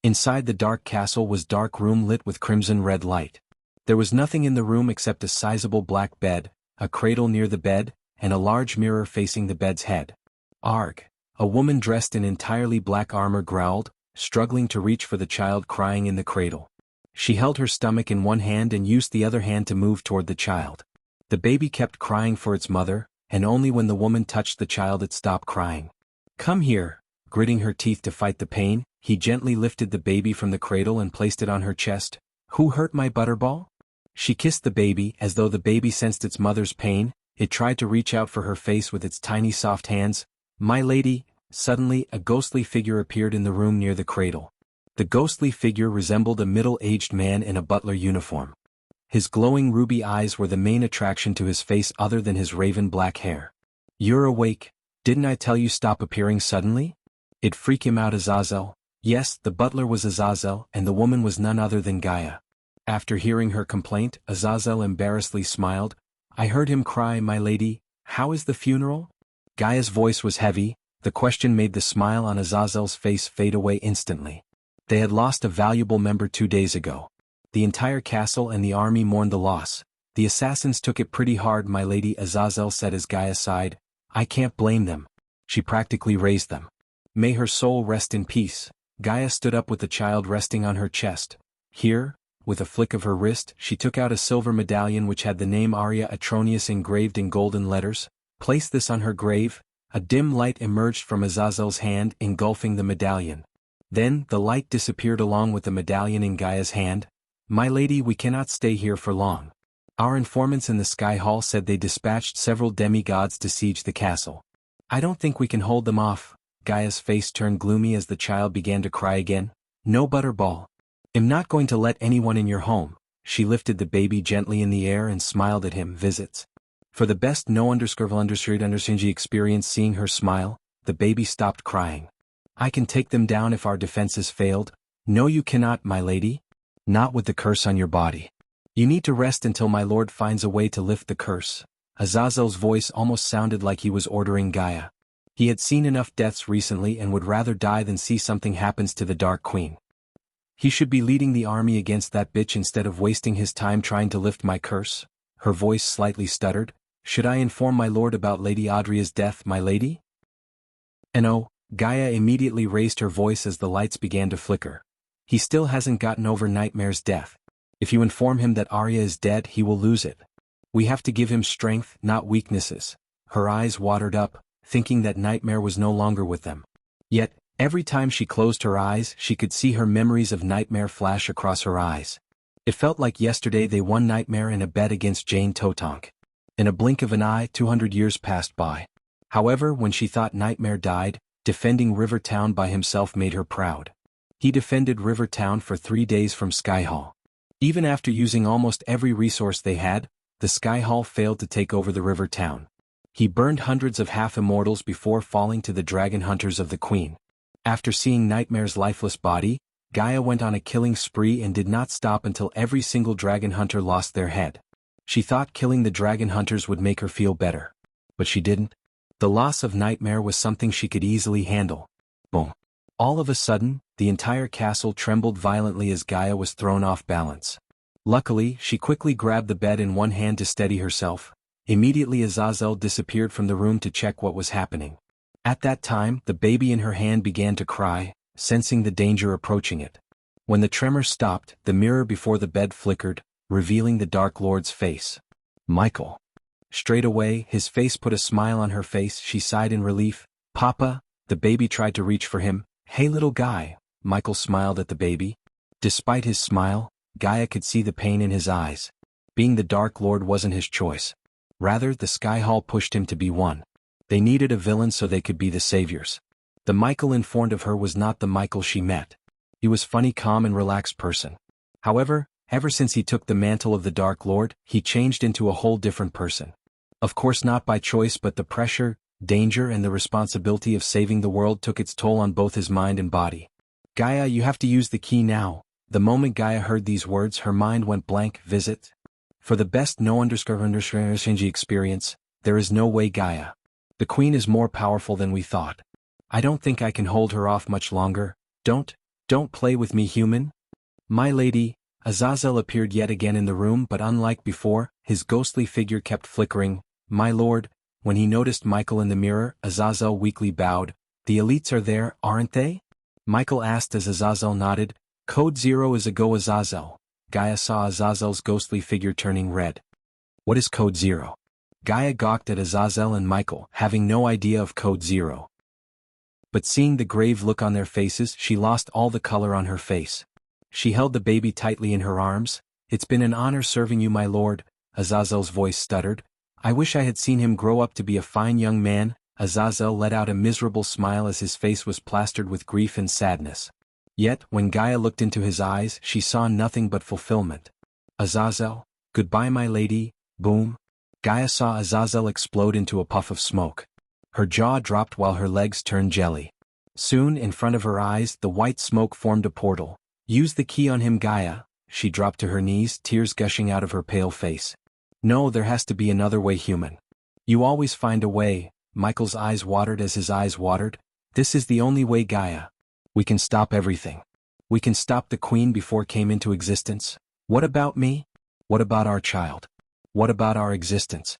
Inside the dark castle was dark room lit with crimson-red light. There was nothing in the room except a sizable black bed, a cradle near the bed, and a large mirror facing the bed's head. Arg! A woman dressed in entirely black armor growled, struggling to reach for the child crying in the cradle. She held her stomach in one hand and used the other hand to move toward the child. The baby kept crying for its mother, and only when the woman touched the child it stopped crying. "Come here." Gritting her teeth to fight the pain, he gently lifted the baby from the cradle and placed it on her chest. "Who hurt my butterball?" She kissed the baby as though the baby sensed its mother's pain. It tried to reach out for her face with its tiny soft hands. "My lady." Suddenly, a ghostly figure appeared in the room near the cradle. The ghostly figure resembled a middle-aged man in a butler uniform. His glowing ruby eyes were the main attraction to his face other than his raven black hair. "You're awake. Didn't I tell you stop appearing suddenly?" It freaked him out. Azazel. Yes, the butler was Azazel, and the woman was none other than Gaia. After hearing her complaint, Azazel embarrassedly smiled. "I heard him cry, my lady. How is the funeral?" Gaia's voice was heavy. The question made the smile on Azazel's face fade away instantly. They had lost a valuable member 2 days ago. The entire castle and the army mourned the loss. "The assassins took it pretty hard, my lady," Azazel said as Gaia sighed. "I can't blame them. She practically raised them. May her soul rest in peace." Gaia stood up with the child resting on her chest. Here, with a flick of her wrist, she took out a silver medallion which had the name Arya Atronius engraved in golden letters. "Place this on her grave." A dim light emerged from Azazel's hand, engulfing the medallion. Then, the light disappeared along with the medallion in Gaia's hand. "My lady, we cannot stay here for long. Our informants in the Sky Hall said they dispatched several demigods to siege the castle. I don't think we can hold them off." Gaia's face turned gloomy as the child began to cry again. "No, Butterball. I'm not going to let anyone in your home." She lifted the baby gently in the air and smiled at him. "Visits." For the best no_underscore_understanding experience seeing her smile, the baby stopped crying. "I can take them down if our defenses failed." "No, you cannot, my lady. Not with the curse on your body. You need to rest until my lord finds a way to lift the curse." Azazel's voice almost sounded like he was ordering Gaia. He had seen enough deaths recently and would rather die than see something happens to the Dark Queen. He should be leading the army against that bitch instead of wasting his time trying to lift my curse. Her voice slightly stuttered. "Should I inform my lord about Lady Audria's death, my lady?" "No." Gaia immediately raised her voice as the lights began to flicker. "He still hasn't gotten over Nightmare's death. If you inform him that Arya is dead, he will lose it. We have to give him strength, not weaknesses." Her eyes watered up, thinking that Nightmare was no longer with them. Yet, every time she closed her eyes, she could see her memories of Nightmare flash across her eyes. It felt like yesterday they won Nightmare in a bet against Jane Totonk. In a blink of an eye, 200 years passed by. However, when she thought Nightmare died, defending River Town by himself made her proud. He defended River Town for 3 days from Sky Hall. Even after using almost every resource they had, the Sky Hall failed to take over the River Town. He burned hundreds of half-immortals before falling to the dragon hunters of the Queen. After seeing Nightmare's lifeless body, Gaia went on a killing spree and did not stop until every single dragon hunter lost their head. She thought killing the dragon hunters would make her feel better. But she didn't. The loss of Nightmare was something she could easily handle. Boom. All of a sudden, the entire castle trembled violently as Gaia was thrown off balance. Luckily, she quickly grabbed the bed in one hand to steady herself. Immediately Azazel disappeared from the room to check what was happening. At that time, the baby in her hand began to cry, sensing the danger approaching it. When the tremor stopped, the mirror before the bed flickered, revealing the Dark Lord's face. "Michael." Straight away, his face put a smile on her face. She sighed in relief. "Papa." The baby tried to reach for him. "Hey little guy." Michael smiled at the baby. Despite his smile, Gaia could see the pain in his eyes. Being the Dark Lord wasn't his choice. Rather, the Sky Hall pushed him to be one. They needed a villain so they could be the saviors. The Michael informed of her was not the Michael she met. He was funny, calm and relaxed person. However, ever since he took the mantle of the Dark Lord, he changed into a whole different person. Of course not by choice, but the pressure, danger and the responsibility of saving the world took its toll on both his mind and body. "Gaia, you have to use the key now." The moment Gaia heard these words, her mind went blank. "Visit." For the best no_understanding experience, there is no way, Gaia. The Queen is more powerful than we thought. I don't think I can hold her off much longer. Don't. Don't play with me, human. My lady. Azazel appeared yet again in the room, but unlike before, his ghostly figure kept flickering. My lord. When he noticed Michael in the mirror, Azazel weakly bowed. The elites are there, aren't they? Michael asked as Azazel nodded. Code 0 is a go, Azazel. Gaia saw Azazel's ghostly figure turning red. What is Code 0? Gaia gawked at Azazel and Michael, having no idea of Code 0. But seeing the grave look on their faces, she lost all the color on her face. She held the baby tightly in her arms. It's been an honor serving you, my lord, Azazel's voice stuttered. I wish I had seen him grow up to be a fine young man. Azazel let out a miserable smile as his face was plastered with grief and sadness. Yet, when Gaia looked into his eyes, she saw nothing but fulfillment. Azazel, goodbye, my lady. Boom. Gaia saw Azazel explode into a puff of smoke. Her jaw dropped while her legs turned jelly. Soon, in front of her eyes, the white smoke formed a portal. Use the key on him, Gaia. She dropped to her knees, tears gushing out of her pale face. No, there has to be another way, human. You always find a way. Michael's eyes watered as his eyes watered. This is the only way, Gaia. We can stop everything. We can stop the queen before it came into existence. What about me? What about our child? What about our existence?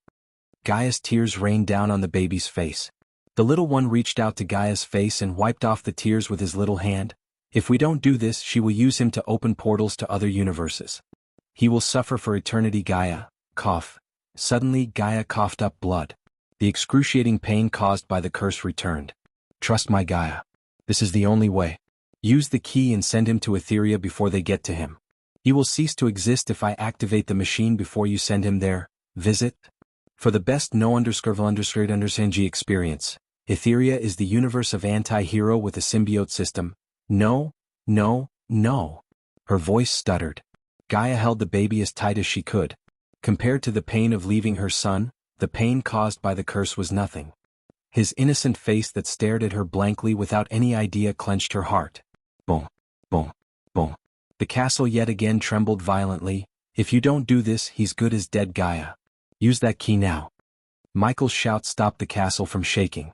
Gaia's tears rained down on the baby's face. The little one reached out to Gaia's face and wiped off the tears with his little hand. If we don't do this, she will use him to open portals to other universes. He will suffer for eternity, Gaia. Cough. Suddenly, Gaia coughed up blood. The excruciating pain caused by the curse returned. Trust my Gaia. This is the only way. Use the key and send him to Etheria before they get to him. He will cease to exist if I activate the machine before you send him there. Visit. For the best no_underscore_understand experience, Etheria is the universe of anti-hero with a symbiote system. No, no, no. Her voice stuttered. Gaia held the baby as tight as she could. Compared to the pain of leaving her son, the pain caused by the curse was nothing. His innocent face that stared at her blankly without any idea clenched her heart. Boom, boom, boom. The castle yet again trembled violently. If you don't do this, he's good as dead, Gaia. Use that key now. Michael's shout stopped the castle from shaking.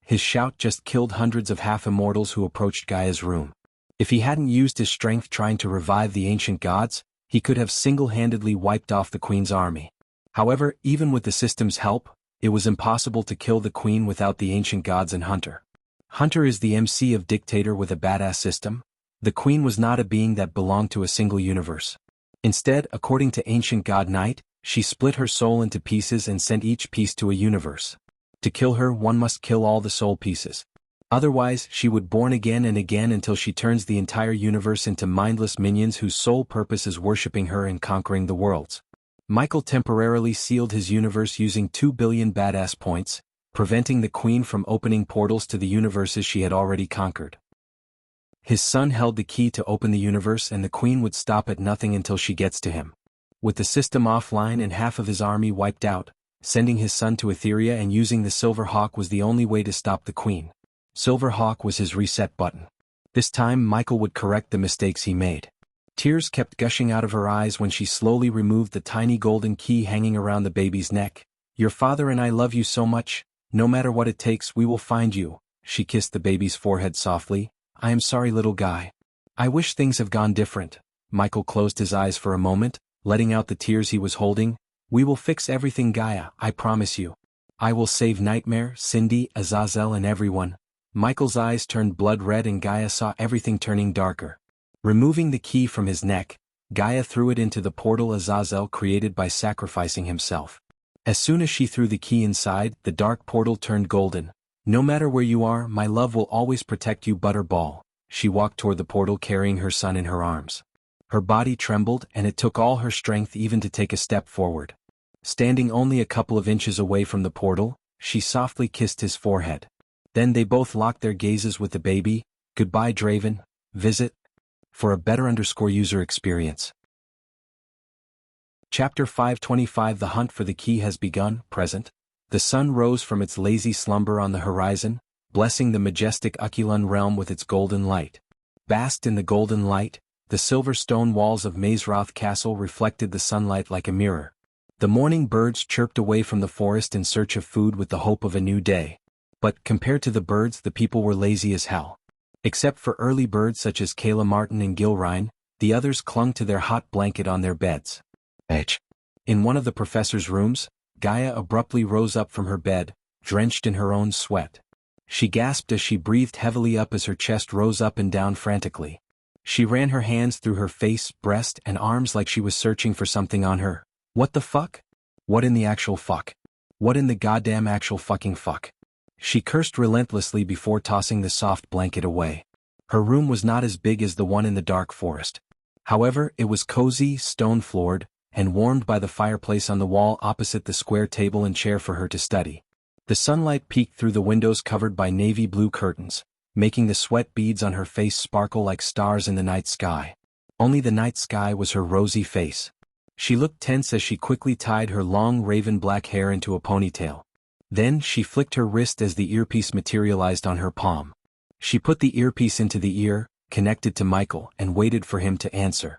His shout just killed hundreds of half-immortals who approached Gaia's room. If he hadn't used his strength trying to revive the ancient gods, he could have single-handedly wiped off the queen's army. However, even with the system's help, it was impossible to kill the queen without the ancient gods and Hunter. Hunter is the MC of Dictator with a badass system. The queen was not a being that belonged to a single universe. Instead, according to ancient god Knight, she split her soul into pieces and sent each piece to a universe. To kill her, one must kill all the soul pieces. Otherwise, she would born again and again until she turns the entire universe into mindless minions whose sole purpose is worshipping her and conquering the worlds. Michael temporarily sealed his universe using 2 billion badass points, preventing the queen from opening portals to the universes she had already conquered. His son held the key to open the universe, and the queen would stop at nothing until she gets to him. With the system offline and half of his army wiped out, sending his son to Etheria and using the Silver Hawk was the only way to stop the queen. Silver Hawk was his reset button. This time Michael would correct the mistakes he made. Tears kept gushing out of her eyes when she slowly removed the tiny golden key hanging around the baby's neck. Your father and I love you so much. No matter what it takes, we will find you. She kissed the baby's forehead softly. I am sorry, little guy. I wish things have gone different. Michael closed his eyes for a moment, letting out the tears he was holding. We will fix everything, Gaia, I promise you. I will save Nightmare, Cindy, Azazel and everyone. Michael's eyes turned blood red and Gaia saw everything turning darker. Removing the key from his neck, Gaia threw it into the portal Azazel created by sacrificing himself. As soon as she threw the key inside, the dark portal turned golden. No matter where you are, my love will always protect you, Butterball. She walked toward the portal carrying her son in her arms. Her body trembled and it took all her strength even to take a step forward. Standing only a couple of inches away from the portal, she softly kissed his forehead. Then they both locked their gazes with the baby. Goodbye, Draven. Visit. For a better user experience. Chapter 525 The hunt for the key has begun. Present. The sun rose from its lazy slumber on the horizon, blessing the majestic Ukulun realm with its golden light. Basked in the golden light, the silver stone walls of Mazeroth Castle reflected the sunlight like a mirror. The morning birds chirped away from the forest in search of food with the hope of a new day. But, compared to the birds, the people were lazy as hell. Except for early birds such as Kayla Martin and Gilrine, the others clung to their hot blanket on their beds. H. In one of the professor's rooms, Gaia abruptly rose up from her bed, drenched in her own sweat. She gasped as she breathed heavily up as her chest rose up and down frantically. She ran her hands through her face, breast, and arms like she was searching for something on her. What the fuck? What in the actual fuck? What in the goddamn actual fucking fuck? She cursed relentlessly before tossing the soft blanket away. Her room was not as big as the one in the dark forest. However, it was cozy, stone-floored, and warmed by the fireplace on the wall opposite the square table and chair for her to study. The sunlight peeked through the windows covered by navy blue curtains, making the sweat beads on her face sparkle like stars in the night sky. Only the night sky was her rosy face. She looked tense as she quickly tied her long raven black hair into a ponytail. Then she flicked her wrist as the earpiece materialized on her palm. She put the earpiece into the ear, connected to Michael, and waited for him to answer.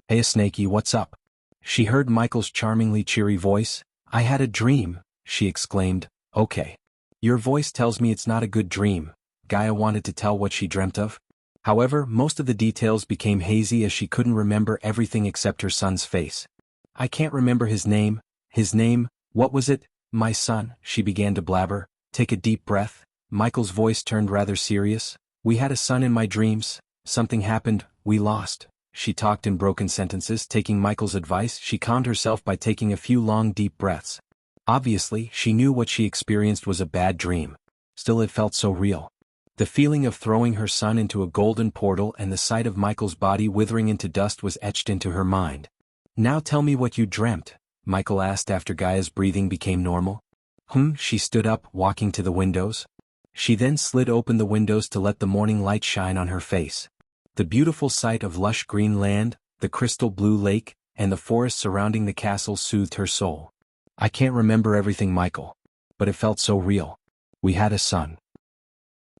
"Hey Snakey, what's up?" She heard Michael's charmingly cheery voice. "I had a dream," she exclaimed. "Okay. Your voice tells me it's not a good dream." Gaia wanted to tell what she dreamt of. However, most of the details became hazy as she couldn't remember everything except her son's face. "I can't remember his name. What was it? My son," she began to blabber. "Take a deep breath." Michael's voice turned rather serious. "We had a son in my dreams. Something happened, we lost." She talked in broken sentences. Taking Michael's advice, she calmed herself by taking a few long deep breaths. Obviously, she knew what she experienced was a bad dream. Still, it felt so real. The feeling of throwing her son into a golden portal and the sight of Michael's body withering into dust was etched into her mind. "Now tell me what you dreamt," Michael asked after Gaia's breathing became normal. She stood up, walking to the windows. She then slid open the windows to let the morning light shine on her face. The beautiful sight of lush green land, the crystal blue lake, and the forest surrounding the castle soothed her soul. "I can't remember everything, Michael. But it felt so real. We had a son.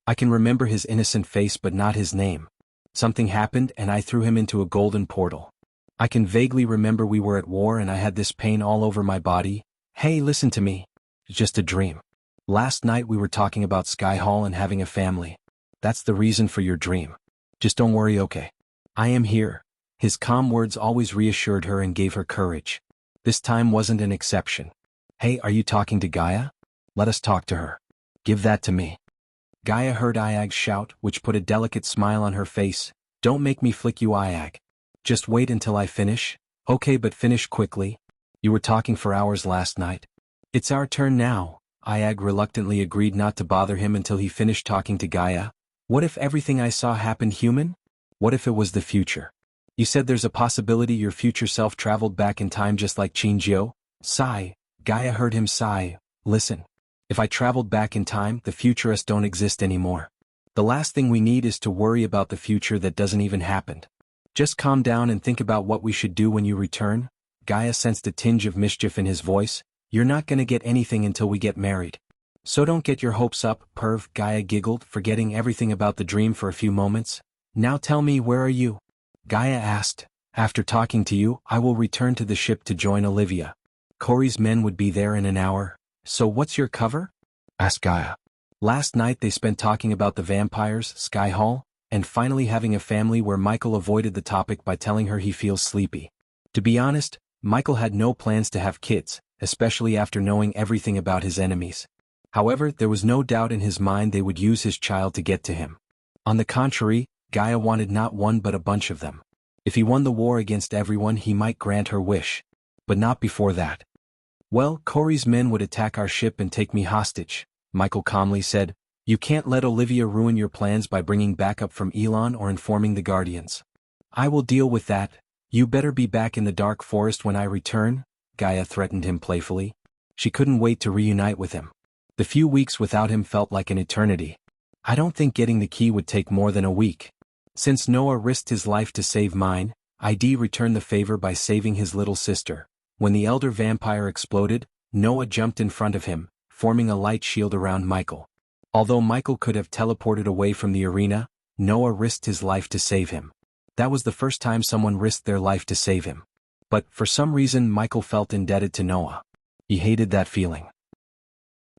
I can remember his innocent face but not his name. Something happened and I threw him into a golden portal. I can vaguely remember we were at war and I had this pain all over my body. Hey, listen to me. It's just a dream. Last night we were talking about Sky Hall and having a family. That's the reason for your dream. Just don't worry, okay? I am here." His calm words always reassured her and gave her courage. This time wasn't an exception. "Hey, are you talking to Gaia? Let us talk to her. Give that to me." Gaia heard Iag's shout, which put a delicate smile on her face. "Don't make me flick you, Iag. Just wait until I finish." "Okay, but finish quickly. You were talking for hours last night." "It's our turn now." Iag reluctantly agreed not to bother him until he finished talking to Gaia. "What if everything I saw happened human? What if it was the future? You said there's a possibility your future self traveled back in time just like Qingjiu?" Sigh. Gaia heard him sigh. "Listen. If I traveled back in time, the futurists don't exist anymore. The last thing we need is to worry about the future that doesn't even happen. Just calm down and think about what we should do when you return." Gaia sensed a tinge of mischief in his voice. "You're not gonna get anything until we get married. So don't get your hopes up, perv." Gaia giggled, forgetting everything about the dream for a few moments. "Now tell me, where are you?" Gaia asked. "After talking to you, I will return to the ship to join Olivia. Corey's men would be there in an hour." "So what's your cover?" asked Gaia. "Last night they spent talking about the vampires, Sky Hall, and finally having a family where Michael avoided the topic by telling her he feels sleepy. To be honest, Michael had no plans to have kids, especially after knowing everything about his enemies. However, there was no doubt in his mind they would use his child to get to him. On the contrary, Gaia wanted not one but a bunch of them. If he won the war against everyone, he might grant her wish. But not before that. "Well, Corey's men would attack our ship and take me hostage," Michael calmly said. "You can't let Olivia ruin your plans by bringing backup from Elon or informing the Guardians. I will deal with that. You better be back in the dark forest when I return," Gaia threatened him playfully. She couldn't wait to reunite with him. The few weeks without him felt like an eternity. "I don't think getting the key would take more than a week. Since Noah risked his life to save mine, I'd return the favor by saving his little sister." When the elder vampire exploded, Noah jumped in front of him, forming a light shield around Michael. Although Michael could have teleported away from the arena, Noah risked his life to save him. That was the first time someone risked their life to save him. But, for some reason, Michael felt indebted to Noah. He hated that feeling.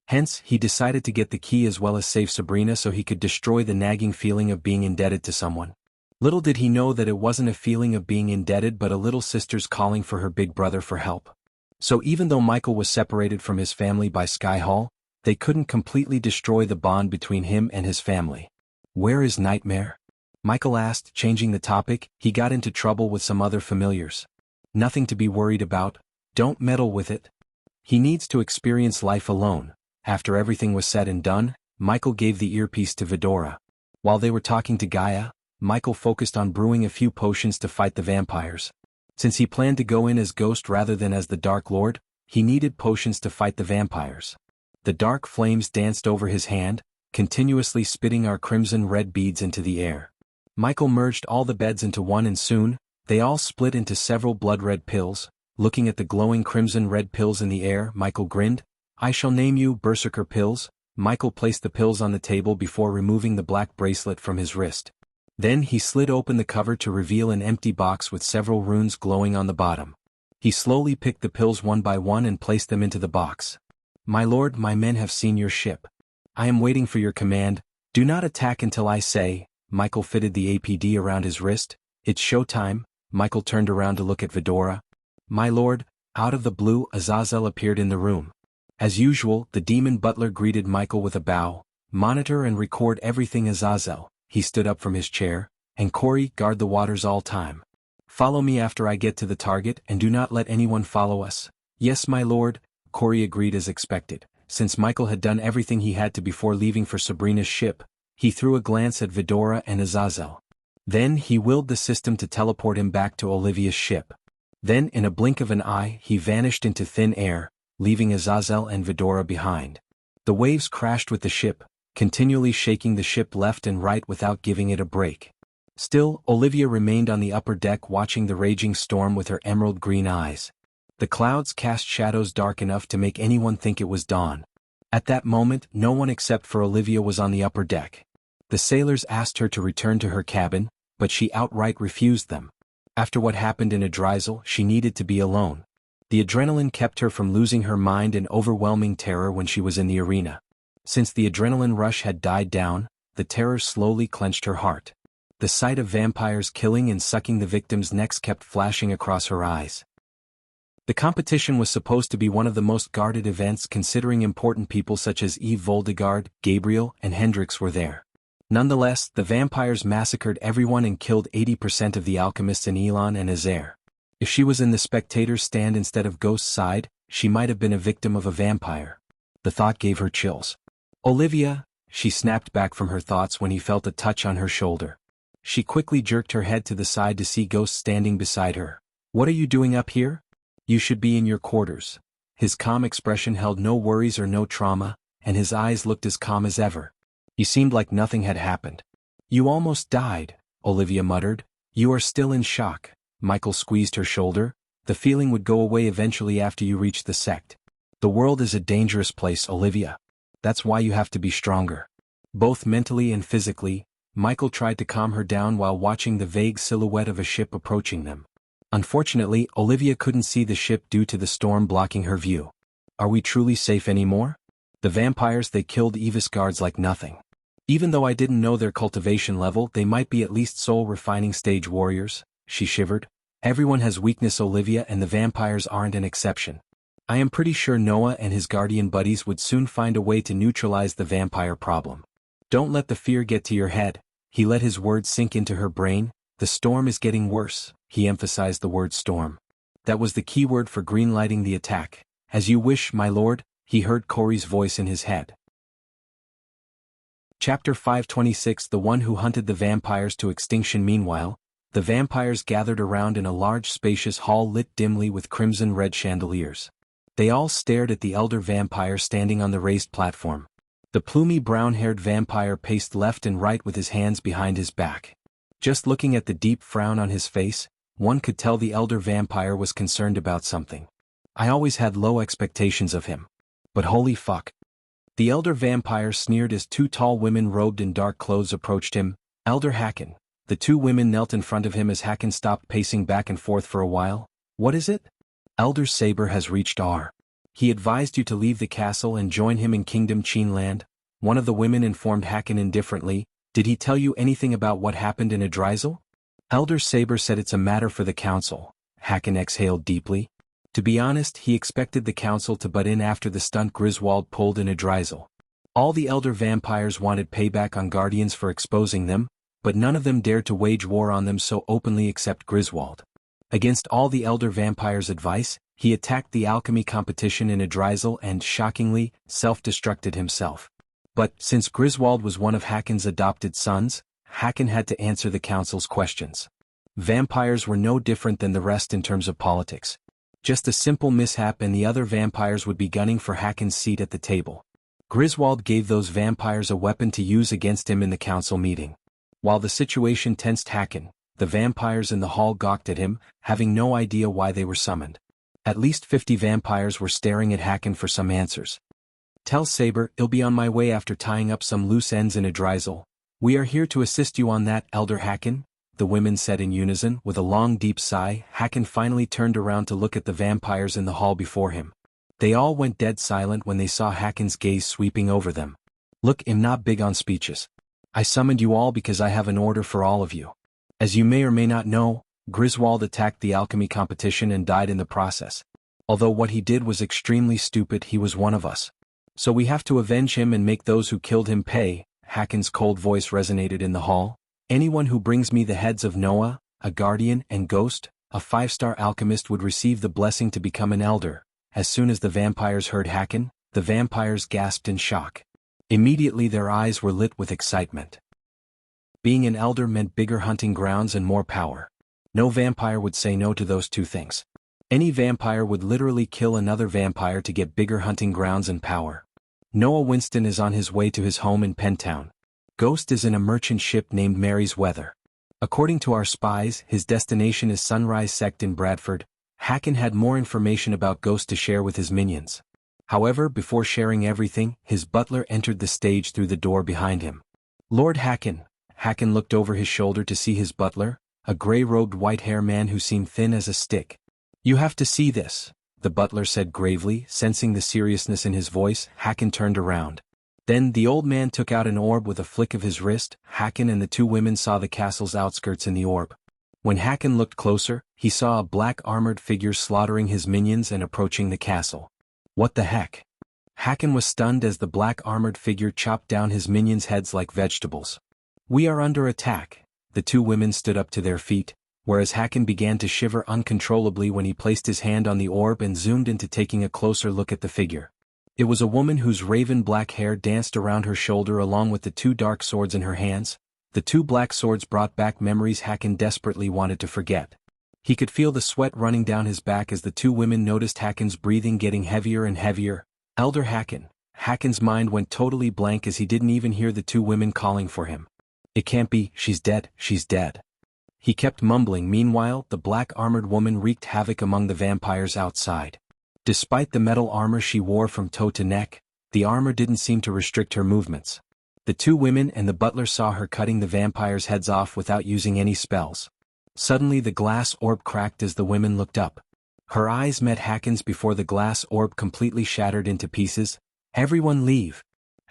Hence, he decided to get the key as well as save Sabrina so he could destroy the nagging feeling of being indebted to someone. Little did he know that it wasn't a feeling of being indebted but a little sister's calling for her big brother for help. So even though Michael was separated from his family by Sky Hall, they couldn't completely destroy the bond between him and his family. "Where is Nightmare?" Michael asked, changing the topic. He got into trouble with some other familiars. "Nothing to be worried about, don't meddle with it. He needs to experience life alone." After everything was said and done, Michael gave the earpiece to Vidora. While they were talking to Gaia, Michael focused on brewing a few potions to fight the vampires. Since he planned to go in as Ghost rather than as the Dark Lord, he needed potions to fight the vampires. The dark flames danced over his hand, continuously spitting our crimson-red beads into the air. Michael merged all the beds into one and soon, they all split into several blood-red pills. Looking at the glowing crimson-red pills in the air, Michael grinned. "I shall name you Berserker Pills." Michael placed the pills on the table before removing the black bracelet from his wrist. Then he slid open the cover to reveal an empty box with several runes glowing on the bottom. He slowly picked the pills one by one and placed them into the box. "My lord, my men have seen your ship. I am waiting for your command. Do not attack until I say." Michael fitted the APD around his wrist. "It's showtime." Michael turned around to look at Vidora. "My lord." Out of the blue, Azazel appeared in the room. As usual, the demon butler greeted Michael with a bow. "Monitor and record everything, Azazel." He stood up from his chair. "And Corey, guard the waters all time. Follow me after I get to the target and do not let anyone follow us." "Yes, my lord." Corey agreed as expected. Since Michael had done everything he had to before leaving for Sabrina's ship, he threw a glance at Vidora and Azazel. Then he willed the system to teleport him back to Olivia's ship. Then in a blink of an eye he vanished into thin air, leaving Azazel and Vidora behind. The waves crashed with the ship, continually shaking the ship left and right without giving it a break. Still, Olivia remained on the upper deck watching the raging storm with her emerald green eyes. The clouds cast shadows dark enough to make anyone think it was dawn. At that moment, no one except for Olivia was on the upper deck. The sailors asked her to return to her cabin, but she outright refused them. After what happened in Adrizel, she needed to be alone. The adrenaline kept her from losing her mind in overwhelming terror when she was in the arena. Since the adrenaline rush had died down, the terror slowly clenched her heart. The sight of vampires killing and sucking the victims' necks kept flashing across her eyes. The competition was supposed to be one of the most guarded events considering important people such as Eve Voldegard, Gabriel, and Hendrix were there. Nonetheless, the vampires massacred everyone and killed 80% of the alchemists in Elon and Azair. If she was in the spectator's stand instead of Ghost's side, she might have been a victim of a vampire. The thought gave her chills. "Olivia," she snapped back from her thoughts when he felt a touch on her shoulder. She quickly jerked her head to the side to see Ghost standing beside her. "What are you doing up here? You should be in your quarters." His calm expression held no worries or no trauma, and his eyes looked as calm as ever. He seemed like nothing had happened. "You almost died," Olivia muttered. "You are still in shock." Michael squeezed her shoulder. "The feeling would go away eventually after you reach the sect. The world is a dangerous place, Olivia. That's why you have to be stronger. Both mentally and physically." Michael tried to calm her down while watching the vague silhouette of a ship approaching them. Unfortunately, Olivia couldn't see the ship due to the storm blocking her view. "Are we truly safe anymore? The vampires, they killed Eva's guards like nothing. Even though I didn't know their cultivation level, they might be at least soul refining stage warriors," she shivered. "Everyone has weakness, Olivia, and the vampires aren't an exception. I am pretty sure Noah and his guardian buddies would soon find a way to neutralize the vampire problem. Don't let the fear get to your head." He let his words sink into her brain. "The storm is getting worse." He emphasized the word storm. That was the key word for greenlighting the attack. "As you wish, my lord," he heard Corey's voice in his head. Chapter 526 The One Who Hunted the Vampires to Extinction. Meanwhile, the vampires gathered around in a large spacious hall lit dimly with crimson-red chandeliers. They all stared at the elder vampire standing on the raised platform. The plumy brown-haired vampire paced left and right with his hands behind his back. Just looking at the deep frown on his face, one could tell the elder vampire was concerned about something. "I always had low expectations of him. But holy fuck." The elder vampire sneered as two tall women robed in dark clothes approached him. "Elder Hacken." The two women knelt in front of him as Hacken stopped pacing back and forth for a while. "What is it?" "Elder Saber has reached our He advised you to leave the castle and join him in Kingdom Qinland. One of the women informed Hakan indifferently. Did he tell you anything about what happened in Adrizel? Elder Saber said it's a matter for the council. Hakan exhaled deeply. To be honest, he expected the council to butt in after the stunt Griswold pulled in Adrizel. All the elder vampires wanted payback on Guardians for exposing them, but none of them dared to wage war on them so openly except Griswold. Against all the elder vampires' advice, he attacked the alchemy competition in Adrizel and, shockingly, self-destructed himself. But, since Griswold was one of Hakan's adopted sons, Hakan had to answer the council's questions. Vampires were no different than the rest in terms of politics. Just a simple mishap and the other vampires would be gunning for Hakan's seat at the table. Griswold gave those vampires a weapon to use against him in the council meeting. While the situation tensed Hakan, the vampires in the hall gawked at him, having no idea why they were summoned. At least 50 vampires were staring at Hakan for some answers. Tell Saber I'll be on my way after tying up some loose ends in Adrizel. We are here to assist you on that, Elder Hakan, the women said in unison. With a long deep sigh, Hakan finally turned around to look at the vampires in the hall before him. They all went dead silent when they saw Hakan's gaze sweeping over them. Look, I'm not big on speeches. I summoned you all because I have an order for all of you. As you may or may not know, Griswold attacked the alchemy competition and died in the process. Although what he did was extremely stupid, he was one of us. So we have to avenge him and make those who killed him pay. Hakan's cold voice resonated in the hall. Anyone who brings me the heads of Noah, a guardian and ghost, a 5-star alchemist would receive the blessing to become an elder. As soon as the vampires heard Hakan, the vampires gasped in shock. Immediately their eyes were lit with excitement. Being an elder meant bigger hunting grounds and more power. No vampire would say no to those two things. Any vampire would literally kill another vampire to get bigger hunting grounds and power. Noah Winston is on his way to his home in Pentown. Ghost is in a merchant ship named Mary's Weather. According to our spies, his destination is Sunrise Sect in Bradford. Hakan had more information about Ghost to share with his minions. However, before sharing everything, his butler entered the stage through the door behind him. Lord Hakan. Hakan looked over his shoulder to see his butler, a gray-robed white-haired man who seemed thin as a stick. You have to see this, the butler said gravely, sensing the seriousness in his voice. Hakan turned around. Then the old man took out an orb with a flick of his wrist. Hakan and the two women saw the castle's outskirts in the orb. When Hakan looked closer, he saw a black armored figure slaughtering his minions and approaching the castle. What the heck? Hakan was stunned as the black armored figure chopped down his minions' heads like vegetables. We are under attack. The two women stood up to their feet, whereas Hakan began to shiver uncontrollably when he placed his hand on the orb and zoomed into taking a closer look at the figure. It was a woman whose raven black hair danced around her shoulder along with the two dark swords in her hands. The two black swords brought back memories Hakan desperately wanted to forget. He could feel the sweat running down his back as the two women noticed Hakan's breathing getting heavier and heavier. Elder Hakan. Hakan's mind went totally blank as he didn't even hear the two women calling for him. It can't be, she's dead, she's dead. He kept mumbling. Meanwhile, the black armored woman wreaked havoc among the vampires outside. Despite the metal armor she wore from toe to neck, the armor didn't seem to restrict her movements. The two women and the butler saw her cutting the vampires' heads off without using any spells. Suddenly the glass orb cracked as the women looked up. Her eyes met Hakan's before the glass orb completely shattered into pieces. Everyone leave!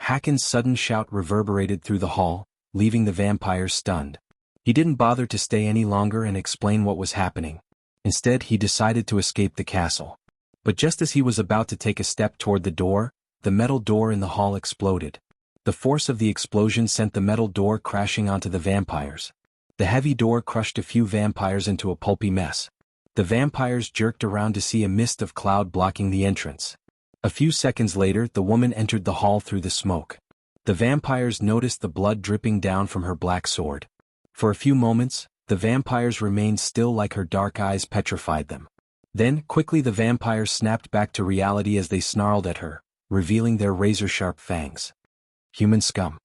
Hakan's sudden shout reverberated through the hall, leaving the vampires stunned. He didn't bother to stay any longer and explain what was happening. Instead, he decided to escape the castle. But just as he was about to take a step toward the door, the metal door in the hall exploded. The force of the explosion sent the metal door crashing onto the vampires. The heavy door crushed a few vampires into a pulpy mess. The vampires jerked around to see a mist of cloud blocking the entrance. A few seconds later, the woman entered the hall through the smoke. The vampires noticed the blood dripping down from her black sword. For a few moments, the vampires remained still like her dark eyes petrified them. Then, quickly the vampires snapped back to reality as they snarled at her, revealing their razor-sharp fangs. Human scum.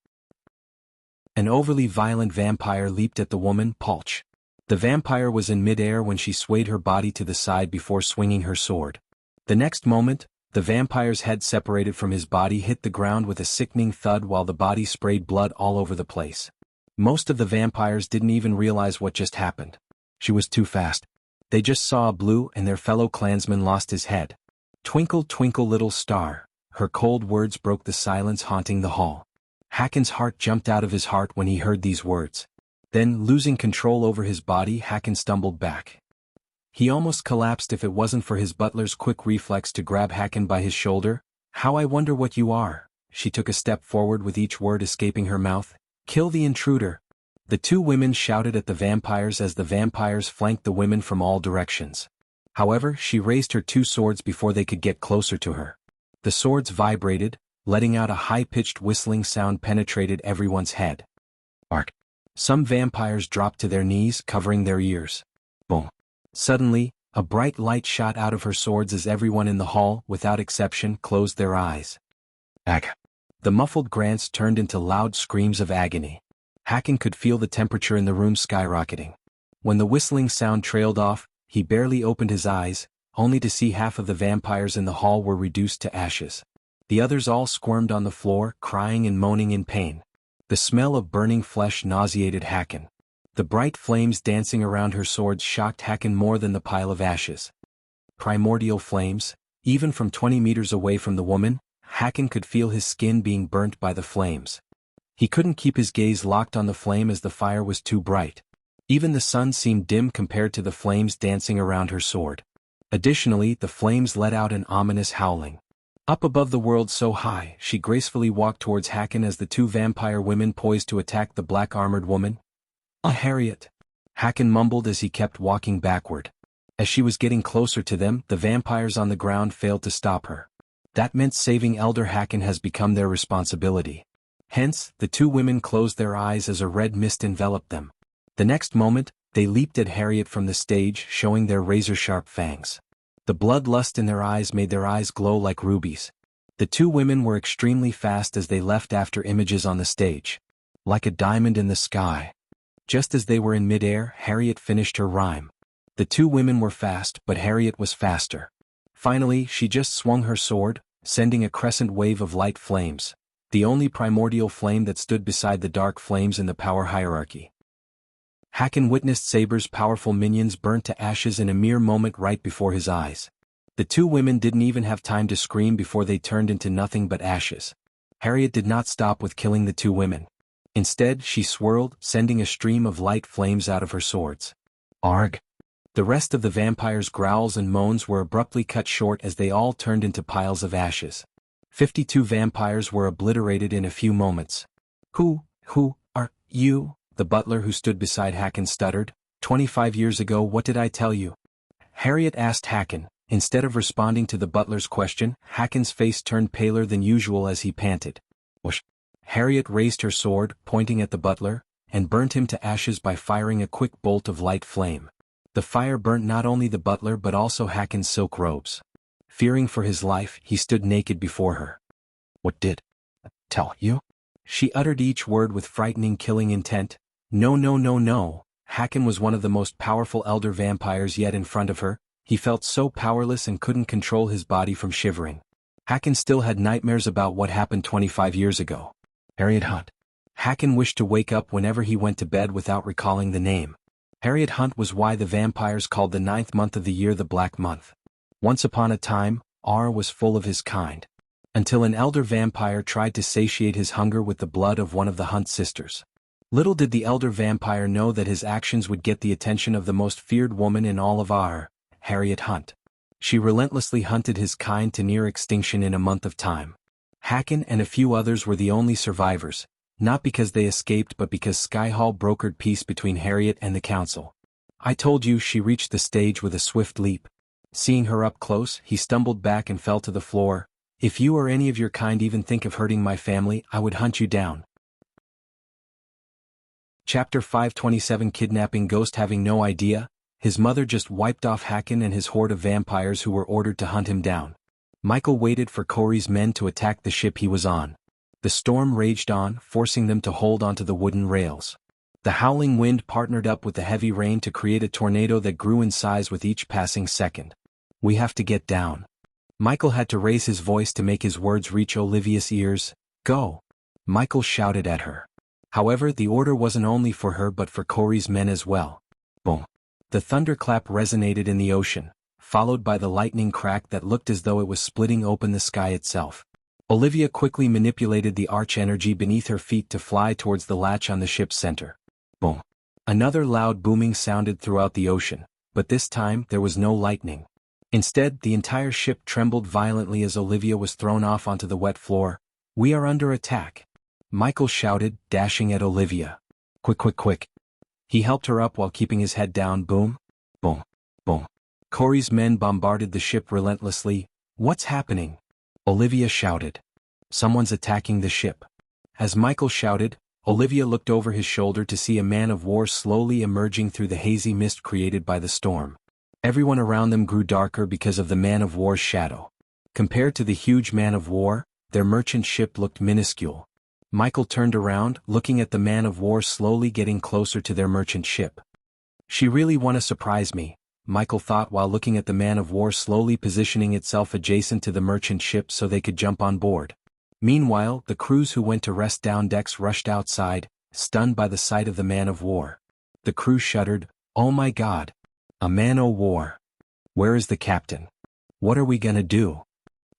An overly violent vampire leaped at the woman. Pulch. The vampire was in midair when she swayed her body to the side before swinging her sword. The next moment, the vampire's head separated from his body, hit the ground with a sickening thud while the body sprayed blood all over the place. Most of the vampires didn't even realize what just happened. She was too fast. They just saw a blue and their fellow clansman lost his head. Twinkle, twinkle, little star. Her cold words broke the silence haunting the hall. Hakan's heart jumped out of his heart when he heard these words. Then, losing control over his body, Hakan stumbled back. He almost collapsed if it wasn't for his butler's quick reflex to grab Hakan by his shoulder. How I wonder what you are. She took a step forward with each word escaping her mouth. Kill the intruder. The two women shouted at the vampires as the vampires flanked the women from all directions. However, she raised her two swords before they could get closer to her. The swords vibrated, letting out a high-pitched whistling sound penetrated everyone's head. Ark. Some vampires dropped to their knees, covering their ears. Boom. Suddenly, a bright light shot out of her swords as everyone in the hall, without exception, closed their eyes. Ag. The muffled grunts turned into loud screams of agony. Hakan could feel the temperature in the room skyrocketing. When the whistling sound trailed off, he barely opened his eyes, only to see half of the vampires in the hall were reduced to ashes. The others all squirmed on the floor, crying and moaning in pain. The smell of burning flesh nauseated Hakan. The bright flames dancing around her swords shocked Hakan more than the pile of ashes. Primordial flames, even from 20 meters away from the woman, Hakan could feel his skin being burnt by the flames. He couldn't keep his gaze locked on the flame as the fire was too bright. Even the sun seemed dim compared to the flames dancing around her sword. Additionally, the flames let out an ominous howling. Up above the world so high, she gracefully walked towards Hakan as the two vampire women poised to attack the black-armored woman. Harriet. Hakan mumbled as he kept walking backward. As she was getting closer to them, the vampires on the ground failed to stop her. That meant saving Elder Hakan has become their responsibility. Hence, the two women closed their eyes as a red mist enveloped them. The next moment, they leaped at Harriet from the stage, showing their razor-sharp fangs. The bloodlust in their eyes made their eyes glow like rubies. The two women were extremely fast as they left after images on the stage. Like a diamond in the sky. Just as they were in midair, Harriet finished her rhyme. The two women were fast, but Harriet was faster. Finally, she just swung her sword, sending a crescent wave of light flames, the only primordial flame that stood beside the dark flames in the power hierarchy. Hakan witnessed Saber's powerful minions burnt to ashes in a mere moment right before his eyes. The two women didn't even have time to scream before they turned into nothing but ashes. Harriet did not stop with killing the two women. Instead, she swirled, sending a stream of light flames out of her swords. Arg! The rest of the vampires' growls and moans were abruptly cut short as they all turned into piles of ashes. 52 vampires were obliterated in a few moments. Who are you? The butler who stood beside Hakan stuttered. 25 years ago, what did I tell you? Harriet asked Hakan. Instead of responding to the butler's question, Hakan's face turned paler than usual as he panted. Whoosh! Harriet raised her sword, pointing at the butler, and burnt him to ashes by firing a quick bolt of light flame. The fire burnt not only the butler but also Hakan's silk robes. Fearing for his life, he stood naked before her. What did I tell you? She uttered each word with frightening killing intent. No. Hakan was one of the most powerful elder vampires yet in front of her. He felt so powerless and couldn't control his body from shivering. Hakan still had nightmares about what happened 25 years ago. Harriet Hunt. Hakan wished to wake up whenever he went to bed without recalling the name. Harriet Hunt was why the vampires called the 9th month of the year the Black Month. Once upon a time, Ar was full of his kind. Until an elder vampire tried to satiate his hunger with the blood of one of the Hunt sisters. Little did the elder vampire know that his actions would get the attention of the most feared woman in all of Ar, Harriet Hunt. She relentlessly hunted his kind to near extinction in a month of time. Hakan and a few others were the only survivors, not because they escaped but because Skyhall brokered peace between Harriet and the council. I told you. She reached the stage with a swift leap. Seeing her up close, he stumbled back and fell to the floor. If you or any of your kind even think of hurting my family, I would hunt you down. Chapter 527 Kidnapping Ghost. Having no idea, his mother just wiped off Hakan and his horde of vampires who were ordered to hunt him down. Michael waited for Corey's men to attack the ship he was on. The storm raged on, forcing them to hold onto the wooden rails. The howling wind partnered up with the heavy rain to create a tornado that grew in size with each passing second. We have to get down. Michael had to raise his voice to make his words reach Olivia's ears. Go! Michael shouted at her. However, the order wasn't only for her but for Corey's men as well. Boom! The thunderclap resonated in the ocean, followed by the lightning crack that looked as though it was splitting open the sky itself. Olivia quickly manipulated the arch energy beneath her feet to fly towards the latch on the ship's center. Boom. Another loud booming sounded throughout the ocean, but this time there was no lightning. Instead, the entire ship trembled violently as Olivia was thrown off onto the wet floor. "We are under attack!" Michael shouted, dashing at Olivia. "Quick, quick, quick!" He helped her up while keeping his head down. Boom, boom, boom. Corey's men bombarded the ship relentlessly. "What's happening?" Olivia shouted. "Someone's attacking the ship." As Michael shouted, Olivia looked over his shoulder to see a man of war slowly emerging through the hazy mist created by the storm. Everyone around them grew darker because of the man of war's shadow. Compared to the huge man of war, their merchant ship looked minuscule. Michael turned around, looking at the man of war slowly getting closer to their merchant ship. "She really want to surprise me," Michael thought while looking at the man of war slowly positioning itself adjacent to the merchant ship so they could jump on board. Meanwhile, the crews who went to rest down decks rushed outside, stunned by the sight of the man of war. The crew shuddered. "Oh my God! A man o' war! Where is the captain? What are we gonna do?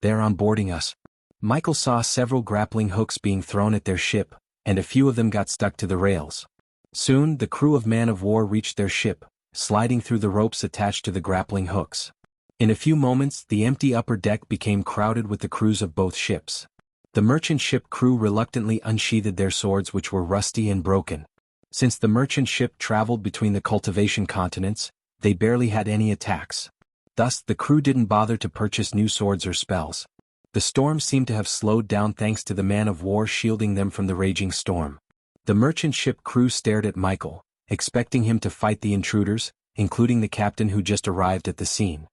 They're onboarding us." Michael saw several grappling hooks being thrown at their ship, and a few of them got stuck to the rails. Soon, the crew of man of war reached their ship, sliding through the ropes attached to the grappling hooks. In a few moments, the empty upper deck became crowded with the crews of both ships. The merchant ship crew reluctantly unsheathed their swords, which were rusty and broken. Since the merchant ship traveled between the Cultivation continents, they barely had any attacks. Thus, the crew didn't bother to purchase new swords or spells. The storm seemed to have slowed down thanks to the man of war shielding them from the raging storm. The merchant ship crew stared at Michael, expecting him to fight the intruders, including the captain who just arrived at the scene.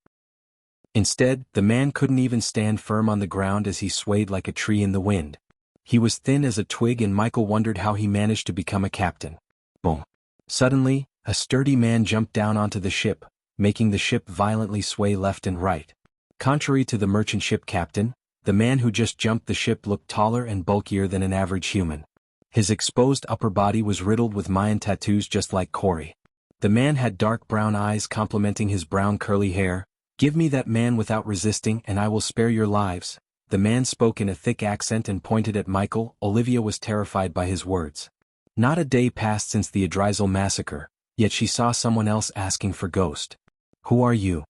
Instead, the man couldn't even stand firm on the ground as he swayed like a tree in the wind. He was thin as a twig and Michael wondered how he managed to become a captain. Boom. Suddenly, a sturdy man jumped down onto the ship, making the ship violently sway left and right. Contrary to the merchant ship captain, the man who just jumped the ship looked taller and bulkier than an average human. His exposed upper body was riddled with Mayan tattoos just like Corey. The man had dark brown eyes complementing his brown curly hair. "Give me that man without resisting and I will spare your lives." The man spoke in a thick accent and pointed at Michael. Olivia was terrified by his words. Not a day passed since the Adrisal massacre, yet she saw someone else asking for Ghost. "Who are you?"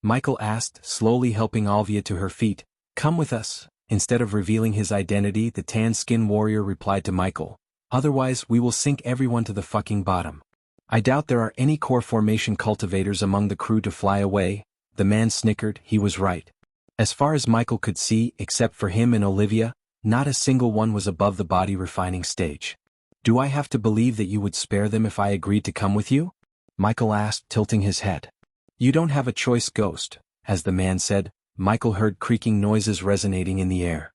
Michael asked, slowly helping Olivia to her feet. "Come with us." Instead of revealing his identity, the tan-skinned warrior replied to Michael. "Otherwise we will sink everyone to the fucking bottom." "I doubt there are any core formation cultivators among the crew to fly away." The man snickered. He was right. As far as Michael could see, except for him and Olivia, not a single one was above the body refining stage. "Do I have to believe that you would spare them if I agreed to come with you?" Michael asked, tilting his head. "You don't have a choice, Ghost," as the man said. Michael heard creaking noises resonating in the air.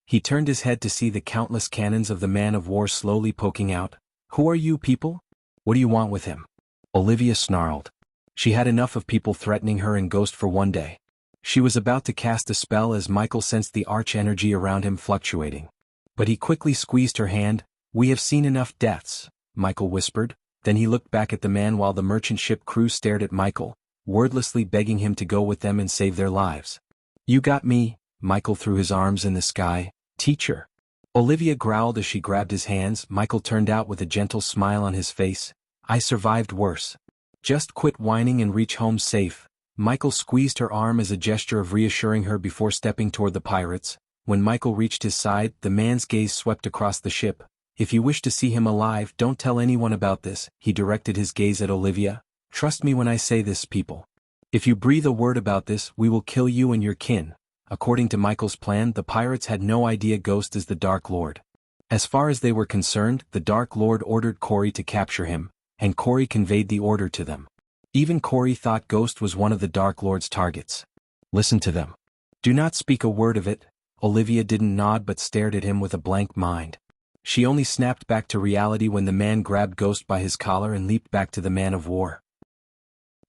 He turned his head to see the countless cannons of the man of war slowly poking out. "Who are you people? What do you want with him?" Olivia snarled. She had enough of people threatening her and Ghost for one day. She was about to cast a spell as Michael sensed the arch energy around him fluctuating. But he quickly squeezed her hand. "We have seen enough deaths," Michael whispered. Then he looked back at the man while the merchant ship crew stared at Michael, wordlessly begging him to go with them and save their lives. "You got me," Michael threw his arms in the sky. "Teacher." Olivia growled as she grabbed his hands. Michael turned out with a gentle smile on his face. "I survived worse. Just quit whining and reach home safe." Michael squeezed her arm as a gesture of reassuring her before stepping toward the pirates. When Michael reached his side, the man's gaze swept across the ship. "If you wish to see him alive, don't tell anyone about this," he directed his gaze at Olivia. "Trust me when I say this, people. If you breathe a word about this, we will kill you and your kin." According to Michael's plan, the pirates had no idea Ghost is the Dark Lord. As far as they were concerned, the Dark Lord ordered Corey to capture him, and Corey conveyed the order to them. Even Corey thought Ghost was one of the Dark Lord's targets. "Listen to them. Do not speak a word of it." Olivia didn't nod but stared at him with a blank mind. She only snapped back to reality when the man grabbed Ghost by his collar and leaped back to the man of war.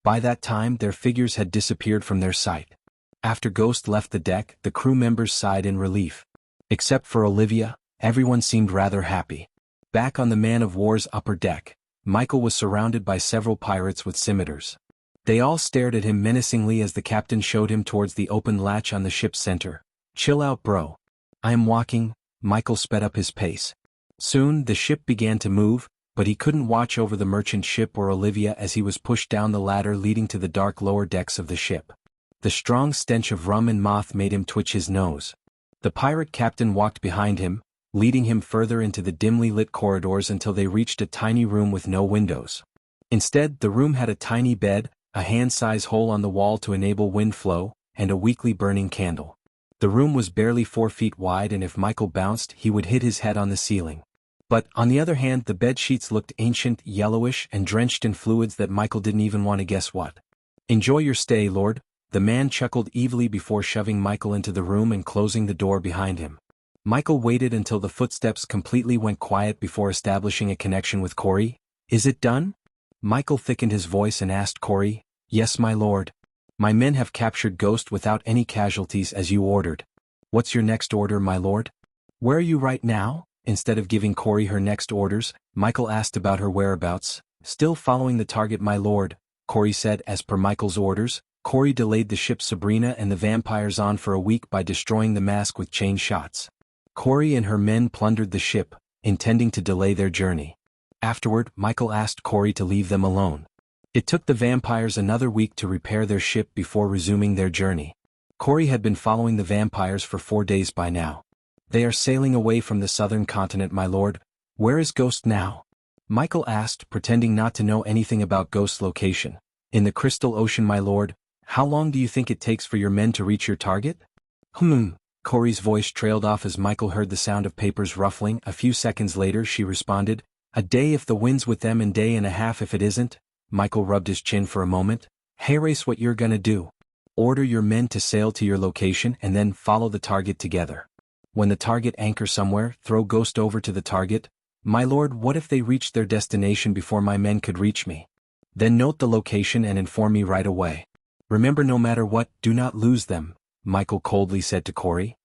By that time, their figures had disappeared from their sight. After Ghost left the deck, the crew members sighed in relief. Except for Olivia, everyone seemed rather happy. Back on the man of war's upper deck, Michael was surrounded by several pirates with scimitars. They all stared at him menacingly as the captain showed him towards the open latch on the ship's center. "Chill out, bro. I am walking." Michael sped up his pace. Soon, the ship began to move, but he couldn't watch over the merchant ship or Olivia as he was pushed down the ladder leading to the dark lower decks of the ship. The strong stench of rum and moth made him twitch his nose. The pirate captain walked behind him, leading him further into the dimly lit corridors until they reached a tiny room with no windows. Instead, the room had a tiny bed, a hand-size hole on the wall to enable wind flow, and a weakly burning candle. The room was barely 4 feet wide, and if Michael bounced, he would hit his head on the ceiling. But, on the other hand, the bed sheets looked ancient, yellowish, and drenched in fluids that Michael didn't even want to guess what. "Enjoy your stay, Lord," the man chuckled evilly before shoving Michael into the room and closing the door behind him. Michael waited until the footsteps completely went quiet before establishing a connection with Corey. "Is it done?" Michael thickened his voice and asked Corey. "Yes, my lord. My men have captured Ghost without any casualties as you ordered." "What's your next order, my lord?" "Where are you right now?" Instead of giving Corey her next orders, Michael asked about her whereabouts. "Still following the target, my lord," Corey said. As per Michael's orders, Corey delayed the ship Sabrina and the vampires on for a week by destroying the mask with chain shots. Corey and her men plundered the ship, intending to delay their journey. Afterward, Michael asked Corey to leave them alone. It took the vampires another week to repair their ship before resuming their journey. Corey had been following the vampires for 4 days by now. "They are sailing away from the southern continent, my lord. Where is Ghost now?" Michael asked, pretending not to know anything about Ghost's location. "In the Crystal Ocean, my lord. How long do you think it takes for your men to reach your target?" Corey's voice trailed off as Michael heard the sound of papers ruffling. A few seconds later she responded, "A day if the wind's with them and day and a half if it isn't." Michael rubbed his chin for a moment. "Hey, race, what you're gonna do? Order your men to sail to your location and then follow the target together. When the target anchors somewhere, throw Ghost over to the target." "My lord, what if they reached their destination before my men could reach me?" "Then note the location and inform me right away. Remember, no matter what, do not lose them," Michael coldly said to Corey.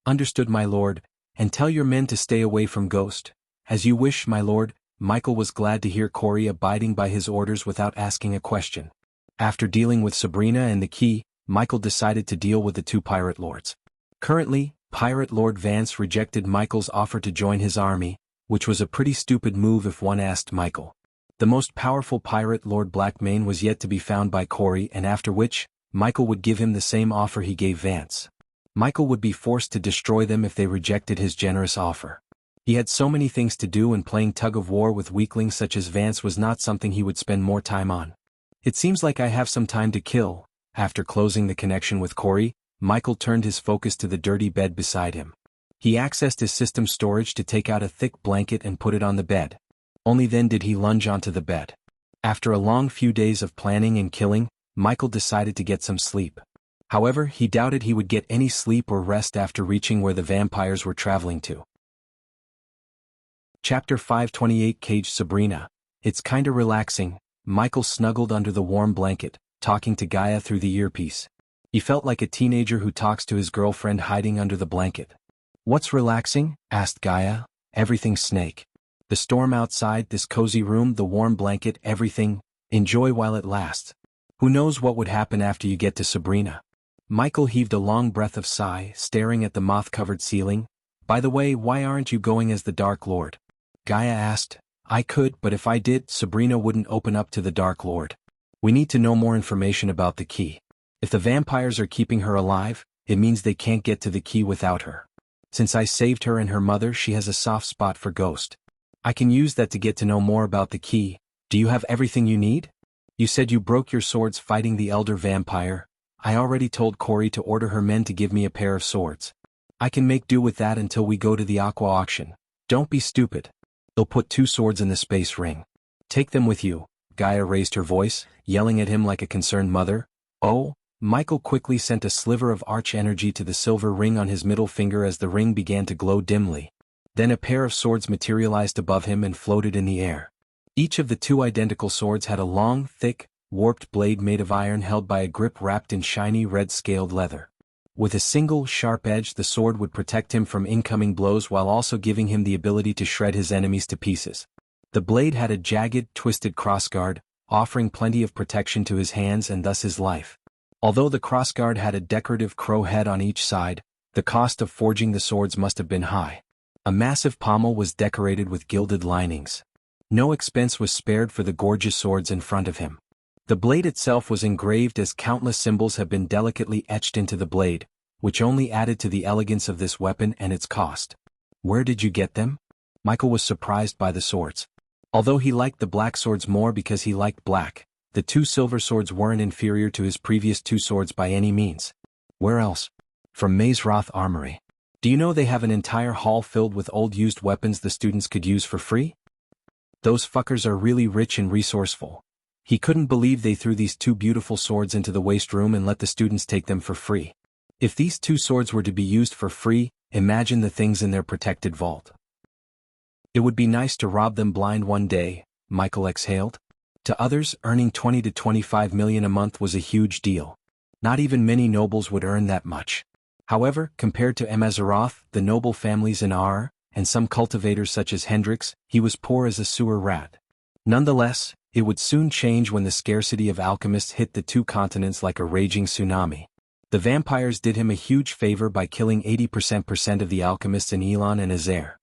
"Understood, my lord, and tell your men to stay away from Ghost." "As you wish, my lord." Michael was glad to hear Corey abiding by his orders without asking a question. After dealing with Sabrina and the key, Michael decided to deal with the 2 pirate lords. Currently, Pirate Lord Vance rejected Michael's offer to join his army, which was a pretty stupid move if one asked Michael. The most powerful pirate, Lord Blackmane, was yet to be found by Corey, and after which, Michael would give him the same offer he gave Vance. Michael would be forced to destroy them if they rejected his generous offer. He had so many things to do, and playing tug-of-war with weaklings such as Vance was not something he would spend more time on. "It seems like I have some time to kill." After closing the connection with Corey, Michael turned his focus to the dirty bed beside him. He accessed his system storage to take out a thick blanket and put it on the bed. Only then did he lunge onto the bed. After a long few days of planning and killing, Michael decided to get some sleep. However, he doubted he would get any sleep or rest after reaching where the vampires were traveling to. Chapter 528 Cage Sabrina. "It's kinda relaxing." Michael snuggled under the warm blanket, talking to Gaia through the earpiece. He felt like a teenager who talks to his girlfriend hiding under the blanket. "What's relaxing?" asked Gaia. "Everything, Snake. The storm outside, this cozy room, the warm blanket, everything. Enjoy while it lasts. Who knows what would happen after you get to Sabrina." Michael heaved a long breath of sigh, staring at the moth-covered ceiling. "By the way, why aren't you going as the Dark Lord?" Gaia asked. "I could, but if I did, Sabrina wouldn't open up to the Dark Lord. We need to know more information about the key. If the vampires are keeping her alive, it means they can't get to the key without her. Since I saved her and her mother, she has a soft spot for Ghost. I can use that to get to know more about the key. Do you have everything you need? You said you broke your swords fighting the elder vampire. I already told Corey to order her men to give me a pair of swords. I can make do with that until we go to the aqua auction. Don't be stupid. They'll put 2 swords in the space ring. Take them with you." Gaia raised her voice, yelling at him like a concerned mother. "Oh?" Michael quickly sent a sliver of arch energy to the silver ring on his middle finger as the ring began to glow dimly. Then a pair of swords materialized above him and floated in the air. Each of the 2 identical swords had a long, thick, warped blade made of iron held by a grip wrapped in shiny red scaled leather. With a single, sharp edge, the sword would protect him from incoming blows while also giving him the ability to shred his enemies to pieces. The blade had a jagged, twisted crossguard, offering plenty of protection to his hands and thus his life. Although the crossguard had a decorative crow head on each side, the cost of forging the swords must have been high. A massive pommel was decorated with gilded linings. No expense was spared for the gorgeous swords in front of him. The blade itself was engraved as countless symbols have been delicately etched into the blade, which only added to the elegance of this weapon and its cost. Where did you get them? Michael was surprised by the swords. Although he liked the black swords more because he liked black, the 2 silver swords weren't inferior to his previous 2 swords by any means. Where else? From Maze Roth Armory. Do you know they have an entire hall filled with old used weapons the students could use for free? Those fuckers are really rich and resourceful. He couldn't believe they threw these 2 beautiful swords into the waste room and let the students take them for free. If these 2 swords were to be used for free, imagine the things in their protected vault. It would be nice to rob them blind one day, Michael exhaled. To others, earning 20 to 25 million a month was a huge deal. Not even many nobles would earn that much. However, compared to Emazaroth, the noble families in R, and some cultivators such as Hendrix, he was poor as a sewer rat. Nonetheless, it would soon change when the scarcity of alchemists hit the 2 continents like a raging tsunami. The vampires did him a huge favor by killing 80% of the alchemists in Elon and Azair.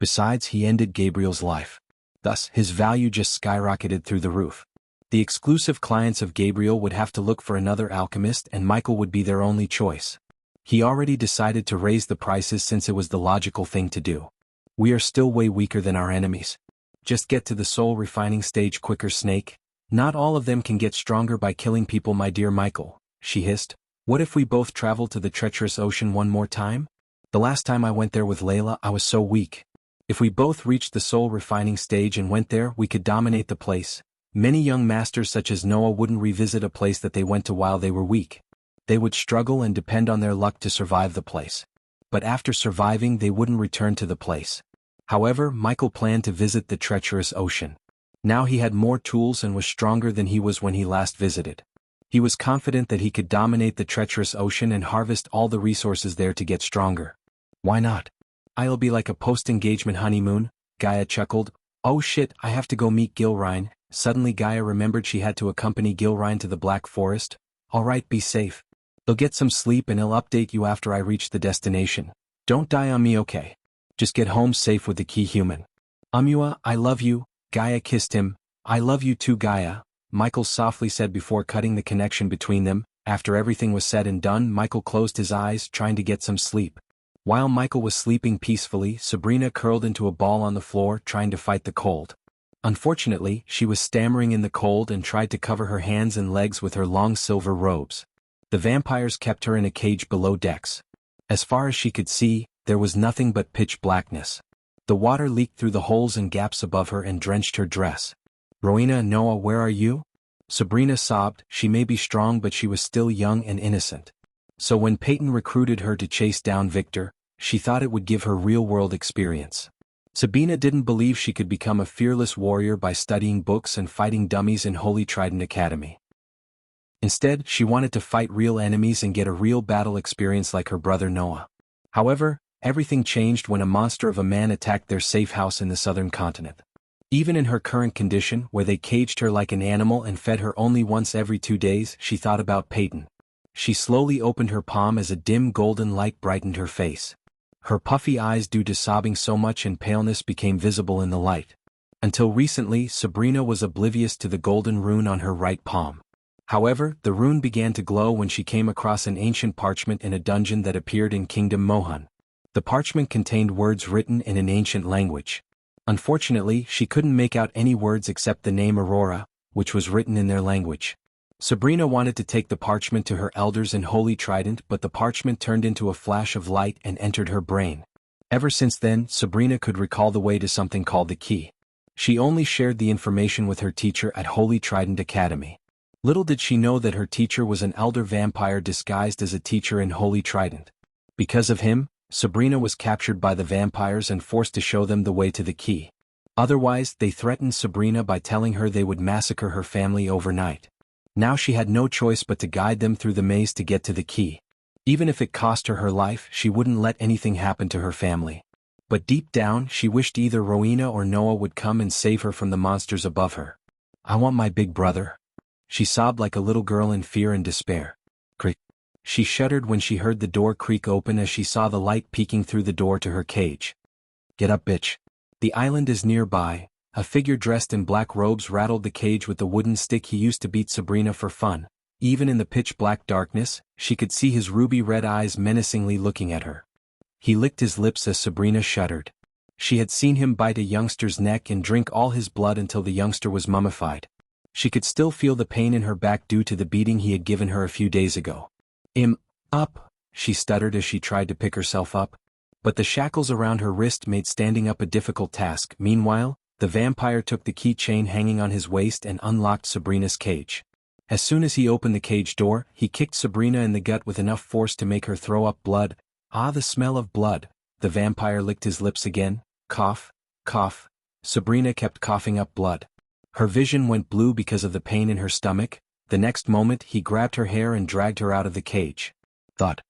Besides, he ended Gabriel's life. Thus, his value just skyrocketed through the roof. The exclusive clients of Gabriel would have to look for another alchemist and Michael would be their only choice. He already decided to raise the prices since it was the logical thing to do. We are still way weaker than our enemies. Just get to the soul refining stage quicker, Snake. Not all of them can get stronger by killing people, my dear Michael, she hissed. What if we both travel to the treacherous ocean one more time? The last time I went there with Layla, I was so weak. If we both reached the soul refining stage and went there, we could dominate the place. Many young masters such as Noah wouldn't revisit a place that they went to while they were weak. They would struggle and depend on their luck to survive the place. But after surviving, they wouldn't return to the place. However, Michael planned to visit the treacherous ocean. Now he had more tools and was stronger than he was when he last visited. He was confident that he could dominate the treacherous ocean and harvest all the resources there to get stronger. Why not? I'll be like a post-engagement honeymoon, Gaia chuckled. Oh shit, I have to go meet Gilrine. Suddenly Gaia remembered she had to accompany Gilrine to the Black Forest. Alright, be safe. I'll get some sleep and I'll update you after I reach the destination. Don't die on me, okay? Just get home safe with the key human. Amua, I love you. Gaia kissed him. I love you too, Gaia, Michael softly said before cutting the connection between them. After everything was said and done, Michael closed his eyes, trying to get some sleep. While Michael was sleeping peacefully, Sabrina curled into a ball on the floor, trying to fight the cold. Unfortunately, she was stammering in the cold and tried to cover her hands and legs with her long silver robes. The vampires kept her in a cage below decks. As far as she could see, there was nothing but pitch blackness. The water leaked through the holes and gaps above her and drenched her dress. Rowena, Noah, where are you? Sabrina sobbed. She may be strong, but she was still young and innocent. So when Peyton recruited her to chase down Victor, she thought it would give her real-world experience. Sabina didn't believe she could become a fearless warrior by studying books and fighting dummies in Holy Trident Academy. Instead, she wanted to fight real enemies and get a real battle experience like her brother Noah. However, everything changed when a monster of a man attacked their safe house in the southern continent. Even in her current condition, where they caged her like an animal and fed her only once every 2 days, she thought about Peyton. She slowly opened her palm as a dim golden light brightened her face. Her puffy eyes, due to sobbing so much and paleness, became visible in the light. Until recently, Sabrina was oblivious to the golden rune on her right palm. However, the rune began to glow when she came across an ancient parchment in a dungeon that appeared in Kingdom Mohan. The parchment contained words written in an ancient language. Unfortunately, she couldn't make out any words except the name Aurora, which was written in their language. Sabrina wanted to take the parchment to her elders in Holy Trident, but the parchment turned into a flash of light and entered her brain. Ever since then, Sabrina could recall the way to something called the key. She only shared the information with her teacher at Holy Trident Academy. Little did she know that her teacher was an elder vampire disguised as a teacher in Holy Trident. Because of him, Sabrina was captured by the vampires and forced to show them the way to the key. Otherwise, they threatened Sabrina by telling her they would massacre her family overnight. Now she had no choice but to guide them through the maze to get to the key. Even if it cost her her life, she wouldn't let anything happen to her family. But deep down, she wished either Rowena or Noah would come and save her from the monsters above her. I want my big brother. She sobbed like a little girl in fear and despair. Creak. She shuddered when she heard the door creak open as she saw the light peeking through the door to her cage. Get up, bitch. The island is nearby. A figure dressed in black robes rattled the cage with the wooden stick he used to beat Sabrina for fun. Even in the pitch-black darkness, she could see his ruby-red eyes menacingly looking at her. He licked his lips as Sabrina shuddered. She had seen him bite a youngster's neck and drink all his blood until the youngster was mummified. She could still feel the pain in her back due to the beating he had given her a few days ago. Up, she stuttered as she tried to pick herself up. But the shackles around her wrist made standing up a difficult task. Meanwhile, the vampire took the keychain hanging on his waist and unlocked Sabrina's cage. As soon as he opened the cage door, he kicked Sabrina in the gut with enough force to make her throw up blood. Ah, the smell of blood. The vampire licked his lips again. Cough, cough. Sabrina kept coughing up blood. Her vision went blue because of the pain in her stomach. The next moment he grabbed her hair and dragged her out of the cage. Thud.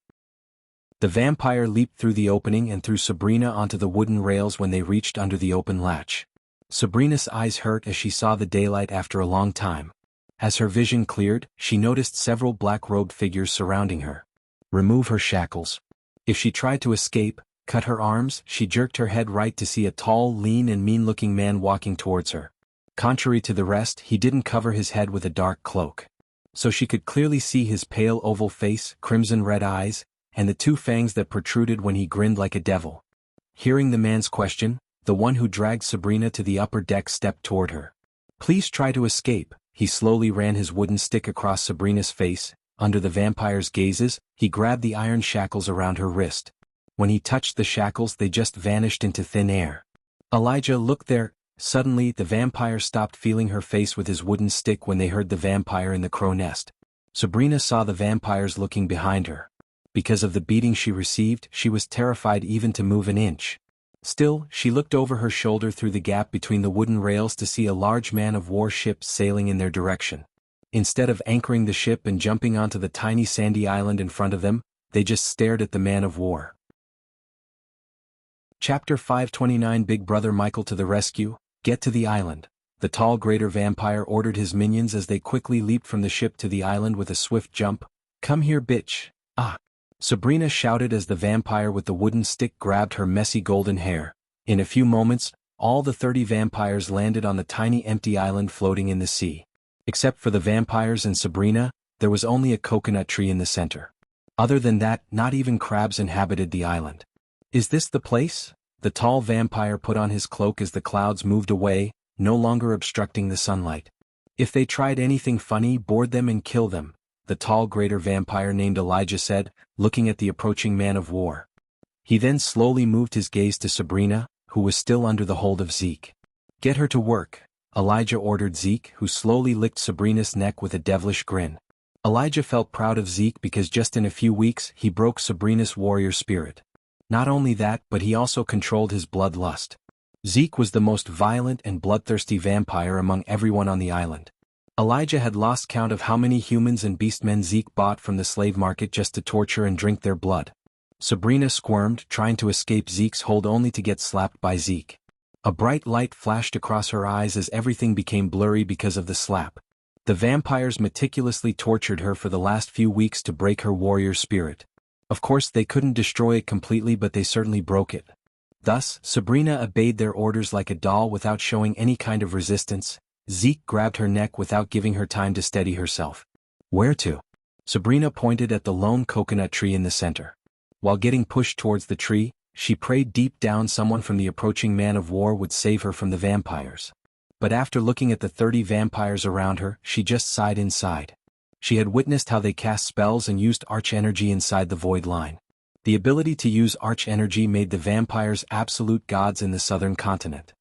The vampire leaped through the opening and threw Sabrina onto the wooden rails when they reached under the open latch. Sabrina's eyes hurt as she saw the daylight after a long time. As her vision cleared, she noticed several black-robed figures surrounding her. Remove her shackles. If she tried to escape, cut her arms, she jerked her head right to see a tall, lean and mean-looking man walking towards her. Contrary to the rest, he didn't cover his head with a dark cloak. So she could clearly see his pale oval face, crimson-red eyes, and the two fangs that protruded when he grinned like a devil. Hearing the man's question, the one who dragged Sabrina to the upper deck stepped toward her. Please try to escape. He slowly ran his wooden stick across Sabrina's face. Under the vampire's gazes, he grabbed the iron shackles around her wrist. When he touched the shackles, they just vanished into thin air. Elijah, look there. Suddenly, the vampire stopped feeling her face with his wooden stick when they heard the vampire in the crow nest. Sabrina saw the vampires looking behind her. Because of the beating she received, she was terrified even to move an inch. Still, she looked over her shoulder through the gap between the wooden rails to see a large man-of-war ship sailing in their direction. Instead of anchoring the ship and jumping onto the tiny sandy island in front of them, they just stared at the man-of-war. Chapter 529 Big Brother Michael to the rescue. Get to the island. The tall greater vampire ordered his minions as they quickly leaped from the ship to the island with a swift jump. Come here, bitch. Ah! Sabrina shouted as the vampire with the wooden stick grabbed her messy golden hair. In a few moments, all the 30 vampires landed on the tiny empty island floating in the sea. Except for the vampires and Sabrina, there was only a coconut tree in the center. Other than that, not even crabs inhabited the island. Is this the place? The tall vampire put on his cloak as the clouds moved away, no longer obstructing the sunlight. If they tried anything funny, board them and kill them, the tall greater vampire named Elijah said, looking at the approaching man-of-war. He then slowly moved his gaze to Sabrina, who was still under the hold of Zeke. Get her to work, Elijah ordered Zeke, who slowly licked Sabrina's neck with a devilish grin. Elijah felt proud of Zeke because just in a few weeks he broke Sabrina's warrior spirit. Not only that, but he also controlled his bloodlust. Zeke was the most violent and bloodthirsty vampire among everyone on the island. Elijah had lost count of how many humans and beastmen Zeke bought from the slave market just to torture and drink their blood. Sabrina squirmed, trying to escape Zeke's hold only to get slapped by Zeke. A bright light flashed across her eyes as everything became blurry because of the slap. The vampires meticulously tortured her for the last few weeks to break her warrior spirit. Of course, they couldn't destroy it completely, but they certainly broke it. Thus, Sabrina obeyed their orders like a doll without showing any kind of resistance. Zeke grabbed her neck without giving her time to steady herself. Where to? Sabrina pointed at the lone coconut tree in the center. While getting pushed towards the tree, she prayed deep down someone from the approaching man-of-war would save her from the vampires. But after looking at the 30 vampires around her, she just sighed inside. She had witnessed how they cast spells and used arch-energy inside the void line. The ability to use arch-energy made the vampires absolute gods in the southern continent.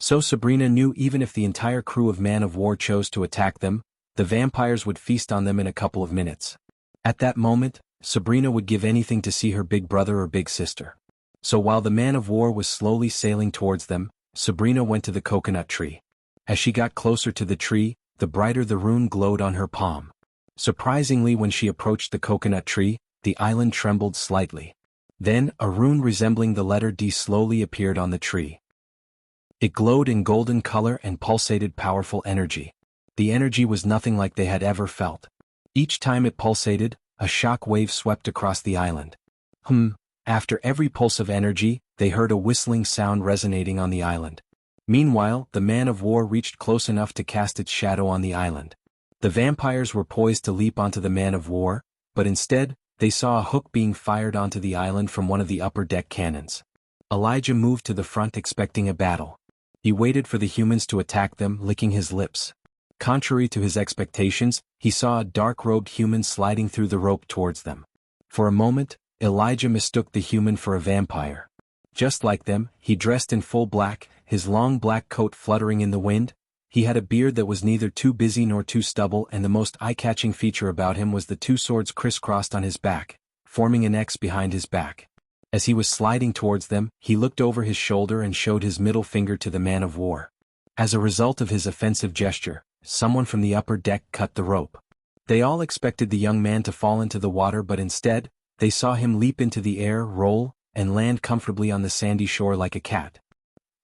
So Sabrina knew even if the entire crew of man-of-war chose to attack them, the vampires would feast on them in a couple of minutes. At that moment, Sabrina would give anything to see her big brother or big sister. So while the man-of-war was slowly sailing towards them, Sabrina went to the coconut tree. As she got closer to the tree, the brighter the rune glowed on her palm. Surprisingly, when she approached the coconut tree, the island trembled slightly. Then, a rune resembling the letter D slowly appeared on the tree. It glowed in golden color and pulsated powerful energy. The energy was nothing like they had ever felt. Each time it pulsated, a shock wave swept across the island. After every pulse of energy, they heard a whistling sound resonating on the island. Meanwhile, the man of war reached close enough to cast its shadow on the island. The vampires were poised to leap onto the man of war, but instead, they saw a hook being fired onto the island from one of the upper deck cannons. Elijah moved to the front expecting a battle. He waited for the humans to attack them, licking his lips. Contrary to his expectations, he saw a dark-robed human sliding through the rope towards them. For a moment, Elijah mistook the human for a vampire. Just like them, he dressed in full black, his long black coat fluttering in the wind. He had a beard that was neither too busy nor too stubble, and the most eye-catching feature about him was the two swords crisscrossed on his back, forming an X behind his back. As he was sliding towards them, he looked over his shoulder and showed his middle finger to the man of war. As a result of his offensive gesture, someone from the upper deck cut the rope. They all expected the young man to fall into the water, but instead, they saw him leap into the air, roll, and land comfortably on the sandy shore like a cat.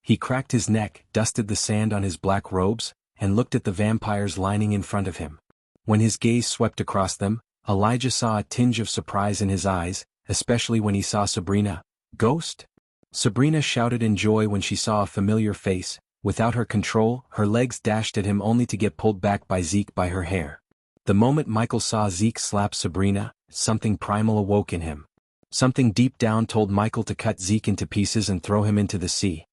He cracked his neck, dusted the sand on his black robes, and looked at the vampires lining in front of him. When his gaze swept across them, Elijah saw a tinge of surprise in his eyes, especially when he saw Sabrina. Ghost? Sabrina shouted in joy when she saw a familiar face. Without her control, her legs dashed at him only to get pulled back by Zeke by her hair. The moment Michael saw Zeke slap Sabrina, something primal awoke in him. Something deep down told Michael to cut Zeke into pieces and throw him into the sea.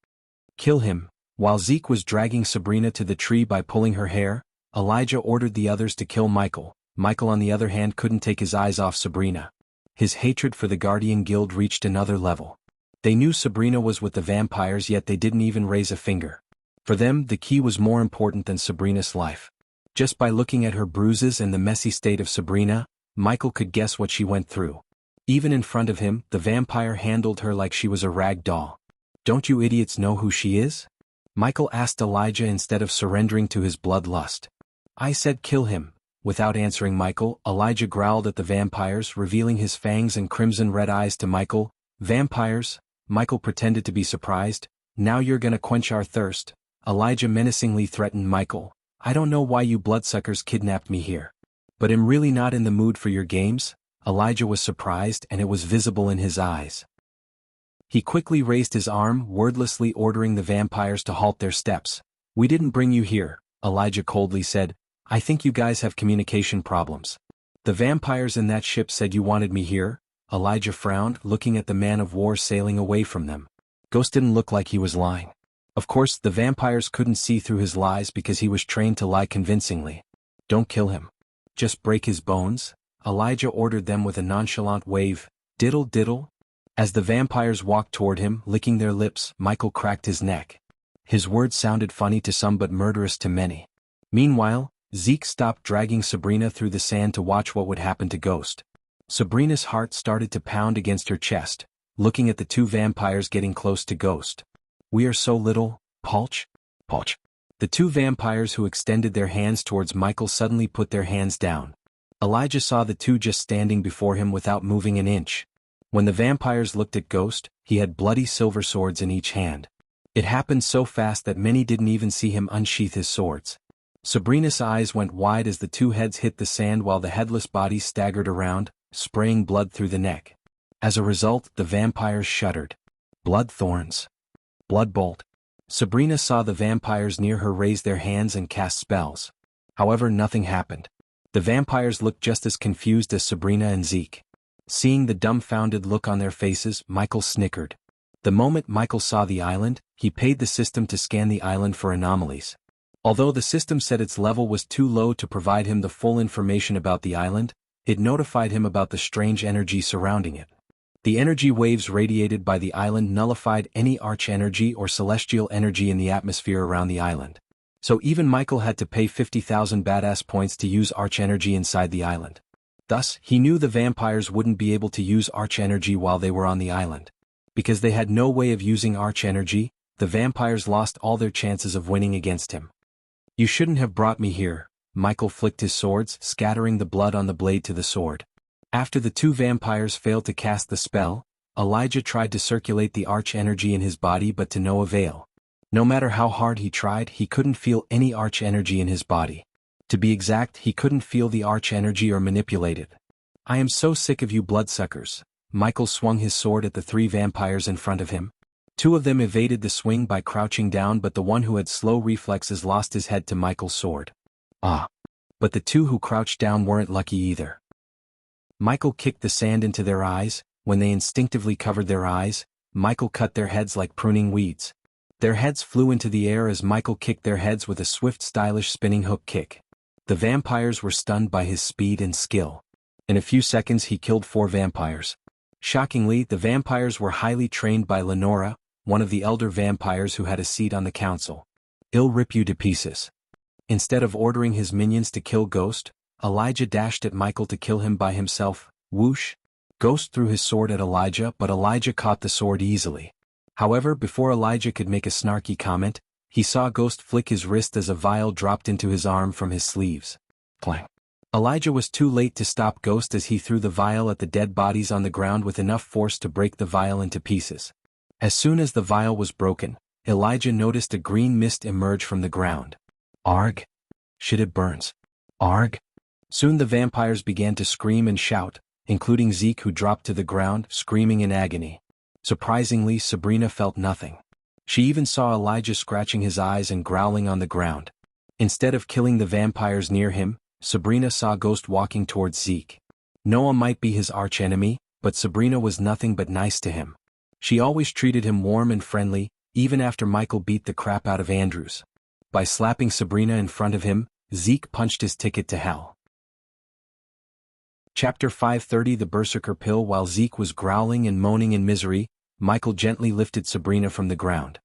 Kill him. While Zeke was dragging Sabrina to the tree by pulling her hair, Elijah ordered the others to kill Michael. Michael on the other hand couldn't take his eyes off Sabrina. His hatred for the Guardian Guild reached another level. They knew Sabrina was with the vampires, yet they didn't even raise a finger. For them, the key was more important than Sabrina's life. Just by looking at her bruises and the messy state of Sabrina, Michael could guess what she went through. Even in front of him, the vampire handled her like she was a rag doll. "Don't you idiots know who she is?" Michael asked Elijah instead of surrendering to his bloodlust. "I said kill him." Without answering Michael, Elijah growled at the vampires, revealing his fangs and crimson-red eyes to Michael. "Vampires?" Michael pretended to be surprised. "Now you're gonna quench our thirst." Elijah menacingly threatened Michael. "I don't know why you bloodsuckers kidnapped me here, but I'm really not in the mood for your games." Elijah was surprised, and it was visible in his eyes. He quickly raised his arm, wordlessly ordering the vampires to halt their steps. "We didn't bring you here," Elijah coldly said. "I think you guys have communication problems." "The vampires in that ship said you wanted me here." Elijah frowned, looking at the man of war sailing away from them. Ghost didn't look like he was lying. Of course, the vampires couldn't see through his lies because he was trained to lie convincingly. "Don't kill him. Just break his bones," Elijah ordered them with a nonchalant wave. "Diddle diddle." As the vampires walked toward him, licking their lips, Michael cracked his neck. His words sounded funny to some but murderous to many. Meanwhile, Zeke stopped dragging Sabrina through the sand to watch what would happen to Ghost. Sabrina's heart started to pound against her chest, looking at the two vampires getting close to Ghost. "We are so little, Pulch." Pulch. The two vampires who extended their hands towards Michael suddenly put their hands down. Elijah saw the two just standing before him without moving an inch. When the vampires looked at Ghost, he had bloody silver swords in each hand. It happened so fast that many didn't even see him unsheath his swords. Sabrina's eyes went wide as the two heads hit the sand while the headless bodies staggered around, spraying blood through the neck. As a result, the vampires shuddered. Blood thorns. Blood bolt. Sabrina saw the vampires near her raise their hands and cast spells. However, nothing happened. The vampires looked just as confused as Sabrina and Zeke. Seeing the dumbfounded look on their faces, Michael snickered. The moment Michael saw the island, he paid the system to scan the island for anomalies. Although the system said its level was too low to provide him the full information about the island, it notified him about the strange energy surrounding it. The energy waves radiated by the island nullified any arch-energy or celestial energy in the atmosphere around the island. So even Michael had to pay 50,000 badass points to use arch-energy inside the island. Thus, he knew the vampires wouldn't be able to use arch-energy while they were on the island. Because they had no way of using arch-energy, the vampires lost all their chances of winning against him. "You shouldn't have brought me here." Michael flicked his swords, scattering the blood on the blade to the sword. After the two vampires failed to cast the spell, Elijah tried to circulate the arch-energy in his body but to no avail. No matter how hard he tried, he couldn't feel any arch-energy in his body. To be exact, he couldn't feel the arch energy or manipulate it. I am so sick of you bloodsuckers. Michael swung his sword at the 3 vampires in front of him. 2 of them evaded the swing by crouching down, but the one who had slow reflexes lost his head to Michael's sword. Ah! But the 2 who crouched down weren't lucky either. Michael kicked the sand into their eyes. When they instinctively covered their eyes, Michael cut their heads like pruning weeds. Their heads flew into the air as Michael kicked their heads with a swift, stylish spinning hook kick. The vampires were stunned by his speed and skill. In a few seconds he killed 4 vampires. Shockingly, the vampires were highly trained by Lenora, one of the elder vampires who had a seat on the council. "I'll rip you to pieces." Instead of ordering his minions to kill Ghost, Elijah dashed at Michael to kill him by himself. Whoosh! Ghost threw his sword at Elijah, but Elijah caught the sword easily. However, before Elijah could make a snarky comment, he saw Ghost flick his wrist as a vial dropped into his arm from his sleeves. Clang! Elijah was too late to stop Ghost as he threw the vial at the dead bodies on the ground with enough force to break the vial into pieces. As soon as the vial was broken, Elijah noticed a green mist emerge from the ground. Arg! Shit, it burns. Arg! Soon the vampires began to scream and shout, including Zeke, who dropped to the ground, screaming in agony. Surprisingly, Sabrina felt nothing. She even saw Elijah scratching his eyes and growling on the ground. Instead of killing the vampires near him, Sabrina saw Ghost walking towards Zeke. Noah might be his archenemy, but Sabrina was nothing but nice to him. She always treated him warm and friendly, even after Michael beat the crap out of Andrews. By slapping Sabrina in front of him, Zeke punched his ticket to hell. Chapter 530 The Berserker Pill. While Zeke was growling and moaning in misery, Michael gently lifted Sabrina from the ground.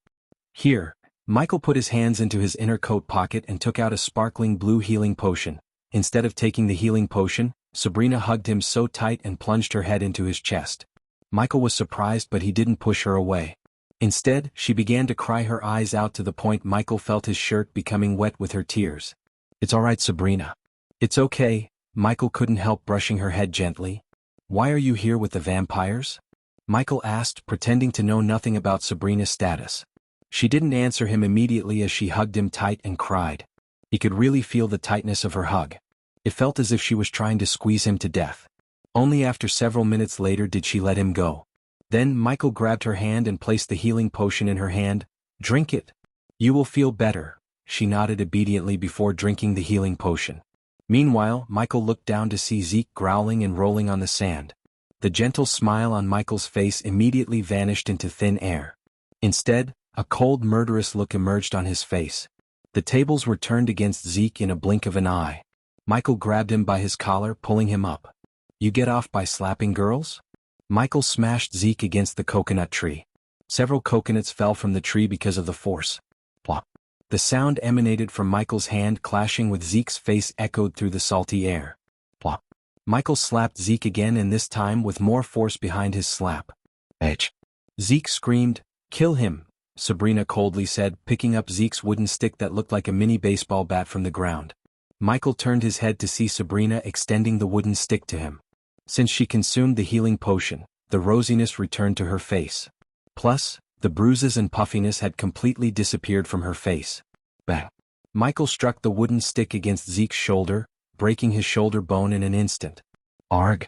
Here, Michael put his hands into his inner coat pocket and took out a sparkling blue healing potion. Instead of taking the healing potion, Sabrina hugged him so tight and plunged her head into his chest. Michael was surprised, but he didn't push her away. Instead, she began to cry her eyes out to the point Michael felt his shirt becoming wet with her tears. "It's all right, Sabrina. It's okay." Michael couldn't help brushing her head gently. "Why are you here with the vampires?" Michael asked, pretending to know nothing about Sabrina's status. She didn't answer him immediately as she hugged him tight and cried. He could really feel the tightness of her hug. It felt as if she was trying to squeeze him to death. Only after several minutes later did she let him go. Then Michael grabbed her hand and placed the healing potion in her hand. "Drink it. You will feel better." She nodded obediently before drinking the healing potion. Meanwhile, Michael looked down to see Zeke growling and rolling on the sand. The gentle smile on Michael's face immediately vanished into thin air. Instead, a cold, murderous look emerged on his face. The tables were turned against Zeke in a blink of an eye. Michael grabbed him by his collar, pulling him up. "You get off by slapping girls?" Michael smashed Zeke against the coconut tree. Several coconuts fell from the tree because of the force. Plop. The sound emanated from Michael's hand clashing with Zeke's face echoed through the salty air. Plop. Michael slapped Zeke again, and this time with more force behind his slap. "Edge!" Zeke screamed. "Kill him," Sabrina coldly said, picking up Zeke's wooden stick that looked like a mini baseball bat from the ground. Michael turned his head to see Sabrina extending the wooden stick to him. Since she consumed the healing potion, the rosiness returned to her face. Plus, the bruises and puffiness had completely disappeared from her face. Bang! Michael struck the wooden stick against Zeke's shoulder, breaking his shoulder bone in an instant. Arg!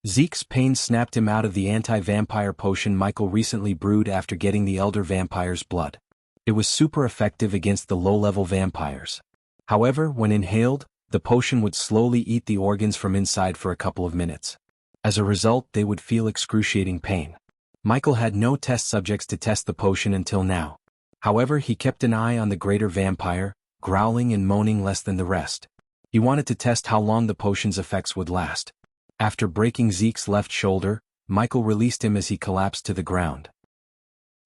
Zeke's pain snapped him out of the anti-vampire potion Michael recently brewed after getting the elder vampire's blood. It was super effective against the low-level vampires. However, when inhaled, the potion would slowly eat the organs from inside for a couple of minutes. As a result, they would feel excruciating pain. Michael had no test subjects to test the potion until now. However, he kept an eye on the greater vampire, growling and moaning less than the rest. He wanted to test how long the potion's effects would last. After breaking Zeke's left shoulder, Michael released him as he collapsed to the ground.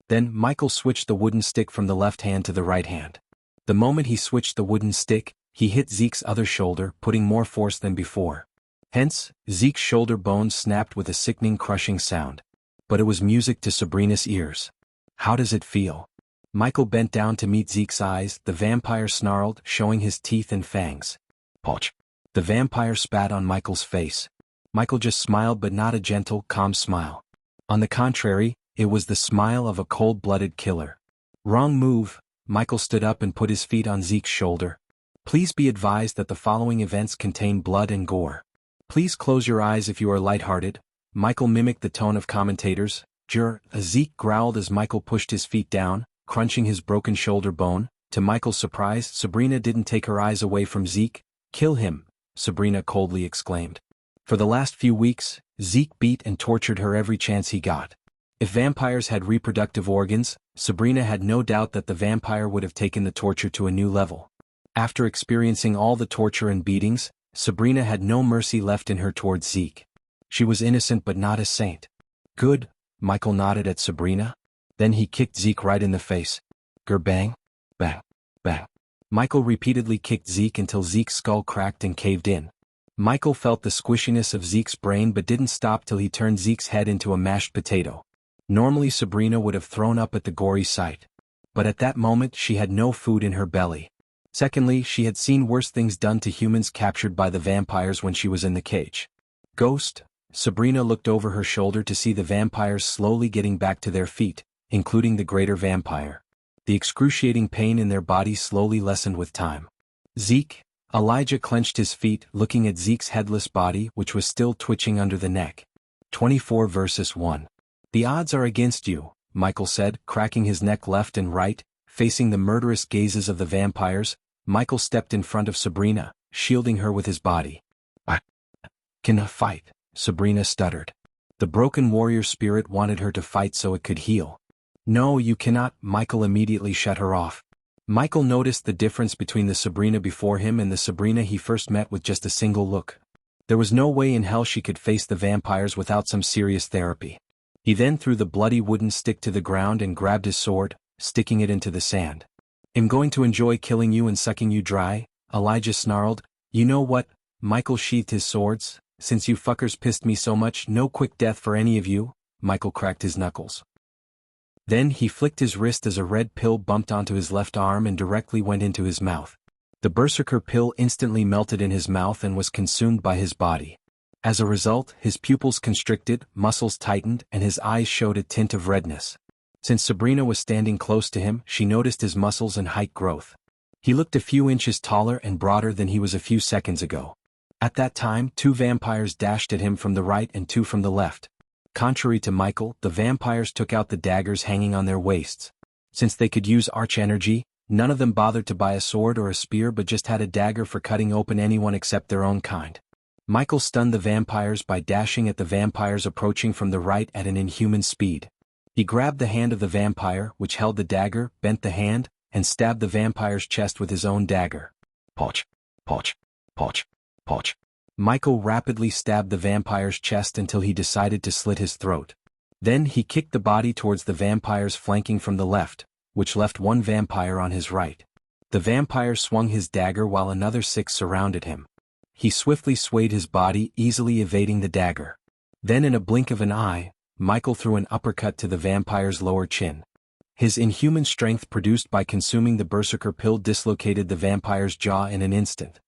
Then, Michael switched the wooden stick from the left hand to the right hand. The moment he switched the wooden stick, he hit Zeke's other shoulder, putting more force than before. Hence, Zeke's shoulder bones snapped with a sickening crushing sound. But it was music to Sabrina's ears. "How does it feel?" Michael bent down to meet Zeke's eyes. The vampire snarled, showing his teeth and fangs. Poch! The vampire spat on Michael's face. Michael just smiled, but not a gentle, calm smile. On the contrary, it was the smile of a cold-blooded killer. "Wrong move." Michael stood up and put his feet on Zeke's shoulder. Please be advised that the following events contain blood and gore. Please close your eyes if you are lighthearted. Michael mimicked the tone of commentators. Zeke growled as Michael pushed his feet down, crunching his broken shoulder bone. To Michael's surprise, Sabrina didn't take her eyes away from Zeke. Kill him, Sabrina coldly exclaimed. For the last few weeks, Zeke beat and tortured her every chance he got. If vampires had reproductive organs, Sabrina had no doubt that the vampire would have taken the torture to a new level. After experiencing all the torture and beatings, Sabrina had no mercy left in her towards Zeke. She was innocent but not a saint. Good, Michael nodded at Sabrina. Then he kicked Zeke right in the face. Gerbang, bang, bang. Michael repeatedly kicked Zeke until Zeke's skull cracked and caved in. Michael felt the squishiness of Zeke's brain but didn't stop till he turned Zeke's head into a mashed potato. Normally Sabrina would have thrown up at the gory sight. But at that moment she had no food in her belly. Secondly, she had seen worse things done to humans captured by the vampires when she was in the cage. Ghost, Sabrina looked over her shoulder to see the vampires slowly getting back to their feet, including the greater vampire. The excruciating pain in their bodies slowly lessened with time. Zeke, Elijah clenched his feet, looking at Zeke's headless body which was still twitching under the neck. 24 versus 1. The odds are against you, Michael said, cracking his neck left and right, facing the murderous gazes of the vampires. Michael stepped in front of Sabrina, shielding her with his body. I can fight, Sabrina stuttered. The broken warrior spirit wanted her to fight so it could heal. No, you cannot, Michael immediately shut her off. Michael noticed the difference between the Sabrina before him and the Sabrina he first met with just a single look. There was no way in hell she could face the vampires without some serious therapy. He then threw the bloody wooden stick to the ground and grabbed his sword, sticking it into the sand. I'm going to enjoy killing you and sucking you dry, Elijah snarled. You know what? Michael sheathed his swords. Since you fuckers pissed me so much, no quick death for any of you. Michael cracked his knuckles. Then he flicked his wrist as a red pill bumped onto his left arm and directly went into his mouth. The berserker pill instantly melted in his mouth and was consumed by his body. As a result, his pupils constricted, muscles tightened, and his eyes showed a tint of redness. Since Sabrina was standing close to him, she noticed his muscles and height growth. He looked a few inches taller and broader than he was a few seconds ago. At that time, 2 vampires dashed at him from the right and 2 from the left. Contrary to Michael, the vampires took out the daggers hanging on their waists. Since they could use arch energy, none of them bothered to buy a sword or a spear but just had a dagger for cutting open anyone except their own kind. Michael stunned the vampires by dashing at the vampires approaching from the right at an inhuman speed. He grabbed the hand of the vampire, which held the dagger, bent the hand, and stabbed the vampire's chest with his own dagger. Poch, poch, poch, poch. Michael rapidly stabbed the vampire's chest until he decided to slit his throat. Then he kicked the body towards the vampires flanking from the left, which left 1 vampire on his right. The vampire swung his dagger while another 6 surrounded him. He swiftly swayed his body, easily evading the dagger. Then in a blink of an eye, Michael threw an uppercut to the vampire's lower chin. His inhuman strength produced by consuming the berserker pill dislocated the vampire's jaw in an instant.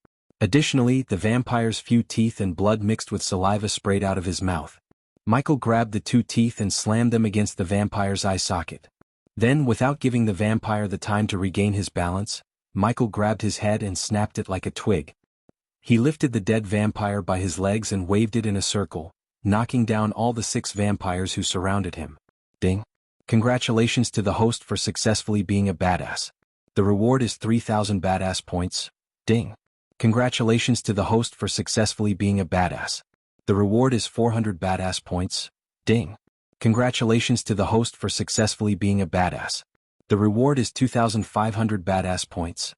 Additionally, the vampire's few teeth and blood mixed with saliva sprayed out of his mouth. Michael grabbed the 2 teeth and slammed them against the vampire's eye socket. Then, without giving the vampire the time to regain his balance, Michael grabbed his head and snapped it like a twig. He lifted the dead vampire by his legs and waved it in a circle, knocking down all the 6 vampires who surrounded him. Ding. Congratulations to the host for successfully being a badass. The reward is 3,000 badass points. Ding. Congratulations to the host for successfully being a badass. The reward is 400 badass points. Ding. Congratulations to the host for successfully being a badass. The reward is 2,500 badass points.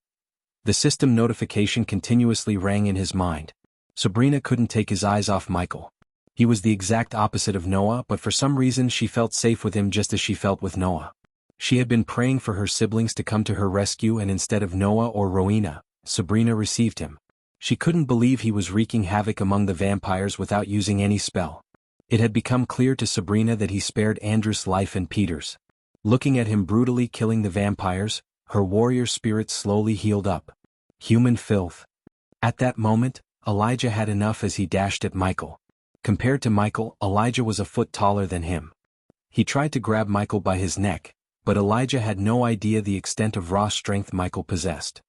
The system notification continuously rang in his mind. Sabrina couldn't take his eyes off Michael. He was the exact opposite of Noah, but for some reason she felt safe with him just as she felt with Noah. She had been praying for her siblings to come to her rescue, and instead of Noah or Rowena, Sabrina received him. She couldn't believe he was wreaking havoc among the vampires without using any spell. It had become clear to Sabrina that he spared Andrew's life and Peter's. Looking at him brutally killing the vampires, her warrior spirit slowly healed up. Human filth. At that moment, Elijah had enough as he dashed at Michael. Compared to Michael, Elijah was a foot taller than him. He tried to grab Michael by his neck, but Elijah had no idea the extent of raw strength Michael possessed.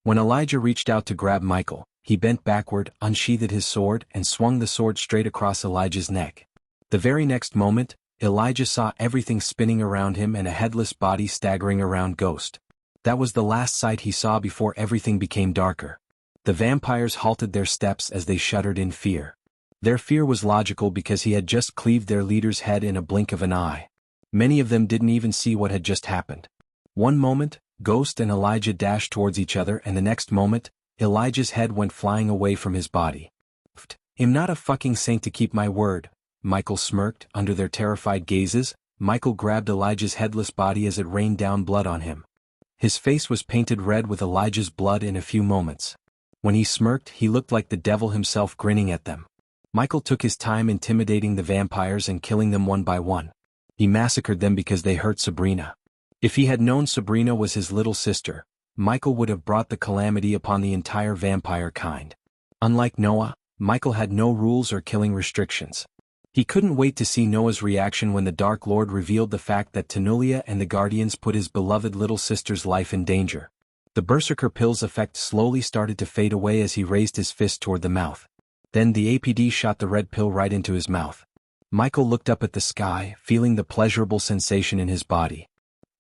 When Elijah reached out to grab Michael, he bent backward, unsheathed his sword, and swung the sword straight across Elijah's neck. The very next moment, Elijah saw everything spinning around him and a headless body staggering around Ghost. That was the last sight he saw before everything became darker. The vampires halted their steps as they shuddered in fear. Their fear was logical because he had just cleaved their leader's head in a blink of an eye. Many of them didn't even see what had just happened. One moment, Ghost and Elijah dashed towards each other, and the next moment, Elijah's head went flying away from his body. "I'm not a fucking saint to keep my word," Michael smirked. Under their terrified gazes, Michael grabbed Elijah's headless body as it rained down blood on him. His face was painted red with Elijah's blood in a few moments. When he smirked, he looked like the devil himself grinning at them. Michael took his time intimidating the vampires and killing them one by one. He massacred them because they hurt Sabrina. If he had known Sabrina was his little sister, Michael would have brought the calamity upon the entire vampire kind. Unlike Noah, Michael had no rules or killing restrictions. He couldn't wait to see Noah's reaction when the Dark Lord revealed the fact that Tenulia and the Guardians put his beloved little sister's life in danger. The Berserker pill's effect slowly started to fade away as he raised his fist toward the mouth. Then the APD shot the red pill right into his mouth. Michael looked up at the sky, feeling the pleasurable sensation in his body.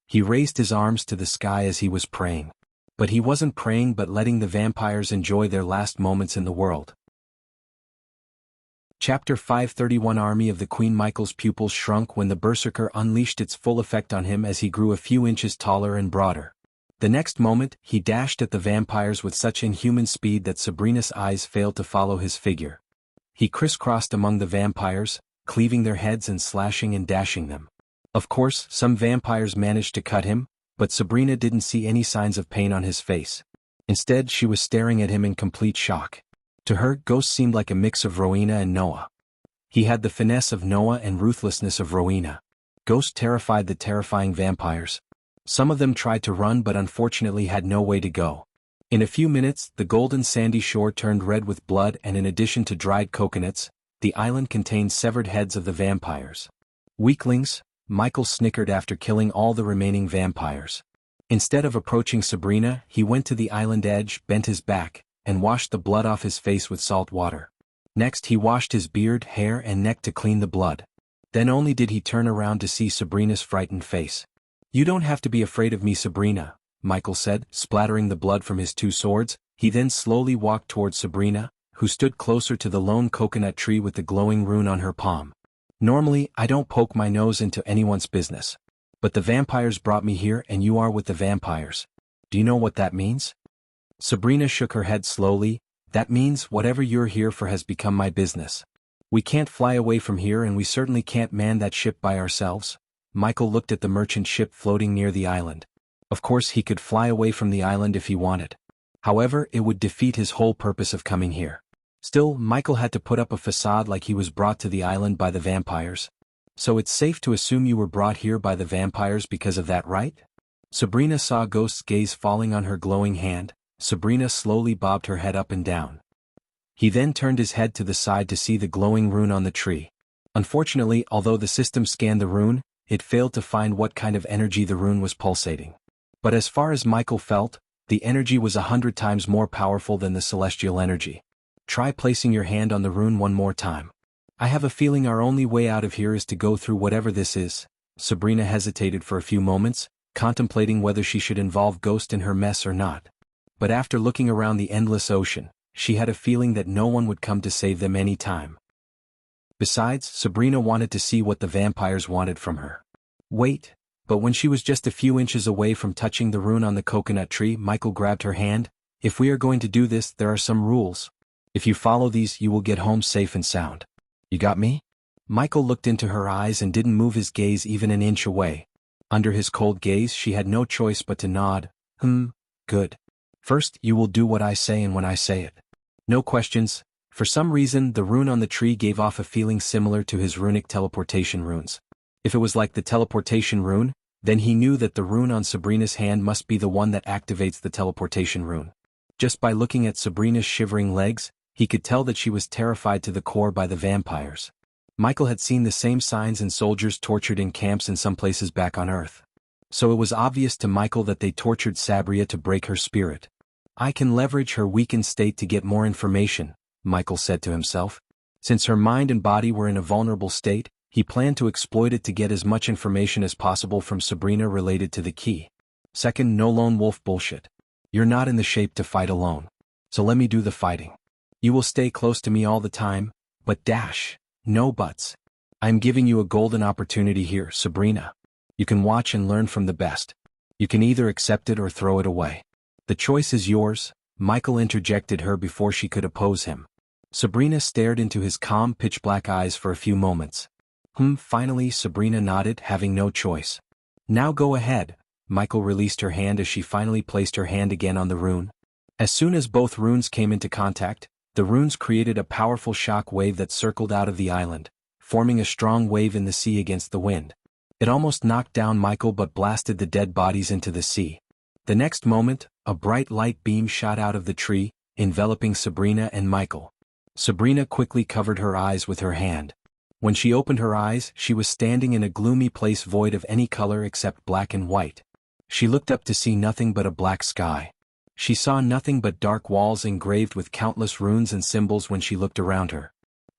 He raised his arms to the sky as he was praying. But he wasn't praying but letting the vampires enjoy their last moments in the world. Chapter 531 Army of the Queen. Michael's pupils shrunk when the Berserker unleashed its full effect on him as he grew a few inches taller and broader. The next moment, he dashed at the vampires with such inhuman speed that Sabrina's eyes failed to follow his figure. He crisscrossed among the vampires, cleaving their heads and slashing and dashing them. Of course, some vampires managed to cut him, but Sabrina didn't see any signs of pain on his face. Instead, she was staring at him in complete shock. To her, Ghost seemed like a mix of Rowena and Noah. He had the finesse of Noah and ruthlessness of Rowena. Ghost terrified the terrifying vampires. Some of them tried to run but unfortunately had no way to go. In a few minutes, the golden sandy shore turned red with blood, and in addition to dried coconuts, the island contained severed heads of the vampires. Weaklings, Michael snickered after killing all the remaining vampires. Instead of approaching Sabrina, he went to the island edge, bent his back, and washed the blood off his face with salt water. Next he washed his beard, hair and neck to clean the blood. Then only did he turn around to see Sabrina's frightened face. "You don't have to be afraid of me, Sabrina," Michael said, splattering the blood from his two swords. He then slowly walked towards Sabrina, who stood closer to the lone coconut tree with the glowing rune on her palm. "Normally, I don't poke my nose into anyone's business. But the vampires brought me here and you are with the vampires. Do you know what that means?" Sabrina shook her head slowly. "That means whatever you're here for has become my business. We can't fly away from here and we certainly can't man that ship by ourselves." Michael looked at the merchant ship floating near the island. Of course he could fly away from the island if he wanted. However, it would defeat his whole purpose of coming here. Still, Michael had to put up a facade like he was brought to the island by the vampires. "So it's safe to assume you were brought here by the vampires because of that, right?" Sabrina saw Ghost's gaze falling on her glowing hand. Sabrina slowly bobbed her head up and down. He then turned his head to the side to see the glowing rune on the tree. Unfortunately, although the system scanned the rune, it failed to find what kind of energy the rune was pulsating. But as far as Michael felt, the energy was 100 times more powerful than the celestial energy. "Try placing your hand on the rune one more time. I have a feeling our only way out of here is to go through whatever this is." Sabrina hesitated for a few moments, contemplating whether she should involve Ghost in her mess or not. But after looking around the endless ocean, she had a feeling that no one would come to save them any time. Besides, Sabrina wanted to see what the vampires wanted from her. Wait, but when she was just a few inches away from touching the rune on the coconut tree, Michael grabbed her hand. "If we are going to do this, there are some rules. If you follow these, you will get home safe and sound. You got me?" Michael looked into her eyes and didn't move his gaze even an inch away. Under his cold gaze, she had no choice but to nod. Good. First, you will do what I say and when I say it. No questions." For some reason, the rune on the tree gave off a feeling similar to his runic teleportation runes. If it was like the teleportation rune, then he knew that the rune on Sabrina's hand must be the one that activates the teleportation rune. Just by looking at Sabrina's shivering legs, he could tell that she was terrified to the core by the vampires. Michael had seen the same signs in soldiers tortured in camps in some places back on Earth. So it was obvious to Michael that they tortured Sabria to break her spirit. I can leverage her weakened state to get more information, Michael said to himself. Since her mind and body were in a vulnerable state, he planned to exploit it to get as much information as possible from Sabrina related to the key. Second, no lone wolf bullshit. You're not in the shape to fight alone. So let me do the fighting. You will stay close to me all the time, but no buts. I'm giving you a golden opportunity here, Sabrina. You can watch and learn from the best. You can either accept it or throw it away. The choice is yours, Michael interjected her before she could oppose him. Sabrina stared into his calm, pitch-black eyes for a few moments. Finally Sabrina nodded, having no choice. Now go ahead. Michael released her hand as she finally placed her hand again on the rune. As soon as both runes came into contact, the runes created a powerful shock wave that circled out of the island, forming a strong wave in the sea against the wind. It almost knocked down Michael but blasted the dead bodies into the sea. The next moment, a bright light beam shot out of the tree, enveloping Sabrina and Michael. Sabrina quickly covered her eyes with her hand. When she opened her eyes, she was standing in a gloomy place void of any color except black and white. She looked up to see nothing but a black sky. She saw nothing but dark walls engraved with countless runes and symbols when she looked around her.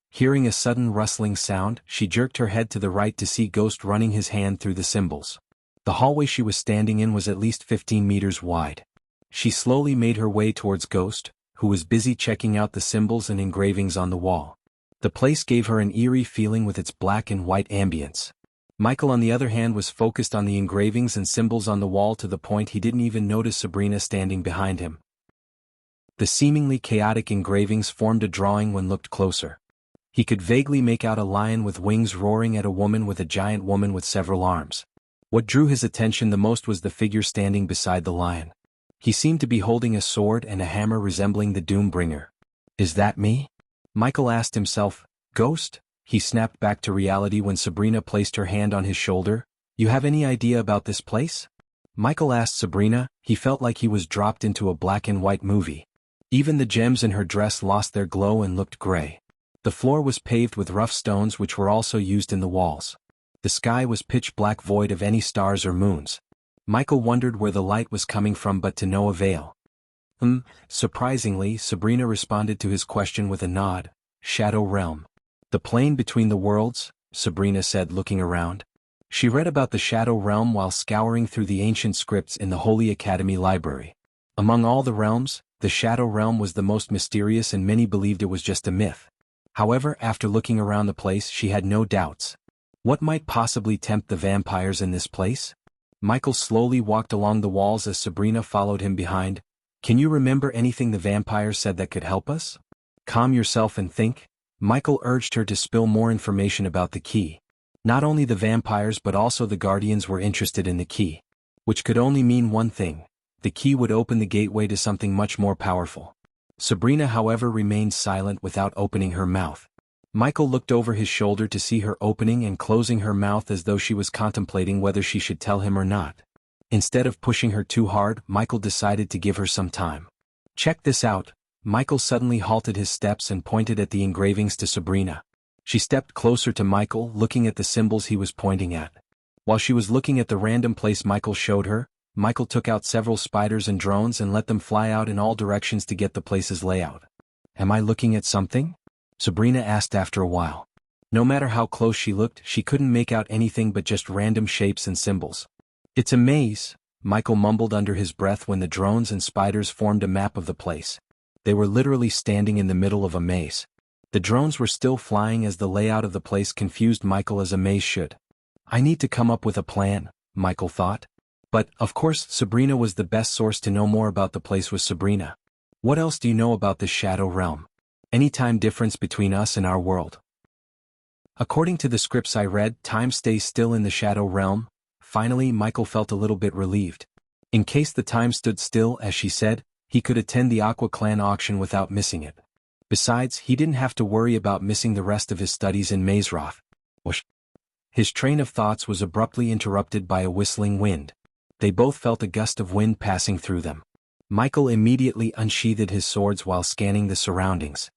Hearing a sudden rustling sound, she jerked her head to the right to see Ghost running his hand through the symbols. The hallway she was standing in was at least 15 meters wide. She slowly made her way towards Ghost, who was busy checking out the symbols and engravings on the wall. The place gave her an eerie feeling with its black and white ambience. Michael, on the other hand, was focused on the engravings and symbols on the wall to the point he didn't even notice Sabrina standing behind him. The seemingly chaotic engravings formed a drawing when looked closer. He could vaguely make out a lion with wings roaring at a woman with a giant woman with several arms. What drew his attention the most was the figure standing beside the lion. He seemed to be holding a sword and a hammer resembling the Doombringer. Is that me? Michael asked himself. Ghost? He snapped back to reality when Sabrina placed her hand on his shoulder. You have any idea about this place? Michael asked Sabrina. He felt like he was dropped into a black and white movie. Even the gems in her dress lost their glow and looked gray. The floor was paved with rough stones which were also used in the walls. The sky was pitch black void of any stars or moons. Michael wondered where the light was coming from but to no avail. Surprisingly, Sabrina responded to his question with a nod. Shadow Realm. The plane between the worlds, Sabrina said, looking around. She read about the Shadow Realm while scouring through the ancient scripts in the Holy Academy library. Among all the realms, the Shadow Realm was the most mysterious and many believed it was just a myth. However, after looking around the place she had no doubts. What might possibly tempt the vampires in this place? Michael slowly walked along the walls as Sabrina followed him behind. Can you remember anything the vampires said that could help us? Calm yourself and think. Michael urged her to spill more information about the key. Not only the vampires but also the guardians were interested in the key. Which could only mean one thing. The key would open the gateway to something much more powerful. Sabrina, however, remained silent without opening her mouth. Michael looked over his shoulder to see her opening and closing her mouth as though she was contemplating whether she should tell him or not. Instead of pushing her too hard, Michael decided to give her some time. Check this out. Michael suddenly halted his steps and pointed at the engravings to Sabrina. She stepped closer to Michael, looking at the symbols he was pointing at. While she was looking at the random place Michael showed her, Michael took out several spiders and drones and let them fly out in all directions to get the place's layout. Am I looking at something? Sabrina asked after a while. No matter how close she looked, she couldn't make out anything but just random shapes and symbols. It's a maze, Michael mumbled under his breath when the drones and spiders formed a map of the place. They were literally standing in the middle of a maze. The drones were still flying as the layout of the place confused Michael as a maze should. I need to come up with a plan, Michael thought. But, of course, Sabrina was the best source to know more about the place. Was Sabrina. What else do you know about this Shadow Realm? Any time difference between us and our world? According to the scripts I read, time stays still in the Shadow Realm. Finally, Michael felt a little bit relieved. In case the time stood still, as she said, he could attend the Aqua Clan auction without missing it. Besides, he didn't have to worry about missing the rest of his studies in Mazeroth. His train of thoughts was abruptly interrupted by a whistling wind. They both felt a gust of wind passing through them. Michael immediately unsheathed his swords while scanning the surroundings.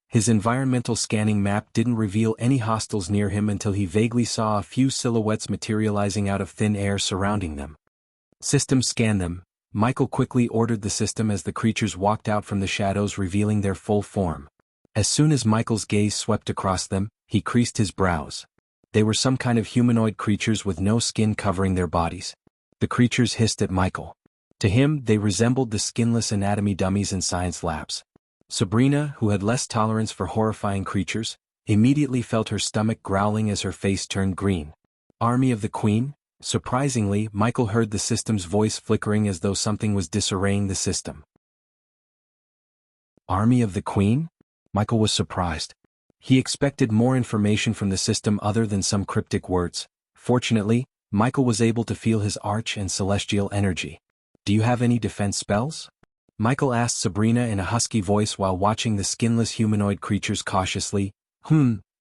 His environmental scanning map didn't reveal any hostiles near him until he vaguely saw a few silhouettes materializing out of thin air surrounding them. System scan them, Michael quickly ordered the system as the creatures walked out from the shadows, revealing their full form. As soon as Michael's gaze swept across them, he creased his brows. They were some kind of humanoid creatures with no skin covering their bodies. The creatures hissed at Michael. To him, they resembled the skinless anatomy dummies in science labs. Sabrina, who had less tolerance for horrifying creatures, immediately felt her stomach growling as her face turned green. Army of the Queen? Surprisingly, Michael heard the system's voice flickering as though something was disarraying the system. Army of the Queen? Michael was surprised. He expected more information from the system other than some cryptic words. Fortunately, Michael was able to feel his arch and celestial energy. Do you have any defense spells? Michael asked Sabrina in a husky voice while watching the skinless humanoid creatures cautiously.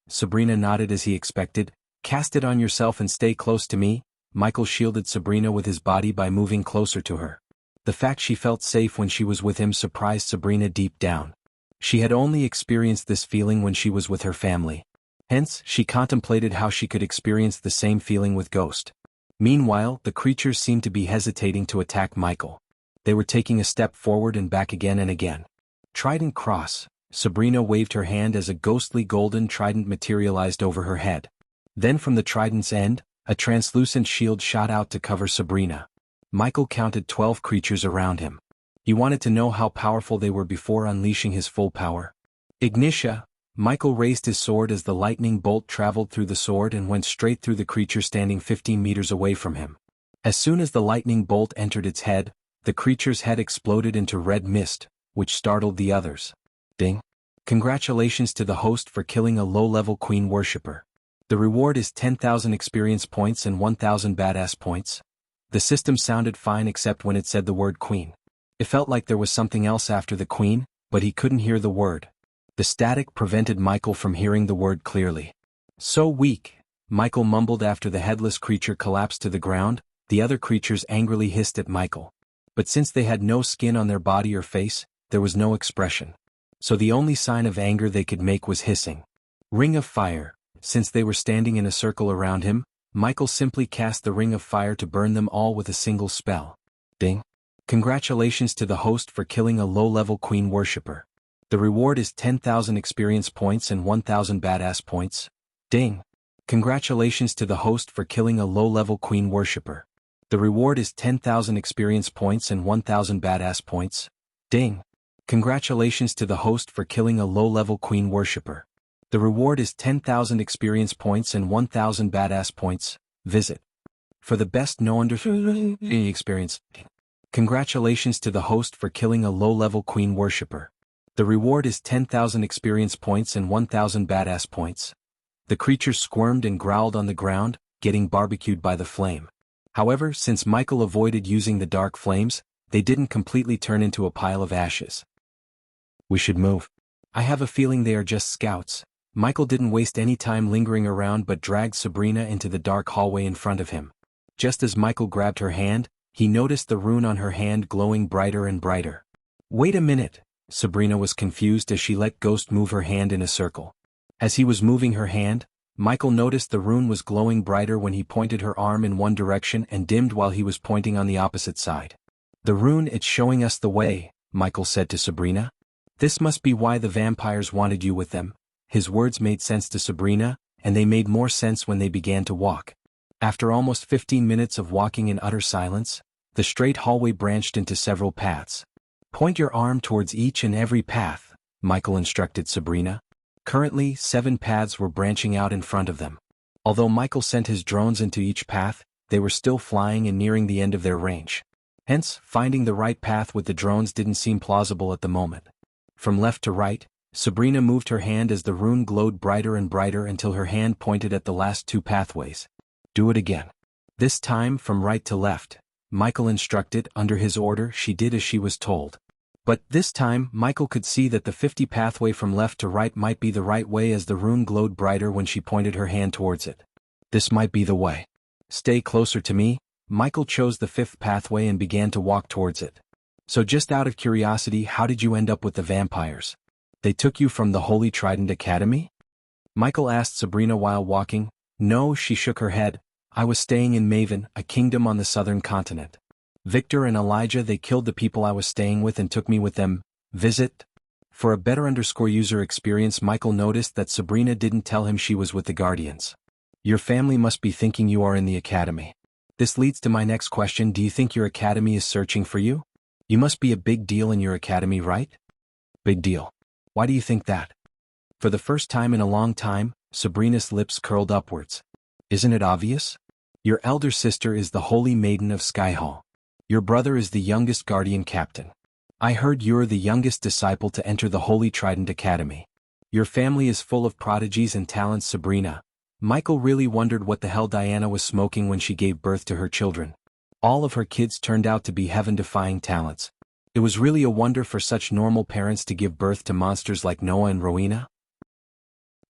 Sabrina nodded as he expected. Cast it on yourself and stay close to me. Michael shielded Sabrina with his body by moving closer to her. The fact she felt safe when she was with him surprised Sabrina deep down. She had only experienced this feeling when she was with her family. Hence, she contemplated how she could experience the same feeling with Ghost. Meanwhile, the creatures seemed to be hesitating to attack Michael. They were taking a step forward and back again and again. Trident cross. Sabrina waved her hand as a ghostly golden trident materialized over her head. Then from the trident's end, a translucent shield shot out to cover Sabrina. Michael counted 12 creatures around him. He wanted to know how powerful they were before unleashing his full power. Ignitia. Michael raised his sword as the lightning bolt traveled through the sword and went straight through the creature standing 15 meters away from him. As soon as the lightning bolt entered its head, the creature's head exploded into red mist, which startled the others. Ding. Congratulations to the host for killing a low-level queen worshipper. The reward is 10,000 experience points and 1,000 badass points. The system sounded fine except when it said the word queen. It felt like there was something else after the queen, but he couldn't hear the word. The static prevented Michael from hearing the word clearly. So weak, Michael mumbled after the headless creature collapsed to the ground. The other creatures angrily hissed at Michael. But since they had no skin on their body or face, there was no expression. So the only sign of anger they could make was hissing. Ring of Fire. Since they were standing in a circle around him, Michael simply cast the Ring of Fire to burn them all with a single spell. Ding. Congratulations to the host for killing a low-level queen worshipper. The reward is 10,000 experience points and 1,000 badass points. Ding. Congratulations to the host for killing a low-level queen worshipper. The reward is 10,000 experience points and 1,000 badass points. Ding. Congratulations to the host for killing a low-level queen worshipper. The reward is 10,000 experience points and 1,000 badass points. Visit. For the best no experience. Congratulations to the host for killing a low-level queen worshipper. The reward is 10,000 experience points and 1,000 badass points. The creatures squirmed and growled on the ground, getting barbecued by the flame. However, since Michael avoided using the dark flames, they didn't completely turn into a pile of ashes. We should move. I have a feeling they are just scouts. Michael didn't waste any time lingering around but dragged Sabrina into the dark hallway in front of him. Just as Michael grabbed her hand, he noticed the rune on her hand glowing brighter and brighter. Wait a minute. Sabrina was confused as she let Ghost move her hand in a circle. As he was moving her hand, Michael noticed the rune was glowing brighter when he pointed her arm in one direction and dimmed while he was pointing on the opposite side. The rune, it's showing us the way, Michael said to Sabrina. This must be why the vampires wanted you with them. His words made sense to Sabrina, and they made more sense when they began to walk. After almost 15 minutes of walking in utter silence, the straight hallway branched into several paths. Point your arm towards each and every path, Michael instructed Sabrina. Currently, 7 paths were branching out in front of them. Although Michael sent his drones into each path, they were still flying and nearing the end of their range. Hence, finding the right path with the drones didn't seem plausible at the moment. From left to right, Sabrina moved her hand as the rune glowed brighter and brighter until her hand pointed at the last 2 pathways. Do it again. This time from right to left, Michael instructed. Under his order, she did as she was told. But this time, Michael could see that the 50 pathway from left to right might be the right way as the rune glowed brighter when she pointed her hand towards it. This might be the way. Stay closer to me. Michael chose the 5th pathway and began to walk towards it. So just out of curiosity, how did you end up with the vampires? They took you from the Holy Trident Academy? Michael asked Sabrina while walking. No, she shook her head. I was staying in Maven, a kingdom on the southern continent. Victor and Elijah, they killed the people I was staying with and took me with them. Visit? For a better user experience, Michael noticed that Sabrina didn't tell him she was with the Guardians. Your family must be thinking you are in the academy. This leads to my next question. Do you think your academy is searching for you? You must be a big deal in your academy, right? Big deal. Why do you think that? For the first time in a long time, Sabrina's lips curled upwards. Isn't it obvious? Your elder sister is the Holy Maiden of Skyhall. Your brother is the youngest Guardian Captain. I heard you're the youngest disciple to enter the Holy Trident Academy. Your family is full of prodigies and talents, Sabrina. Michael really wondered what the hell Diana was smoking when she gave birth to her children. All of her kids turned out to be heaven-defying talents. It was really a wonder for such normal parents to give birth to monsters like Noah and Rowena.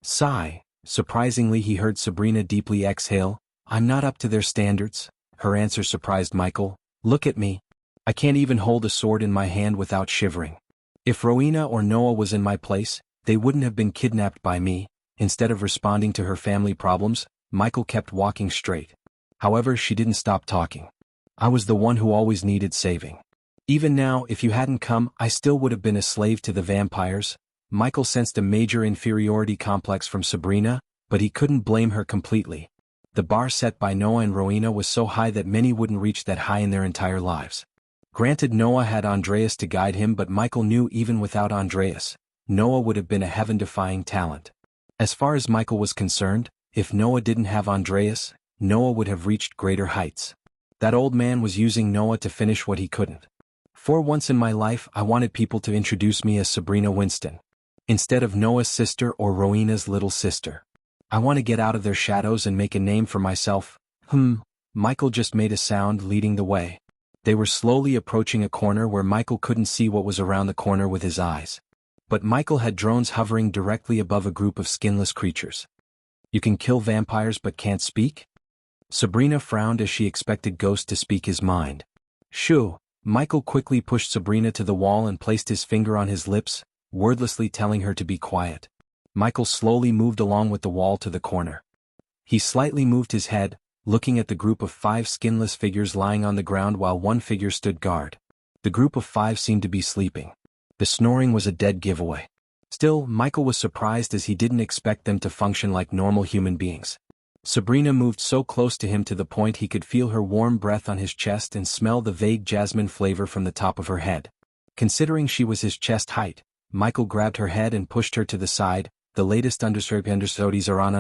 Sigh. Surprisingly, he heard Sabrina deeply exhale. I'm not up to their standards. Her answer surprised Michael. Look at me. I can't even hold a sword in my hand without shivering. If Rowena or Noah was in my place, they wouldn't have been kidnapped by me. Instead of responding to her family problems, Michael kept walking straight. However, she didn't stop talking. I was the one who always needed saving. Even now, if you hadn't come, I still would have been a slave to the vampires. Michael sensed a major inferiority complex from Sabrina, but he couldn't blame her completely. The bar set by Noah and Rowena was so high that many wouldn't reach that high in their entire lives. Granted, Noah had Andreas to guide him, but Michael knew even without Andreas, Noah would have been a heaven-defying talent. As far as Michael was concerned, if Noah didn't have Andreas, Noah would have reached greater heights. That old man was using Noah to finish what he couldn't. For once in my life, I wanted people to introduce me as Sabrina Winston, instead of Noah's sister or Rowena's little sister. I want to get out of their shadows and make a name for myself. Michael just made a sound, leading the way. They were slowly approaching a corner where Michael couldn't see what was around the corner with his eyes. But Michael had drones hovering directly above a group of skinless creatures. You can kill vampires but can't speak? Sabrina frowned as she expected Ghost to speak his mind. Shoo! Michael quickly pushed Sabrina to the wall and placed his finger on his lips, wordlessly telling her to be quiet. Michael slowly moved along with the wall to the corner. He slightly moved his head, looking at the group of 5 skinless figures lying on the ground while one figure stood guard. The group of 5 seemed to be sleeping. The snoring was a dead giveaway. Still, Michael was surprised as he didn't expect them to function like normal human beings. Sabrina moved so close to him to the point he could feel her warm breath on his chest and smell the vague jasmine flavor from the top of her head. Considering she was his chest height, Michael grabbed her head and pushed her to the side. The latest understudies are on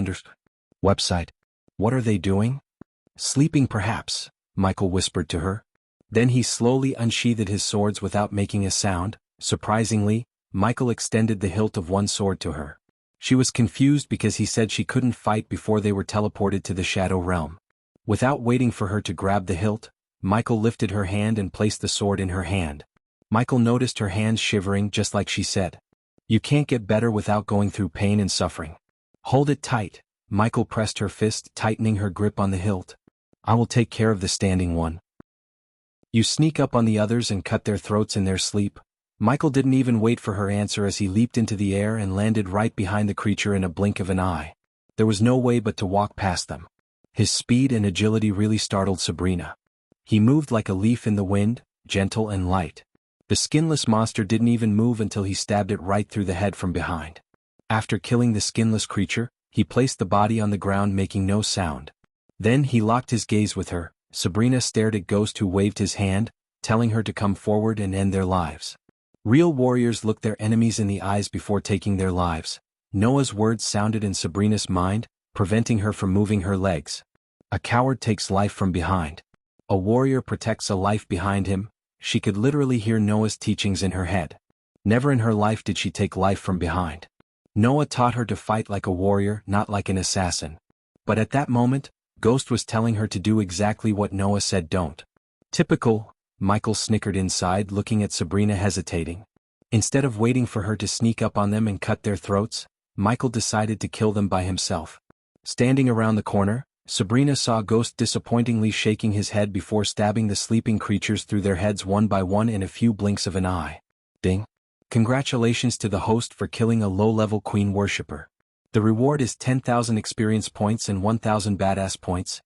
website. What are they doing? Sleeping perhaps, Michael whispered to her. Then he slowly unsheathed his swords without making a sound. Surprisingly, Michael extended the hilt of one sword to her. She was confused because he said she couldn't fight before they were teleported to the Shadow Realm. Without waiting for her to grab the hilt, Michael lifted her hand and placed the sword in her hand. Michael noticed her hands shivering just like she said. You can't get better without going through pain and suffering. Hold it tight. Michael pressed her fist, tightening her grip on the hilt. I will take care of the standing one. You sneak up on the others and cut their throats in their sleep. Michael didn't even wait for her answer as he leaped into the air and landed right behind the creature in a blink of an eye. There was no way but to walk past them. His speed and agility really startled Sabrina. He moved like a leaf in the wind, gentle and light. The skinless monster didn't even move until he stabbed it right through the head from behind. After killing the skinless creature, he placed the body on the ground making no sound. Then he locked his gaze with her. Sabrina stared at Ghost, who waved his hand, telling her to come forward and end their lives. Real warriors look their enemies in the eyes before taking their lives. Noah's words sounded in Sabrina's mind, preventing her from moving her legs. A coward takes life from behind. A warrior protects a life behind him. She could literally hear Noah's teachings in her head. Never in her life did she take life from behind. Noah taught her to fight like a warrior, not like an assassin. But at that moment, Ghost was telling her to do exactly what Noah said don't. Typical, Michael snickered inside, looking at Sabrina hesitating. Instead of waiting for her to sneak up on them and cut their throats, Michael decided to kill them by himself. Standing around the corner, Sabrina saw Ghost disappointingly shaking his head before stabbing the sleeping creatures through their heads one by one in a few blinks of an eye. Ding. Congratulations to the host for killing a low-level queen worshipper. The reward is 10,000 experience points and 1,000 badass points.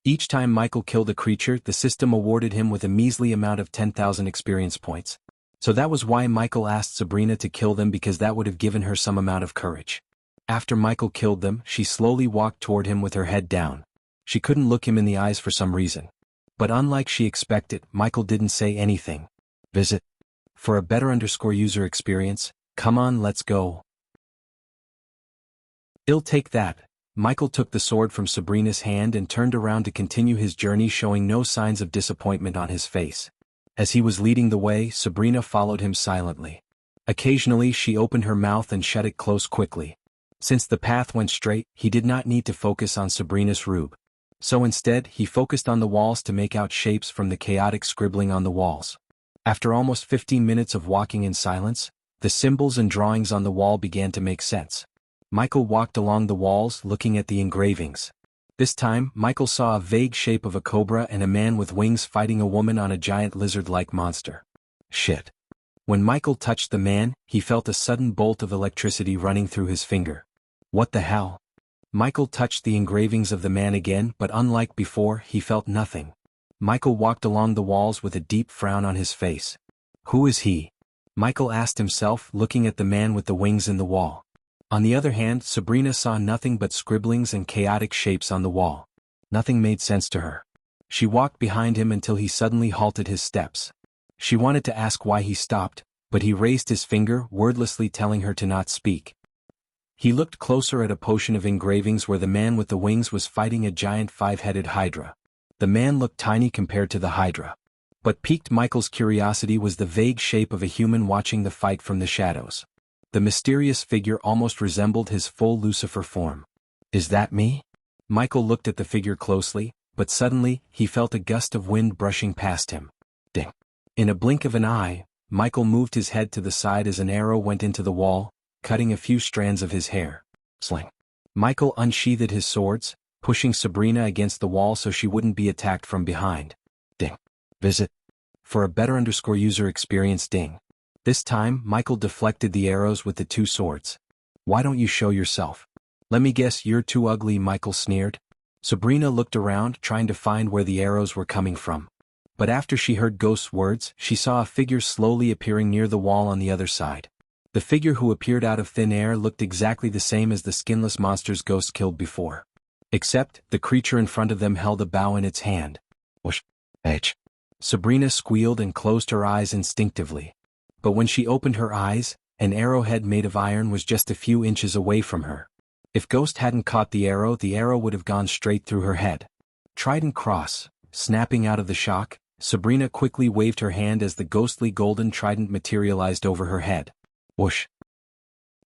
Each time Michael killed a creature, the system awarded him with a measly amount of 10,000 experience points. So that was why Michael asked Sabrina to kill them, because that would have given her some amount of courage. After Michael killed them, she slowly walked toward him with her head down. She couldn't look him in the eyes for some reason. But unlike she expected, Michael didn't say anything. Visit. For a better _user experience, come on, let's go. I'll take that. Michael took the sword from Sabrina's hand and turned around to continue his journey, showing no signs of disappointment on his face. As he was leading the way, Sabrina followed him silently. Occasionally she opened her mouth and shut it close quickly. Since the path went straight, he did not need to focus on Sabrina's rube. So instead, he focused on the walls to make out shapes from the chaotic scribbling on the walls. After almost 15 minutes of walking in silence, the symbols and drawings on the wall began to make sense. Michael walked along the walls looking at the engravings. This time, Michael saw a vague shape of a cobra and a man with wings fighting a woman on a giant lizard-like monster. Shit. When Michael touched the man, he felt a sudden bolt of electricity running through his finger. What the hell? Michael touched the engravings of the man again, but unlike before, he felt nothing. Michael walked along the walls with a deep frown on his face. Who is he? Michael asked himself, looking at the man with the wings in the wall. On the other hand, Sabrina saw nothing but scribblings and chaotic shapes on the wall. Nothing made sense to her. She walked behind him until he suddenly halted his steps. She wanted to ask why he stopped, but he raised his finger, wordlessly telling her to not speak. He looked closer at a potion of engravings where the man with the wings was fighting a giant 5-headed hydra. The man looked tiny compared to the hydra. What piqued Michael's curiosity was the vague shape of a human watching the fight from the shadows. The mysterious figure almost resembled his full Lucifer form. Is that me? Michael looked at the figure closely, but suddenly, he felt a gust of wind brushing past him. Ding! In a blink of an eye, Michael moved his head to the side as an arrow went into the wall, cutting a few strands of his hair. Sling! Michael unsheathed his swords, pushing Sabrina against the wall so she wouldn't be attacked from behind. Ding! Visit. For a better _user experience, ding. This time, Michael deflected the arrows with the two swords. Why don't you show yourself? Let me guess, you're too ugly, Michael sneered. Sabrina looked around, trying to find where the arrows were coming from. But after she heard Ghost's words, she saw a figure slowly appearing near the wall on the other side. The figure who appeared out of thin air looked exactly the same as the skinless monsters Ghost killed before. Except, the creature in front of them held a bow in its hand. Whoosh! H. Sabrina squealed and closed her eyes instinctively. But when she opened her eyes, an arrowhead made of iron was just a few inches away from her. If Ghost hadn't caught the arrow would have gone straight through her head. Trident cross. Snapping out of the shock, Sabrina quickly waved her hand as the ghostly golden trident materialized over her head. Whoosh!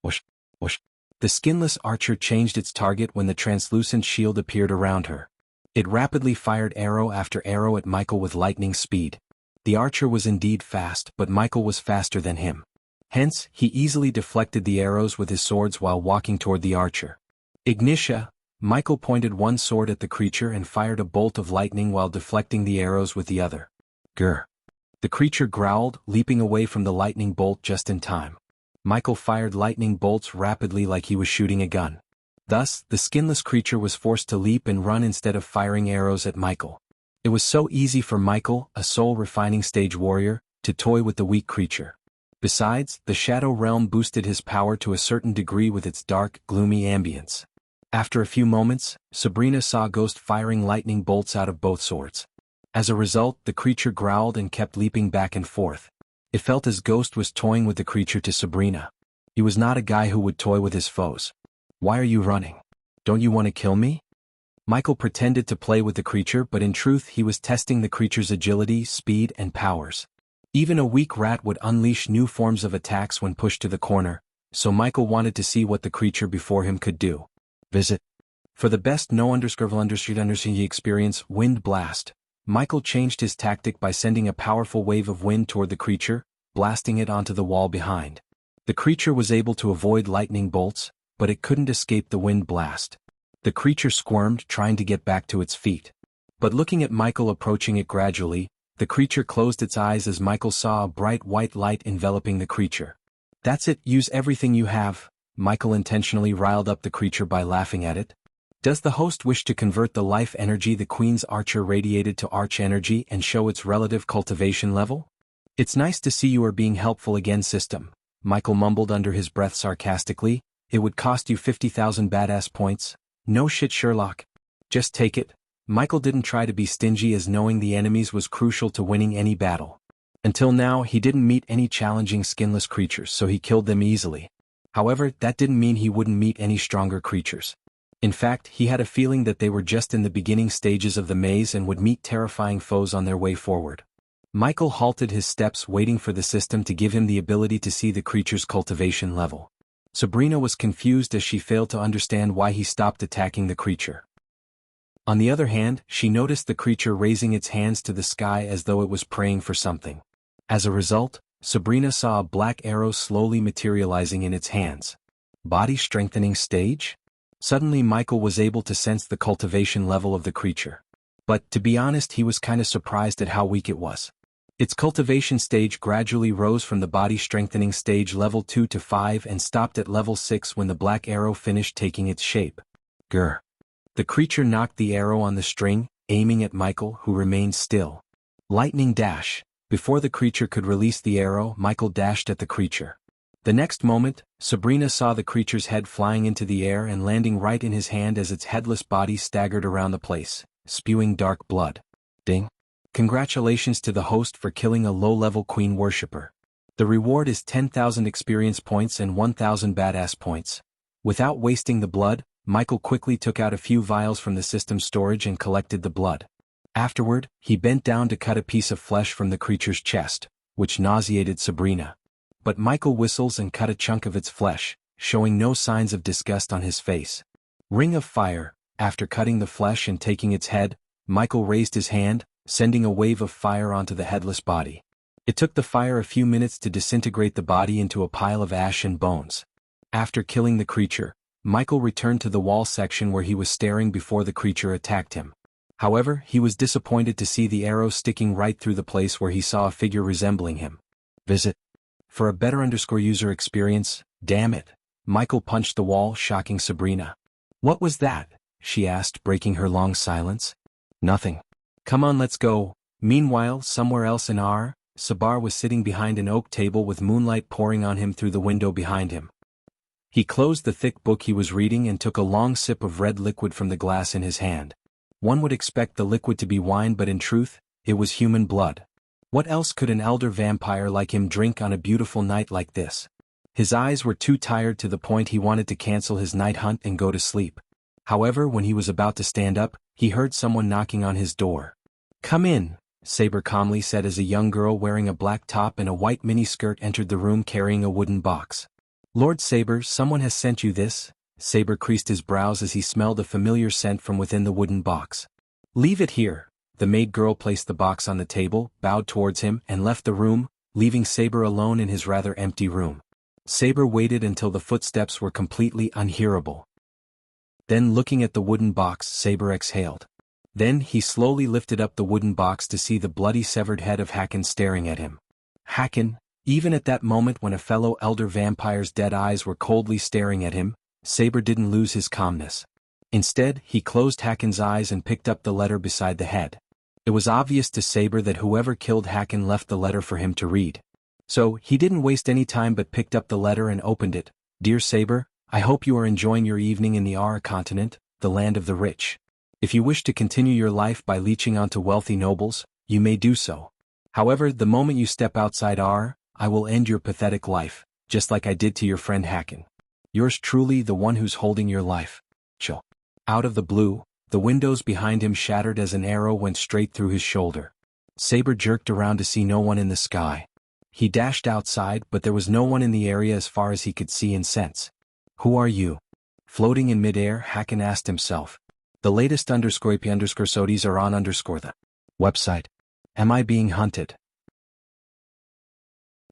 Whoosh! Whoosh! The skinless archer changed its target when the translucent shield appeared around her. It rapidly fired arrow after arrow at Michael with lightning speed. The archer was indeed fast, but Michael was faster than him. Hence, he easily deflected the arrows with his swords while walking toward the archer. Ignitia! Michael pointed one sword at the creature and fired a bolt of lightning while deflecting the arrows with the other. Grr! The creature growled, leaping away from the lightning bolt just in time. Michael fired lightning bolts rapidly like he was shooting a gun. Thus, the skinless creature was forced to leap and run instead of firing arrows at Michael. It was so easy for Michael, a soul-refining stage warrior, to toy with the weak creature. Besides, the Shadow Realm boosted his power to a certain degree with its dark, gloomy ambience. After a few moments, Sabrina saw Ghost firing lightning bolts out of both swords. As a result, the creature growled and kept leaping back and forth. It felt as Ghost was toying with the creature to Sabrina. He was not a guy who would toy with his foes. Why are you running? Don't you want to kill me? Michael pretended to play with the creature, but in truth he was testing the creature's agility, speed, and powers. Even a weak rat would unleash new forms of attacks when pushed to the corner, so Michael wanted to see what the creature before him could do. Visit. For the best no_undersea experience, Wind Blast. Michael changed his tactic by sending a powerful wave of wind toward the creature, blasting it onto the wall behind. The creature was able to avoid lightning bolts, but it couldn't escape the wind blast. The creature squirmed, trying to get back to its feet. But looking at Michael approaching it gradually, the creature closed its eyes as Michael saw a bright white light enveloping the creature. That's it, use everything you have. Michael intentionally riled up the creature by laughing at it. Does the host wish to convert the life energy the Queen's Archer radiated to arch energy and show its relative cultivation level? It's nice to see you are being helpful again, system, Michael mumbled under his breath sarcastically. It would cost you 50,000 badass points. No shit, Sherlock. Just take it. Michael didn't try to be stingy, as knowing the enemies was crucial to winning any battle. Until now, he didn't meet any challenging skinless creatures, so he killed them easily. However, that didn't mean he wouldn't meet any stronger creatures. In fact, he had a feeling that they were just in the beginning stages of the maze and would meet terrifying foes on their way forward. Michael halted his steps, waiting for the system to give him the ability to see the creature's cultivation level. Sabrina was confused as she failed to understand why he stopped attacking the creature. On the other hand, she noticed the creature raising its hands to the sky as though it was praying for something. As a result, Sabrina saw a black arrow slowly materializing in its hands. Body strengthening stage? Suddenly Michael was able to sense the cultivation level of the creature. But, to be honest, he was kinda surprised at how weak it was. Its cultivation stage gradually rose from the body strengthening stage level 2 to 5 and stopped at level 6 when the black arrow finished taking its shape. Grr. The creature knocked the arrow on the string, aiming at Michael, who remained still. Lightning dash. Before the creature could release the arrow, Michael dashed at the creature. The next moment, Sabrina saw the creature's head flying into the air and landing right in his hand as its headless body staggered around the place, spewing dark blood. Ding. Congratulations to the host for killing a low-level queen worshipper. The reward is 10,000 experience points and 1,000 badass points. Without wasting the blood, Michael quickly took out a few vials from the system's storage and collected the blood. Afterward, he bent down to cut a piece of flesh from the creature's chest, which nauseated Sabrina. But Michael whistles and cut a chunk of its flesh, showing no signs of disgust on his face. Ring of Fire. After cutting the flesh and taking its head, Michael raised his hand, sending a wave of fire onto the headless body. It took the fire a few minutes to disintegrate the body into a pile of ash and bones. After killing the creature, Michael returned to the wall section where he was staring before the creature attacked him. However, he was disappointed to see the arrow sticking right through the place where he saw a figure resembling him. Visit. For a better user experience, damn it. Michael punched the wall, shocking Sabrina. What was that? She asked, breaking her long silence. Nothing. Come on, let's go. Meanwhile, somewhere else in Sabar was sitting behind an oak table with moonlight pouring on him through the window behind him. He closed the thick book he was reading and took a long sip of red liquid from the glass in his hand. One would expect the liquid to be wine, but in truth, it was human blood. What else could an elder vampire like him drink on a beautiful night like this? His eyes were too tired to the point he wanted to cancel his night hunt and go to sleep. However, when he was about to stand up, he heard someone knocking on his door. Come in, Saber calmly said as a young girl wearing a black top and a white miniskirt entered the room carrying a wooden box. Lord Saber, someone has sent you this? Saber creased his brows as he smelled a familiar scent from within the wooden box. Leave it here. The maid girl placed the box on the table, bowed towards him, and left the room, leaving Saber alone in his rather empty room. Saber waited until the footsteps were completely unhearable. Then, looking at the wooden box, Saber exhaled. Then he slowly lifted up the wooden box to see the bloody severed head of Hakan staring at him. Hakan, even at that moment when a fellow elder vampire's dead eyes were coldly staring at him, Saber didn't lose his calmness. Instead, he closed Hakan's eyes and picked up the letter beside the head. It was obvious to Saber that whoever killed Hakan left the letter for him to read. So, he didn't waste any time but picked up the letter and opened it. Dear Saber, I hope you are enjoying your evening in the Ara continent, the land of the rich. If you wish to continue your life by leeching onto wealthy nobles, you may do so. However, the moment you step outside Ara, I will end your pathetic life, just like I did to your friend Hakan. Yours truly, the one who's holding your life. Chill. Out of the blue, the windows behind him shattered as an arrow went straight through his shoulder. Saber jerked around to see no one in the sky. He dashed outside, but there was no one in the area as far as he could see and sense. Who are you? Floating in midair, Hakan asked himself. The latest _IP_SODIES are on the website. Am I being hunted?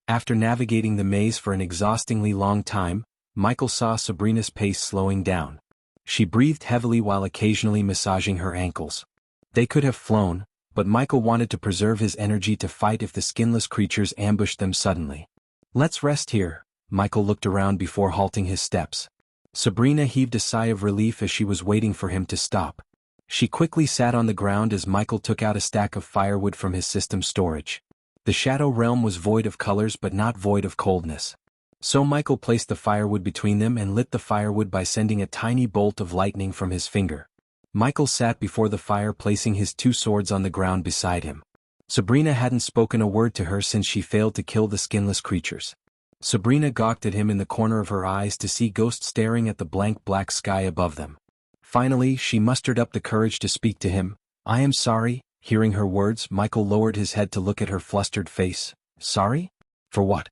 After navigating the maze for an exhaustingly long time, Michael saw Sabrina's pace slowing down. She breathed heavily while occasionally massaging her ankles. They could have flown, but Michael wanted to preserve his energy to fight if the skinless creatures ambushed them suddenly. Let's rest here. Michael looked around before halting his steps. Sabrina heaved a sigh of relief as she was waiting for him to stop. She quickly sat on the ground as Michael took out a stack of firewood from his system storage. The shadow realm was void of colors but not void of coldness. So Michael placed the firewood between them and lit the firewood by sending a tiny bolt of lightning from his finger. Michael sat before the fire, placing his two swords on the ground beside him. Sabrina hadn't spoken a word to her since she failed to kill the skinless creatures. Sabrina gawked at him in the corner of her eyes to see ghosts staring at the blank black sky above them. Finally, she mustered up the courage to speak to him. "I am sorry." Hearing her words, Michael lowered his head to look at her flustered face. "Sorry? For what?"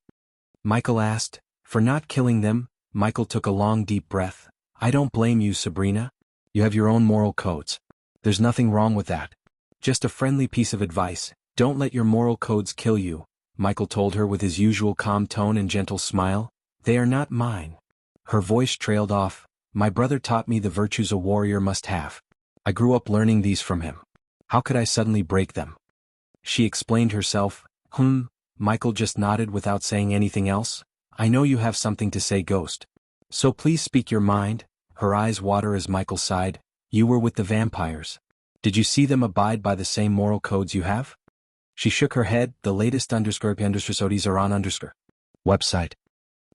Michael asked. "For not killing them." Michael took a long deep breath. "I don't blame you, Sabrina. You have your own moral codes. There's nothing wrong with that. Just a friendly piece of advice: don't let your moral codes kill you," Michael told her with his usual calm tone and gentle smile. "They are not mine." Her voice trailed off. "My brother taught me the virtues a warrior must have. I grew up learning these from him. How could I suddenly break them?" She explained herself. Michael just nodded without saying anything else. "I know you have something to say, Ghost. So please speak your mind." Her eyes water as Michael sighed. "You were with the vampires. Did you see them abide by the same moral codes you have?" She shook her head. "The latest episodes are on website.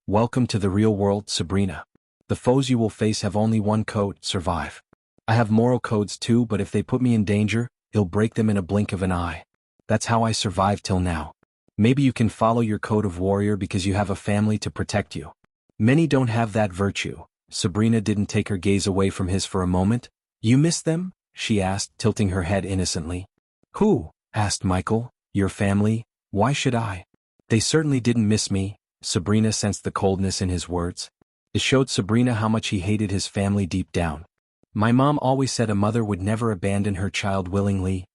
Welcome to the real world, Sabrina. The foes you will face have only one code: survive. I have moral codes too, but if they put me in danger, I'll break them in a blink of an eye. That's how I survived till now. Maybe you can follow your code of warrior because you have a family to protect you. Many don't have that virtue." Sabrina didn't take her gaze away from his for a moment. "You miss them?" she asked, tilting her head innocently. "Who?" asked Michael. "Your family. Why should I?" "They certainly didn't miss me." Sabrina sensed the coldness in his words. It showed Sabrina how much he hated his family deep down. "My mom always said a mother would never abandon her child willingly."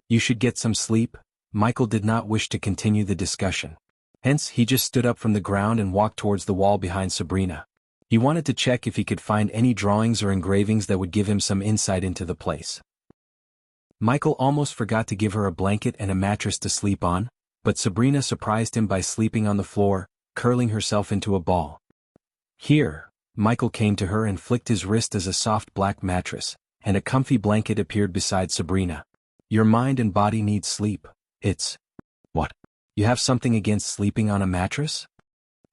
You should get some sleep." Michael did not wish to continue the discussion. Hence, he just stood up from the ground and walked towards the wall behind Sabrina. He wanted to check if he could find any drawings or engravings that would give him some insight into the place. Michael almost forgot to give her a blanket and a mattress to sleep on, but Sabrina surprised him by sleeping on the floor, curling herself into a ball. "Here." Michael came to her and flicked his wrist as a soft black mattress, and a comfy blanket appeared beside Sabrina. "Your mind and body need sleep. It's..." "What? You have something against sleeping on a mattress?"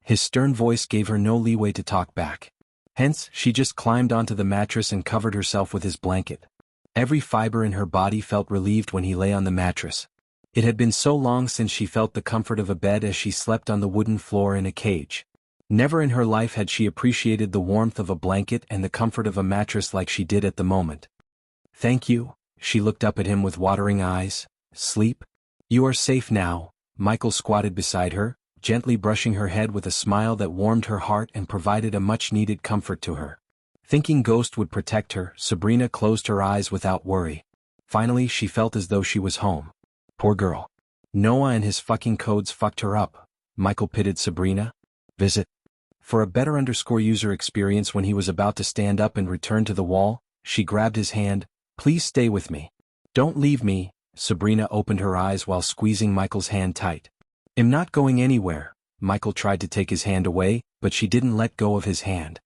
His stern voice gave her no leeway to talk back. Hence, she just climbed onto the mattress and covered herself with his blanket. Every fiber in her body felt relieved when he lay on the mattress. It had been so long since she felt the comfort of a bed as she slept on the wooden floor in a cage. Never in her life had she appreciated the warmth of a blanket and the comfort of a mattress like she did at the moment. "Thank you." She looked up at him with watering eyes. "Sleep? You are safe now." Michael squatted beside her, gently brushing her head with a smile that warmed her heart and provided a much-needed comfort to her. Thinking Ghost would protect her, Sabrina closed her eyes without worry. Finally, she felt as though she was home. Poor girl. Noah and his fucking codes fucked her up. Michael pitied Sabrina. Visit. For a better user experience when he was about to stand up and return to the wall, she grabbed his hand. "Please stay with me. Don't leave me." Sabrina opened her eyes while squeezing Michael's hand tight. "I'm not going anywhere." Michael tried to take his hand away, but she didn't let go of his hand.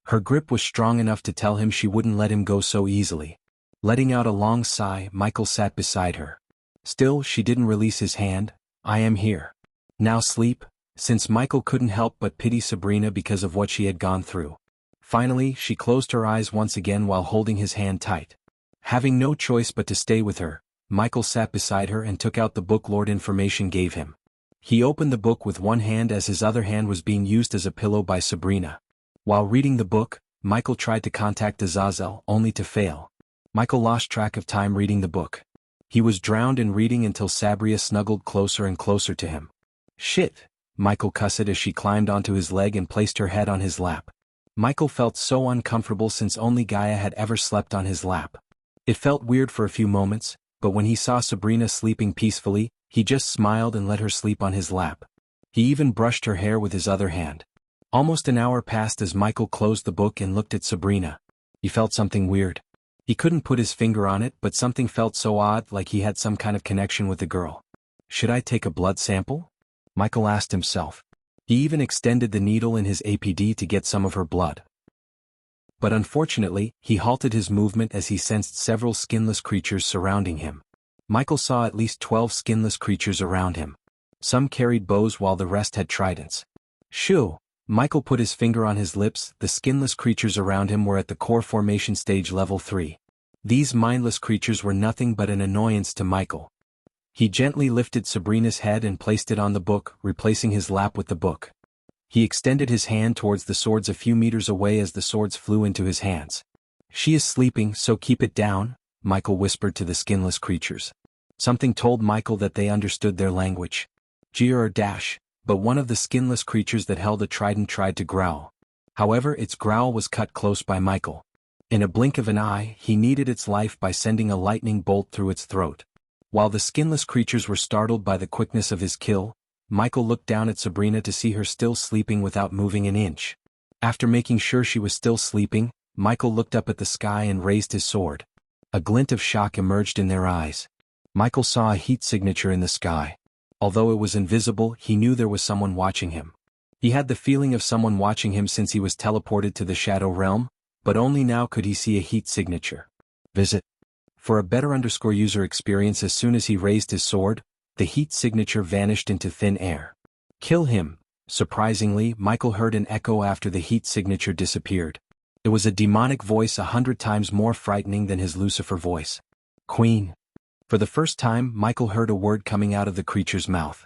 Her grip was strong enough to tell him she wouldn't let him go so easily. Letting out a long sigh, Michael sat beside her. Still, she didn't release his hand. "I am here. Now sleep." Since Michael couldn't help but pity Sabrina because of what she had gone through. Finally, she closed her eyes once again while holding his hand tight. Having no choice but to stay with her, Michael sat beside her and took out the book Lord Information gave him. He opened the book with one hand as his other hand was being used as a pillow by Sabrina. While reading the book, Michael tried to contact Azazel, only to fail. Michael lost track of time reading the book. He was drowned in reading until Sabria snuggled closer and closer to him. "Shit," Michael cussed as she climbed onto his leg and placed her head on his lap. Michael felt so uncomfortable since only Gaia had ever slept on his lap. It felt weird for a few moments, but when he saw Sabrina sleeping peacefully, he just smiled and let her sleep on his lap. He even brushed her hair with his other hand. Almost an hour passed as Michael closed the book and looked at Sabrina. He felt something weird. He couldn't put his finger on it, but something felt so odd, like he had some kind of connection with the girl. Should I take a blood sample? Michael asked himself. He even extended the needle in his APD to get some of her blood. But unfortunately, he halted his movement as he sensed several skinless creatures surrounding him. Michael saw at least 12 skinless creatures around him. Some carried bows while the rest had tridents. Shoo! Michael put his finger on his lips. The skinless creatures around him were at the core formation stage level 3. These mindless creatures were nothing but an annoyance to Michael. He gently lifted Sabrina's head and placed it on the book, replacing his lap with the book. He extended his hand towards the swords a few meters away as the swords flew into his hands. "She is sleeping, so keep it down," Michael whispered to the skinless creatures. Something told Michael that they understood their language. Dash, but one of the skinless creatures that held a trident tried to growl. However, its growl was cut close by Michael. In a blink of an eye, he needed its life by sending a lightning bolt through its throat. While the skinless creatures were startled by the quickness of his kill, Michael looked down at Sabrina to see her still sleeping without moving an inch. After making sure she was still sleeping, Michael looked up at the sky and raised his sword. A glint of shock emerged in their eyes. Michael saw a heat signature in the sky. Although it was invisible, he knew there was someone watching him. He had the feeling of someone watching him since he was teleported to the Shadow Realm, but only now could he see a heat signature. Visit. For a better user experience, as soon as he raised his sword, the heat signature vanished into thin air. Kill him. Surprisingly, Michael heard an echo after the heat signature disappeared. It was a demonic voice 100 times more frightening than his Lucifer voice. Queen. For the first time, Michael heard a word coming out of the creature's mouth.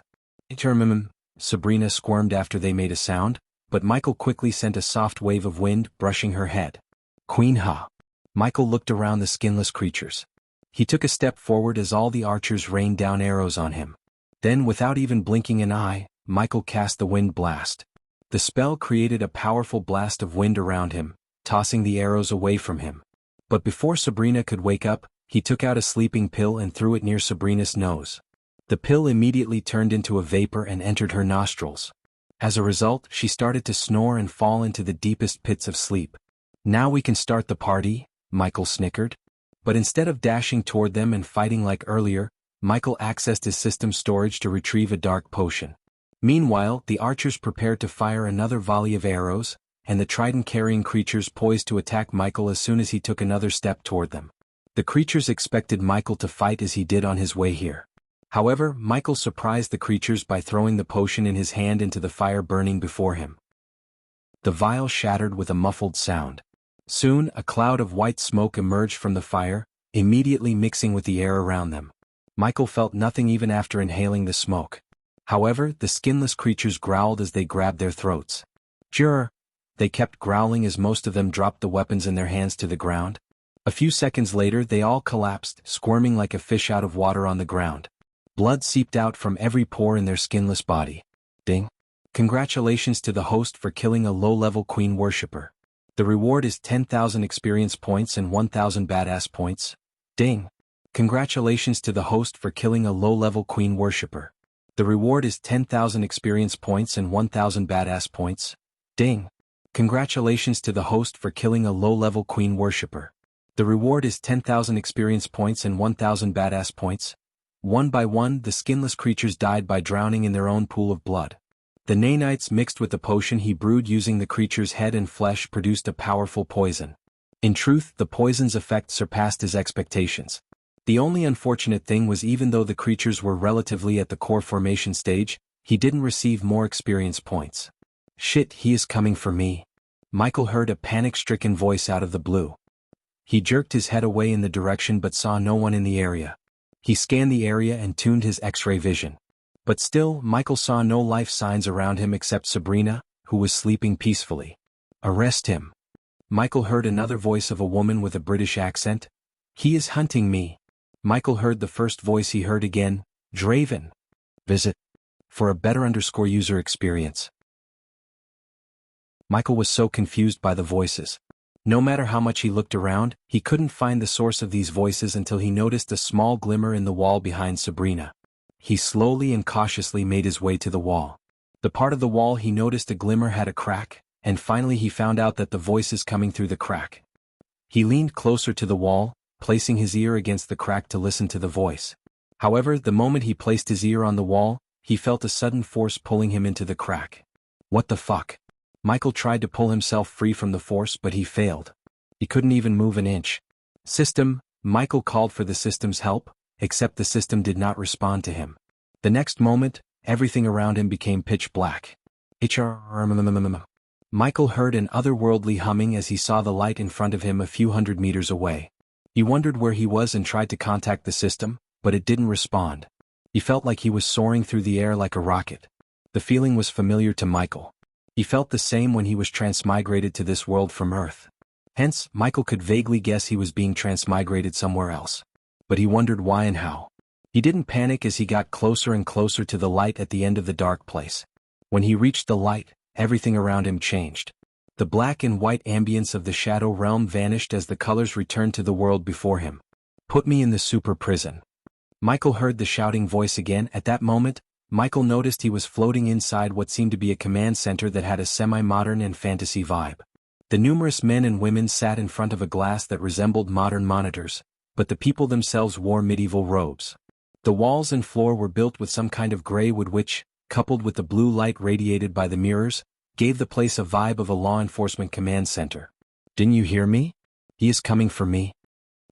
Sabrina squirmed after they made a sound, but Michael quickly sent a soft wave of wind, brushing her head. Queen Ha. Michael looked around the skinless creatures. He took a step forward as all the archers rained down arrows on him. Then, without even blinking an eye, Michael cast the wind blast. The spell created a powerful blast of wind around him, tossing the arrows away from him. But before Sabrina could wake up, he took out a sleeping pill and threw it near Sabrina's nose. The pill immediately turned into a vapor and entered her nostrils. As a result, she started to snore and fall into the deepest pits of sleep. Now we can start the party, Michael snickered. But instead of dashing toward them and fighting like earlier, Michael accessed his system storage to retrieve a dark potion. Meanwhile, the archers prepared to fire another volley of arrows, and the trident-carrying creatures poised to attack Michael as soon as he took another step toward them. The creatures expected Michael to fight as he did on his way here. However, Michael surprised the creatures by throwing the potion in his hand into the fire burning before him. The vial shattered with a muffled sound. Soon, a cloud of white smoke emerged from the fire, immediately mixing with the air around them. Michael felt nothing even after inhaling the smoke. However, the skinless creatures growled as they grabbed their throats. They kept growling as most of them dropped the weapons in their hands to the ground. A few seconds later, they all collapsed, squirming like a fish out of water on the ground. Blood seeped out from every pore in their skinless body. Ding. Congratulations to the host for killing a low-level queen worshipper. The reward is 10,000 experience points and 1,000 badass points. Ding. Congratulations to the host for killing a low-level queen worshipper. The reward is 10,000 experience points and 1,000 badass points. Ding. Congratulations to the host for killing a low-level queen worshipper. The reward is 10,000 experience points and 1,000 badass points. One by one, the skinless creatures died by drowning in their own pool of blood. The nanites mixed with the potion he brewed using the creature's head and flesh produced a powerful poison. In truth, the poison's effect surpassed his expectations. The only unfortunate thing was even though the creatures were relatively at the core formation stage, he didn't receive more experience points. Shit, he is coming for me. Michael heard a panic-stricken voice out of the blue. He jerked his head away in the direction but saw no one in the area. He scanned the area and tuned his X-ray vision. But still, Michael saw no life signs around him except Sabrina, who was sleeping peacefully. Arrest him. Michael heard another voice of a woman with a British accent. He is hunting me. Michael heard the first voice he heard again, Draven. Visit. For a better user experience. Michael was so confused by the voices. No matter how much he looked around, he couldn't find the source of these voices until he noticed a small glimmer in the wall behind Sabrina. He slowly and cautiously made his way to the wall. The part of the wall he noticed a glimmer had a crack, and finally he found out that the voices coming through the crack. He leaned closer to the wall, placing his ear against the crack to listen to the voice. However, the moment he placed his ear on the wall, he felt a sudden force pulling him into the crack. What the fuck? Michael tried to pull himself free from the force but he failed. He couldn't even move an inch. System, Michael called for the system's help, except the system did not respond to him. The next moment, everything around him became pitch black. Michael heard an otherworldly humming as he saw the light in front of him a few hundred meters away. He wondered where he was and tried to contact the system, but it didn't respond. He felt like he was soaring through the air like a rocket. The feeling was familiar to Michael. He felt the same when he was transmigrated to this world from Earth. Hence, Michael could vaguely guess he was being transmigrated somewhere else. But he wondered why and how. He didn't panic as he got closer and closer to the light at the end of the dark place. When he reached the light, everything around him changed. The black and white ambience of the shadow realm vanished as the colors returned to the world before him. Put me in the super prison. Michael heard the shouting voice again. At that moment, Michael noticed he was floating inside what seemed to be a command center that had a semi-modern and fantasy vibe. The numerous men and women sat in front of a glass that resembled modern monitors, but the people themselves wore medieval robes. The walls and floor were built with some kind of gray wood which, coupled with the blue light radiated by the mirrors, gave the place a vibe of a law enforcement command center. Didn't you hear me? He is coming for me.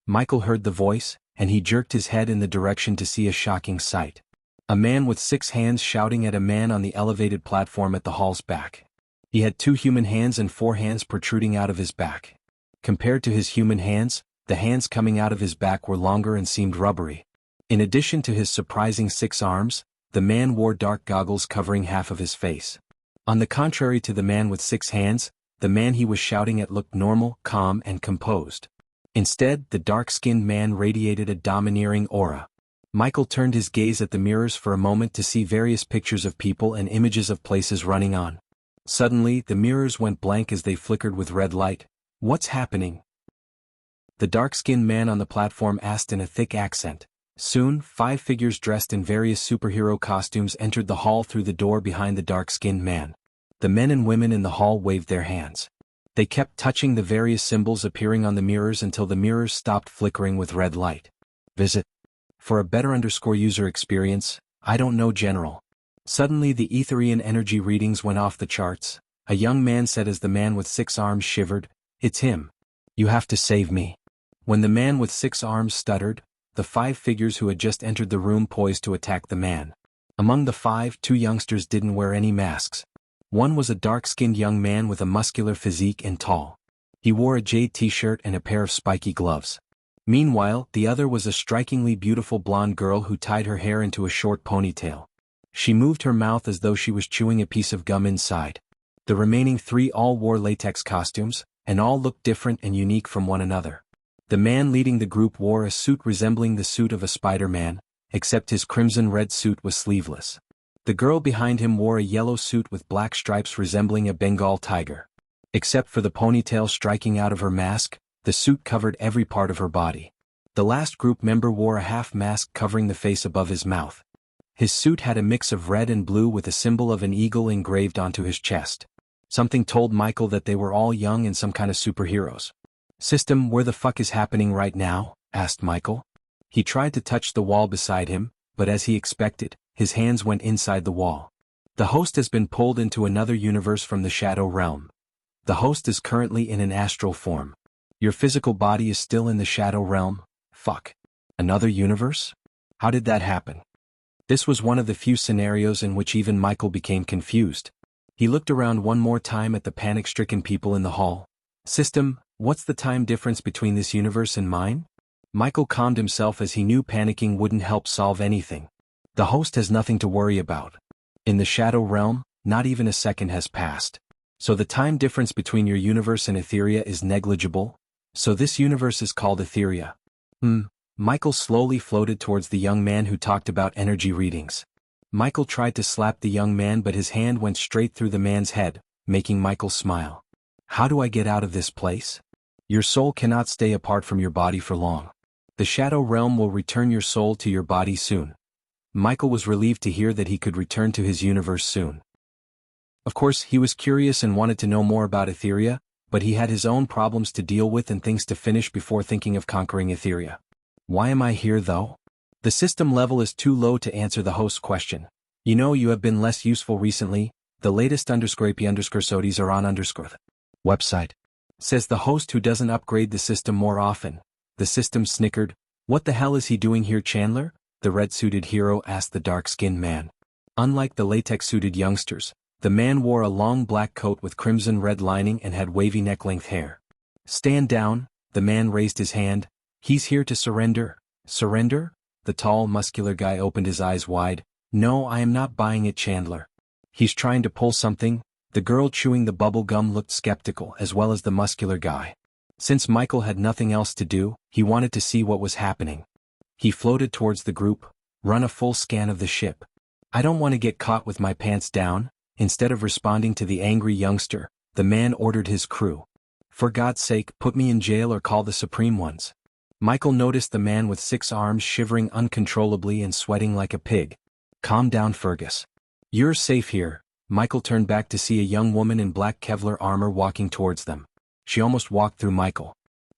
Michael heard the voice, and he jerked his head in the direction to see a shocking sight. A man with 6 hands shouting at a man on the elevated platform at the hall's back. He had 2 human hands and 4 hands protruding out of his back. Compared to his human hands, the hands coming out of his back were longer and seemed rubbery. In addition to his surprising 6 arms, the man wore dark goggles covering half of his face. On the contrary to the man with 6 hands, the man he was shouting at looked normal, calm, and composed. Instead, the dark-skinned man radiated a domineering aura. Michael turned his gaze at the mirrors for a moment to see various pictures of people and images of places running on. Suddenly, the mirrors went blank as they flickered with red light. What's happening? The dark-skinned man on the platform asked in a thick accent. Soon, 5 figures dressed in various superhero costumes entered the hall through the door behind the dark-skinned man. The men and women in the hall waved their hands. They kept touching the various symbols appearing on the mirrors until the mirrors stopped flickering with red light. Visit. For a better user experience, I don't know General. Suddenly the Etherian energy readings went off the charts. A young man said as the man with 6 arms shivered, "It's him. You have to save me." When the man with 6 arms stuttered, the 5 figures who had just entered the room poised to attack the man. Among the 5, 2 youngsters didn't wear any masks. One was a dark-skinned young man with a muscular physique and tall. He wore a jade t-shirt and a pair of spiky gloves. Meanwhile, the other was a strikingly beautiful blonde girl who tied her hair into a short ponytail. She moved her mouth as though she was chewing a piece of gum inside. The remaining 3 all wore latex costumes, and all looked different and unique from one another. The man leading the group wore a suit resembling the suit of a Spider-Man, except his crimson-red suit was sleeveless. The girl behind him wore a yellow suit with black stripes resembling a Bengal tiger. Except for the ponytail striking out of her mask, the suit covered every part of her body. The last group member wore a half mask covering the face above his mouth. His suit had a mix of red and blue with a symbol of an eagle engraved onto his chest. Something told Michael that they were all young and some kind of superheroes. "System, where the fuck is happening right now?" asked Michael. He tried to touch the wall beside him, but as he expected, his hands went inside the wall. The host has been pulled into another universe from the shadow realm. The host is currently in an astral form. Your physical body is still in the shadow realm. Fuck. Another universe? How did that happen? This was one of the few scenarios in which even Michael became confused. He looked around one more time at the panic-stricken people in the hall. "System, what's the time difference between this universe and mine?" Michael calmed himself as he knew panicking wouldn't help solve anything. The host has nothing to worry about. In the shadow realm, not even a second has passed. So the time difference between your universe and Etheria is negligible? So this universe is called Etheria. Michael slowly floated towards the young man who talked about energy readings. Michael tried to slap the young man but his hand went straight through the man's head, making Michael smile. "How do I get out of this place?" "Your soul cannot stay apart from your body for long. The shadow realm will return your soul to your body soon." Michael was relieved to hear that he could return to his universe soon. Of course, he was curious and wanted to know more about Etheria, but he had his own problems to deal with and things to finish before thinking of conquering Etheria. "Why am I here though?" The system level is too low to answer the host's question. "You know, you have been less useful recently. The latest _sodies are on _ website. Says the host who doesn't upgrade the system more often. The system snickered. What the hell is he doing here, Chandler? The red-suited hero asked the dark-skinned man. Unlike the latex-suited youngsters, the man wore a long black coat with crimson-red lining and had wavy neck-length hair. Stand down, the man raised his hand. He's here to surrender. Surrender? The tall, muscular guy opened his eyes wide. No, I am not buying it, Chandler. He's trying to pull something. The girl chewing the bubble gum looked skeptical, as well as the muscular guy. Since Michael had nothing else to do, he wanted to see what was happening. He floated towards the group. Run a full scan of the ship. I don't want to get caught with my pants down. Instead of responding to the angry youngster, the man ordered his crew. For God's sake, put me in jail or call the Supreme Ones. Michael noticed the man with 6 arms shivering uncontrollably and sweating like a pig. Calm down, Fergus. You're safe here. Michael turned back to see a young woman in black Kevlar armor walking towards them. She almost walked through Michael.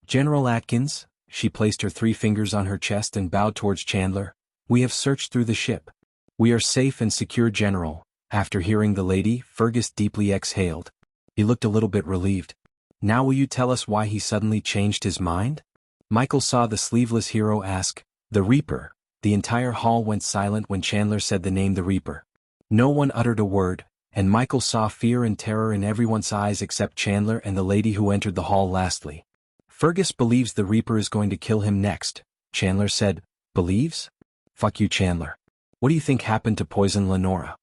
General Atkins, she placed her 3 fingers on her chest and bowed towards Chandler. We have searched through the ship. We are safe and secure, General. After hearing the lady, Fergus deeply exhaled. He looked a little bit relieved. Now will you tell us why he suddenly changed his mind? Michael saw the sleeveless hero ask. The Reaper. The entire hall went silent when Chandler said the name the Reaper. No one uttered a word, and Michael saw fear and terror in everyone's eyes except Chandler and the lady who entered the hall lastly. Fergus believes the Reaper is going to kill him next, Chandler said. Believes? Fuck you, Chandler. What do you think happened to Poison Lenora?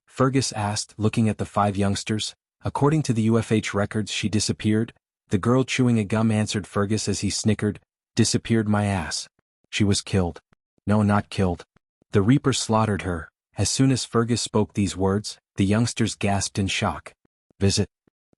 Fergus asked, looking at the 5 youngsters. According to the UFH records, she disappeared. The girl chewing a gum answered Fergus as he snickered. Disappeared my ass. She was killed. No, not killed. The Reaper slaughtered her. As soon as Fergus spoke these words, the youngsters gasped in shock. Visit.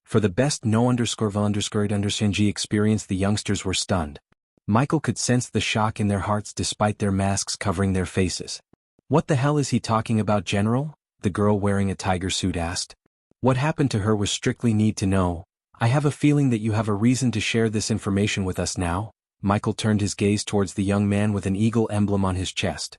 For the best no_vil__ng experience, the youngsters were stunned. Michael could sense the shock in their hearts despite their masks covering their faces. What the hell is he talking about, General? The girl wearing a tiger suit asked. What happened to her was strictly need to know. I have a feeling that you have a reason to share this information with us now. Michael turned his gaze towards the young man with an eagle emblem on his chest.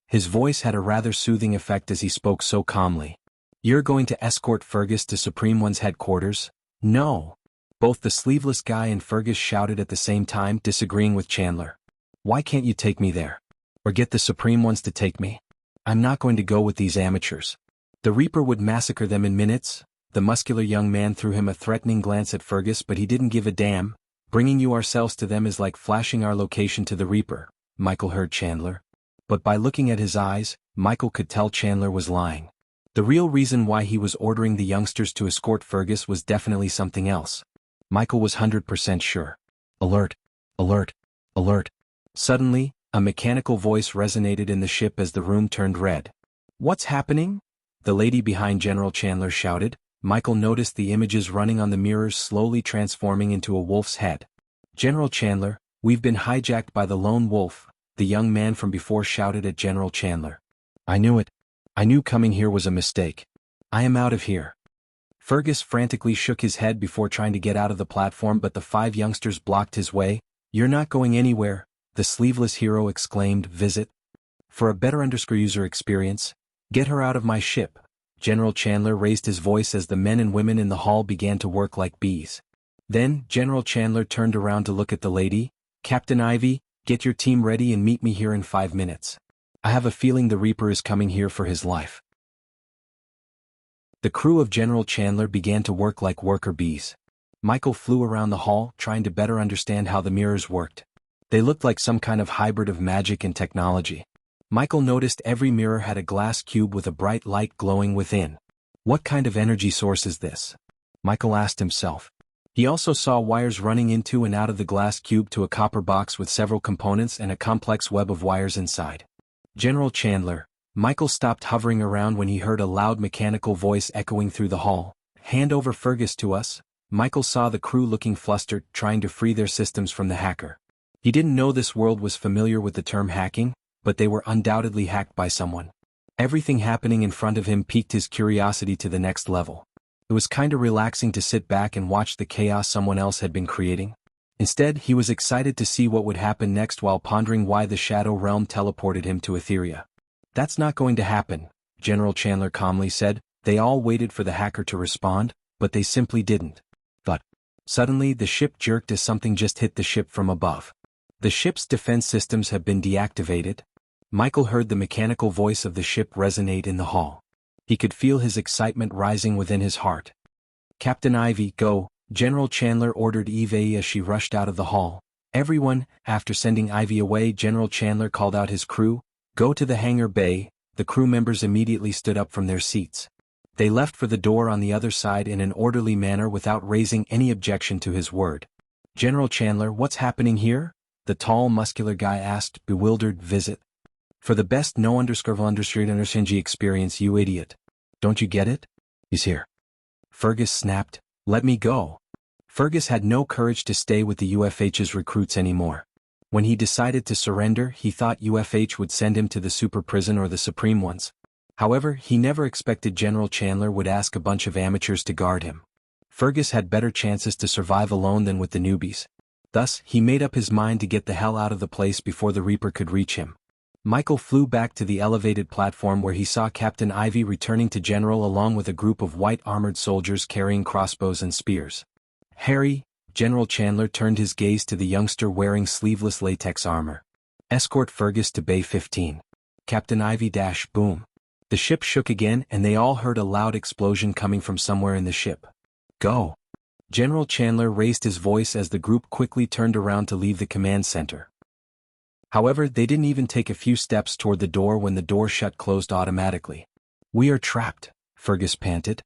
His voice had a rather soothing effect as he spoke so calmly. You're going to escort Fergus to Supreme One's headquarters? No. Both the sleeveless guy and Fergus shouted at the same time, disagreeing with Chandler. Why can't you take me there? Or get the Supreme Ones to take me? I'm not going to go with these amateurs. The Reaper would massacre them in minutes. The muscular young man threw him a threatening glance at Fergus, but he didn't give a damn. Bringing you ourselves to them is like flashing our location to the Reaper, Michael heard Chandler. But by looking at his eyes, Michael could tell Chandler was lying. The real reason why he was ordering the youngsters to escort Fergus was definitely something else. Michael was 100% sure. Alert! Alert! Alert! Suddenly, a mechanical voice resonated in the ship as the room turned red. What's happening? The lady behind General Chandler shouted. Michael noticed the images running on the mirrors slowly transforming into a wolf's head. General Chandler, we've been hijacked by the lone wolf, the young man from before shouted at General Chandler. I knew it. I knew coming here was a mistake. I am out of here. Fergus frantically shook his head before trying to get out of the platform, but the 5 youngsters blocked his way. You're not going anywhere, the sleeveless hero exclaimed. Visit. For a better user experience, get her out of my ship. General Chandler raised his voice as the men and women in the hall began to work like bees. Then, General Chandler turned around to look at the lady. Captain Ivy, get your team ready and meet me here in 5 minutes. I have a feeling the Reaper is coming here for his life. The crew of General Chandler began to work like worker bees. Michael flew around the hall, trying to better understand how the mirrors worked. They looked like some kind of hybrid of magic and technology. Michael noticed every mirror had a glass cube with a bright light glowing within. What kind of energy source is this? Michael asked himself. He also saw wires running into and out of the glass cube to a copper box with several components and a complex web of wires inside. General Chandler. Michael stopped hovering around when he heard a loud mechanical voice echoing through the hall. Hand over Fergus to us. Michael saw the crew looking flustered, trying to free their systems from the hacker. He didn't know this world was familiar with the term hacking, but they were undoubtedly hacked by someone. Everything happening in front of him piqued his curiosity to the next level. It was kinda relaxing to sit back and watch the chaos someone else had been creating. Instead, he was excited to see what would happen next while pondering why the Shadow Realm teleported him to Etheria. That's not going to happen, General Chandler calmly said. They all waited for the hacker to respond, but they simply didn't. But Suddenly the ship jerked as something just hit the ship from above. The ship's defense systems have been deactivated. Michael heard the mechanical voice of the ship resonate in the hall. He could feel his excitement rising within his heart. "Captain Ivy, go," General Chandler ordered Eve as she rushed out of the hall. "Everyone," after sending Ivy away, General Chandler called out his crew, "Go to the hangar bay." The crew members immediately stood up from their seats. They left for the door on the other side in an orderly manner without raising any objection to his word. "General Chandler, what's happening here?" the tall, muscular guy asked, bewildered. "Visit. For the best no understand experience, you idiot. Don't you get it? He's here." Fergus snapped, "Let me go." Fergus had no courage to stay with the UFH's recruits anymore. When he decided to surrender, he thought UFH would send him to the super prison or the Supreme Ones. However, he never expected General Chandler would ask a bunch of amateurs to guard him. Fergus had better chances to survive alone than with the newbies. Thus, he made up his mind to get the hell out of the place before the Reaper could reach him. Michael flew back to the elevated platform where he saw Captain Ivy returning to General along with a group of white armored soldiers carrying crossbows and spears. "Harry," General Chandler turned his gaze to the youngster wearing sleeveless latex armor. "Escort Fergus to Bay 15. Captain Ivy - boom." The ship shook again and they all heard a loud explosion coming from somewhere in the ship. "Go." General Chandler raised his voice as the group quickly turned around to leave the command center. However, they didn't even take a few steps toward the door when the door closed automatically. "We are trapped," Fergus panted.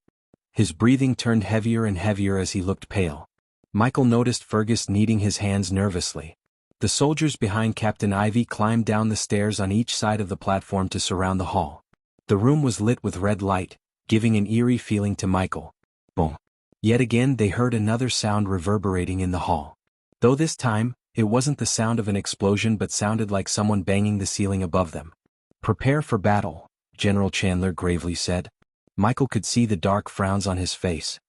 His breathing turned heavier and heavier as he looked pale. Michael noticed Fergus kneading his hands nervously. The soldiers behind Captain Ivy climbed down the stairs on each side of the platform to surround the hall. The room was lit with red light, giving an eerie feeling to Michael. Boom. Yet again they heard another sound reverberating in the hall. Though this time, it wasn't the sound of an explosion but sounded like someone banging the ceiling above them. "Prepare for battle," General Chandler gravely said. Michael could see the dark frowns on his face.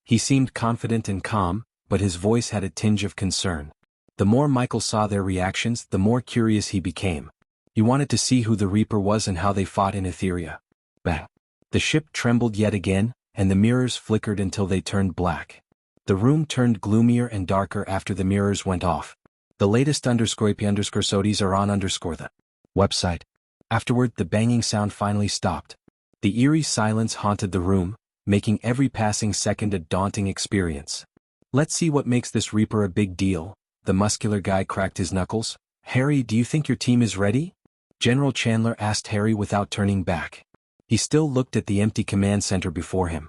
He seemed confident and calm, but his voice had a tinge of concern. The more Michael saw their reactions, the more curious he became. He wanted to see who the Reaper was and how they fought in Etheria. Bang! The ship trembled yet again, and the mirrors flickered until they turned black. The room turned gloomier and darker after the mirrors went off. The latest _sodies are on the website. Afterward, the banging sound finally stopped. The eerie silence haunted the room, making every passing second a daunting experience. "Let's see what makes this Reaper a big deal," the muscular guy cracked his knuckles. "Harry, do you think your team is ready?" General Chandler asked Harry without turning back. He still looked at the empty command center before him.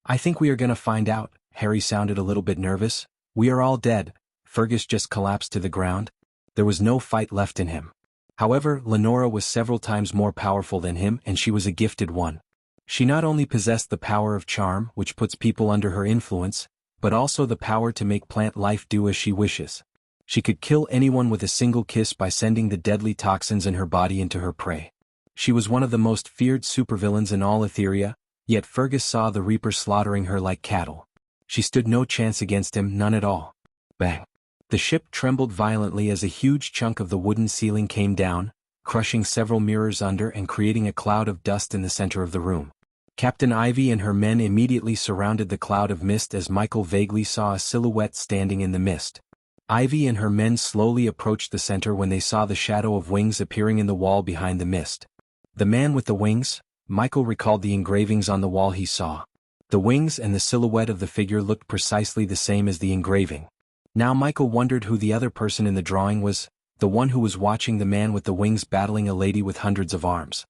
"I think we are gonna find out." Harry sounded a little bit nervous. "We are all dead." Fergus just collapsed to the ground. There was no fight left in him. However, Lenora was several times more powerful than him and she was a gifted one. She not only possessed the power of charm, which puts people under her influence, but also the power to make plant life do as she wishes. She could kill anyone with a single kiss by sending the deadly toxins in her body into her prey. She was one of the most feared supervillains in all Etheria, yet Fergus saw the Reaper slaughtering her like cattle. She stood no chance against him, none at all. Bang! The ship trembled violently as a huge chunk of the wooden ceiling came down, crushing several mirrors under and creating a cloud of dust in the center of the room. Captain Ivy and her men immediately surrounded the cloud of mist as Michael vaguely saw a silhouette standing in the mist. Ivy and her men slowly approached the center when they saw the shadow of wings appearing in the wall behind the mist. The man with the wings? Michael recalled the engravings on the wall he saw. The wings and the silhouette of the figure looked precisely the same as the engraving. Now Michael wondered who the other person in the drawing was, the one who was watching the man with the wings battling a lady with hundreds of arms.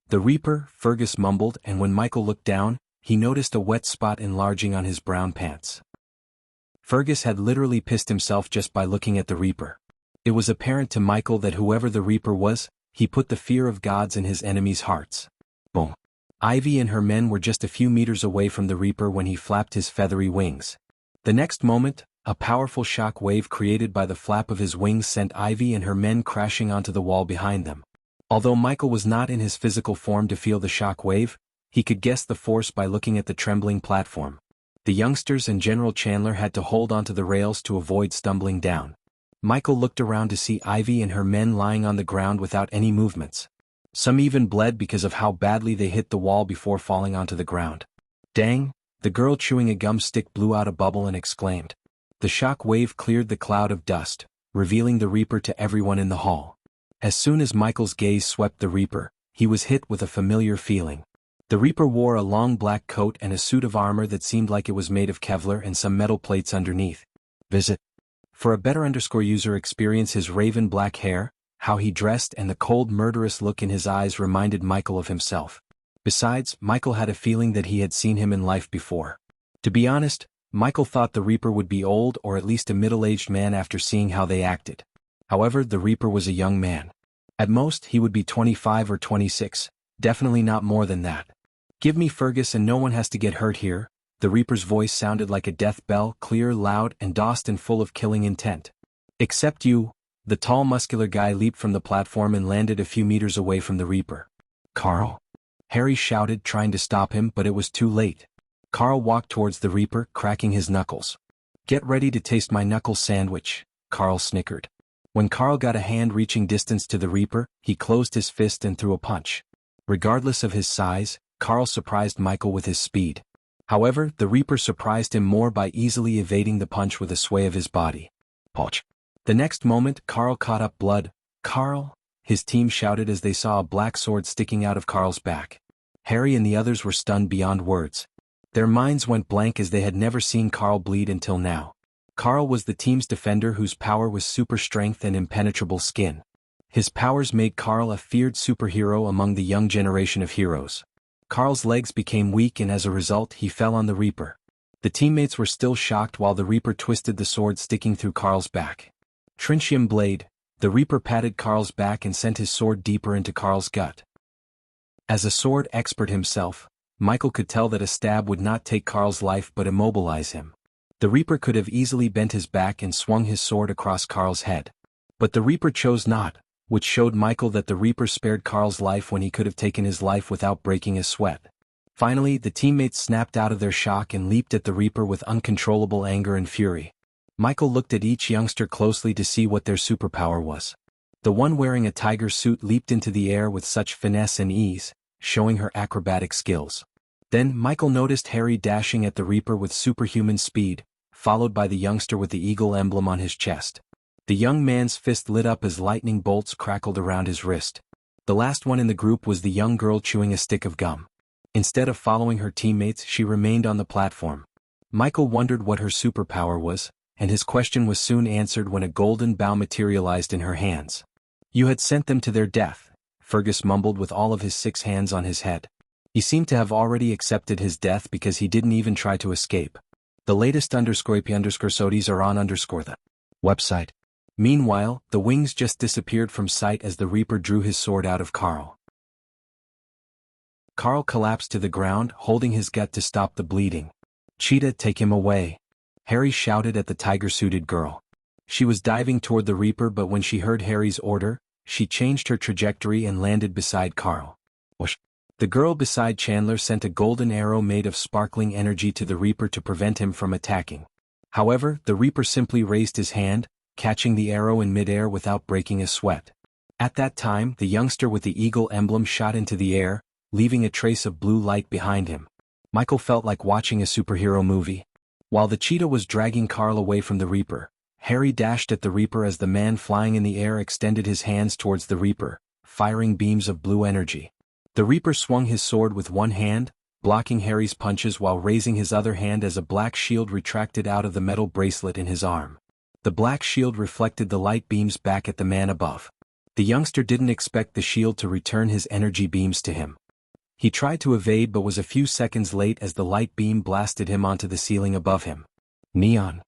"The Reaper," Fergus mumbled, and when Michael looked down, he noticed a wet spot enlarging on his brown pants. Fergus had literally pissed himself just by looking at the Reaper. It was apparent to Michael that whoever the Reaper was, he put the fear of gods in his enemies' hearts. Boom! Ivy and her men were just a few meters away from the Reaper when he flapped his feathery wings. The next moment, a powerful shock wave created by the flap of his wings sent Ivy and her men crashing onto the wall behind them. Although Michael was not in his physical form to feel the shock wave, he could guess the force by looking at the trembling platform. The youngsters and General Chandler had to hold onto the rails to avoid stumbling down. Michael looked around to see Ivy and her men lying on the ground without any movements. Some even bled because of how badly they hit the wall before falling onto the ground. "Dang!" The girl chewing a gum stick blew out a bubble and exclaimed. The shock wave cleared the cloud of dust, revealing the Reaper to everyone in the hall. As soon as Michael's gaze swept the Reaper, he was hit with a familiar feeling. The Reaper wore a long black coat and a suit of armor that seemed like it was made of Kevlar and some metal plates underneath. Visit. For a better user experience, his raven black hair, how he dressed, and the cold murderous look in his eyes reminded Michael of himself. Besides, Michael had a feeling that he had seen him in life before. To be honest, Michael thought the Reaper would be old or at least a middle-aged man after seeing how they acted. However, the Reaper was a young man. At most, he would be 25 or 26, definitely not more than that. "Give me Fergus and no one has to get hurt here." The Reaper's voice sounded like a death bell, clear, loud, and dosed and full of killing intent. "Except you." The tall muscular guy leaped from the platform and landed a few meters away from the Reaper. "Carl!" Harry shouted, trying to stop him, but it was too late. Carl walked towards the Reaper, cracking his knuckles. "Get ready to taste my knuckle sandwich," Carl snickered. When Carl got a hand-reaching distance to the Reaper, he closed his fist and threw a punch. Regardless of his size, Carl surprised Michael with his speed. However, the Reaper surprised him more by easily evading the punch with a sway of his body. Poch! The next moment, Carl caught up blood. "Carl!" his team shouted as they saw a black sword sticking out of Carl's back. Harry and the others were stunned beyond words. Their minds went blank as they had never seen Carl bleed until now. Carl was the team's defender whose power was super strength and impenetrable skin. His powers made Carl a feared superhero among the young generation of heroes. Carl's legs became weak and as a result he fell on the Reaper. The teammates were still shocked while the Reaper twisted the sword sticking through Carl's back. Tritium blade. The Reaper patted Carl's back and sent his sword deeper into Carl's gut. As a sword expert himself, Michael could tell that a stab would not take Carl's life but immobilize him. The Reaper could have easily bent his back and swung his sword across Carl's head. But the Reaper chose not, which showed Michael that the Reaper spared Carl's life when he could have taken his life without breaking a sweat. Finally, the teammates snapped out of their shock and leaped at the Reaper with uncontrollable anger and fury. Michael looked at each youngster closely to see what their superpower was. The one wearing a tiger suit leaped into the air with such finesse and ease, showing her acrobatic skills. Then Michael noticed Harry dashing at the Reaper with superhuman speed, followed by the youngster with the eagle emblem on his chest. The young man's fist lit up as lightning bolts crackled around his wrist. The last one in the group was the young girl chewing a stick of gum. Instead of following her teammates, she remained on the platform. Michael wondered what her superpower was, and his question was soon answered when a golden bow materialized in her hands. "You had sent them to their death," Fergus mumbled with all of his 6 hands on his head. He seemed to have already accepted his death because he didn't even try to escape. The latest _IP_SODIs are on the website. Meanwhile, the wings just disappeared from sight as the Reaper drew his sword out of Carl. Carl collapsed to the ground, holding his gut to stop the bleeding. "Cheetah, take him away," Harry shouted at the tiger-suited girl. She was diving toward the Reaper, but when she heard Harry's order, she changed her trajectory and landed beside Carl. Whoosh! The girl beside Chandler sent a golden arrow made of sparkling energy to the Reaper to prevent him from attacking. However, the Reaper simply raised his hand, catching the arrow in midair without breaking a sweat. At that time, the youngster with the eagle emblem shot into the air, leaving a trace of blue light behind him. Michael felt like watching a superhero movie. While the cheetah was dragging Carl away from the Reaper, Harry dashed at the Reaper as the man flying in the air extended his hands towards the Reaper, firing beams of blue energy. The Reaper swung his sword with one hand, blocking Harry's punches while raising his other hand as a black shield retracted out of the metal bracelet in his arm. The black shield reflected the light beams back at the man above. The youngster didn't expect the shield to return his energy beams to him. He tried to evade but was a few seconds late as the light beam blasted him onto the ceiling above him. "Neon!"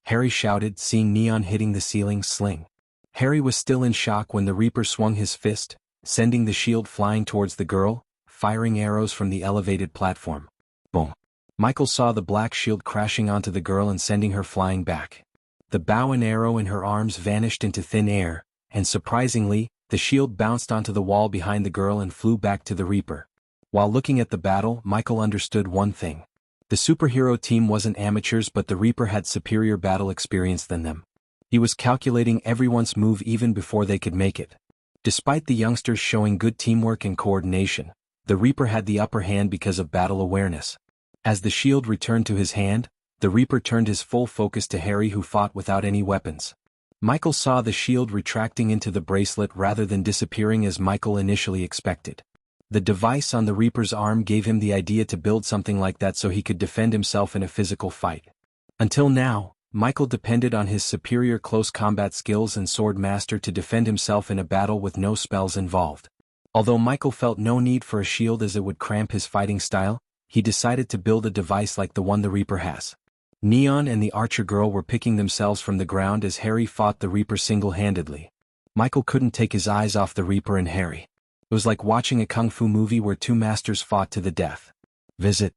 Harry shouted, seeing Neon hitting the ceiling sling. Harry was still in shock when the Reaper swung his fist, sending the shield flying towards the girl, firing arrows from the elevated platform. Boom! Michael saw the black shield crashing onto the girl and sending her flying back. The bow and arrow in her arms vanished into thin air, and surprisingly, the shield bounced onto the wall behind the girl and flew back to the Reaper. While looking at the battle, Michael understood one thing. The superhero team wasn't amateurs, but the Reaper had superior battle experience than them. He was calculating everyone's move even before they could make it. Despite the youngsters showing good teamwork and coordination, the Reaper had the upper hand because of battle awareness. As the shield returned to his hand, the Reaper turned his full focus to Harry, who fought without any weapons. Michael saw the shield retracting into the bracelet rather than disappearing as Michael initially expected. The device on the Reaper's arm gave him the idea to build something like that so he could defend himself in a physical fight. Until now, Michael depended on his superior close combat skills and sword master to defend himself in a battle with no spells involved. Although Michael felt no need for a shield as it would cramp his fighting style, he decided to build a device like the one the Reaper has. Neon and the archer girl were picking themselves from the ground as Harry fought the Reaper single-handedly. Michael couldn't take his eyes off the Reaper and Harry. It was like watching a kung fu movie where two masters fought to the death. Visit.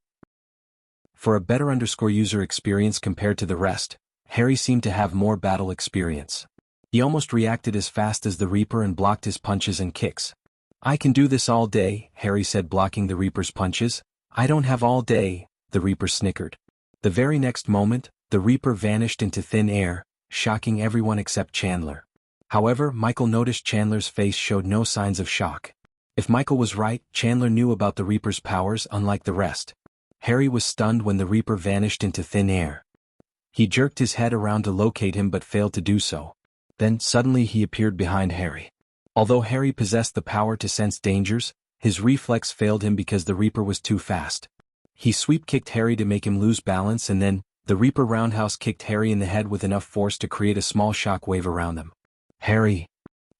For a better user experience compared to the rest, Harry seemed to have more battle experience. He almost reacted as fast as the Reaper and blocked his punches and kicks. I can do this all day, Harry said, blocking the Reaper's punches. I don't have all day, the Reaper snickered. The very next moment, the Reaper vanished into thin air, shocking everyone except Chandler. However, Michael noticed Chandler's face showed no signs of shock. If Michael was right, Chandler knew about the Reaper's powers unlike the rest. Harry was stunned when the Reaper vanished into thin air. He jerked his head around to locate him but failed to do so. Then, suddenly he appeared behind Harry. Although Harry possessed the power to sense dangers, his reflex failed him because the Reaper was too fast. He sweep-kicked Harry to make him lose balance, and then, the Reaper roundhouse kicked Harry in the head with enough force to create a small shock wave around them. Harry,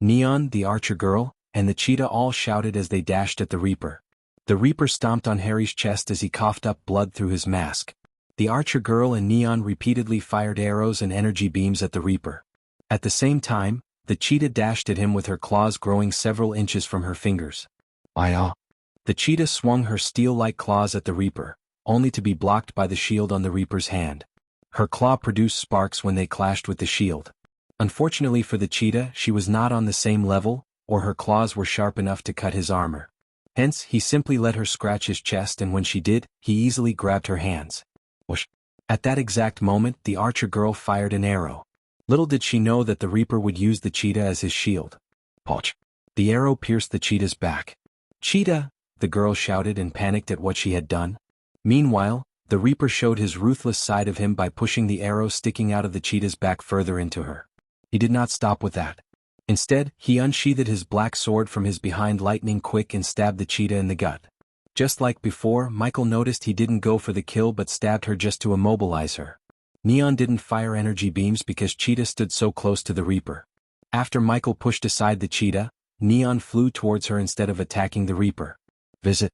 Neon, the archer girl, and the cheetah all shouted as they dashed at the Reaper. The Reaper stomped on Harry's chest as he coughed up blood through his mask. The archer girl and Neon repeatedly fired arrows and energy beams at the Reaper. At the same time, the cheetah dashed at him with her claws growing several inches from her fingers. The cheetah swung her steel-like claws at the Reaper, only to be blocked by the shield on the Reaper's hand. Her claw produced sparks when they clashed with the shield. Unfortunately for the cheetah, she was not on the same level, or her claws were sharp enough to cut his armor. Hence, he simply let her scratch his chest, and when she did, he easily grabbed her hands. Whoosh. At that exact moment, the archer girl fired an arrow. Little did she know that the Reaper would use the cheetah as his shield. Poch. The arrow pierced the cheetah's back. Cheetah! The girl shouted and panicked at what she had done. Meanwhile, the Reaper showed his ruthless side of him by pushing the arrow sticking out of the cheetah's back further into her. He did not stop with that. Instead, he unsheathed his black sword from his behind lightning quick and stabbed the cheetah in the gut. Just like before, Michael noticed he didn't go for the kill but stabbed her just to immobilize her. Neon didn't fire energy beams because Cheetah stood so close to the Reaper. After Michael pushed aside the cheetah, Neon flew towards her instead of attacking the Reaper. Visit.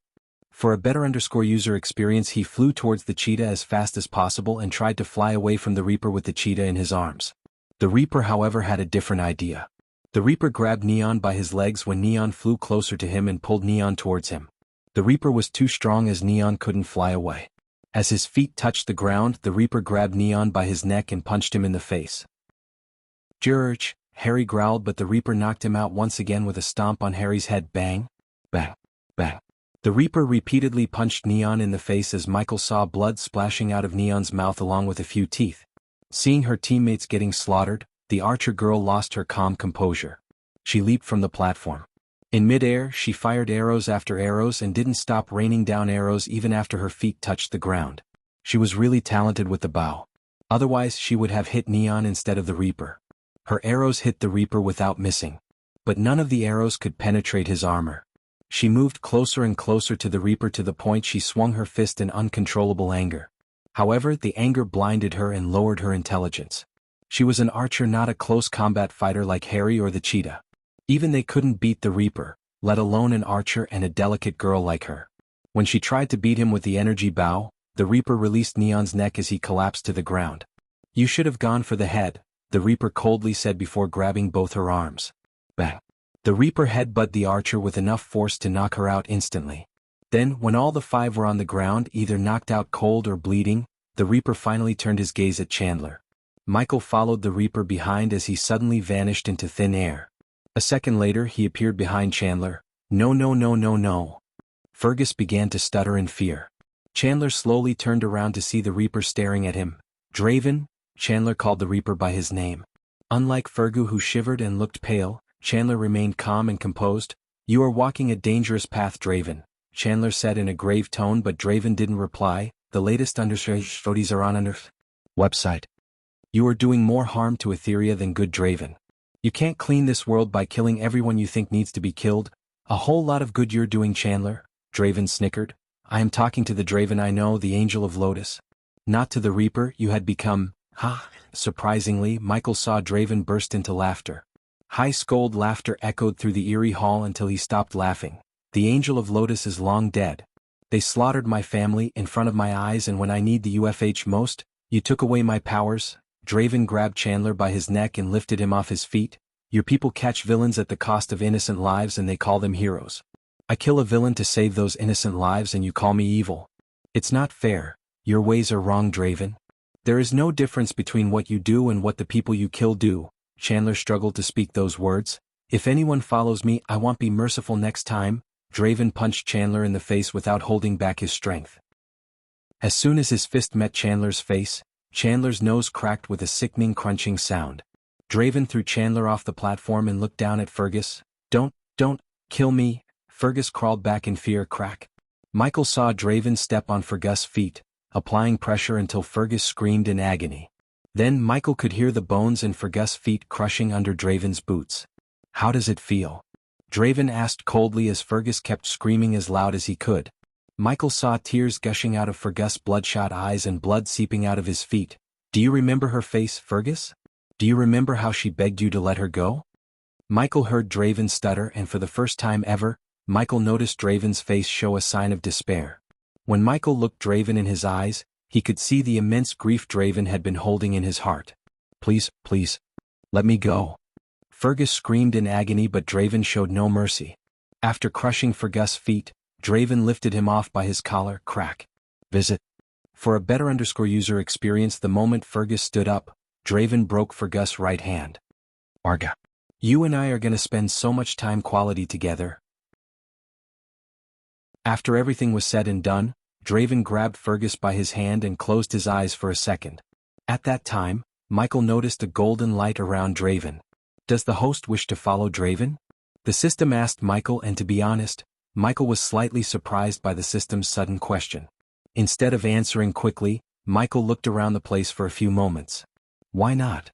For a better user experience, he flew towards the cheetah as fast as possible and tried to fly away from the Reaper with the cheetah in his arms. The Reaper, however, had a different idea. The Reaper grabbed Neon by his legs when Neon flew closer to him and pulled Neon towards him. The Reaper was too strong as Neon couldn't fly away. As his feet touched the ground, the Reaper grabbed Neon by his neck and punched him in the face. Jurch, Harry growled, but the Reaper knocked him out once again with a stomp on Harry's head. Bang, bang, bang. The Reaper repeatedly punched Neon in the face as Michael saw blood splashing out of Neon's mouth along with a few teeth. Seeing her teammates getting slaughtered, the archer girl lost her calm composure. She leaped from the platform. In midair, she fired arrows after arrows and didn't stop raining down arrows even after her feet touched the ground. She was really talented with the bow. Otherwise, she would have hit Neon instead of the Reaper. Her arrows hit the Reaper without missing. But none of the arrows could penetrate his armor. She moved closer and closer to the Reaper to the point she swung her fist in uncontrollable anger. However, the anger blinded her and lowered her intelligence. She was an archer, not a close combat fighter like Harry or the cheetah. Even they couldn't beat the Reaper, let alone an archer and a delicate girl like her. When she tried to beat him with the energy bow, the Reaper released Neon's neck as he collapsed to the ground. You should have gone for the head, the Reaper coldly said before grabbing both her arms. Bang. The Reaper headbutted the archer with enough force to knock her out instantly. Then, when all the five were on the ground, either knocked out cold or bleeding, the Reaper finally turned his gaze at Chandler. Michael followed the Reaper behind as he suddenly vanished into thin air. A second later, he appeared behind Chandler. No, no, no, no, no. Fergus began to stutter in fear. Chandler slowly turned around to see the Reaper staring at him. Draven, Chandler called the Reaper by his name. Unlike Fergus, who shivered and looked pale, Chandler remained calm and composed. You are walking a dangerous path, Draven, Chandler said in a grave tone, but Draven didn't reply. The latest studies are on Website. You are doing more harm to Etheria than good, Draven. You can't clean this world by killing everyone you think needs to be killed. A whole lot of good you're doing, Chandler, Draven snickered. I am talking to the Draven I know, the Angel of Lotus. Not to the Reaper you had become. Ha! Surprisingly, Michael saw Draven burst into laughter. High scold laughter echoed through the eerie hall until he stopped laughing. The Angel of Lotus is long dead. They slaughtered my family in front of my eyes, and when I need the UFH most, you took away my powers. Draven grabbed Chandler by his neck and lifted him off his feet. Your people catch villains at the cost of innocent lives and they call them heroes. I kill a villain to save those innocent lives and you call me evil. It's not fair. Your ways are wrong, Draven. There is no difference between what you do and what the people you kill do. Chandler struggled to speak those words. If anyone follows me, I won't be merciful next time. Draven punched Chandler in the face without holding back his strength. As soon as his fist met Chandler's face, Chandler's nose cracked with a sickening crunching sound. Draven threw Chandler off the platform and looked down at Fergus. Don't kill me. Fergus crawled back in fear. Crack. Michael saw Draven step on Fergus' feet, applying pressure until Fergus screamed in agony. Then Michael could hear the bones in Fergus' feet crushing under Draven's boots. How does it feel? Draven asked coldly as Fergus kept screaming as loud as he could. Michael saw tears gushing out of Fergus' bloodshot eyes and blood seeping out of his feet. Do you remember her face, Fergus? Do you remember how she begged you to let her go? Michael heard Draven stutter, and for the first time ever, Michael noticed Draven's face show a sign of despair. When Michael looked Draven in his eyes, he could see the immense grief Draven had been holding in his heart. Please, let me go. Fergus screamed in agony, but Draven showed no mercy. After crushing Fergus' feet, Draven lifted him off by his collar. Crack. Visit. For a better user experience, the moment Fergus stood up, Draven broke Fergus' right hand. Arga. You and I are gonna spend so much time quality together. After everything was said and done, Draven grabbed Fergus by his hand and closed his eyes for a second. At that time, Michael noticed a golden light around Draven. Does the host wish to follow Draven? The system asked Michael, and to be honest, Michael was slightly surprised by the system's sudden question. Instead of answering quickly, Michael looked around the place for a few moments. Why not?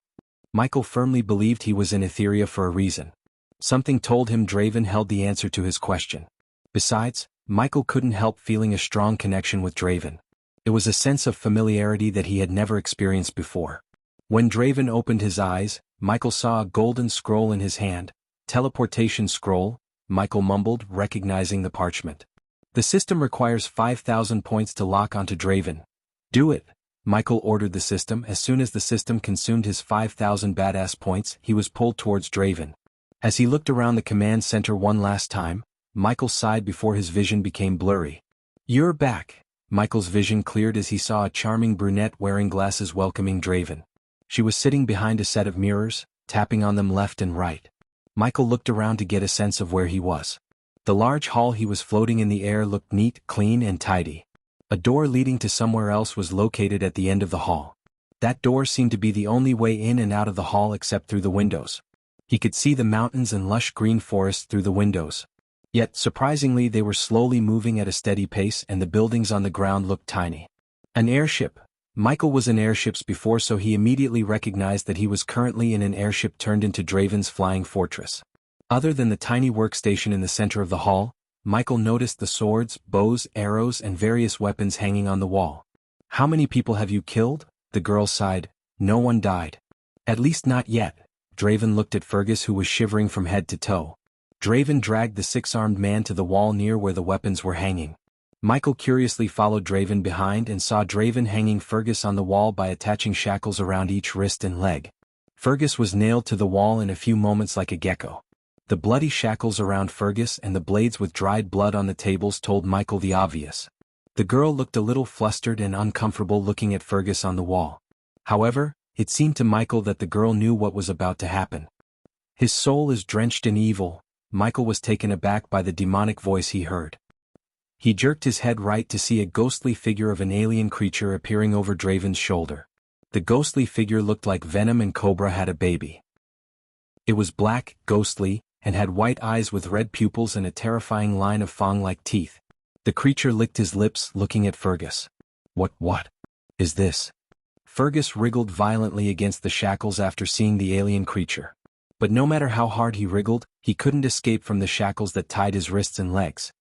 Michael firmly believed he was in Etheria for a reason. Something told him Draven held the answer to his question. Besides, Michael couldn't help feeling a strong connection with Draven. It was a sense of familiarity that he had never experienced before. When Draven opened his eyes, Michael saw a golden scroll in his hand. Teleportation scroll, Michael mumbled, recognizing the parchment. The system requires 5,000 points to lock onto Draven. Do it, Michael ordered the system. As soon as the system consumed his 5,000 badass points, he was pulled towards Draven. As he looked around the command center one last time, Michael sighed before his vision became blurry. You're back. Michael's vision cleared as he saw a charming brunette wearing glasses welcoming Draven. She was sitting behind a set of mirrors, tapping on them left and right. Michael looked around to get a sense of where he was. The large hall he was floating in the air looked neat, clean, and tidy. A door leading to somewhere else was located at the end of the hall. That door seemed to be the only way in and out of the hall except through the windows. He could see the mountains and lush green forests through the windows. Yet, surprisingly, they were slowly moving at a steady pace and the buildings on the ground looked tiny. An airship. Michael was in airships before, so he immediately recognized that he was currently in an airship turned into Draven's flying fortress. Other than the tiny workstation in the center of the hall, Michael noticed the swords, bows, arrows, and various weapons hanging on the wall. How many people have you killed? The girl sighed. No one died. At least not yet. Draven looked at Fergus, who was shivering from head to toe. Draven dragged the six-armed man to the wall near where the weapons were hanging. Michael curiously followed Draven behind and saw Draven hanging Fergus on the wall by attaching shackles around each wrist and leg. Fergus was nailed to the wall in a few moments like a gecko. The bloody shackles around Fergus and the blades with dried blood on the tables told Michael the obvious. The girl looked a little flustered and uncomfortable looking at Fergus on the wall. However, it seemed to Michael that the girl knew what was about to happen. His soul is drenched in evil. Michael was taken aback by the demonic voice he heard. He jerked his head right to see a ghostly figure of an alien creature appearing over Draven's shoulder. The ghostly figure looked like Venom and Cobra had a baby. It was black, ghostly, and had white eyes with red pupils and a terrifying line of fang-like teeth. The creature licked his lips, looking at Fergus. What is this? Fergus wriggled violently against the shackles after seeing the alien creature. But no matter how hard he wriggled, he couldn't escape from the shackles that tied his wrists and legs.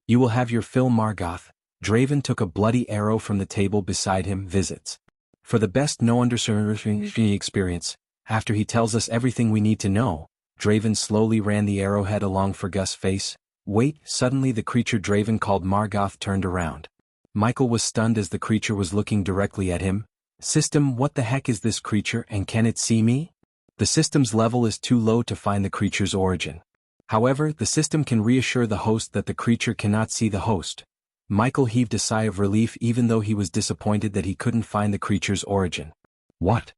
You will have your fill, Margoth. Draven took a bloody arrow from the table beside him. Visits. For the best no understanding experience, after he tells us everything we need to know, Draven slowly ran the arrowhead along Fergus' face. Wait, suddenly the creature Draven called Margoth turned around. Michael was stunned as the creature was looking directly at him. System, what the heck is this creature and can it see me? The system's level is too low to find the creature's origin. However, the system can reassure the host that the creature cannot see the host. Michael heaved a sigh of relief even though he was disappointed that he couldn't find the creature's origin. What?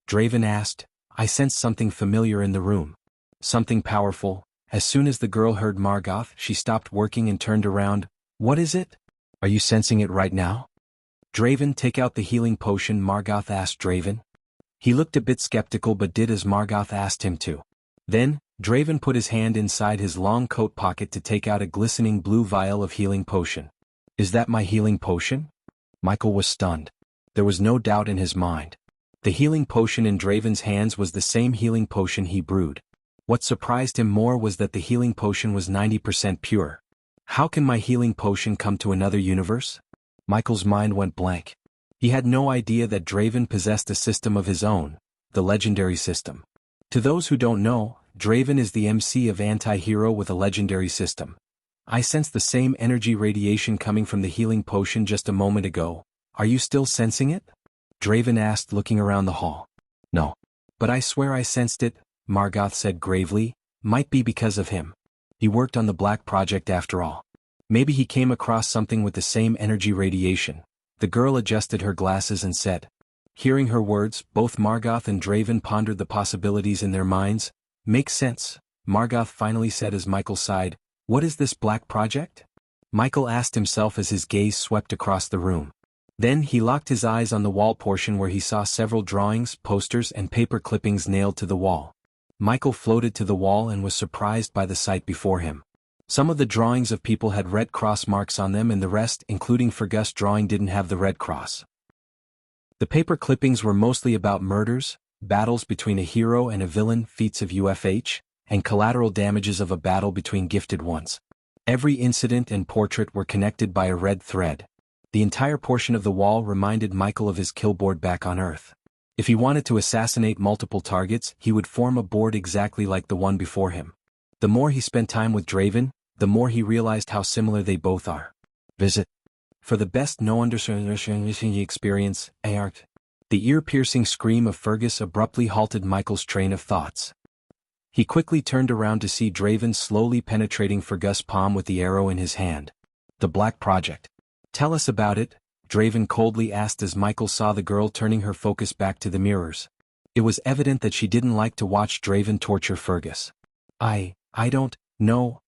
Draven asked. I sensed something familiar in the room. Something powerful. As soon as the girl heard Margoth, she stopped working and turned around. What is it? Are you sensing it right now? Draven, take out the healing potion, Margoth asked Draven. He looked a bit skeptical but did as Margoth asked him to. Then, Draven put his hand inside his long coat pocket to take out a glistening blue vial of healing potion. Is that my healing potion? Michael was stunned. There was no doubt in his mind. The healing potion in Draven's hands was the same healing potion he brewed. What surprised him more was that the healing potion was 90% pure. How can my healing potion come to another universe? Michael's mind went blank. He had no idea that Draven possessed a system of his own, the legendary system. To those who don't know, Draven is the MC of anti-hero with a legendary system. I sensed the same energy radiation coming from the healing potion just a moment ago. Are you still sensing it? Draven asked, looking around the hall. No. But I swear I sensed it, Margoth said gravely. Might be because of him. He worked on the Black Project after all. Maybe he came across something with the same energy radiation. The girl adjusted her glasses and said. Hearing her words, both Margoth and Draven pondered the possibilities in their minds. Makes sense, Margoth finally said as Michael sighed. What is this Black Project? Michael asked himself as his gaze swept across the room. Then he locked his eyes on the wall portion where he saw several drawings, posters and paper clippings nailed to the wall. Michael floated to the wall and was surprised by the sight before him. Some of the drawings of people had red cross marks on them and the rest, including Fergus' drawing, didn't have the red cross. The paper clippings were mostly about murders, battles between a hero and a villain, feats of UFH, and collateral damages of a battle between gifted ones. Every incident and portrait were connected by a red thread. The entire portion of the wall reminded Michael of his kill board back on Earth. If he wanted to assassinate multiple targets, he would form a board exactly like the one before him. The more he spent time with Draven, the more he realized how similar they both are. Visit. For the best no understanding experience, ART. The ear-piercing scream of Fergus abruptly halted Michael's train of thoughts. He quickly turned around to see Draven slowly penetrating Fergus' palm with the arrow in his hand. The Black Project. Tell us about it, Draven coldly asked as Michael saw the girl turning her focus back to the mirrors. It was evident that she didn't like to watch Draven torture Fergus. I don't know,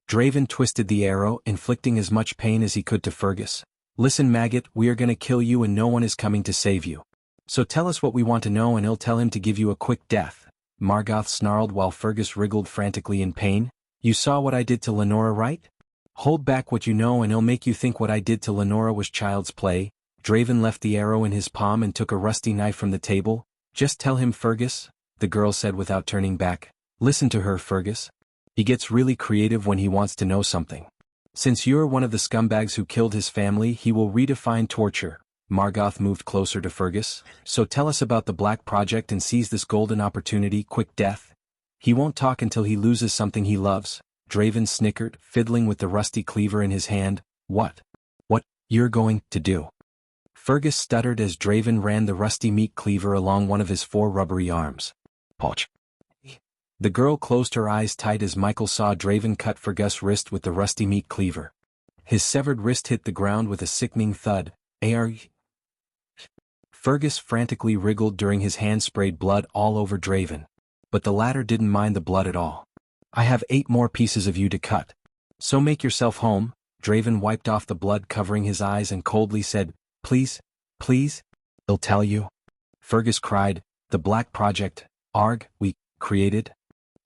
Draven twisted the arrow, inflicting as much pain as he could to Fergus. Listen, maggot, we are gonna kill you and no one is coming to save you. So tell us what we want to know and I'll tell him to give you a quick death, Margoth snarled while Fergus wriggled frantically in pain. You saw what I did to Lenora, right? Hold back what you know and I'll make you think what I did to Lenora was child's play. Draven left the arrow in his palm and took a rusty knife from the table. Just tell him, Fergus, the girl said without turning back. Listen to her, Fergus. He gets really creative when he wants to know something. Since you're one of the scumbags who killed his family, he will redefine torture. Margoth moved closer to Fergus. So tell us about the Black Project and seize this golden opportunity, quick death. He won't talk until he loses something he loves. Draven snickered, fiddling with the rusty cleaver in his hand. What? What you're going to do? Fergus stuttered as Draven ran the rusty meat cleaver along one of his 4 rubbery arms. Poch. The girl closed her eyes tight as Michael saw Draven cut Fergus' wrist with the rusty meat cleaver. His severed wrist hit the ground with a sickening thud. Fergus frantically wriggled during his hand sprayed blood all over Draven. But the latter didn't mind the blood at all. I have 8 more pieces of you to cut. So make yourself home. Draven wiped off the blood covering his eyes and coldly said, Please, please, I'll tell you. Fergus cried, the Black Project, Arg, we created.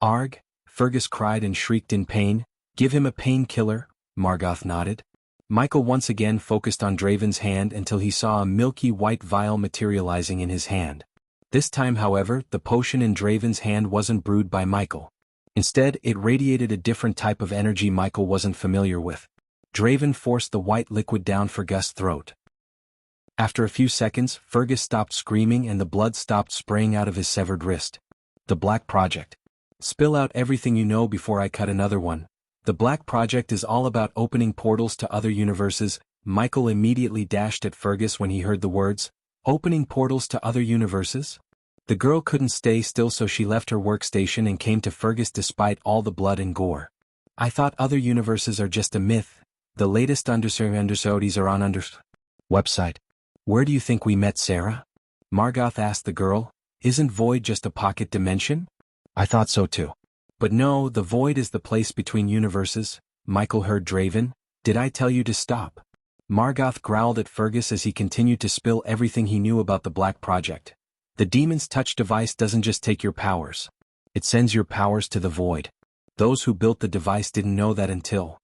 Arg, Fergus cried and shrieked in pain. Give him a painkiller, Margoth nodded. Michael once again focused on Draven's hand until he saw a milky white vial materializing in his hand. This time, however, the potion in Draven's hand wasn't brewed by Michael. Instead, it radiated a different type of energy Michael wasn't familiar with. Draven forced the white liquid down Fergus' throat. After a few seconds, Fergus stopped screaming and the blood stopped spraying out of his severed wrist. The Black Project. Spill out everything you know before I cut another one. The Black Project is all about opening portals to other universes. Michael immediately dashed at Fergus when he heard the words, opening portals to other universes? The girl couldn't stay still, so she left her workstation and came to Fergus despite all the blood and gore. I thought other universes are just a myth. The latest understudies are on website. Where do you think we met Sarah? Margoth asked the girl. Isn't Void just a pocket dimension? I thought so too. But no, the Void is the place between universes. Michael heard Draven. Did I tell you to stop? Margoth growled at Fergus as he continued to spill everything he knew about the Black Project. The Demon's Touch device doesn't just take your powers. It sends your powers to the Void. Those who built the device didn't know that until...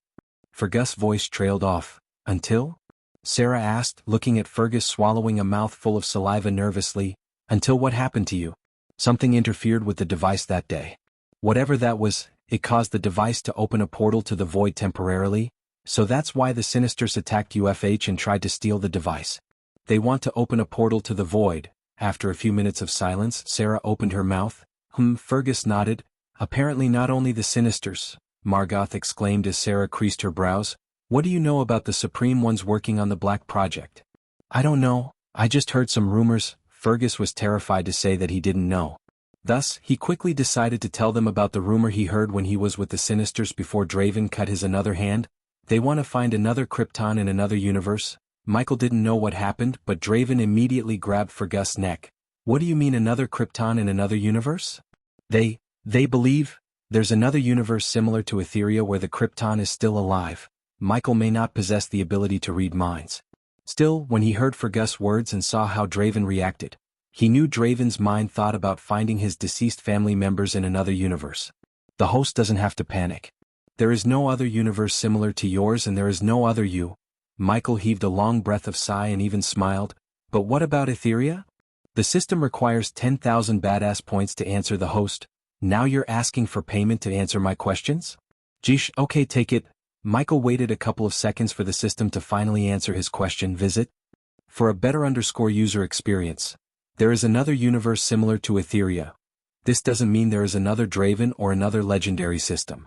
Fergus' voice trailed off. Until? Sarah asked, looking at Fergus swallowing a mouthful of saliva nervously. Until what happened to you? Something interfered with the device that day. Whatever that was, it caused the device to open a portal to the Void temporarily, so that's why the Sinisters attacked UFH and tried to steal the device. They want to open a portal to the Void. After a few minutes of silence, Sarah opened her mouth. Fergus nodded. Apparently not only the Sinisters, Margoth exclaimed as Sarah creased her brows. What do you know about the Supreme Ones working on the Black Project? I don't know, I just heard some rumors. Fergus was terrified to say that he didn't know. Thus, he quickly decided to tell them about the rumor he heard when he was with the Sinisters before Draven cut his another hand. They want to find another Krypton in another universe. Michael didn't know what happened, but Draven immediately grabbed Fergus' neck. What do you mean another Krypton in another universe? They believe there's another universe similar to Etheria where the Krypton is still alive. Michael may not possess the ability to read minds. Still, when he heard Fergus' words and saw how Draven reacted, he knew Draven's mind thought about finding his deceased family members in another universe. The host doesn't have to panic. There is no other universe similar to yours and there is no other you. Michael heaved a long breath of sigh and even smiled. But what about Etheria? The system requires 10,000 badass points to answer the host. Now you're asking for payment to answer my questions? Geesh, okay, take it. Michael waited a couple of seconds for the system to finally answer his question. Visit. For a better user experience. There is another universe similar to Etheria. This doesn't mean there is another Draven or another legendary system.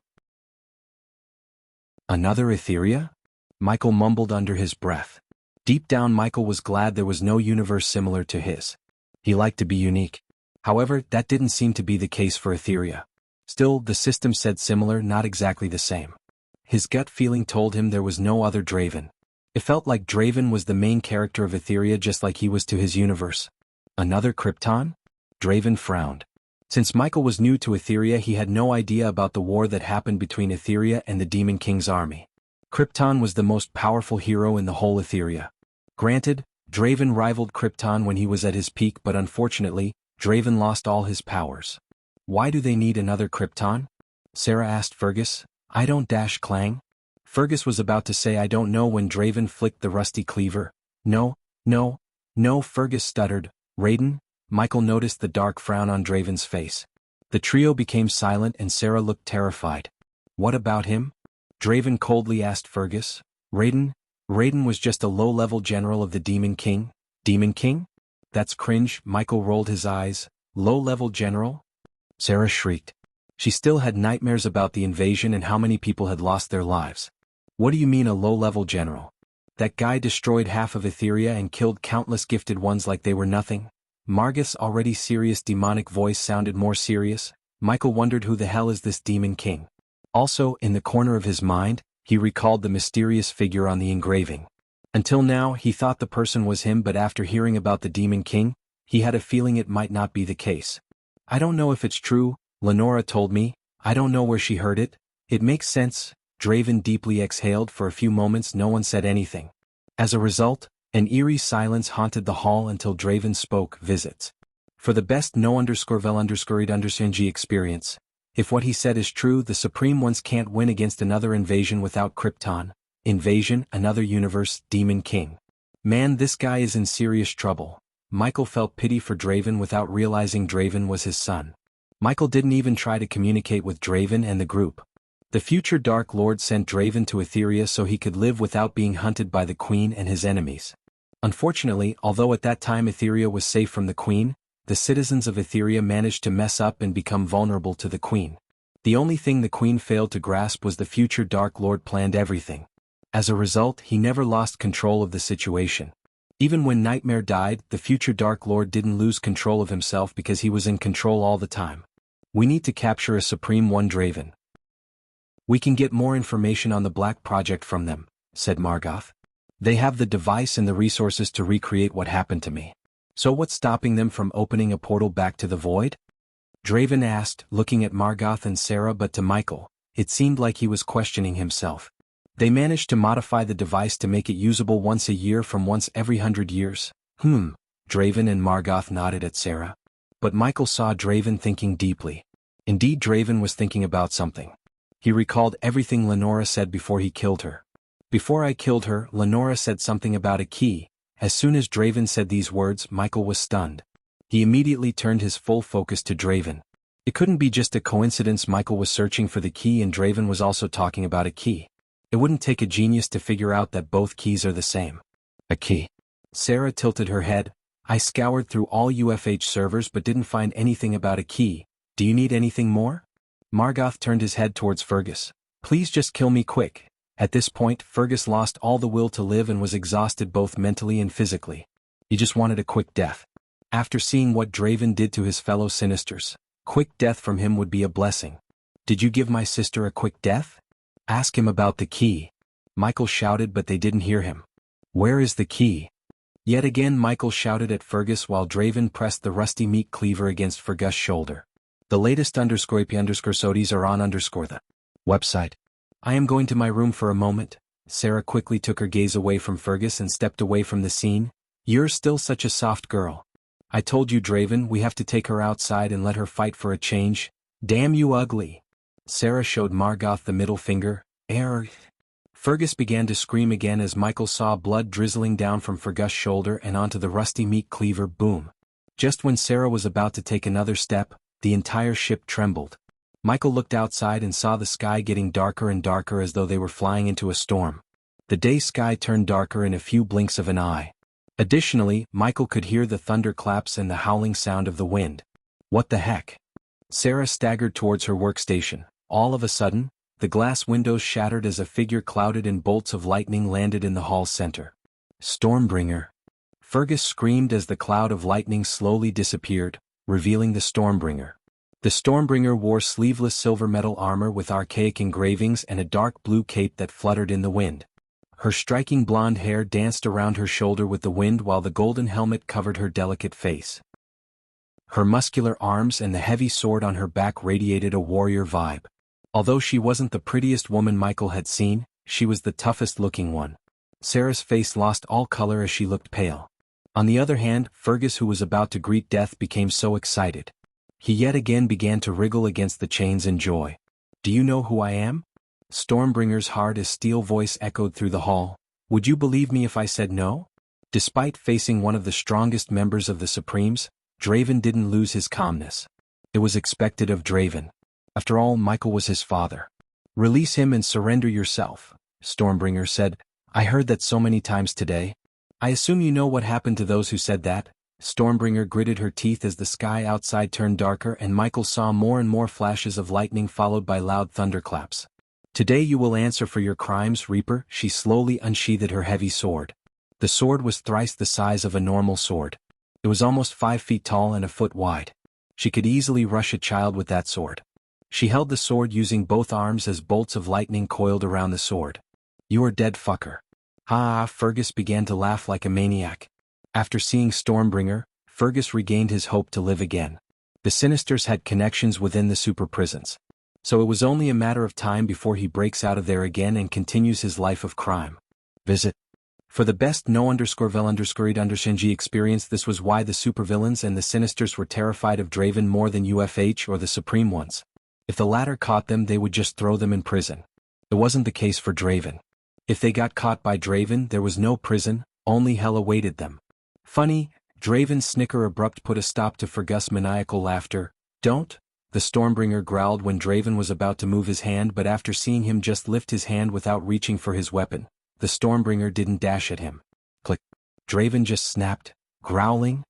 Another Etheria? Michael mumbled under his breath. Deep down, Michael was glad there was no universe similar to his. He liked to be unique. However, that didn't seem to be the case for Etheria. Still, the system said similar, not exactly the same. His gut feeling told him there was no other Draven. It felt like Draven was the main character of Etheria just like he was to his universe. Another Krypton? Draven frowned. Since Michael was new to Etheria, he had no idea about the war that happened between Etheria and the Demon King's army. Krypton was the most powerful hero in the whole Etheria. Granted, Draven rivaled Krypton when he was at his peak, but unfortunately, Draven lost all his powers. Why do they need another Krypton? Sarah asked Fergus. I don't Clang. Fergus was about to say I don't know when Draven flicked the rusty cleaver. No, Fergus stuttered. Raiden? Michael noticed the dark frown on Draven's face. The trio became silent and Sarah looked terrified. What about him? Draven coldly asked Fergus. Raiden was just a low-level general of the Demon King. Demon King? That's cringe. Michael rolled his eyes. Low-level general? Sarah shrieked. She still had nightmares about the invasion and how many people had lost their lives. What do you mean a low-level general? That guy destroyed half of Etheria and killed countless gifted ones like they were nothing. Margoth's already serious demonic voice sounded more serious. Michael wondered who the hell is this Demon King. Also, in the corner of his mind, he recalled the mysterious figure on the engraving. Until now, he thought the person was him, but after hearing about the Demon King, he had a feeling it might not be the case. I don't know if it's true, Lenora told me. I don't know where she heard it. It makes sense. Draven deeply exhaled. For a few moments no one said anything. As a result, an eerie silence haunted the hall until Draven spoke. Visits. For the best no_vel_ed_ng experience. If what he said is true, the Supreme Ones can't win against another invasion without Krypton. Invasion, another universe, Demon King. Man, this guy is in serious trouble. Michael felt pity for Draven without realizing Draven was his son. Michael didn't even try to communicate with Draven and the group. The future Dark Lord sent Draven to Etheria so he could live without being hunted by the Queen and his enemies. Unfortunately, although at that time Etheria was safe from the Queen, the citizens of Etheria managed to mess up and become vulnerable to the Queen. The only thing the Queen failed to grasp was the future Dark Lord planned everything. As a result, he never lost control of the situation. Even when Nightmare died, the future Dark Lord didn't lose control of himself because he was in control all the time. We need to capture a Supreme One Draven. We can get more information on the Black Project from them, said Margoth. They have the device and the resources to recreate what happened to me. So what's stopping them from opening a portal back to the void? Draven asked, looking at Margoth and Sarah, but to Michael, it seemed like he was questioning himself. They managed to modify the device to make it usable once a year from once every 100 years. Draven and Margoth nodded at Sarah. But Michael saw Draven thinking deeply. Indeed, Draven was thinking about something. He recalled everything Lenora said before he killed her. Before I killed her, Lenora said something about a key. As soon as Draven said these words, Michael was stunned. He immediately turned his full focus to Draven. It couldn't be just a coincidence Michael was searching for the key and Draven was also talking about a key. It wouldn't take a genius to figure out that both keys are the same. A key. Sarah tilted her head. I scoured through all UFH servers but didn't find anything about a key. Do you need anything more? Margoth turned his head towards Fergus. Please just kill me quick. At this point, Fergus lost all the will to live and was exhausted both mentally and physically. He just wanted a quick death. After seeing what Draven did to his fellow Sinisters, quick death from him would be a blessing. Did you give my sister a quick death? Ask him about the key. Michael shouted, but they didn't hear him. Where is the key? Yet again Michael shouted at Fergus while Draven pressed the rusty meat cleaver against Fergus' shoulder. The latest _IP_SODIs are on the website. I am going to my room for a moment. Sarah quickly took her gaze away from Fergus and stepped away from the scene. You're still such a soft girl. I told you, Draven, we have to take her outside and let her fight for a change. Damn you ugly. Sarah showed Margoth the middle finger. Fergus began to scream again as Michael saw blood drizzling down from Fergus' shoulder and onto the rusty meat cleaver. Boom. Just when Sarah was about to take another step, the entire ship trembled. Michael looked outside and saw the sky getting darker and darker as though they were flying into a storm. The day sky turned darker in a few blinks of an eye. Additionally, Michael could hear the thunderclaps and the howling sound of the wind. What the heck? Sarah staggered towards her workstation. All of a sudden, the glass windows shattered as a figure clouded in bolts of lightning landed in the hall's center. Stormbringer. Fergus screamed as the cloud of lightning slowly disappeared, revealing the Stormbringer. The Stormbringer wore sleeveless silver metal armor with archaic engravings and a dark blue cape that fluttered in the wind. Her striking blonde hair danced around her shoulder with the wind while the golden helmet covered her delicate face. Her muscular arms and the heavy sword on her back radiated a warrior vibe. Although she wasn't the prettiest woman Michael had seen, she was the toughest-looking one. Sarah's face lost all color as she looked pale. On the other hand, Fergus, who was about to greet death, became so excited. He yet again began to wriggle against the chains in joy. Do you know who I am? Stormbringer's hard as steel voice echoed through the hall. Would you believe me if I said no? Despite facing one of the strongest members of the Supremes, Draven didn't lose his calmness. It was expected of Draven. After all, Michael was his father. Release him and surrender yourself, Stormbringer said. I heard that so many times today. I assume you know what happened to those who said that? Stormbringer gritted her teeth as the sky outside turned darker and Michael saw more and more flashes of lightning followed by loud thunderclaps. Today you will answer for your crimes, Reaper. She slowly unsheathed her heavy sword. The sword was thrice the size of a normal sword. It was almost 5 feet tall and a foot wide. She could easily rush a child with that sword. She held the sword using both arms as bolts of lightning coiled around the sword. You are dead, fucker. Ha! Fergus began to laugh like a maniac. After seeing Stormbringer, Fergus regained his hope to live again. The Sinisters had connections within the super prisons. So it was only a matter of time before he breaks out of there again and continues his life of crime. Visit. For the best no_vel_ed_shinji experience. This was why the supervillains and the Sinisters were terrified of Draven more than UFH or the Supreme ones. If the latter caught them, they would just throw them in prison. It wasn't the case for Draven. If they got caught by Draven, there was no prison, only hell awaited them. Funny, Draven's snicker abrupt put a stop to Fergus' maniacal laughter. Don't? The Stormbringer growled when Draven was about to move his hand, but after seeing him just lift his hand without reaching for his weapon, the Stormbringer didn't dash at him. Click. Draven just snapped, growling.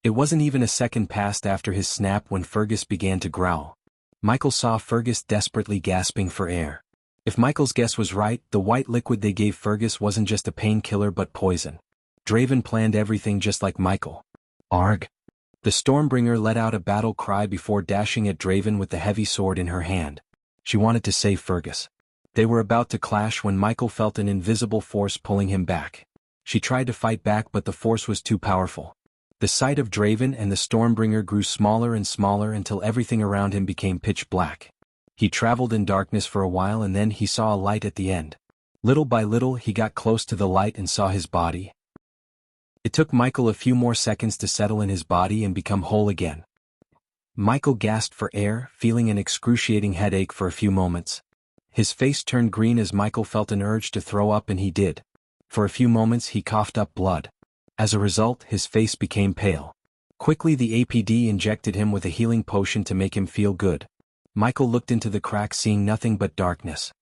It wasn't even a second passed after his snap when Fergus began to growl. Michael saw Fergus desperately gasping for air. If Michael's guess was right, the white liquid they gave Fergus wasn't just a painkiller but poison. Draven planned everything just like Michael. Arg! The Stormbringer let out a battle cry before dashing at Draven with the heavy sword in her hand. She wanted to save Fergus. They were about to clash when Michael felt an invisible force pulling him back. She tried to fight back, but the force was too powerful. The sight of Draven and the Stormbringer grew smaller and smaller until everything around him became pitch black. He traveled in darkness for a while and then he saw a light at the end. Little by little he got close to the light and saw his body. It took Michael a few more seconds to settle in his body and become whole again. Michael gasped for air, feeling an excruciating headache for a few moments. His face turned green as Michael felt an urge to throw up, and he did. For a few moments he coughed up blood. As a result, his face became pale. Quickly the APD injected him with a healing potion to make him feel good. Michael looked into the crack, seeing nothing but darkness.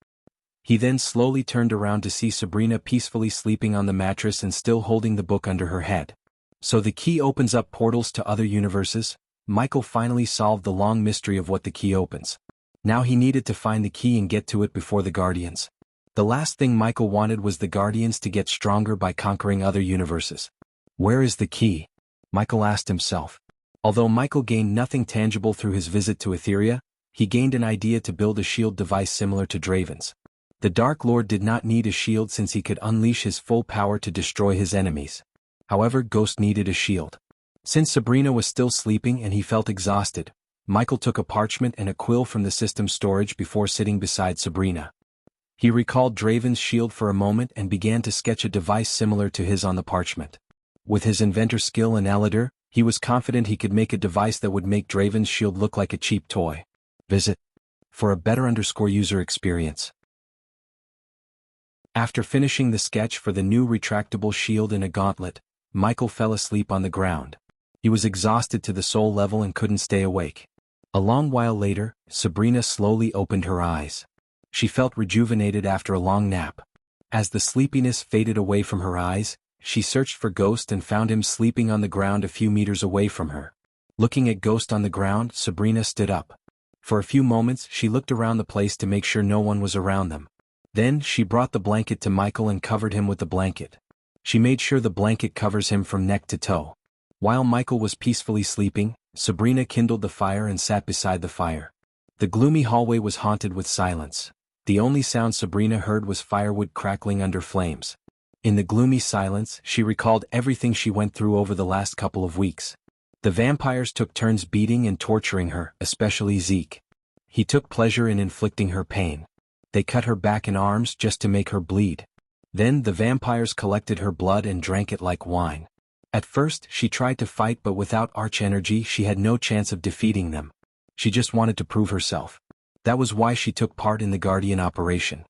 He then slowly turned around to see Sabrina peacefully sleeping on the mattress and still holding the book under her head. So the key opens up portals to other universes? Michael finally solved the long mystery of what the key opens. Now he needed to find the key and get to it before the Guardians. The last thing Michael wanted was the Guardians to get stronger by conquering other universes. Where is the key? Michael asked himself. Although Michael gained nothing tangible through his visit to Etheria, he gained an idea to build a shield device similar to Draven's. The Dark Lord did not need a shield since he could unleash his full power to destroy his enemies. However, Ghost needed a shield. Since Sabrina was still sleeping and he felt exhausted, Michael took a parchment and a quill from the system storage before sitting beside Sabrina. He recalled Draven's shield for a moment and began to sketch a device similar to his on the parchment. With his inventor skill and Elidor, he was confident he could make a device that would make Draven's shield look like a cheap toy. Visit for a better user experience. After finishing the sketch for the new retractable shield in a gauntlet, Michael fell asleep on the ground. He was exhausted to the soul level and couldn't stay awake. A long while later, Sabrina slowly opened her eyes. She felt rejuvenated after a long nap. As the sleepiness faded away from her eyes, she searched for Ghost and found him sleeping on the ground a few meters away from her. Looking at Ghost on the ground, Sabrina stood up. For a few moments she looked around the place to make sure no one was around them. Then she brought the blanket to Michael and covered him with the blanket. She made sure the blanket covers him from neck to toe. While Michael was peacefully sleeping, Sabrina kindled the fire and sat beside the fire. The gloomy hallway was haunted with silence. The only sound Sabrina heard was firewood crackling under flames. In the gloomy silence, she recalled everything she went through over the last couple of weeks. The vampires took turns beating and torturing her, especially Zeke. He took pleasure in inflicting her pain. They cut her back and arms just to make her bleed. Then the vampires collected her blood and drank it like wine. At first, she tried to fight, but without arch energy she had no chance of defeating them. She just wanted to prove herself. That was why she took part in the Guardian operation.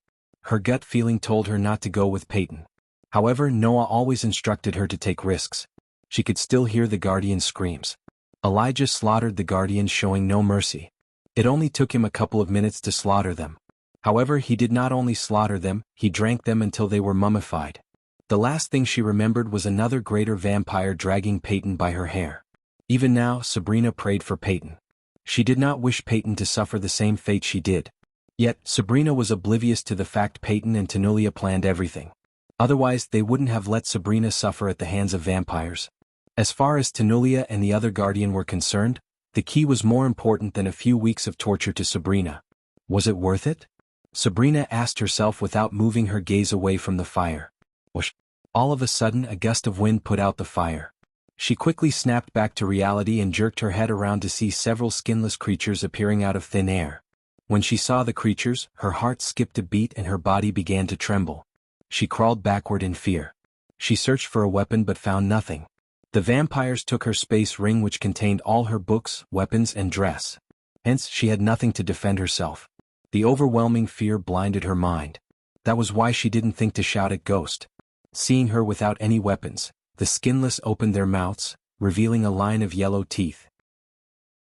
Her gut feeling told her not to go with Peyton. However, Noah always instructed her to take risks. She could still hear the Guardian's screams. Elijah slaughtered the Guardians, showing no mercy. It only took him a couple of minutes to slaughter them. However, he did not only slaughter them, he drank them until they were mummified. The last thing she remembered was another greater vampire dragging Peyton by her hair. Even now, Sabrina prayed for Peyton. She did not wish Peyton to suffer the same fate she did. Yet, Sabrina was oblivious to the fact Peyton and Tanulia planned everything. Otherwise, they wouldn't have let Sabrina suffer at the hands of vampires. As far as Tanulia and the other Guardian were concerned, the key was more important than a few weeks of torture to Sabrina. Was it worth it? Sabrina asked herself without moving her gaze away from the fire. Whoosh! All of a sudden a gust of wind put out the fire. She quickly snapped back to reality and jerked her head around to see several skinless creatures appearing out of thin air. When she saw the creatures, her heart skipped a beat and her body began to tremble. She crawled backward in fear. She searched for a weapon but found nothing. The vampires took her space ring, which contained all her books, weapons and dress. Hence, she had nothing to defend herself. The overwhelming fear blinded her mind. That was why she didn't think to shout at Ghost. Seeing her without any weapons, the skinless opened their mouths, revealing a line of yellow teeth.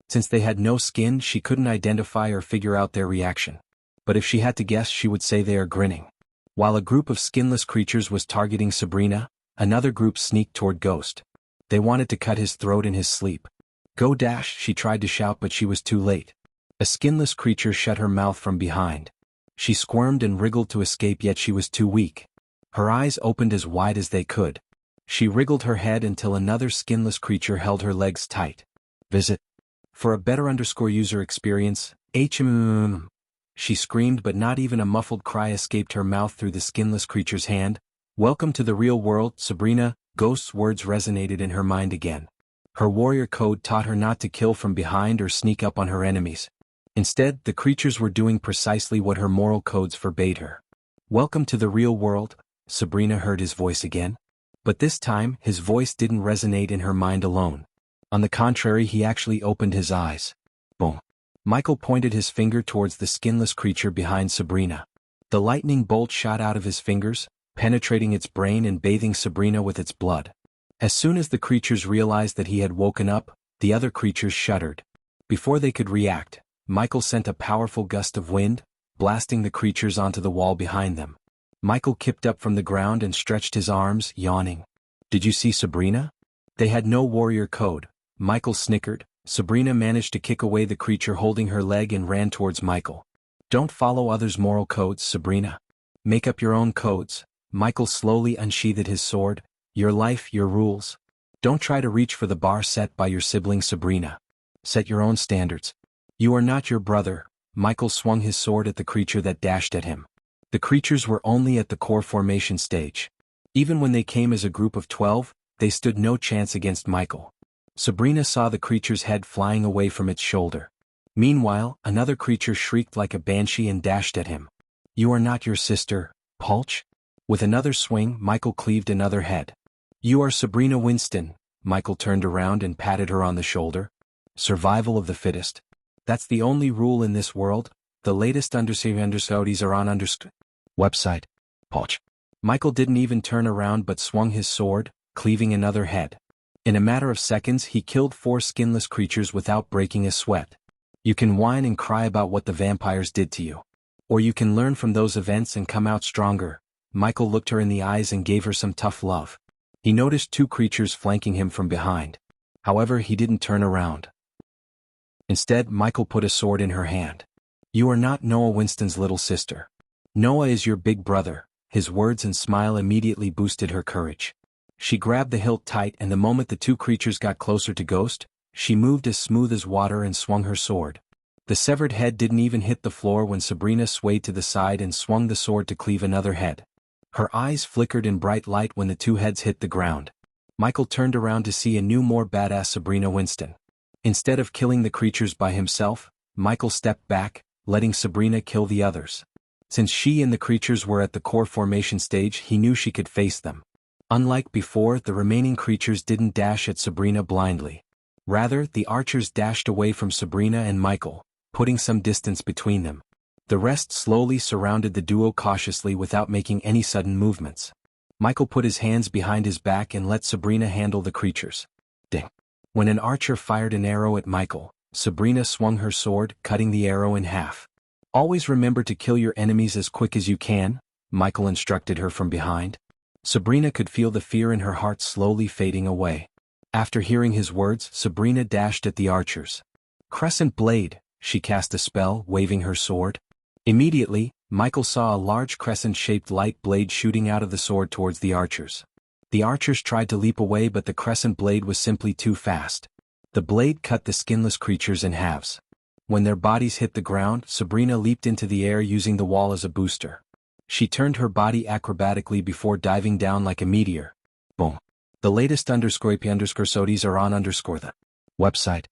Since they had no skin, she couldn't identify or figure out their reaction. But if she had to guess, she would say they are grinning. While a group of skinless creatures was targeting Sabrina, another group sneaked toward Ghost. They wanted to cut his throat in his sleep. Go dash, she tried to shout, but she was too late. A skinless creature shut her mouth from behind. She squirmed and wriggled to escape, yet she was too weak. Her eyes opened as wide as they could. She wriggled her head until another skinless creature held her legs tight. Visit. For a better user experience, she screamed, but not even a muffled cry escaped her mouth through the skinless creature's hand. Welcome to the real world, Sabrina. Ghost's words resonated in her mind again. Her warrior code taught her not to kill from behind or sneak up on her enemies. Instead, the creatures were doing precisely what her moral codes forbade her. Welcome to the real world, Sabrina heard his voice again. But this time, his voice didn't resonate in her mind alone. On the contrary, he actually opened his eyes. Boom. Michael pointed his finger towards the skinless creature behind Sabrina. The lightning bolt shot out of his fingers, penetrating its brain and bathing Sabrina with its blood. As soon as the creatures realized that he had woken up, the other creatures shuddered. Before they could react, Michael sent a powerful gust of wind, blasting the creatures onto the wall behind them. Michael kicked up from the ground and stretched his arms, yawning. Did you see Sabrina? They had no warrior code, Michael snickered. Sabrina managed to kick away the creature holding her leg and ran towards Michael. Don't follow others' moral codes, Sabrina. Make up your own codes. Michael slowly unsheathed his sword. Your life, your rules. Don't try to reach for the bar set by your sibling Sabrina. Set your own standards. You are not your brother. Michael swung his sword at the creature that dashed at him. The creatures were only at the core formation stage. Even when they came as a group of 12, they stood no chance against Michael. Sabrina saw the creature's head flying away from its shoulder. Meanwhile, another creature shrieked like a banshee and dashed at him. You are not your sister, Pulch? With another swing, Michael cleaved another head. You are Sabrina Winston. Michael turned around and patted her on the shoulder. Survival of the fittest. That's the only rule in this world. The latest understudies are on website. Pulch. Michael didn't even turn around but swung his sword, cleaving another head. In a matter of seconds, he killed 4 skinless creatures without breaking a sweat. You can whine and cry about what the vampires did to you. Or you can learn from those events and come out stronger. Michael looked her in the eyes and gave her some tough love. He noticed 2 creatures flanking him from behind. However, he didn't turn around. Instead, Michael put a sword in her hand. You are not Noah Winston's little sister. Noah is your big brother. His words and smile immediately boosted her courage. She grabbed the hilt tight, and the moment the 2 creatures got closer to Ghost, she moved as smooth as water and swung her sword. The severed head didn't even hit the floor when Sabrina swayed to the side and swung the sword to cleave another head. Her eyes flickered in bright light when the 2 heads hit the ground. Michael turned around to see a new, more badass Sabrina Winston. Instead of killing the creatures by himself, Michael stepped back, letting Sabrina kill the others. Since she and the creatures were at the core formation stage, he knew she could face them. Unlike before, the remaining creatures didn't dash at Sabrina blindly. Rather, the archers dashed away from Sabrina and Michael, putting some distance between them. The rest slowly surrounded the duo cautiously without making any sudden movements. Michael put his hands behind his back and let Sabrina handle the creatures. Ding! When an archer fired an arrow at Michael, Sabrina swung her sword, cutting the arrow in half. Always remember to kill your enemies as quick as you can, Michael instructed her from behind. Sabrina could feel the fear in her heart slowly fading away. After hearing his words, Sabrina dashed at the archers. Crescent Blade, she cast a spell, waving her sword. Immediately, Michael saw a large crescent-shaped light blade shooting out of the sword towards the archers. The archers tried to leap away, but the crescent blade was simply too fast. The blade cut the skinless creatures in halves. When their bodies hit the ground, Sabrina leaped into the air using the wall as a booster. She turned her body acrobatically before diving down like a meteor. Boom. The latest _studies are on the website.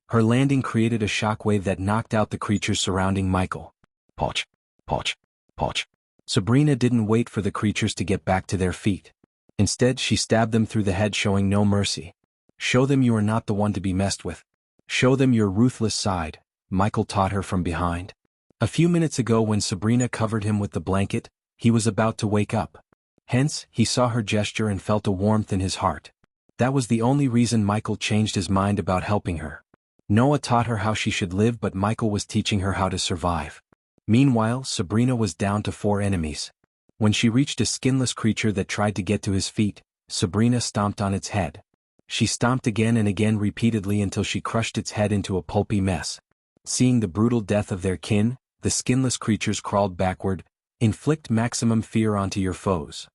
Her landing created a shockwave that knocked out the creatures surrounding Michael. Poch. Poch. Poch. Sabrina didn't wait for the creatures to get back to their feet. Instead, she stabbed them through the head, showing no mercy. Show them you are not the one to be messed with. Show them your ruthless side, Michael taught her from behind. A few minutes ago, when Sabrina covered him with the blanket, he was about to wake up. Hence, he saw her gesture and felt a warmth in his heart. That was the only reason Michael changed his mind about helping her. Noah taught her how she should live, but Michael was teaching her how to survive. Meanwhile, Sabrina was down to 4 enemies. When she reached a skinless creature that tried to get to his feet, Sabrina stomped on its head. She stomped again and again repeatedly until she crushed its head into a pulpy mess. Seeing the brutal death of their kin, the skinless creatures crawled backward. Inflict maximum fear onto your foes.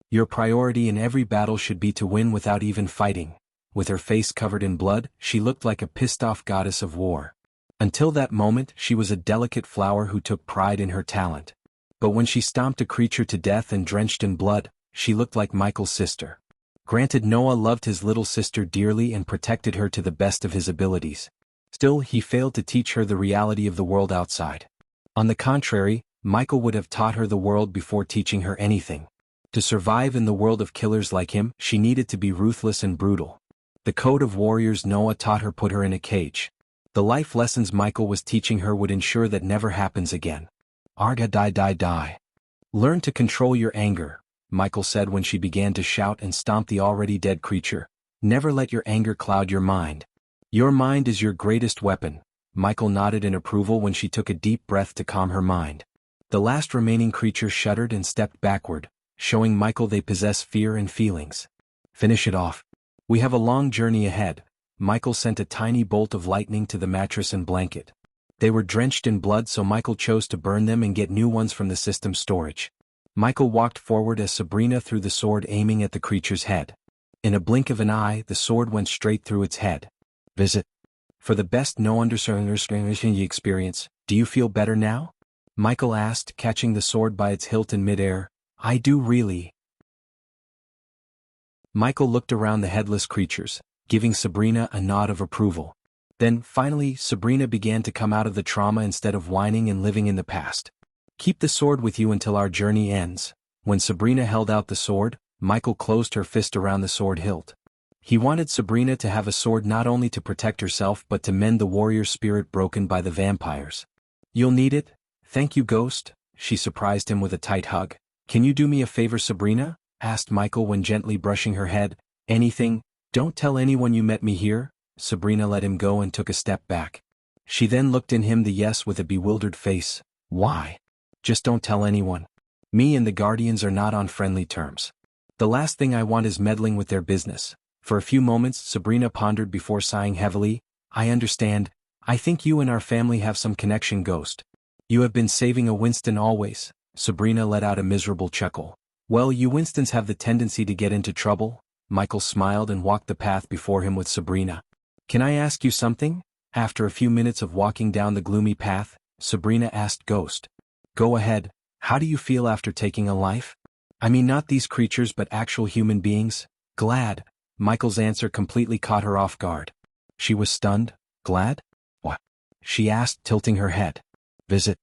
Your priority in every battle should be to win without even fighting. With her face covered in blood, she looked like a pissed-off goddess of war. Until that moment, she was a delicate flower who took pride in her talent. But when she stomped a creature to death and drenched in blood, she looked like Michael's sister. Granted, Noah loved his little sister dearly and protected her to the best of his abilities. Still, he failed to teach her the reality of the world outside. On the contrary, Michael would have taught her the world before teaching her anything. To survive in the world of killers like him, she needed to be ruthless and brutal. The code of warriors Noah taught her put her in a cage. The life lessons Michael was teaching her would ensure that never happens again. Arga die. Learn to control your anger, Michael said when she began to shout and stomp the already dead creature. Never let your anger cloud your mind. Your mind is your greatest weapon. Michael nodded in approval when she took a deep breath to calm her mind. The last remaining creature shuddered and stepped backward, showing Michael they possess fear and feelings. Finish it off. We have a long journey ahead. Michael sent a tiny bolt of lightning to the mattress and blanket. They were drenched in blood, so Michael chose to burn them and get new ones from the system's storage. Michael walked forward as Sabrina threw the sword, aiming at the creature's head. In a blink of an eye, the sword went straight through its head. Visit. For the best no understanding experience, do you feel better now? Michael asked, catching the sword by its hilt in midair. I do really. Michael looked around the headless creatures, giving Sabrina a nod of approval. Then, finally, Sabrina began to come out of the trauma instead of whining and living in the past. Keep the sword with you until our journey ends. When Sabrina held out the sword, Michael closed her fist around the sword hilt. He wanted Sabrina to have a sword not only to protect herself but to mend the warrior's spirit broken by the vampires. You'll need it? Thank you, Ghost. She surprised him with a tight hug. Can you do me a favor, Sabrina? Asked Michael when gently brushing her head. Anything? Don't tell anyone you met me here. Sabrina let him go and took a step back. She then looked in him the yes with a bewildered face. Why? Just don't tell anyone. Me and the Guardians are not on friendly terms. The last thing I want is meddling with their business. For a few moments, Sabrina pondered before sighing heavily. I understand. I think you and our family have some connection, Ghost. You have been saving a Winston always. Sabrina let out a miserable chuckle. Well, you Winstons have the tendency to get into trouble. Michael smiled and walked the path before him with Sabrina. Can I ask you something? After a few minutes of walking down the gloomy path, Sabrina asked Ghost. Go ahead. How do you feel after taking a life? I mean, not these creatures but actual human beings. Glad. Michael's answer completely caught her off guard. She was stunned. Glad? What? She asked, tilting her head. Visit.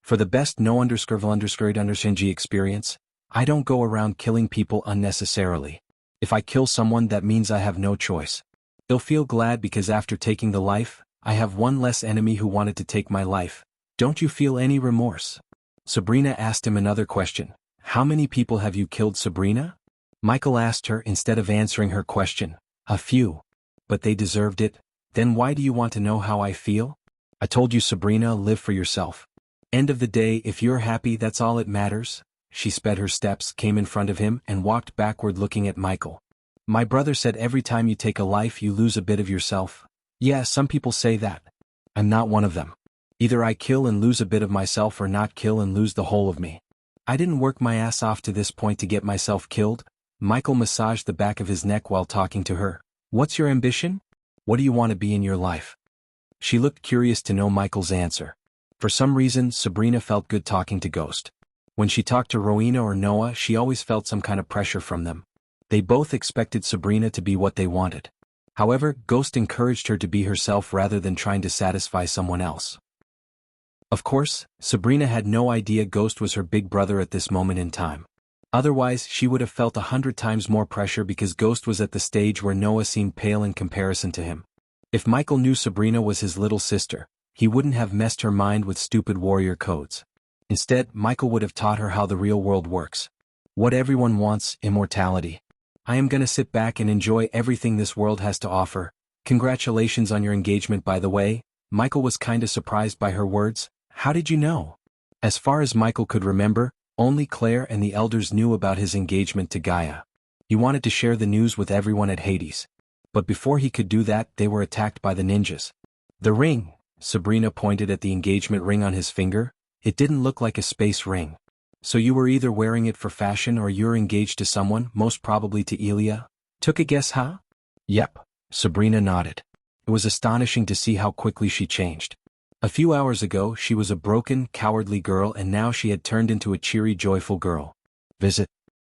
For the best no understand experience, I don't go around killing people unnecessarily. If I kill someone, that means I have no choice. They'll feel glad because after taking the life, I have one less enemy who wanted to take my life. Don't you feel any remorse? Sabrina asked him another question. How many people have you killed, Sabrina? Michael asked her instead of answering her question. A few. But they deserved it. Then why do you want to know how I feel? I told you, Sabrina, live for yourself. End of the day, if you're happy, that's all it matters. She sped her steps, came in front of him, and walked backward looking at Michael. My brother said every time you take a life you lose a bit of yourself. Yeah, some people say that. I'm not one of them. Either I kill and lose a bit of myself or not kill and lose the whole of me. I didn't work my ass off to this point to get myself killed. Michael massaged the back of his neck while talking to her. What's your ambition? What do you want to be in your life? She looked curious to know Michael's answer. For some reason, Sabrina felt good talking to Ghost. When she talked to Rowena or Noah, she always felt some kind of pressure from them. They both expected Sabrina to be what they wanted. However, Ghost encouraged her to be herself rather than trying to satisfy someone else. Of course, Sabrina had no idea Ghost was her big brother at this moment in time. Otherwise, she would have felt 100 times more pressure because Ghost was at the stage where Noah seemed pale in comparison to him. If Michael knew Sabrina was his little sister, he wouldn't have messed her mind with stupid warrior codes. Instead, Michael would have taught her how the real world works. What everyone wants, immortality. I am gonna sit back and enjoy everything this world has to offer. Congratulations on your engagement, by the way. Michael was kinda surprised by her words. How did you know? As far as Michael could remember, only Claire and the elders knew about his engagement to Gaia. He wanted to share the news with everyone at Hades. But before he could do that, they were attacked by the ninjas. The ring. Sabrina pointed at the engagement ring on his finger. It didn't look like a space ring. So you were either wearing it for fashion or you're engaged to someone, most probably to Elia? Took a guess, huh? Yep. Sabrina nodded. It was astonishing to see how quickly she changed. A few hours ago she was a broken, cowardly girl, and now she had turned into a cheery, joyful girl. Visit.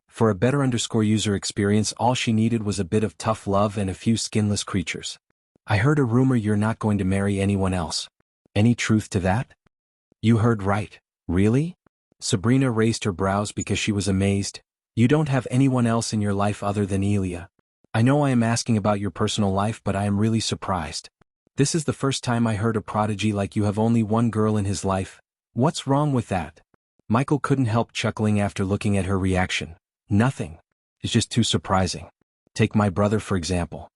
For a better user experience, all she needed was a bit of tough love and a few skinless creatures. I heard a rumor you're not going to marry anyone else. Any truth to that? You heard right. Really? Sabrina raised her brows because she was amazed. You don't have anyone else in your life other than Elia. I know I am asking about your personal life, but I am really surprised. This is the first time I heard a prodigy like you have only one girl in his life. What's wrong with that? Michael couldn't help chuckling after looking at her reaction. Nothing. It's just too surprising. Take my brother for example.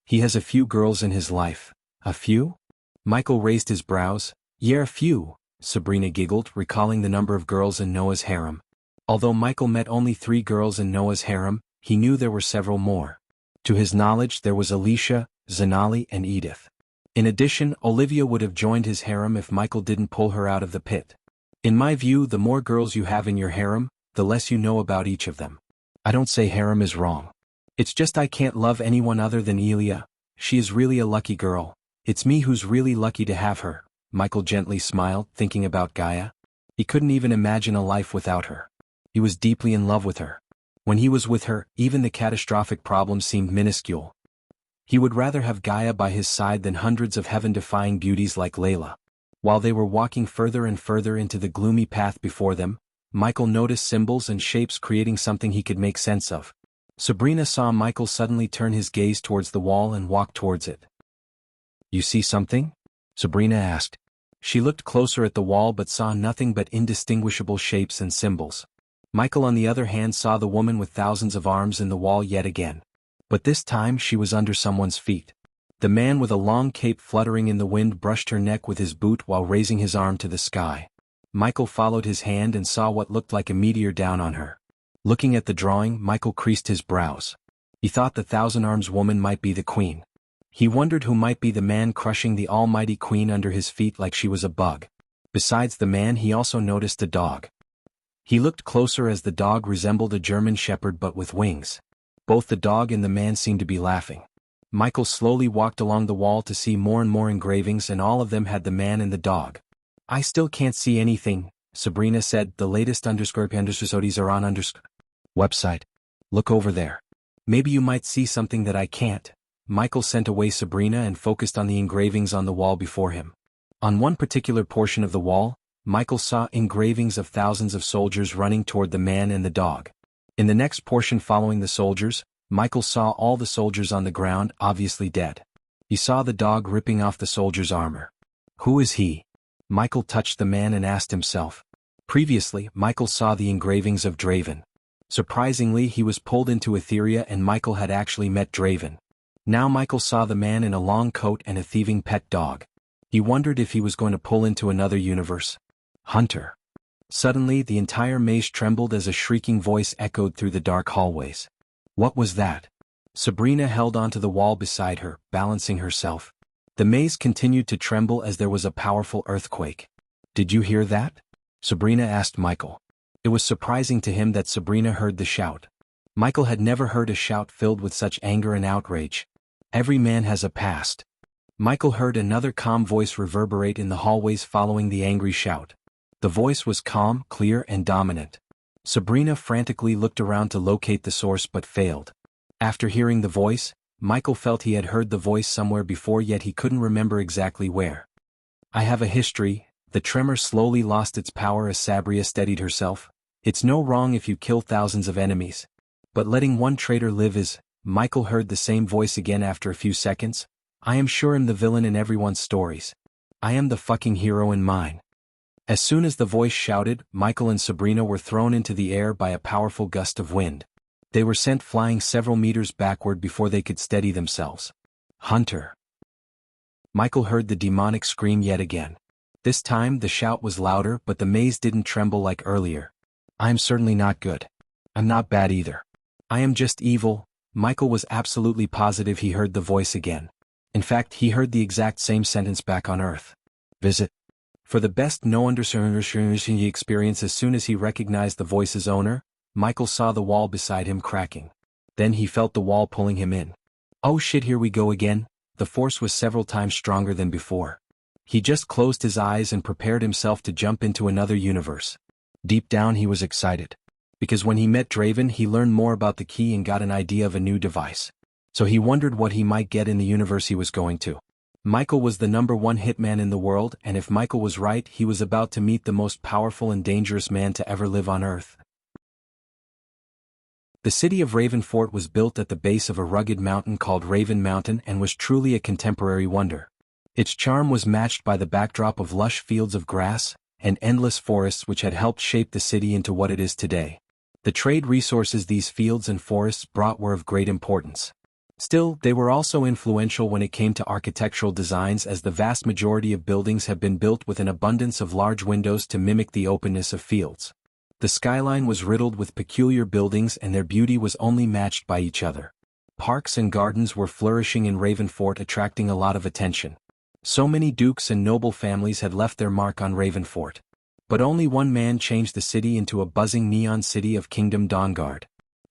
He has a few girls in his life. A few? Michael raised his brows. Yeah, a few. Sabrina giggled, recalling the number of girls in Noah's harem. Although Michael met only 3 girls in Noah's harem, he knew there were several more. To his knowledge, there was Alicia, Zanali, and Edith. In addition, Olivia would have joined his harem if Michael didn't pull her out of the pit. In my view, the more girls you have in your harem, the less you know about each of them. I don't say harem is wrong. It's just I can't love anyone other than Elia. She is really a lucky girl. It's me who's really lucky to have her. Michael gently smiled, thinking about Gaia. He couldn't even imagine a life without her. He was deeply in love with her. When he was with her, even the catastrophic problems seemed minuscule. He would rather have Gaia by his side than hundreds of heaven-defying beauties like Layla. While they were walking further and further into the gloomy path before them, Michael noticed symbols and shapes creating something he could make sense of. Sabrina saw Michael suddenly turn his gaze towards the wall and walk towards it. You see something? Sabrina asked. She looked closer at the wall but saw nothing but indistinguishable shapes and symbols. Michael on the other hand saw the woman with thousands of arms in the wall yet again. But this time she was under someone's feet. The man with a long cape fluttering in the wind brushed her neck with his boot while raising his arm to the sky. Michael followed his hand and saw what looked like a meteor down on her. Looking at the drawing, Michael creased his brows. He thought the Thousand Arms woman might be the queen. He wondered who might be the man crushing the almighty queen under his feet like she was a bug. Besides the man, he also noticed a dog. He looked closer as the dog resembled a German shepherd but with wings. Both the dog and the man seemed to be laughing. Michael slowly walked along the wall to see more and more engravings, and all of them had the man and the dog. I still can't see anything, Sabrina said. The latest _episodes are on website. Look over there. Maybe you might see something that I can't. Michael sent away Sabrina and focused on the engravings on the wall before him. On one particular portion of the wall, Michael saw engravings of thousands of soldiers running toward the man and the dog. In the next portion following the soldiers, Michael saw all the soldiers on the ground, obviously dead. He saw the dog ripping off the soldier's armor. Who is he? Michael touched the man and asked himself. Previously, Michael saw the engravings of Draven. Surprisingly, he was pulled into Etheria and Michael had actually met Draven. Now Michael saw the man in a long coat and a thieving pet dog. He wondered if he was going to pull into another universe. Hunter. Suddenly, the entire maze trembled as a shrieking voice echoed through the dark hallways. What was that? Sabrina held onto the wall beside her, balancing herself. The maze continued to tremble as there was a powerful earthquake. Did you hear that? Sabrina asked Michael. It was surprising to him that Sabrina heard the shout. Michael had never heard a shout filled with such anger and outrage. Every man has a past. Michael heard another calm voice reverberate in the hallways following the angry shout. The voice was calm, clear, and dominant. Sabrina frantically looked around to locate the source but failed. After hearing the voice, Michael felt he had heard the voice somewhere before, yet he couldn't remember exactly where. I have a history. The tremor slowly lost its power as Sabria steadied herself. It's no wrong if you kill thousands of enemies. But letting one traitor live is... Michael heard the same voice again after a few seconds. I am sure I'm the villain in everyone's stories. I am the fucking hero in mine. As soon as the voice shouted, Michael and Sabrina were thrown into the air by a powerful gust of wind. They were sent flying several meters backward before they could steady themselves. Hunter! Michael heard the demonic scream yet again. This time the shout was louder, but the maze didn't tremble like earlier. I'm certainly not good. I'm not bad either. I am just evil. Michael was absolutely positive he heard the voice again. In fact, he heard the exact same sentence back on Earth. Visit. For the best no understanding experience as soon as he recognized the voice's owner, Michael saw the wall beside him cracking. Then he felt the wall pulling him in. Oh shit, here we go again. The force was several times stronger than before. He just closed his eyes and prepared himself to jump into another universe. Deep down he was excited. Because when he met Draven he learned more about the key and got an idea of a new device. So he wondered what he might get in the universe he was going to. Michael was the #1 hitman in the world, and if Michael was right, he was about to meet the most powerful and dangerous man to ever live on Earth. The city of Ravenfort was built at the base of a rugged mountain called Raven Mountain and was truly a contemporary wonder. Its charm was matched by the backdrop of lush fields of grass and endless forests which had helped shape the city into what it is today. The trade resources these fields and forests brought were of great importance. Still, they were also influential when it came to architectural designs, as the vast majority of buildings have been built with an abundance of large windows to mimic the openness of fields. The skyline was riddled with peculiar buildings and their beauty was only matched by each other. Parks and gardens were flourishing in Ravenfort, attracting a lot of attention. So many dukes and noble families had left their mark on Ravenfort. But only one man changed the city into a buzzing neon city of Kingdom Dawnguard.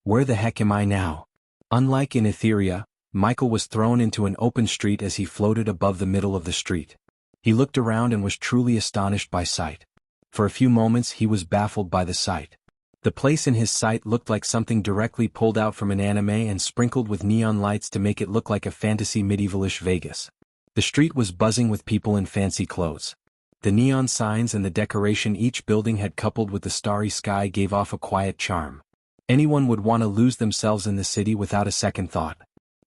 Where the heck am I now? Unlike in Etheria, Michael was thrown into an open street as he floated above the middle of the street. He looked around and was truly astonished by sight. For a few moments he was baffled by the sight. The place in his sight looked like something directly pulled out from an anime and sprinkled with neon lights to make it look like a fantasy medievalish Vegas. The street was buzzing with people in fancy clothes. The neon signs and the decoration each building had coupled with the starry sky gave off a quiet charm. Anyone would want to lose themselves in the city without a second thought.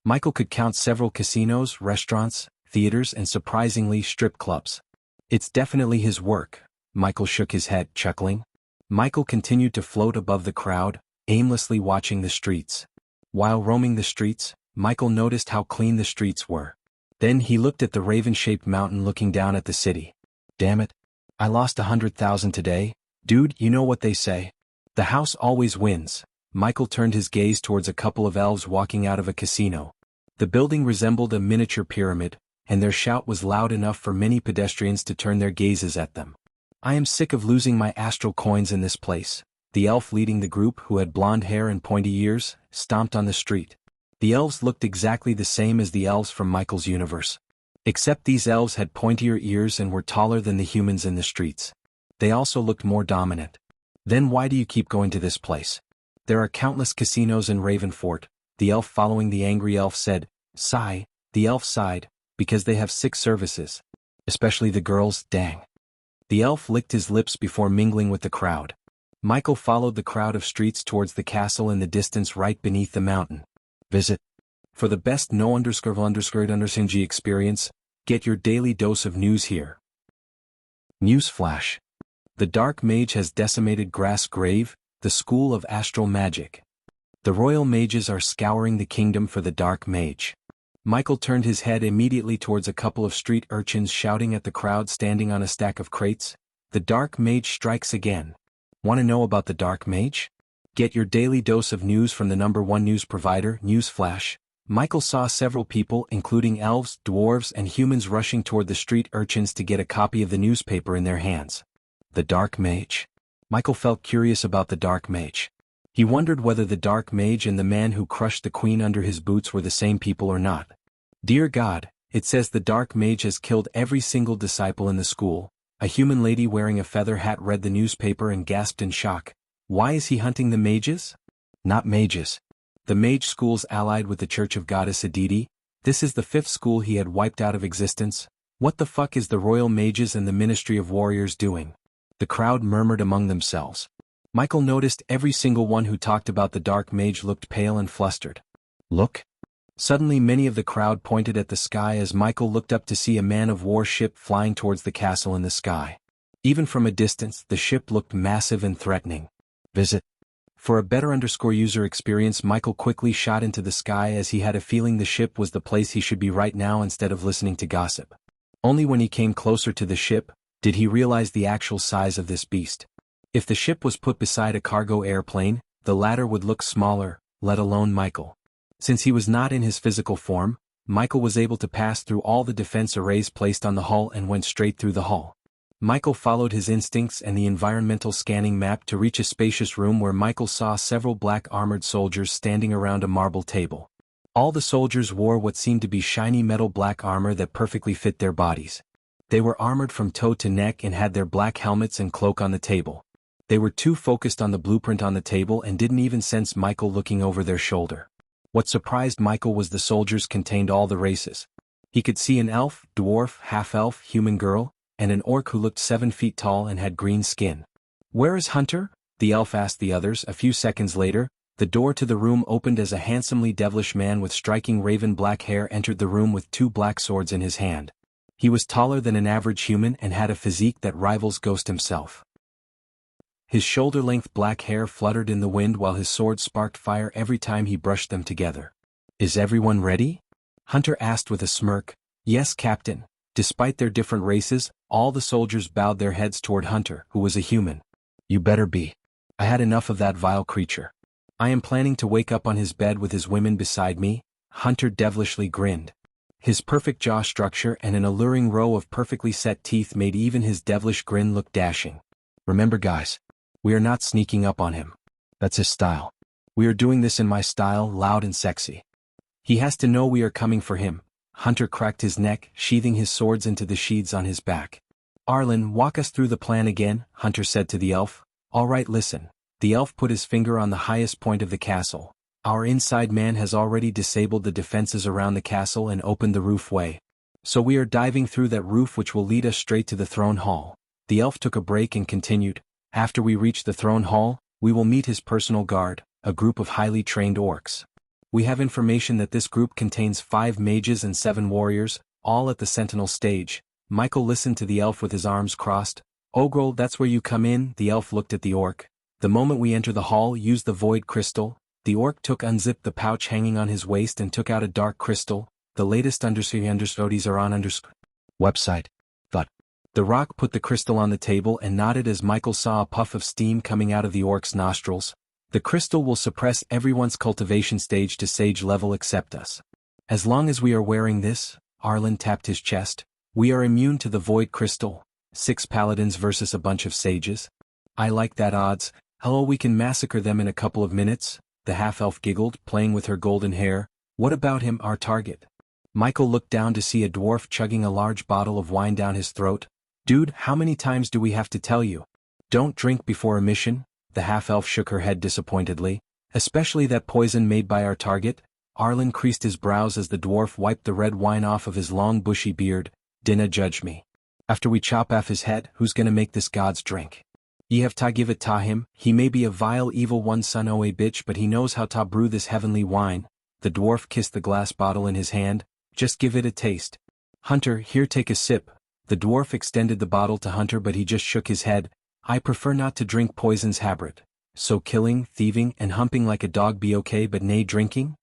Michael could count several casinos, restaurants, theaters, and surprisingly, strip clubs. It's definitely his work. Michael shook his head, chuckling. Michael continued to float above the crowd, aimlessly watching the streets. While roaming the streets, Michael noticed how clean the streets were. Then he looked at the raven-shaped mountain looking down at the city. Damn it. I lost 100,000 today. Dude, you know what they say. The house always wins. Michael turned his gaze towards a couple of elves walking out of a casino. The building resembled a miniature pyramid, and their shout was loud enough for many pedestrians to turn their gazes at them. I am sick of losing my astral coins in this place. The elf leading the group, who had blonde hair and pointy ears, stomped on the street. The elves looked exactly the same as the elves from Michael's universe. Except these elves had pointier ears and were taller than the humans in the streets. They also looked more dominant. Then why do you keep going to this place? There are countless casinos in Ravenfort, the elf following the angry elf said. Sigh, the elf sighed, because they have 6 services. Especially the girls, dang. The elf licked his lips before mingling with the crowd. Michael followed the crowd of streets towards the castle in the distance right beneath the mountain. Visit. For the best no undersing experience, get your daily dose of news here. Newsflash. The Dark Mage has decimated Grass Grave, the school of astral magic. The royal mages are scouring the kingdom for the Dark Mage. Michael turned his head immediately towards a couple of street urchins shouting at the crowd standing on a stack of crates. The Dark Mage strikes again. Want to know about the Dark Mage? Get your daily dose of news from the #1 news provider, Newsflash. Michael saw several people, including elves, dwarves, and humans, rushing toward the street urchins to get a copy of the newspaper in their hands. The Dark Mage. Michael felt curious about the Dark Mage. He wondered whether the Dark Mage and the man who crushed the queen under his boots were the same people or not. Dear God, it says the Dark Mage has killed every single disciple in the school. A human lady wearing a feather hat read the newspaper and gasped in shock. Why is he hunting the mages? Not mages. The mage schools allied with the Church of Goddess Aditi. This is the 5th school he had wiped out of existence. What the fuck is the Royal Mages and the Ministry of Warriors doing? The crowd murmured among themselves. Michael noticed every single one who talked about the Dark Mage looked pale and flustered. Look. Suddenly many of the crowd pointed at the sky as Michael looked up to see a man-of-war ship flying towards the castle in the sky. Even from a distance, the ship looked massive and threatening. Visit. For a better user experience, Michael quickly shot into the sky as he had a feeling the ship was the place he should be right now instead of listening to gossip. Only when he came closer to the ship did he realize the actual size of this beast. If the ship was put beside a cargo airplane, the latter would look smaller, let alone Michael. Since he was not in his physical form, Michael was able to pass through all the defense arrays placed on the hull and went straight through the hull. Michael followed his instincts and the environmental scanning map to reach a spacious room where Michael saw several black armored soldiers standing around a marble table. All the soldiers wore what seemed to be shiny metal black armor that perfectly fit their bodies. They were armored from toe to neck and had their black helmets and cloak on the table. They were too focused on the blueprint on the table and didn't even sense Michael looking over their shoulder. What surprised Michael was the soldiers contained all the races. He could see an elf, dwarf, half-elf, human girl, and an orc who looked 7 feet tall and had green skin. "Where is Hunter?" the elf asked the others. A few seconds later, the door to the room opened as a handsomely devilish man with striking raven black hair entered the room with 2 black swords in his hand. He was taller than an average human and had a physique that rivals Ghost himself. His shoulder-length black hair fluttered in the wind while his sword sparked fire every time he brushed them together. "Is everyone ready?" Hunter asked with a smirk. "Yes, Captain." Despite their different races, all the soldiers bowed their heads toward Hunter, who was a human. "You better be. I had enough of that vile creature. I am planning to wake up on his bed with his women beside me." Hunter devilishly grinned. His perfect jaw structure and an alluring row of perfectly set teeth made even his devilish grin look dashing. "Remember, guys, we are not sneaking up on him. That's his style. We are doing this in my style, loud and sexy. He has to know we are coming for him." Hunter cracked his neck, sheathing his swords into the sheaths on his back. "Arlen, walk us through the plan again," Hunter said to the elf. "All right, listen." The elf put his finger on the highest point of the castle. "Our inside man has already disabled the defenses around the castle and opened the roof way. So we are diving through that roof, which will lead us straight to the throne hall." The elf took a break and continued, "After we reach the throne hall, we will meet his personal guard, a group of highly trained orcs. We have information that this group contains 5 mages and 7 warriors, all at the sentinel stage." Michael listened to the elf with his arms crossed. "Ogrel, that's where you come in." The elf looked at the orc. "The moment we enter the hall, use the void crystal." The orc unzipped the pouch hanging on his waist and took out a dark crystal. "The latest understudies are on website. But." The rock put the crystal on the table and nodded as Michael saw a puff of steam coming out of the orc's nostrils. "The crystal will suppress everyone's cultivation stage to sage level except us. As long as we are wearing this," Arlen tapped his chest, "we are immune to the void crystal. 6 paladins versus a bunch of sages. I like that odds. Hello, we can massacre them in a couple of minutes." The half-elf giggled, playing with her golden hair. "What about him, our target?" Michael looked down to see a dwarf chugging a large bottle of wine down his throat. "Dude, how many times do we have to tell you? Don't drink before a mission?" The half-elf shook her head disappointedly. "Especially that poison made by our target?" Arlen creased his brows as the dwarf wiped the red wine off of his long bushy beard. "Dinna judge me. After we chop off his head, who's gonna make this god's drink? Ye have ta give it ta him. He may be a vile evil one son o' a bitch, but he knows how ta brew this heavenly wine." The dwarf kissed the glass bottle in his hand. "Just give it a taste. Hunter, here, take a sip." The dwarf extended the bottle to Hunter, but he just shook his head. "I prefer not to drink poisons, Habrit. So killing, thieving, and humping like a dog be okay, but nay drinking?"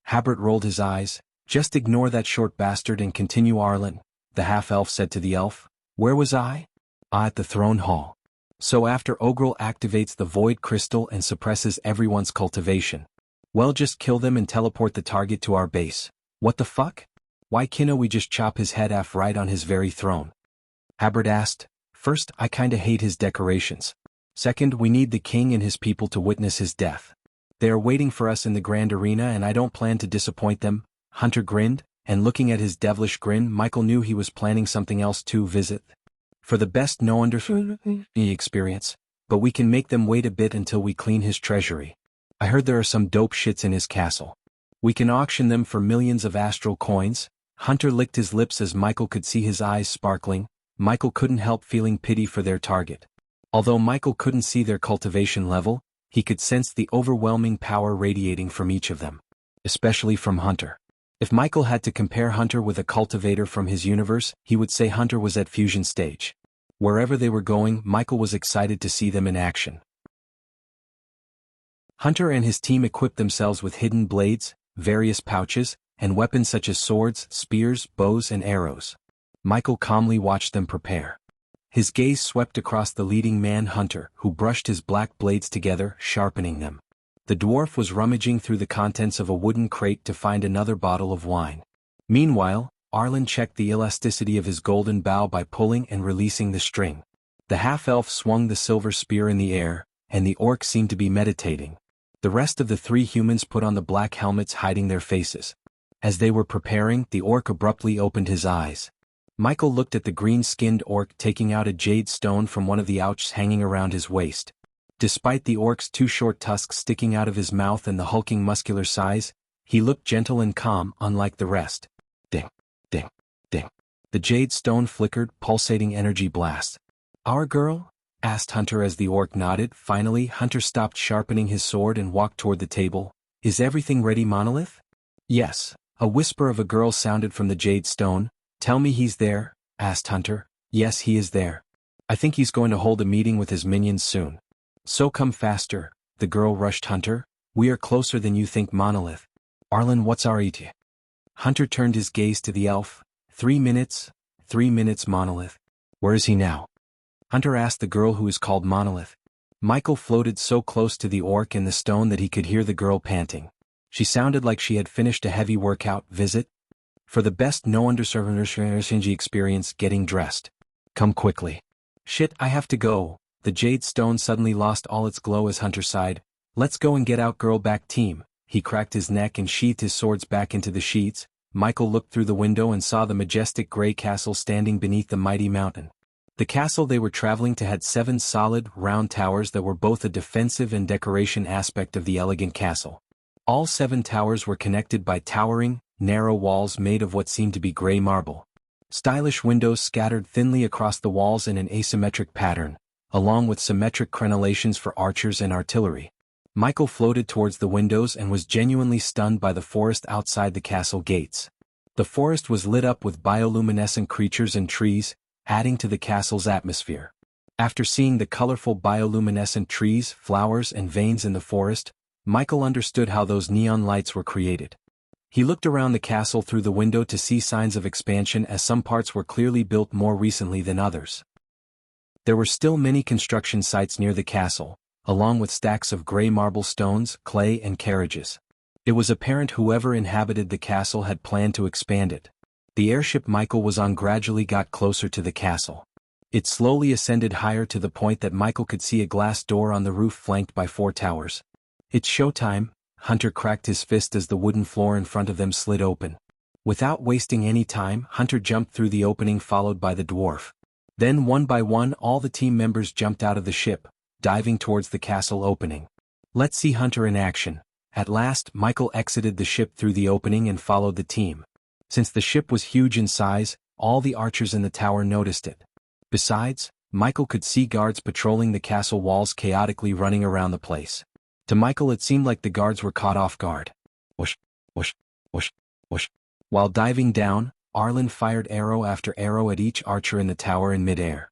Habrit rolled his eyes. "Just ignore that short bastard and continue, Arlen." The half-elf said to the elf. "Where was I?" "Ah, at the throne hall. So after Ogrel activates the void crystal and suppresses everyone's cultivation, well, just kill them and teleport the target to our base." "What the fuck? Why can't we just chop his head off right on his very throne?" Habrit asked. "First, I kinda hate his decorations. Second, we need the king and his people to witness his death. They are waiting for us in the grand arena and I don't plan to disappoint them." Hunter grinned, and looking at his devilish grin, Michael knew he was planning something else too. "Visit. For the best no experience, but we can make them wait a bit until we clean his treasury. I heard there are some dope shits in his castle. We can auction them for millions of astral coins." Hunter licked his lips as Michael could see his eyes sparkling. Michael couldn't help feeling pity for their target. Although Michael couldn't see their cultivation level, he could sense the overwhelming power radiating from each of them. Especially from Hunter. If Michael had to compare Hunter with a cultivator from his universe, he would say Hunter was at fusion stage. Wherever they were going, Michael was excited to see them in action. Hunter and his team equipped themselves with hidden blades, various pouches, and weapons such as swords, spears, bows and arrows. Michael calmly watched them prepare. His gaze swept across the leading man Hunter, who brushed his black blades together, sharpening them. The dwarf was rummaging through the contents of a wooden crate to find another bottle of wine. Meanwhile, Arlen checked the elasticity of his golden bow by pulling and releasing the string. The half-elf swung the silver spear in the air, and the orc seemed to be meditating. The rest of the three humans put on the black helmets hiding their faces. As they were preparing, the orc abruptly opened his eyes. Michael looked at the green-skinned orc taking out a jade stone from one of the ouches hanging around his waist. Despite the orc's two short tusks sticking out of his mouth and the hulking muscular size, he looked gentle and calm, unlike the rest. Ding, ding, ding. The jade stone flickered, pulsating energy blast. "Our girl?" asked Hunter as the orc nodded. Finally, Hunter stopped sharpening his sword and walked toward the table. "Is everything ready, Monolith?" "Yes." A whisper of a girl sounded from the jade stone. "Tell me he's there?" asked Hunter. "Yes, he is there. I think he's going to hold a meeting with his minions soon." "So come faster," the girl rushed Hunter. "We are closer than you think, Monolith." "Arlen, what's our ETA?" Hunter turned his gaze to the elf. 3 minutes, 3 minutes, Monolith." "Where is he now?" Hunter asked the girl who is called Monolith. Michael floated so close to the orc and the stone that he could hear the girl panting. She sounded like she had finished a heavy workout visit. For the best no-underserved experience, getting dressed. "Come quickly." "Shit, I have to go." The jade stone suddenly lost all its glow as Hunter sighed. "Let's go and get out, girl, back team." He cracked his neck and sheathed his swords back into the sheaths. Michael looked through the window and saw the majestic gray castle standing beneath the mighty mountain. The castle they were traveling to had 7 solid, round towers that were both a defensive and decoration aspect of the elegant castle. All 7 towers were connected by towering, narrow walls made of what seemed to be gray marble. Stylish windows scattered thinly across the walls in an asymmetric pattern, along with symmetric crenellations for archers and artillery. Michael floated towards the windows and was genuinely stunned by the forest outside the castle gates. The forest was lit up with bioluminescent creatures and trees, adding to the castle's atmosphere. After seeing the colorful bioluminescent trees, flowers and veins in the forest, Michael understood how those neon lights were created. He looked around the castle through the window to see signs of expansion, as some parts were clearly built more recently than others. There were still many construction sites near the castle, along with stacks of gray marble stones, clay and carriages. It was apparent whoever inhabited the castle had planned to expand it. The airship Michael was on gradually got closer to the castle. It slowly ascended higher to the point that Michael could see a glass door on the roof flanked by 4 towers. "It's showtime." Hunter cracked his fist as the wooden floor in front of them slid open. Without wasting any time, Hunter jumped through the opening followed by the dwarf. Then one by one all the team members jumped out of the ship, diving towards the castle opening. "Let's see Hunter in action." At last, Michael exited the ship through the opening and followed the team. Since the ship was huge in size, all the archers in the tower noticed it. Besides, Michael could see guards patrolling the castle walls chaotically running around the place. To Michael it seemed like the guards were caught off guard. Whoosh, whoosh, whoosh, whoosh. While diving down, Arlen fired arrow after arrow at each archer in the tower in midair.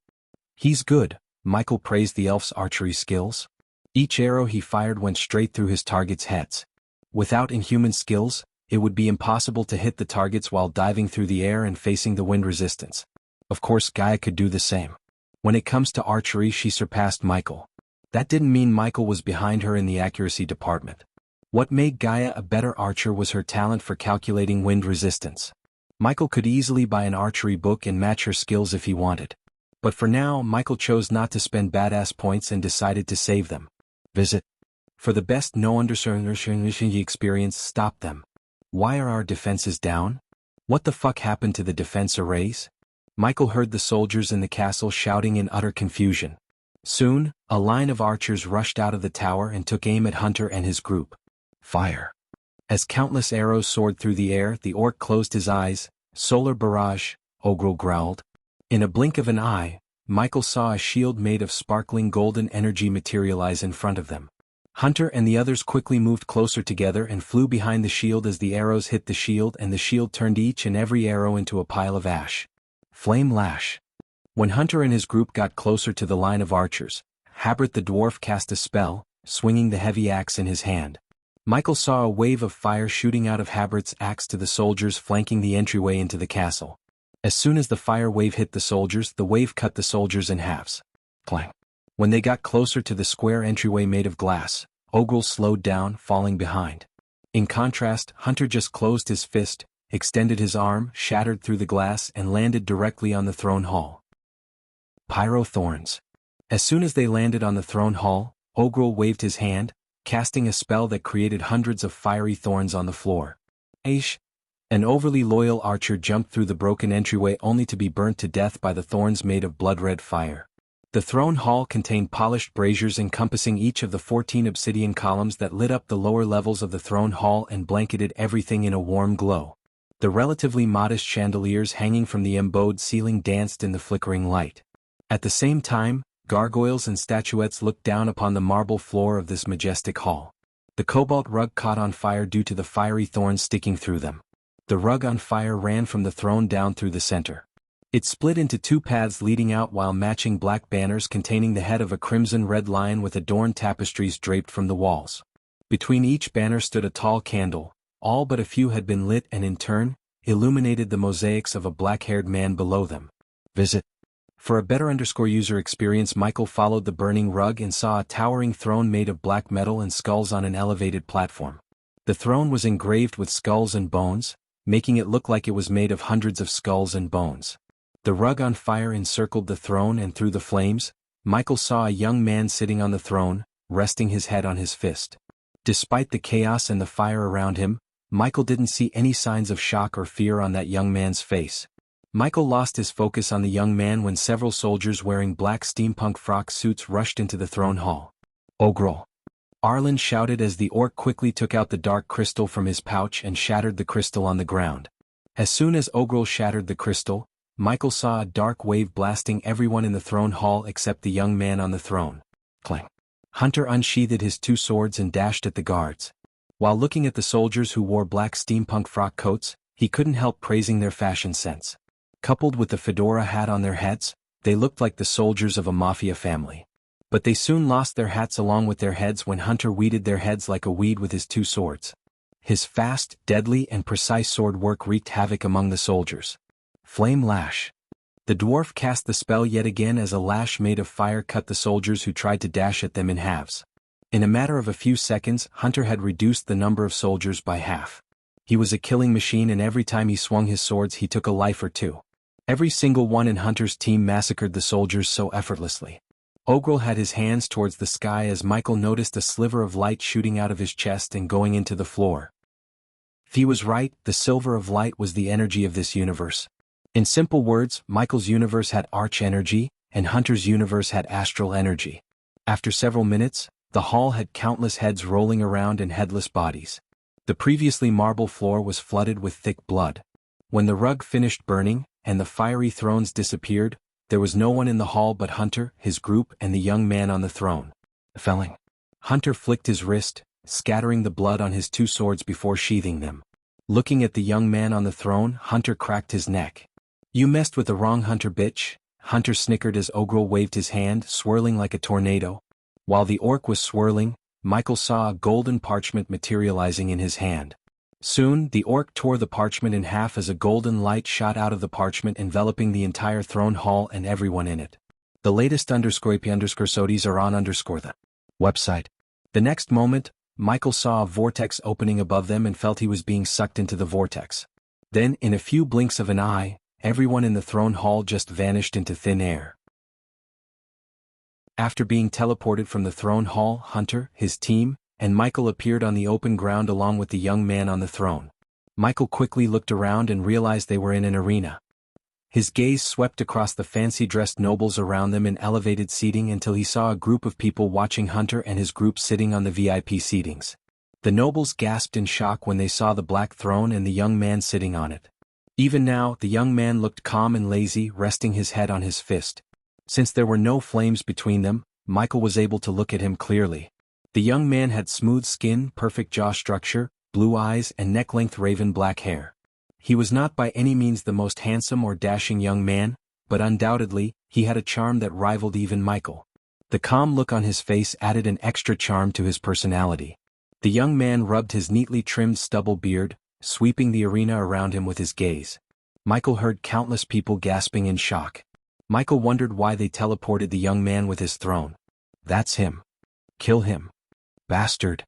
"He's good," Michael praised the elf's archery skills. Each arrow he fired went straight through his targets' heads. Without inhuman skills, it would be impossible to hit the targets while diving through the air and facing the wind resistance. Of course, Gaia could do the same. When it comes to archery, she surpassed Michael. That didn't mean Michael was behind her in the accuracy department. What made Gaia a better archer was her talent for calculating wind resistance. Michael could easily buy an archery book and match her skills if he wanted. But for now, Michael chose not to spend badass points and decided to save them. Visit. For the best no-underserved experience, stop them. Why are our defenses down? What the fuck happened to the defense arrays? Michael heard the soldiers in the castle shouting in utter confusion. Soon, a line of archers rushed out of the tower and took aim at Hunter and his group. Fire. As countless arrows soared through the air, the orc closed his eyes. "Solar barrage," Ogro growled. In a blink of an eye, Michael saw a shield made of sparkling golden energy materialize in front of them. Hunter and the others quickly moved closer together and flew behind the shield as the arrows hit the shield, and the shield turned each and every arrow into a pile of ash. Flame lash. When Hunter and his group got closer to the line of archers, Habert the dwarf cast a spell, swinging the heavy axe in his hand. Michael saw a wave of fire shooting out of Habert's axe to the soldiers flanking the entryway into the castle. As soon as the fire wave hit the soldiers, the wave cut the soldiers in halves. Clang. When they got closer to the square entryway made of glass, Ogrel slowed down, falling behind. In contrast, Hunter just closed his fist, extended his arm, shattered through the glass and landed directly on the throne hall. Pyro Thorns. As soon as they landed on the throne hall, Ogrel waved his hand, casting a spell that created hundreds of fiery thorns on the floor. Aish! An overly loyal archer jumped through the broken entryway only to be burnt to death by the thorns made of blood-red fire. The throne hall contained polished braziers encompassing each of the 14 obsidian columns that lit up the lower levels of the throne hall and blanketed everything in a warm glow. The relatively modest chandeliers hanging from the embowed ceiling danced in the flickering light. At the same time, gargoyles and statuettes looked down upon the marble floor of this majestic hall. The cobalt rug caught on fire due to the fiery thorns sticking through them. The rug on fire ran from the throne down through the center. It split into two paths leading out while matching black banners containing the head of a crimson-red lion with adorned tapestries draped from the walls. Between each banner stood a tall candle, all but a few had been lit and in turn, illuminated the mosaics of a black-haired man below them. Visit. For a better user experience, Michael followed the burning rug and saw a towering throne made of black metal and skulls on an elevated platform. The throne was engraved with skulls and bones, making it look like it was made of hundreds of skulls and bones. The rug on fire encircled the throne and through the flames, Michael saw a young man sitting on the throne, resting his head on his fist. Despite the chaos and the fire around him, Michael didn't see any signs of shock or fear on that young man's face. Michael lost his focus on the young man when several soldiers wearing black steampunk frock suits rushed into the throne hall. Ogrel! Arlen shouted as the orc quickly took out the dark crystal from his pouch and shattered the crystal on the ground. As soon as Ogrel shattered the crystal, Michael saw a dark wave blasting everyone in the throne hall except the young man on the throne. Clang. Hunter unsheathed his two swords and dashed at the guards. While looking at the soldiers who wore black steampunk frock coats, he couldn't help praising their fashion sense. Coupled with the fedora hat on their heads, they looked like the soldiers of a mafia family. But they soon lost their hats along with their heads when Hunter weeded their heads like a weed with his two swords. His fast, deadly and precise sword work wreaked havoc among the soldiers. Flame Lash. The dwarf cast the spell yet again as a lash made of fire cut the soldiers who tried to dash at them in halves. In a matter of a few seconds, Hunter had reduced the number of soldiers by half. He was a killing machine and every time he swung his swords he took a life or two. Every single one in Hunter's team massacred the soldiers so effortlessly. Ogrel had his hands towards the sky as Michael noticed a sliver of light shooting out of his chest and going into the floor. He was right, the silver of light was the energy of this universe. In simple words, Michael's universe had arch energy, and Hunter's universe had astral energy. After several minutes, the hall had countless heads rolling around and headless bodies. The previously marble floor was flooded with thick blood. When the rug finished burning, and the fiery thrones disappeared, there was no one in the hall but Hunter, his group and the young man on the throne. Felling. Hunter flicked his wrist, scattering the blood on his two swords before sheathing them. Looking at the young man on the throne, Hunter cracked his neck. "You messed with the wrong Hunter, bitch," Hunter snickered as Ogrel waved his hand, swirling like a tornado. While the orc was swirling, Michael saw a golden parchment materializing in his hand. Soon, the orc tore the parchment in half as a golden light shot out of the parchment enveloping the entire throne hall and everyone in it. The latest _IP_SODIES are on the website. The next moment, Michael saw a vortex opening above them and felt he was being sucked into the vortex. Then, in a few blinks of an eye, everyone in the throne hall just vanished into thin air. After being teleported from the throne hall, Hunter, his team, and Michael appeared on the open ground along with the young man on the throne. Michael quickly looked around and realized they were in an arena. His gaze swept across the fancy-dressed nobles around them in elevated seating until he saw a group of people watching Hunter and his group sitting on the VIP seatings. The nobles gasped in shock when they saw the black throne and the young man sitting on it. Even now, the young man looked calm and lazy, resting his head on his fist. Since there were no flames between them, Michael was able to look at him clearly. The young man had smooth skin, perfect jaw structure, blue eyes and neck-length raven black hair. He was not by any means the most handsome or dashing young man, but undoubtedly, he had a charm that rivaled even Michael. The calm look on his face added an extra charm to his personality. The young man rubbed his neatly trimmed stubble beard, sweeping the arena around him with his gaze. Michael heard countless people gasping in shock. Michael wondered why they teleported the young man with his throne. That's him. Kill him. Bastard.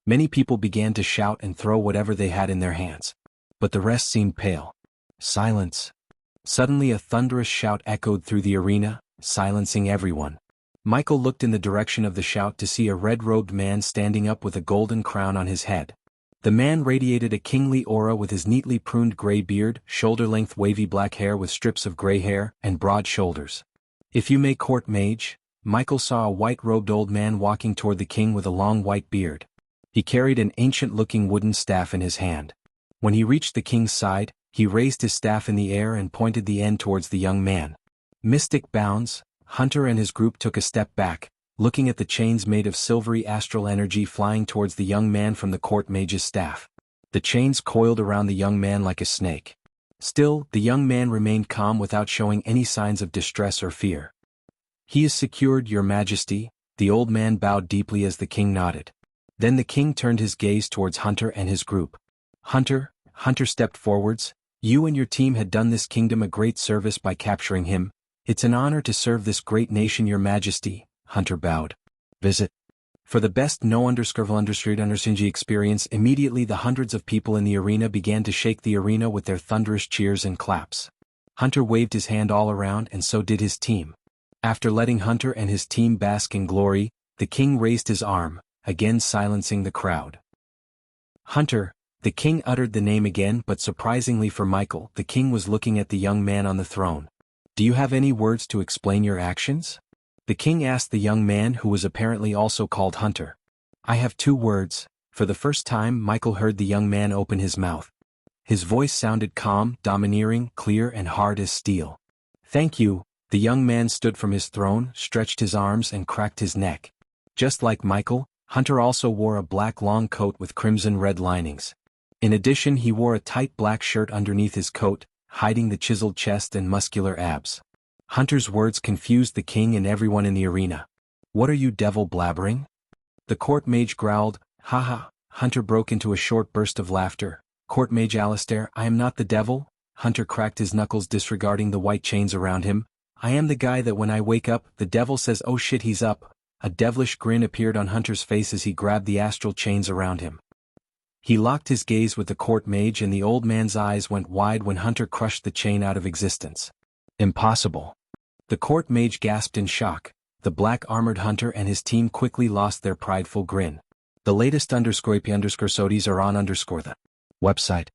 Many people began to shout and throw whatever they had in their hands. But the rest seemed pale. Silence. Suddenly a thunderous shout echoed through the arena, silencing everyone. Michael looked in the direction of the shout to see a red-robed man standing up with a golden crown on his head. The man radiated a kingly aura with his neatly pruned gray beard, shoulder-length wavy black hair with strips of gray hair, and broad shoulders. If you may court mage, Michael saw a white-robed old man walking toward the king with a long white beard. He carried an ancient-looking wooden staff in his hand. When he reached the king's side, he raised his staff in the air and pointed the end towards the young man. Mystic bounds, Hunter and his group took a step back, looking at the chains made of silvery astral energy flying towards the young man from the court mage's staff. The chains coiled around the young man like a snake. Still, the young man remained calm without showing any signs of distress or fear. "He is secured, your majesty," the old man bowed deeply as the king nodded. Then the king turned his gaze towards Hunter and his group. Hunter stepped forwards. "You and your team had done this kingdom a great service by capturing him. It's an honor to serve this great nation, your majesty," Hunter bowed. "Visit." For the best no_underscore_understingy experience, immediately the hundreds of people in the arena began to shake the arena with their thunderous cheers and claps. Hunter waved his hand all around and so did his team. After letting Hunter and his team bask in glory, the king raised his arm, again silencing the crowd. "Hunter," the king uttered the name again, but surprisingly for Michael, the king was looking at the young man on the throne. "Do you have any words to explain your actions?" the king asked the young man who was apparently also called Hunter. "I have 2 words." For the first time Michael heard the young man open his mouth. His voice sounded calm, domineering, clear and hard as steel. "Thank you." The young man stood from his throne, stretched his arms and cracked his neck. Just like Michael, Hunter also wore a black long coat with crimson-red linings. In addition, he wore a tight black shirt underneath his coat, hiding the chiseled chest and muscular abs. Hunter's words confused the king and everyone in the arena. "What are you devil blabbering?" The court mage growled. "Haha." Hunter broke into a short burst of laughter. "Court mage Alistair, I am not the devil." Hunter cracked his knuckles, disregarding the white chains around him. "I am the guy that when I wake up, the devil says, 'Oh shit, he's up.'" A devilish grin appeared on Hunter's face as he grabbed the astral chains around him. He locked his gaze with the court mage and the old man's eyes went wide when Hunter crushed the chain out of existence. "Impossible." The court mage gasped in shock. The black-armored Hunter and his team quickly lost their prideful grin. The latest _IP_SODIes are on _the website.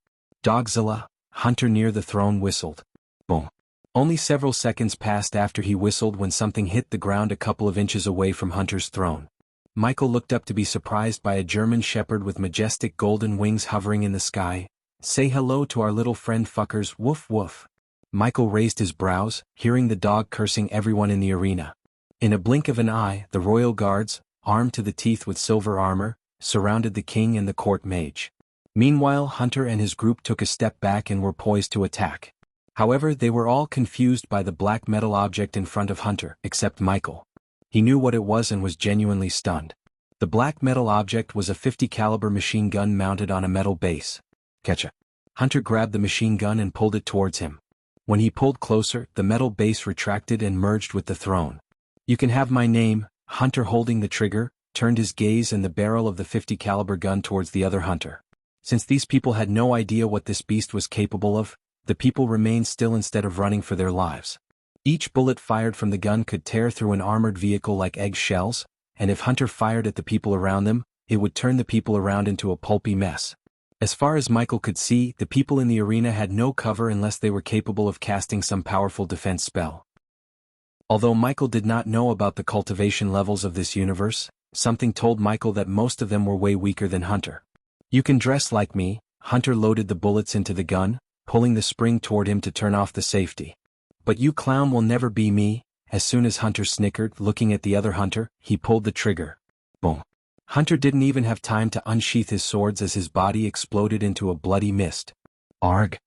Dogzilla. Hunter near the throne whistled. Boom. Only several seconds passed after he whistled when something hit the ground a couple of inches away from Hunter's throne. Michael looked up to be surprised by a German shepherd with majestic golden wings hovering in the sky. "Say hello to our little friend fuckers, woof woof." Michael raised his brows, hearing the dog cursing everyone in the arena. In a blink of an eye, the royal guards, armed to the teeth with silver armor, surrounded the king and the court mage. Meanwhile, Hunter and his group took a step back and were poised to attack. However, they were all confused by the black metal object in front of Hunter, except Michael. He knew what it was and was genuinely stunned. The black metal object was a .50 caliber machine gun mounted on a metal base. Ketcha. Hunter grabbed the machine gun and pulled it towards him. When he pulled closer, the metal base retracted and merged with the throne. "You can have my name." Hunter, holding the trigger, turned his gaze and the barrel of the .50 caliber gun towards the other Hunter. Since these people had no idea what this beast was capable of, the people remained still instead of running for their lives. Each bullet fired from the gun could tear through an armored vehicle like egg shells, and if Hunter fired at the people around them, it would turn the people around into a pulpy mess. As far as Michael could see, the people in the arena had no cover unless they were capable of casting some powerful defense spell. Although Michael did not know about the cultivation levels of this universe, something told Michael that most of them were way weaker than Hunter. "You can dress like me." Hunter loaded the bullets into the gun, pulling the spring toward him to turn off the safety. "But you clown will never be me." As soon as Hunter snickered, looking at the other Hunter, he pulled the trigger. Boom. Hunter didn't even have time to unsheath his swords as his body exploded into a bloody mist. "Arg!"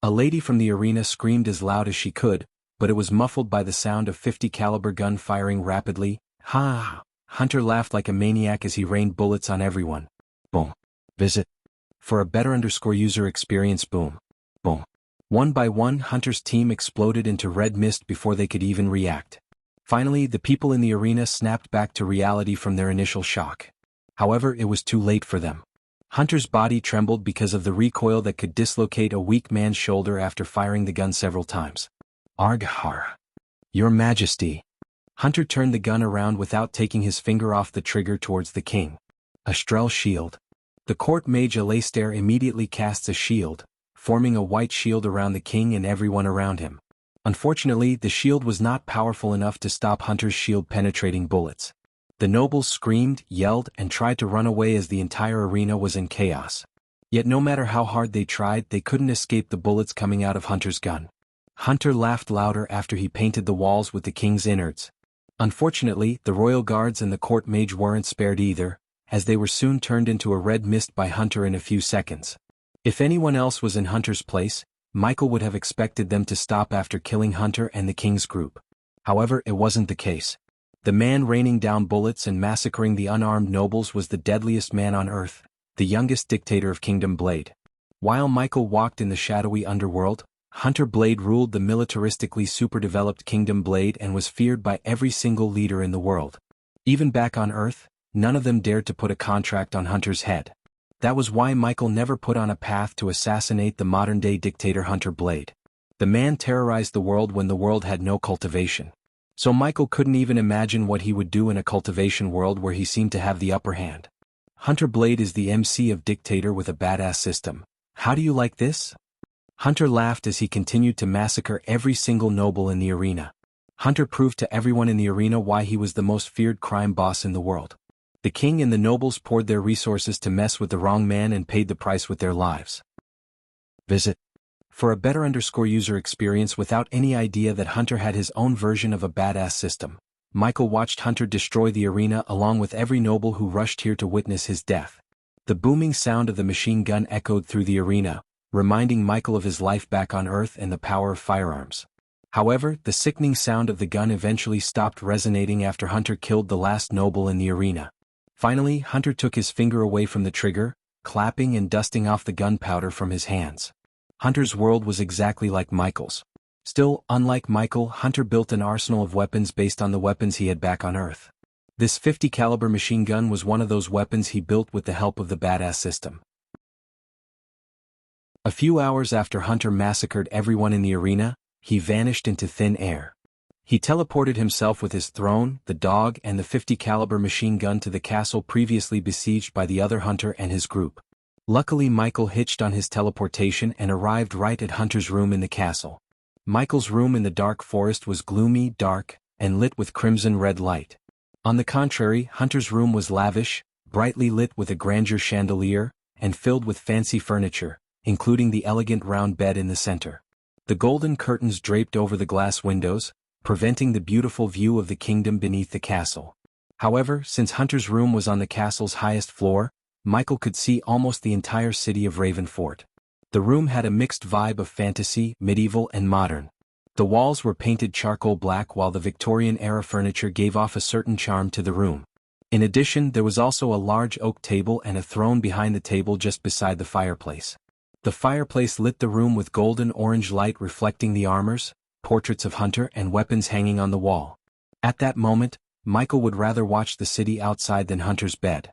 A lady from the arena screamed as loud as she could, but it was muffled by the sound of 50 caliber gun firing rapidly. Ha! Hunter laughed like a maniac as he rained bullets on everyone. Boom. Visit. For a better user experience. Boom. Boom. One by one, Hunter's team exploded into red mist before they could even react. Finally, the people in the arena snapped back to reality from their initial shock. However, it was too late for them. Hunter's body trembled because of the recoil that could dislocate a weak man's shoulder after firing the gun several times. Arghar. Your Majesty. Hunter turned the gun around without taking his finger off the trigger towards the king. Astrel shield. The court mage Alastair immediately casts a shield, forming a white shield around the king and everyone around him. Unfortunately, the shield was not powerful enough to stop Hunter's shield-penetrating bullets. The nobles screamed, yelled, and tried to run away as the entire arena was in chaos. Yet no matter how hard they tried, they couldn't escape the bullets coming out of Hunter's gun. Hunter laughed louder after he painted the walls with the king's innards. Unfortunately, the royal guards and the court mage weren't spared either, as they were soon turned into a red mist by Hunter in a few seconds. If anyone else was in Hunter's place, Michael would have expected them to stop after killing Hunter and the king's group. However, it wasn't the case. The man raining down bullets and massacring the unarmed nobles was the deadliest man on earth, the youngest dictator of Kingdom Blade. While Michael walked in the shadowy underworld, Hunter Blade ruled the militaristically super-developed Kingdom Blade and was feared by every single leader in the world. Even back on Earth, none of them dared to put a contract on Hunter's head. That was why Michael never put on a path to assassinate the modern-day dictator Hunter Blade. The man terrorized the world when the world had no cultivation. So Michael couldn't even imagine what he would do in a cultivation world where he seemed to have the upper hand. Hunter Blade is the MC of Dictator with a badass system. How do you like this? Hunter laughed as he continued to massacre every single noble in the arena. Hunter proved to everyone in the arena why he was the most feared crime boss in the world. The king and the nobles poured their resources to mess with the wrong man and paid the price with their lives. Visit. For a better user experience without any idea that Hunter had his own version of a badass system, Michael watched Hunter destroy the arena along with every noble who rushed here to witness his death. The booming sound of the machine gun echoed through the arena, reminding Michael of his life back on Earth and the power of firearms. However, the sickening sound of the gun eventually stopped resonating after Hunter killed the last noble in the arena. Finally, Hunter took his finger away from the trigger, clapping and dusting off the gunpowder from his hands. Hunter's world was exactly like Michael's. Still, unlike Michael, Hunter built an arsenal of weapons based on the weapons he had back on Earth. This 50 caliber machine gun was one of those weapons he built with the help of the badass system. A few hours after Hunter massacred everyone in the arena, he vanished into thin air. He teleported himself with his throne, the dog, and the 50 caliber machine gun to the castle previously besieged by the other Hunter and his group. Luckily, Michael hitched on his teleportation and arrived right at Hunter's room in the castle. Michael's room in the dark forest was gloomy, dark, and lit with crimson red light. On the contrary, Hunter's room was lavish, brightly lit with a grandeur chandelier, and filled with fancy furniture, including the elegant round bed in the center. The golden curtains draped over the glass windows, preventing the beautiful view of the kingdom beneath the castle. However, since Hunter's room was on the castle's highest floor, Michael could see almost the entire city of Ravenfort. The room had a mixed vibe of fantasy, medieval, and modern. The walls were painted charcoal black while the Victorian-era furniture gave off a certain charm to the room. In addition, there was also a large oak table and a throne behind the table just beside the fireplace. The fireplace lit the room with golden-orange light reflecting the armors, portraits of Hunter, and weapons hanging on the wall. At that moment, Michael would rather watch the city outside than Hunter's bed.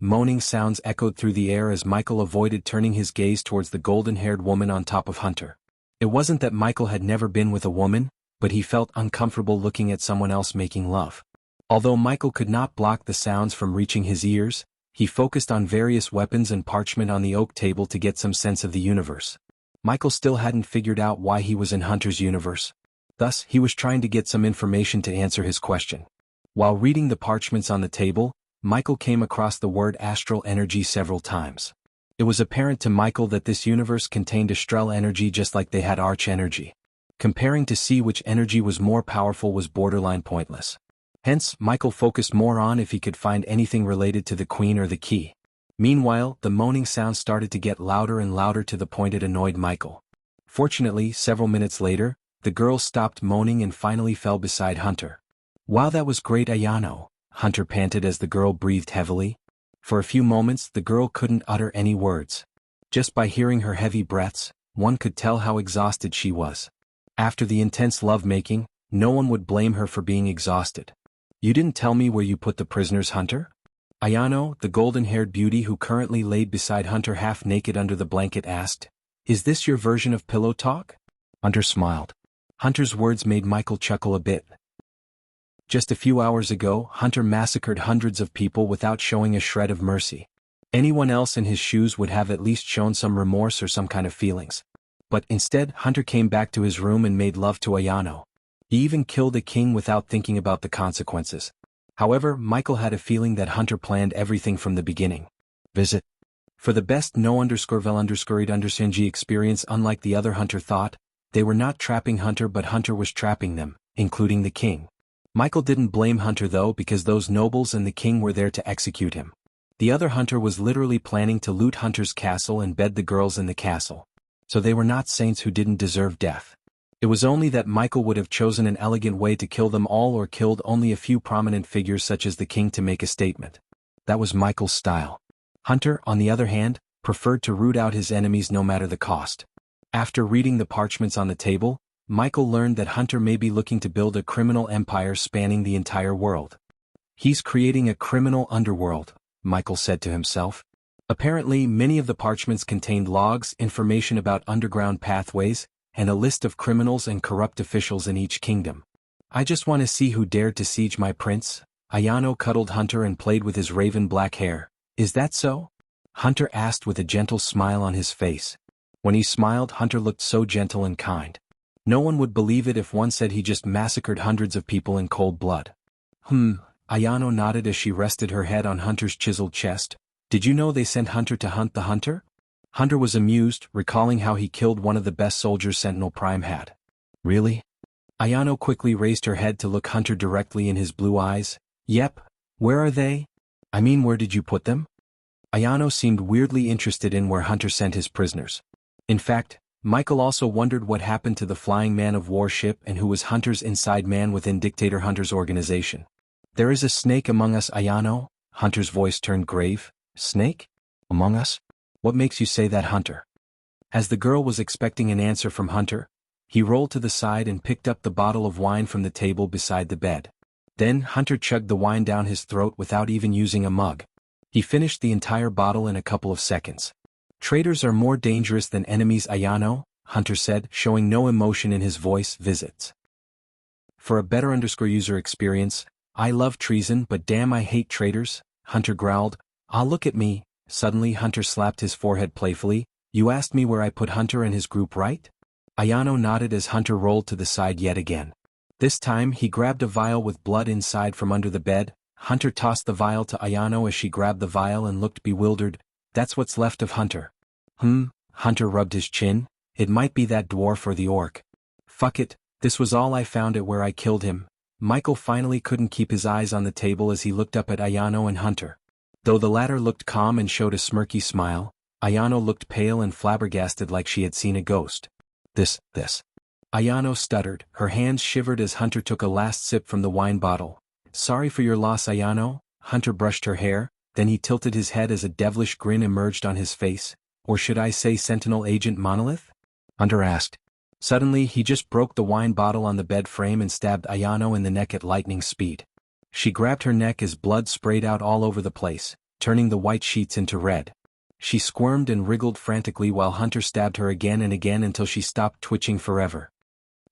Moaning sounds echoed through the air as Michael avoided turning his gaze towards the golden-haired woman on top of Hunter. It wasn't that Michael had never been with a woman, but he felt uncomfortable looking at someone else making love. Although Michael could not block the sounds from reaching his ears, he focused on various weapons and parchment on the oak table to get some sense of the universe. Michael still hadn't figured out why he was in Hunter's universe. Thus, he was trying to get some information to answer his question. While reading the parchments on the table, Michael came across the word astral energy several times. It was apparent to Michael that this universe contained astral energy just like they had arch energy. Comparing to see which energy was more powerful was borderline pointless. Hence, Michael focused more on if he could find anything related to the queen or the key. Meanwhile, the moaning sound started to get louder and louder to the point it annoyed Michael. Fortunately, several minutes later, the girl stopped moaning and finally fell beside Hunter. "Wow, that was great, Ayano," Hunter panted as the girl breathed heavily. For a few moments the girl couldn't utter any words. Just by hearing her heavy breaths, one could tell how exhausted she was. After the intense lovemaking, no one would blame her for being exhausted. "You didn't tell me where you put the prisoners, Hunter?" Ayano, the golden-haired beauty who currently laid beside Hunter half-naked under the blanket, asked. "Is this your version of pillow talk?" Hunter smiled. Hunter's words made Michael chuckle a bit. Just a few hours ago, Hunter massacred hundreds of people without showing a shred of mercy. Anyone else in his shoes would have at least shown some remorse or some kind of feelings. But instead, Hunter came back to his room and made love to Ayano. He even killed a king without thinking about the consequences. However, Michael had a feeling that Hunter planned everything from the beginning. Visit. For the best no_vel_read_G experience. Unlike the other Hunter thought, they were not trapping Hunter, but Hunter was trapping them, including the king. Michael didn't blame Hunter though, because those nobles and the king were there to execute him. The other Hunter was literally planning to loot Hunter's castle and bed the girls in the castle. So they were not saints who didn't deserve death. It was only that Michael would have chosen an elegant way to kill them all, or killed only a few prominent figures such as the king to make a statement. That was Michael's style. Hunter, on the other hand, preferred to root out his enemies no matter the cost. After reading the parchments on the table, Michael learned that Hunter may be looking to build a criminal empire spanning the entire world. "He's creating a criminal underworld," Michael said to himself. Apparently, many of the parchments contained logs, information about underground pathways, and a list of criminals and corrupt officials in each kingdom. "I just want to see who dared to siege my prince." Ayano cuddled Hunter and played with his raven black hair. "Is that so?" Hunter asked with a gentle smile on his face. When he smiled, Hunter looked so gentle and kind. No one would believe it if one said he just massacred hundreds of people in cold blood. Ayano nodded as she rested her head on Hunter's chiseled chest. "Did you know they sent Hunter to hunt the hunter?" Hunter was amused, recalling how he killed one of the best soldiers Sentinel Prime had. "Really?" Ayano quickly raised her head to look Hunter directly in his blue eyes. "Yep. Where are they? I mean, where did you put them?" Ayano seemed weirdly interested in where Hunter sent his prisoners. In fact, Michael also wondered what happened to the flying man-of-war ship and who was Hunter's inside man within Dictator Hunter's organization. "There is a snake among us, Ayano." Hunter's voice turned grave. "Snake? Among us? What makes you say that, Hunter?" As the girl was expecting an answer from Hunter, he rolled to the side and picked up the bottle of wine from the table beside the bed. Then Hunter chugged the wine down his throat without even using a mug. He finished the entire bottle in a couple of seconds. "Traitors are more dangerous than enemies, Ayano," Hunter said, showing no emotion in his voice. "Visits. For a better user experience, I love treason, but damn, I hate traitors," Hunter growled. "Ah, look at me." Suddenly Hunter slapped his forehead playfully. "You asked me where I put Hunter and his group, right?" Ayano nodded as Hunter rolled to the side yet again. This time he grabbed a vial with blood inside from under the bed. Hunter tossed the vial to Ayano as she grabbed the vial and looked bewildered. "That's what's left of Hunter." Hunter rubbed his chin. "It might be that dwarf or the orc. Fuck it, this was all I found at where I killed him." Michael finally couldn't keep his eyes on the table as he looked up at Ayano and Hunter. Though the latter looked calm and showed a smirky smile, Ayano looked pale and flabbergasted like she had seen a ghost. This. Ayano stuttered, her hands shivered as Hunter took a last sip from the wine bottle. "Sorry for your loss, Ayano." Hunter brushed her hair, then he tilted his head as a devilish grin emerged on his face. "Or should I say Sentinel Agent Monolith?" Hunter asked. Suddenly he just broke the wine bottle on the bed frame and stabbed Ayano in the neck at lightning speed. She grabbed her neck as blood sprayed out all over the place, turning the white sheets into red. She squirmed and wriggled frantically while Hunter stabbed her again and again until she stopped twitching forever.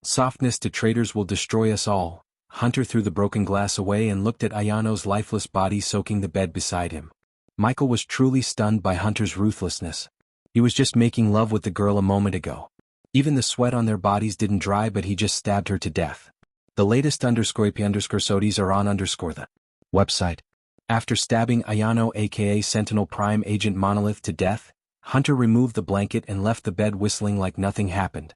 "Softness to traitors will destroy us all." Hunter threw the broken glass away and looked at Ayano's lifeless body soaking the bed beside him. Michael was truly stunned by Hunter's ruthlessness. He was just making love with the girl a moment ago. Even the sweat on their bodies didn't dry, but he just stabbed her to death. The latest _AP_SODIES are on the website. After stabbing Ayano aka Sentinel Prime Agent Monolith to death, Hunter removed the blanket and left the bed whistling like nothing happened.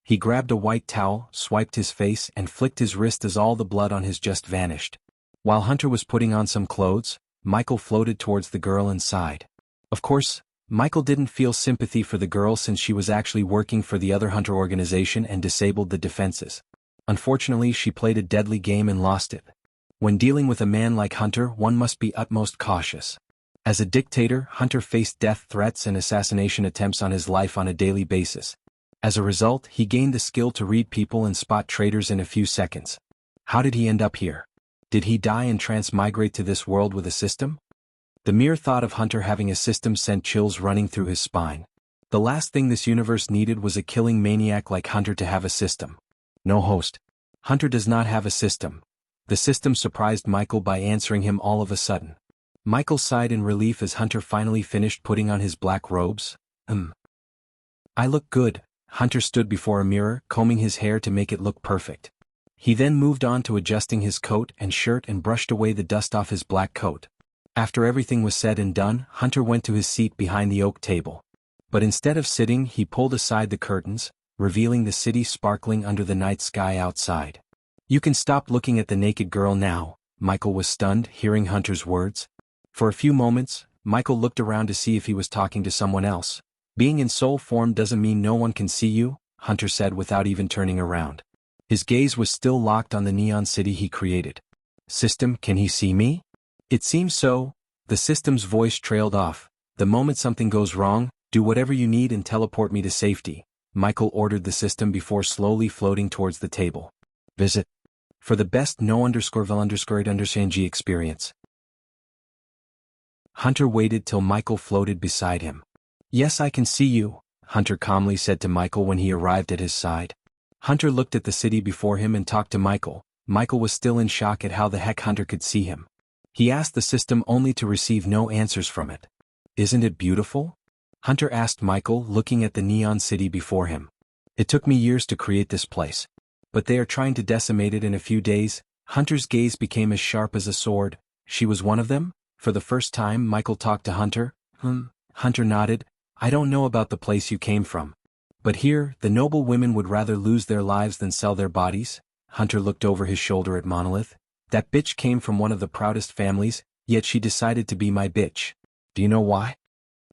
He grabbed a white towel, swiped his face and flicked his wrist as all the blood on his just vanished. While Hunter was putting on some clothes, Michael floated towards the girl and sighed. Of course, Michael didn't feel sympathy for the girl since she was actually working for the other Hunter organization and disabled the defenses. Unfortunately, she played a deadly game and lost it. When dealing with a man like Hunter, one must be utmost cautious. As a dictator, Hunter faced death threats and assassination attempts on his life on a daily basis. As a result, he gained the skill to read people and spot traitors in a few seconds. How did he end up here? Did he die and transmigrate to this world with a system? The mere thought of Hunter having a system sent chills running through his spine. The last thing this universe needed was a killing maniac like Hunter to have a system. No host. Hunter does not have a system. The system surprised Michael by answering him all of a sudden. Michael sighed in relief as Hunter finally finished putting on his black robes. I look good. Hunter stood before a mirror, combing his hair to make it look perfect. He then moved on to adjusting his coat and shirt and brushed away the dust off his black coat. After everything was said and done, Hunter went to his seat behind the oak table. But instead of sitting, he pulled aside the curtains, revealing the city sparkling under the night sky outside. You can stop looking at the naked girl now. Michael was stunned, hearing Hunter's words. For a few moments, Michael looked around to see if he was talking to someone else. Being in soul form doesn't mean no one can see you, Hunter said without even turning around. His gaze was still locked on the neon city he created. System, can he see me? It seems so. The system's voice trailed off. The moment something goes wrong, do whatever you need and teleport me to safety, Michael ordered the system before slowly floating towards the table. Visit. For the best no_vel_underscored_G experience. Hunter waited till Michael floated beside him. Yes, I can see you, Hunter calmly said to Michael when he arrived at his side. Hunter looked at the city before him and talked to Michael. Michael was still in shock at how the heck Hunter could see him. He asked the system only to receive no answers from it. Isn't it beautiful? Hunter asked Michael, looking at the neon city before him. It took me years to create this place. But they are trying to decimate it in a few days. Hunter's gaze became as sharp as a sword. She was one of them? For the first time, Michael talked to Hunter. Hunter nodded. I don't know about the place you came from. But here, the noble women would rather lose their lives than sell their bodies. Hunter looked over his shoulder at Monolith. That bitch came from one of the proudest families, yet she decided to be my bitch. Do you know why?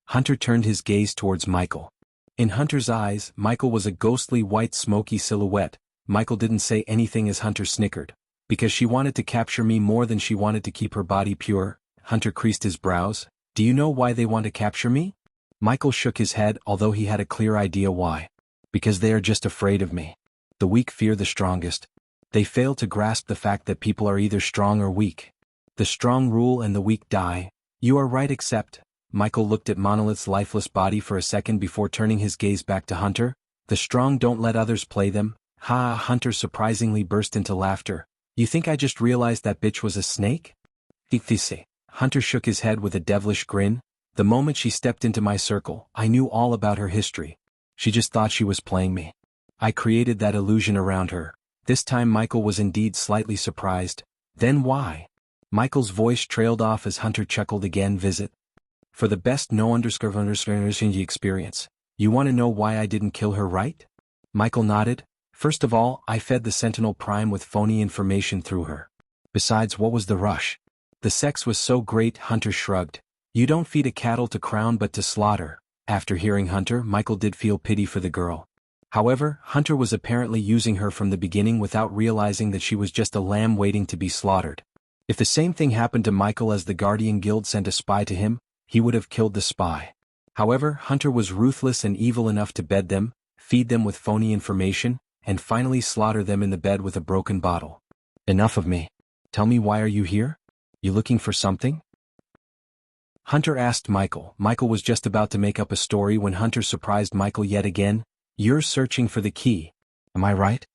Hunter turned his gaze towards Michael. In Hunter's eyes, Michael was a ghostly white smoky silhouette. Michael didn't say anything as Hunter snickered. Because she wanted to capture me more than she wanted to keep her body pure. Hunter creased his brows. Do you know why they want to capture me? Michael shook his head, although he had a clear idea why. Because they are just afraid of me. The weak fear the strongest. They fail to grasp the fact that people are either strong or weak. The strong rule and the weak die. You are right, except... Michael looked at Monolith's lifeless body for a second before turning his gaze back to Hunter. The strong don't let others play them. Ha! Hunter surprisingly burst into laughter. You think I just realized that bitch was a snake? Hunter shook his head with a devilish grin. The moment she stepped into my circle, I knew all about her history. She just thought she was playing me. I created that illusion around her. This time Michael was indeed slightly surprised. Then why? Michael's voice trailed off as Hunter chuckled again. Visit. For the best no___ experience. You want to know why I didn't kill her, right? Michael nodded. First of all, I fed the Sentinel Prime with phony information through her. Besides, what was the rush? The sex was so great, Hunter shrugged. You don't feed a cattle to crown but to slaughter. After hearing Hunter, Michael did feel pity for the girl. However, Hunter was apparently using her from the beginning without realizing that she was just a lamb waiting to be slaughtered. If the same thing happened to Michael as the Guardian Guild sent a spy to him, he would have killed the spy. However, Hunter was ruthless and evil enough to bed them, feed them with phony information, and finally slaughter them in the bed with a broken bottle. Enough of me. Tell me, why are you here? You looking for something? Hunter asked Michael. Michael was just about to make up a story when Hunter surprised Michael yet again. You're searching for the key. Am I right?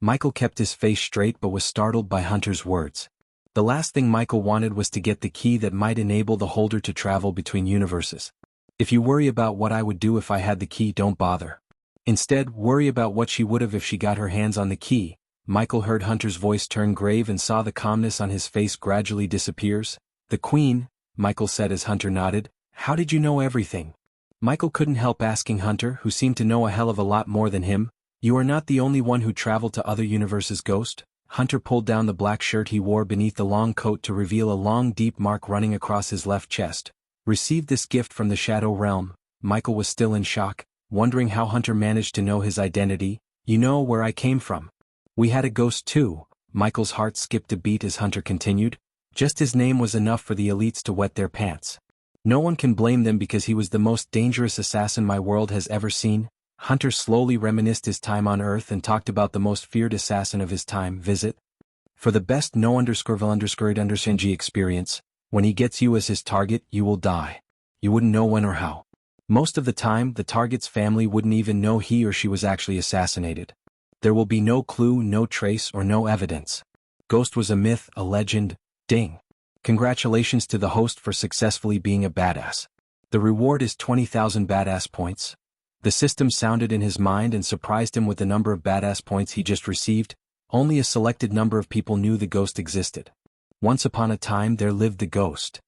Michael kept his face straight but was startled by Hunter's words. The last thing Michael wanted was to get the key that might enable the holder to travel between universes. If you worry about what I would do if I had the key, don't bother. Instead, worry about what she would have if she got her hands on the key. Michael heard Hunter's voice turn grave and saw the calmness on his face gradually disappears. The Queen, Michael said as Hunter nodded. How did you know everything? Michael couldn't help asking Hunter, who seemed to know a hell of a lot more than him. You are not the only one who traveled to other universes, Ghost. Hunter pulled down the black shirt he wore beneath the long coat to reveal a long deep mark running across his left chest. Received this gift from the Shadow Realm. Michael was still in shock, wondering how Hunter managed to know his identity. You know where I came from. We had a ghost too. Michael's heart skipped a beat as Hunter continued. Just his name was enough for the elites to wet their pants. No one can blame them because he was the most dangerous assassin my world has ever seen. Hunter slowly reminisced his time on Earth and talked about the most feared assassin of his time. Visit. For the best no_vil_underscored_G experience, when he gets you as his target, you will die. You wouldn't know when or how. Most of the time, the target's family wouldn't even know he or she was actually assassinated. There will be no clue, no trace, or no evidence. Ghost was a myth, a legend. Ding. Congratulations to the host for successfully being a badass. The reward is 20,000 badass points. The system sounded in his mind and surprised him with the number of badass points he just received. Only a selected number of people knew the ghost existed. Once upon a time there lived the ghost.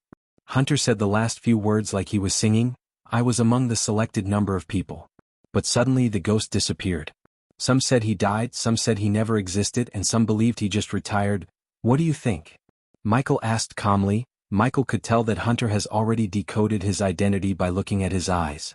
Hunter said the last few words like he was singing. I was among the selected number of people. But suddenly the ghost disappeared. Some said he died, some said he never existed, and some believed he just retired. What do you think? Michael asked calmly. Michael could tell that Hunter has already decoded his identity by looking at his eyes.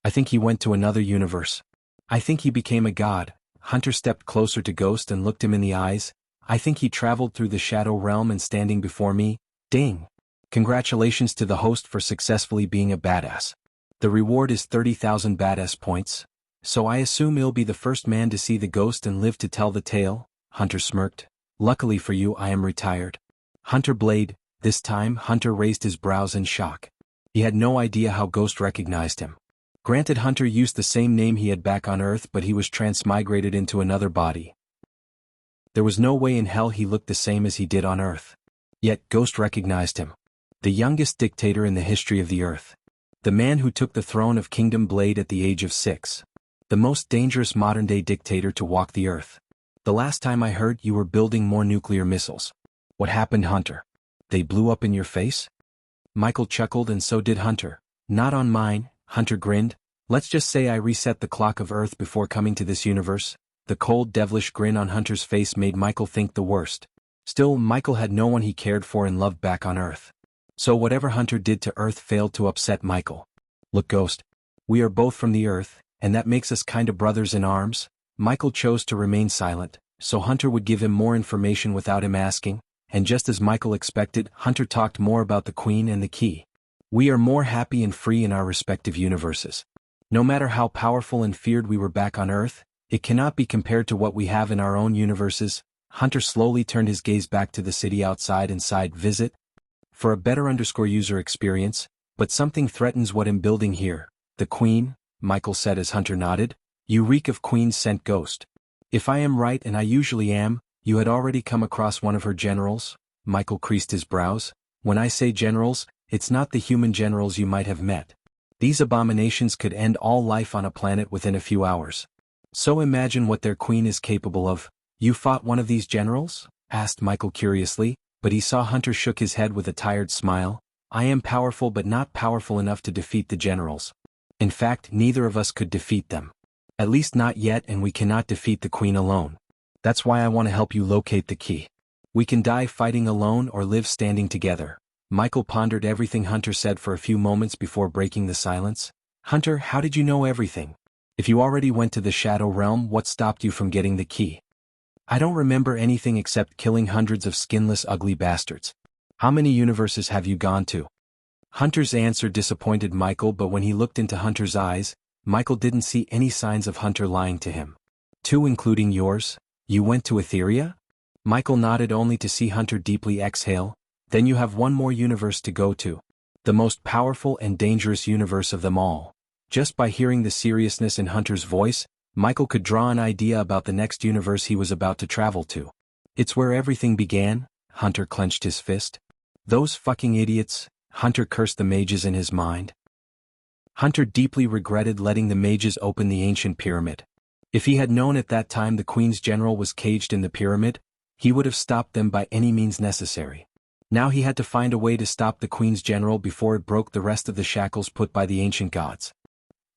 I think he went to another universe. I think he became a god. Hunter stepped closer to Ghost and looked him in the eyes. I think he traveled through the Shadow Realm and standing before me. Ding. Congratulations to the host for successfully being a badass. The reward is 30,000 badass points. So I assume he'll be the first man to see the ghost and live to tell the tale? Hunter smirked. Luckily for you I am retired. Hunter Blade. This time Hunter raised his brows in shock. He had no idea how Ghost recognized him. Granted, Hunter used the same name he had back on Earth, but he was transmigrated into another body. There was no way in hell he looked the same as he did on Earth. Yet Ghost recognized him. The youngest dictator in the history of the Earth. The man who took the throne of Kingdom Blade at the age of 6. The most dangerous modern-day dictator to walk the Earth. The last time I heard, you were building more nuclear missiles. What happened, Hunter? They blew up in your face? Michael chuckled, and so did Hunter. Not on mine. Hunter grinned. Let's just say I reset the clock of Earth before coming to this universe. The cold, devilish grin on Hunter's face made Michael think the worst. Still, Michael had no one he cared for and loved back on Earth. So whatever Hunter did to Earth failed to upset Michael. Look, Ghost. We are both from the Earth, and that makes us kinda brothers in arms. Michael chose to remain silent, so Hunter would give him more information without him asking, and just as Michael expected, Hunter talked more about the Queen and the key. We are more happy and free in our respective universes. No matter how powerful and feared we were back on Earth, it cannot be compared to what we have in our own universes. Hunter slowly turned his gaze back to the city outside and sighed. Visit? For a better user experience, but something threatens what I'm building here. The Queen, Michael said as Hunter nodded. You reek of Queen's scent, Ghost. If I am right, and I usually am, you had already come across one of her generals? Michael creased his brows. When I say generals, it's not the human generals you might have met. These abominations could end all life on a planet within a few hours. So imagine what their queen is capable of. You fought one of these generals? Asked Michael curiously, but he saw Hunter shook his head with a tired smile. I am powerful but not powerful enough to defeat the generals. In fact, neither of us could defeat them. At least not yet, and we cannot defeat the Queen alone. That's why I want to help you locate the key. We can die fighting alone or live standing together. Michael pondered everything Hunter said for a few moments before breaking the silence. Hunter, how did you know everything? If you already went to the Shadow Realm, what stopped you from getting the key? I don't remember anything except killing hundreds of skinless, ugly bastards. How many universes have you gone to? Hunter's answer disappointed Michael, but when he looked into Hunter's eyes, Michael didn't see any signs of Hunter lying to him. 2 including yours? You went to Etheria? Michael nodded only to see Hunter deeply exhale. Then you have one more universe to go to. The most powerful and dangerous universe of them all. Just by hearing the seriousness in Hunter's voice, Michael could draw an idea about the next universe he was about to travel to. It's where everything began. Hunter clenched his fist. Those fucking idiots. Hunter cursed the mages in his mind. Hunter deeply regretted letting the mages open the ancient pyramid. If he had known at that time the Queen's general was caged in the pyramid, he would have stopped them by any means necessary. Now he had to find a way to stop the Queen's general before it broke the rest of the shackles put by the ancient gods.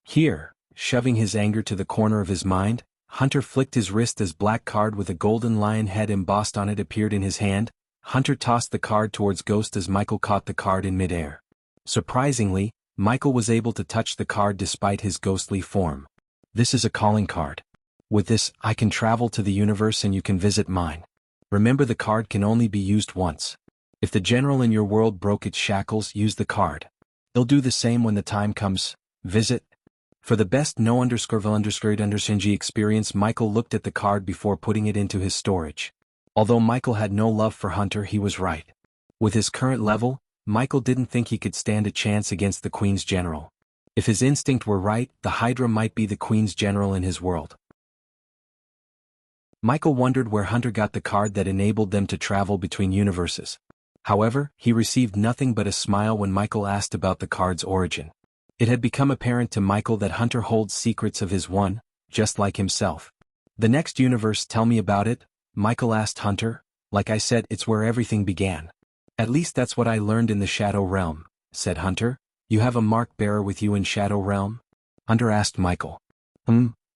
Here, shoving his anger to the corner of his mind, Hunter flicked his wrist as black card with a golden lion head embossed on it appeared in his hand. Hunter tossed the card towards Ghost as Michael caught the card in midair. Surprisingly, Michael was able to touch the card despite his ghostly form. This is a calling card. With this, I can travel to the universe and you can visit mine. Remember, the card can only be used once. If the general in your world broke its shackles, use the card. They'll do the same when the time comes. Visit. For the best no_vil_underscore_g experience, Michael looked at the card before putting it into his storage. Although Michael had no love for Hunter, he was right. With his current level, Michael didn't think he could stand a chance against the Queen's general. If his instinct were right, the Hydra might be the Queen's general in his world. Michael wondered where Hunter got the card that enabled them to travel between universes. However, he received nothing but a smile when Michael asked about the card's origin. It had become apparent to Michael that Hunter holds secrets of his own, just like himself. The next universe, tell me about it, Michael asked Hunter. Like I said, it's where everything began. At least that's what I learned in the Shadow Realm, said Hunter. You have a mark bearer with you in Shadow Realm? Hunter asked Michael.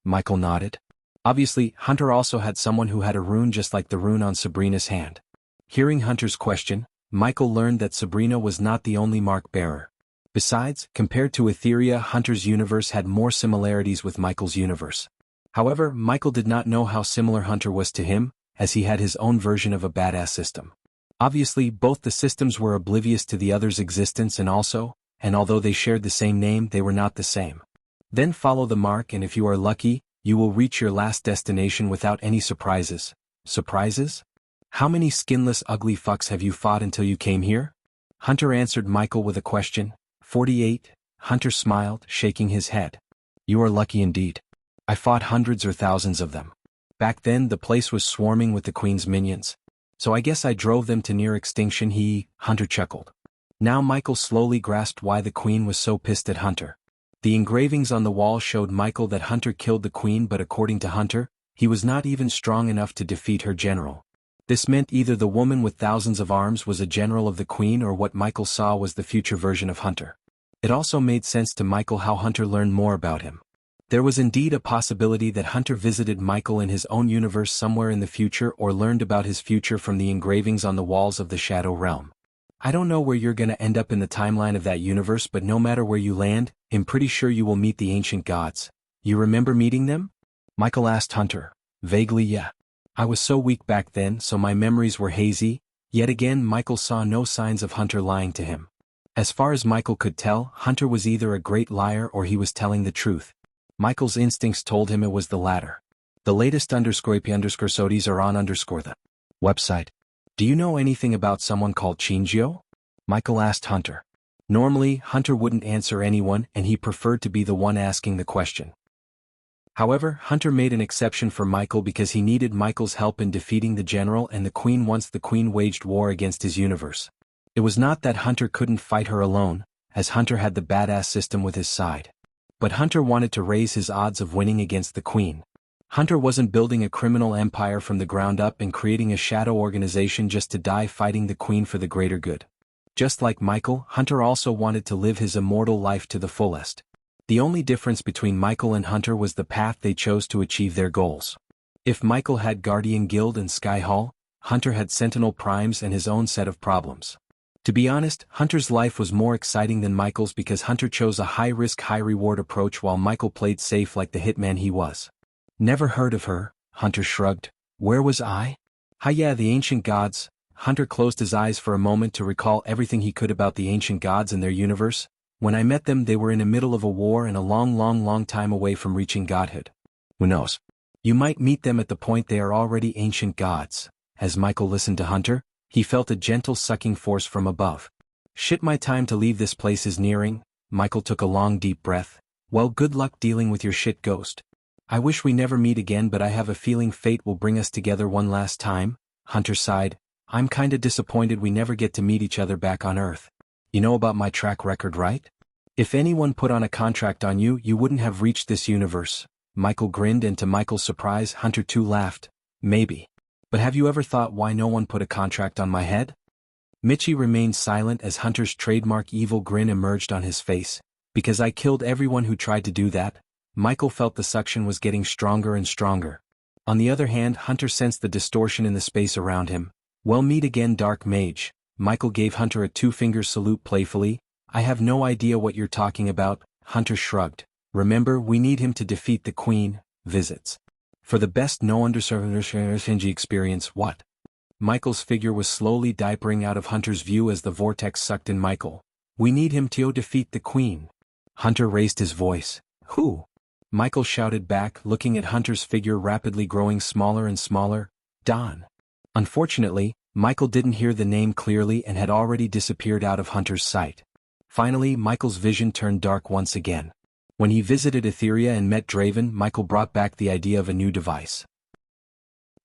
Michael nodded. Obviously, Hunter also had someone who had a rune just like the rune on Sabrina's hand. Hearing Hunter's question, Michael learned that Sabrina was not the only mark bearer. Besides, compared to Etheria, Hunter's universe had more similarities with Michael's universe. However, Michael did not know how similar Hunter was to him, as he had his own version of a badass system. Obviously, both the systems were oblivious to the other's existence and although they shared the same name, they were not the same. Then follow the mark, and if you are lucky, you will reach your last destination without any surprises. Surprises? How many skinless ugly fucks have you fought until you came here? Hunter answered Michael with a question. 48, Hunter smiled, shaking his head. You are lucky indeed. I fought hundreds or thousands of them. Back then the place was swarming with the Queen's minions. So I guess I drove them to near extinction. Hunter chuckled. Now Michael slowly grasped why the Queen was so pissed at Hunter. The engravings on the wall showed Michael that Hunter killed the Queen, but according to Hunter, he was not even strong enough to defeat her general. This meant either the woman with thousands of arms was a general of the Queen, or what Michael saw was the future version of Hunter. It also made sense to Michael how Hunter learned more about him. There was indeed a possibility that Hunter visited Michael in his own universe somewhere in the future, or learned about his future from the engravings on the walls of the Shadow Realm. I don't know where you're gonna end up in the timeline of that universe, but no matter where you land, I'm pretty sure you will meet the ancient gods. You remember meeting them? Michael asked Hunter. Vaguely, yeah. I was so weak back then, so my memories were hazy. Yet again, Michael saw no signs of Hunter lying to him. As far as Michael could tell, Hunter was either a great liar or he was telling the truth. Michael's instincts told him it was the latter. The latest _AP_SODIES are on the website. Do you know anything about someone called Shinjio? Michael asked Hunter. Normally, Hunter wouldn't answer anyone, and he preferred to be the one asking the question. However, Hunter made an exception for Michael because he needed Michael's help in defeating the general and the Queen once the Queen waged war against his universe. It was not that Hunter couldn't fight her alone, as Hunter had the badass system with his side. But Hunter wanted to raise his odds of winning against the Queen. Hunter wasn't building a criminal empire from the ground up and creating a shadow organization just to die fighting the Queen for the greater good. Just like Michael, Hunter also wanted to live his immortal life to the fullest. The only difference between Michael and Hunter was the path they chose to achieve their goals. If Michael had Guardian Guild and Sky Hall, Hunter had Sentinel Primes and his own set of problems. To be honest, Hunter's life was more exciting than Michael's because Hunter chose a high-risk, high-reward approach while Michael played safe like the hitman he was. Never heard of her, Hunter shrugged. Where was I? Yeah, the ancient gods. Hunter closed his eyes for a moment to recall everything he could about the ancient gods and their universe. When I met them, they were in the middle of a war and a long time away from reaching godhood. Who knows? You might meet them at the point they are already ancient gods. As Michael listened to Hunter, he felt a gentle sucking force from above. Shit, my time to leave this place is nearing. Michael took a long deep breath. Well, good luck dealing with your shit, ghost. I wish we never meet again, but I have a feeling fate will bring us together one last time. Hunter sighed. I'm kinda disappointed we never get to meet each other back on Earth. You know about my track record, right? If anyone put on a contract on you, you wouldn't have reached this universe. Michael grinned, and to Michael's surprise, Hunter too laughed. Maybe. But have you ever thought why no one put a contract on my head? Michi remained silent as Hunter's trademark evil grin emerged on his face. Because I killed everyone who tried to do that. Michael felt the suction was getting stronger and stronger. On the other hand, Hunter sensed the distortion in the space around him. Well, meet again, Dark Mage. Michael gave Hunter a two-finger salute playfully. I have no idea what you're talking about, Hunter shrugged. Remember, we need him to defeat the Queen. Visits. For the best no understanding experience. What? Michael's figure was slowly diapering out of Hunter's view as the vortex sucked in Michael. We need him to defeat the Queen. Hunter raised his voice. Who? Michael shouted back, looking at Hunter's figure rapidly growing smaller and smaller. Don. Unfortunately, Michael didn't hear the name clearly and had already disappeared out of Hunter's sight. Finally, Michael's vision turned dark once again. When he visited Etheria and met Draven, Michael brought back the idea of a new device.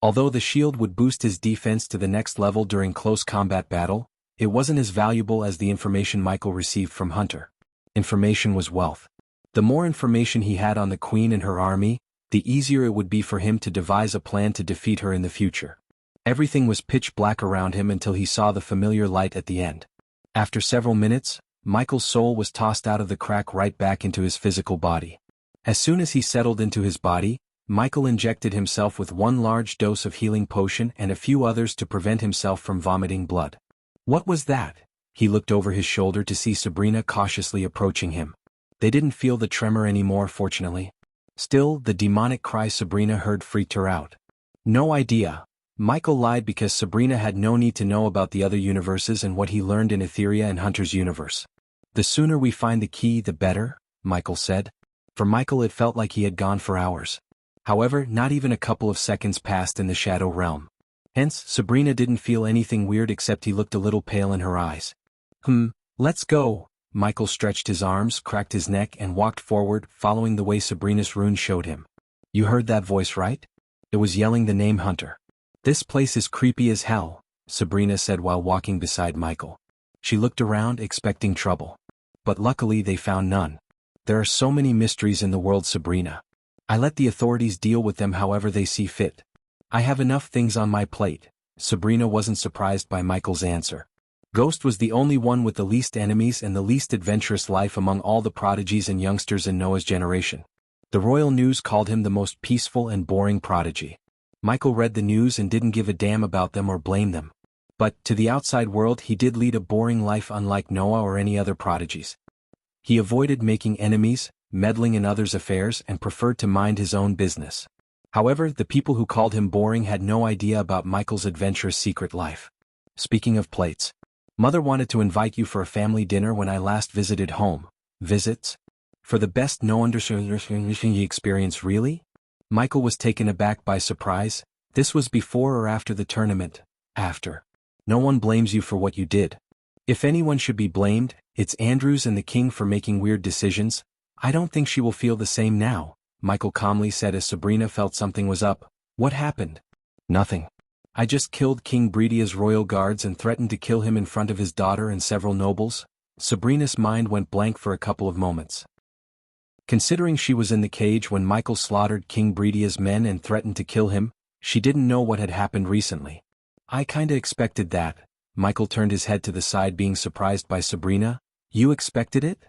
Although the shield would boost his defense to the next level during close combat battle, it wasn't as valuable as the information Michael received from Hunter. Information was wealth. The more information he had on the Queen and her army, the easier it would be for him to devise a plan to defeat her in the future. Everything was pitch black around him until he saw the familiar light at the end. After several minutes, Michael's soul was tossed out of the crack right back into his physical body. As soon as he settled into his body, Michael injected himself with one large dose of healing potion and a few others to prevent himself from vomiting blood. What was that? He looked over his shoulder to see Sabrina cautiously approaching him. They didn't feel the tremor anymore, fortunately. Still, the demonic cry Sabrina heard freaked her out. No idea. Michael lied because Sabrina had no need to know about the other universes and what he learned in Etheria and Hunter's universe. The sooner we find the key, the better, Michael said. For Michael it felt like he had gone for hours. However, not even a couple of seconds passed in the Shadow Realm. Hence, Sabrina didn't feel anything weird except he looked a little pale in her eyes. Let's go. Michael stretched his arms, cracked his neck and walked forward, following the way Sabrina's rune showed him. You heard that voice, right? It was yelling the name Hunter. This place is creepy as hell, Sabrina said while walking beside Michael. She looked around, expecting trouble. But luckily they found none. There are so many mysteries in the world, Sabrina. I let the authorities deal with them however they see fit. I have enough things on my plate. Sabrina wasn't surprised by Michael's answer. Ghost was the only one with the least enemies and the least adventurous life among all the prodigies and youngsters in Noah's generation. The royal news called him the most peaceful and boring prodigy. Michael read the news and didn't give a damn about them or blame them. But, to the outside world, he did lead a boring life unlike Noah or any other prodigies. He avoided making enemies, meddling in others' affairs and preferred to mind his own business. However, the people who called him boring had no idea about Michael's adventurous secret life. Speaking of plates. Mother wanted to invite you for a family dinner when I last visited home. Visits? For the best no understanding experience, really? Michael was taken aback by surprise. This was before or after the tournament? After. No one blames you for what you did. If anyone should be blamed, it's Andrews and the king for making weird decisions. I don't think she will feel the same now, Michael calmly said as Sabrina felt something was up. What happened? Nothing. I just killed King Bredia's royal guards and threatened to kill him in front of his daughter and several nobles. Sabrina's mind went blank for a couple of moments. Considering she was in the cage when Michael slaughtered King Bredia's men and threatened to kill him, she didn't know what had happened recently. I kinda expected that. Michael turned his head to the side, being surprised by Sabrina. You expected it?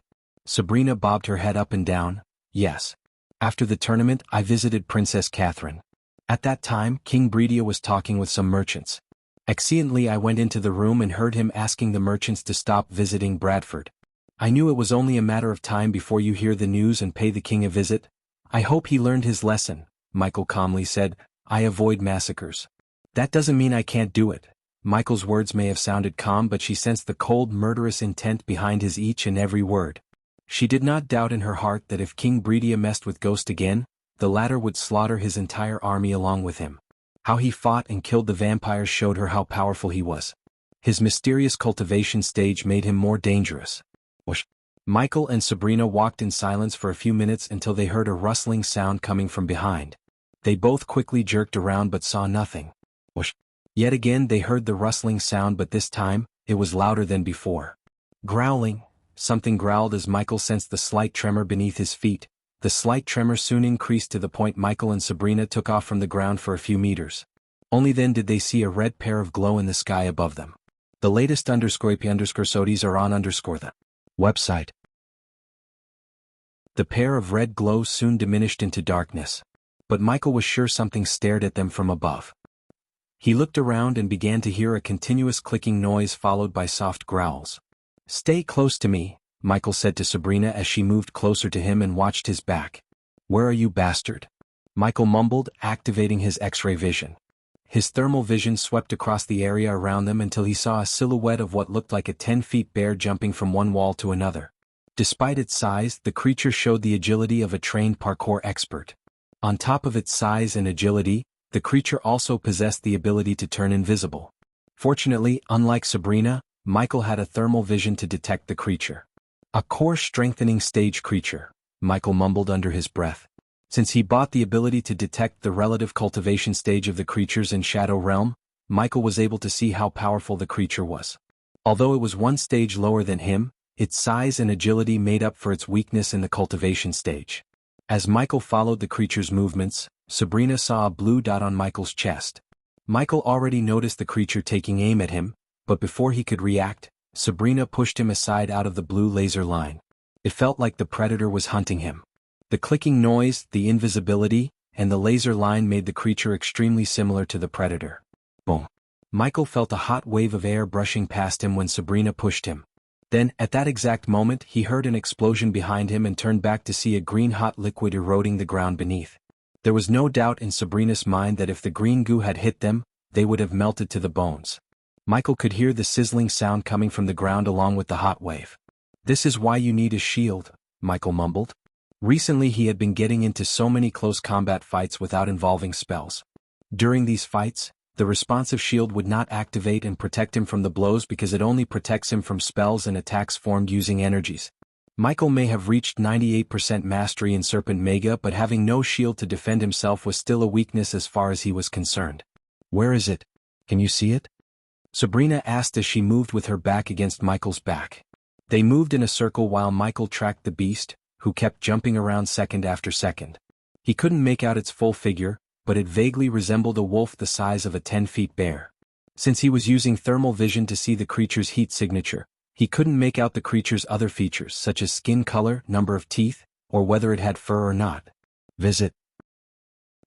Sabrina bobbed her head up and down. Yes. After the tournament, I visited Princess Catherine. At that time, King Bredia was talking with some merchants. Accidentally I went into the room and heard him asking the merchants to stop visiting Bradford. I knew it was only a matter of time before you hear the news and pay the king a visit. I hope he learned his lesson, Michael calmly said. I avoid massacres. That doesn't mean I can't do it. Michael's words may have sounded calm, but she sensed the cold, murderous intent behind his each and every word. She did not doubt in her heart that if King Bredia messed with Ghost again, the latter would slaughter his entire army along with him. How he fought and killed the vampires showed her how powerful he was. His mysterious cultivation stage made him more dangerous. Whoosh. Michael and Sabrina walked in silence for a few minutes until they heard a rustling sound coming from behind. They both quickly jerked around but saw nothing. Whoosh. Yet again they heard the rustling sound, but this time, it was louder than before. Growling. Something growled as Michael sensed the slight tremor beneath his feet. The slight tremor soon increased to the point Michael and Sabrina took off from the ground for a few meters. Only then did they see a red pair of glow in the sky above them. The latest _IP_SODIES are on the website. The pair of red glows soon diminished into darkness. But Michael was sure something stared at them from above. He looked around and began to hear a continuous clicking noise followed by soft growls. Stay close to me, Michael said to Sabrina as she moved closer to him and watched his back. "Where are you, bastard?" Michael mumbled, activating his X-ray vision. His thermal vision swept across the area around them until he saw a silhouette of what looked like a 10-foot bear jumping from one wall to another. Despite its size, the creature showed the agility of a trained parkour expert. On top of its size and agility, the creature also possessed the ability to turn invisible. Fortunately, unlike Sabrina, Michael had a thermal vision to detect the creature. "A core-strengthening stage creature," Michael mumbled under his breath. Since he bought the ability to detect the relative cultivation stage of the creatures in Shadow Realm, Michael was able to see how powerful the creature was. Although it was one stage lower than him, its size and agility made up for its weakness in the cultivation stage. As Michael followed the creature's movements, Sabrina saw a blue dot on Michael's chest. Michael already noticed the creature taking aim at him, but before he could react, Sabrina pushed him aside out of the blue laser line. It felt like the predator was hunting him. The clicking noise, the invisibility, and the laser line made the creature extremely similar to the predator. Boom. Michael felt a hot wave of air brushing past him when Sabrina pushed him. Then, at that exact moment, he heard an explosion behind him and turned back to see a green hot liquid eroding the ground beneath. There was no doubt in Sabrina's mind that if the green goo had hit them, they would have melted to the bones. Michael could hear the sizzling sound coming from the ground along with the hot wave. "This is why you need a shield," Michael mumbled. Recently he had been getting into so many close combat fights without involving spells. During these fights, the responsive shield would not activate and protect him from the blows because it only protects him from spells and attacks formed using energies. Michael may have reached 98% mastery in Serpent Mega, but having no shield to defend himself was still a weakness as far as he was concerned. "Where is it? Can you see it?" Sabrina asked as she moved with her back against Michael's back. They moved in a circle while Michael tracked the beast, who kept jumping around second after second. He couldn't make out its full figure, but it vaguely resembled a wolf the size of a 10-foot bear. Since he was using thermal vision to see the creature's heat signature, he couldn't make out the creature's other features such as skin color, number of teeth, or whether it had fur or not. Visit.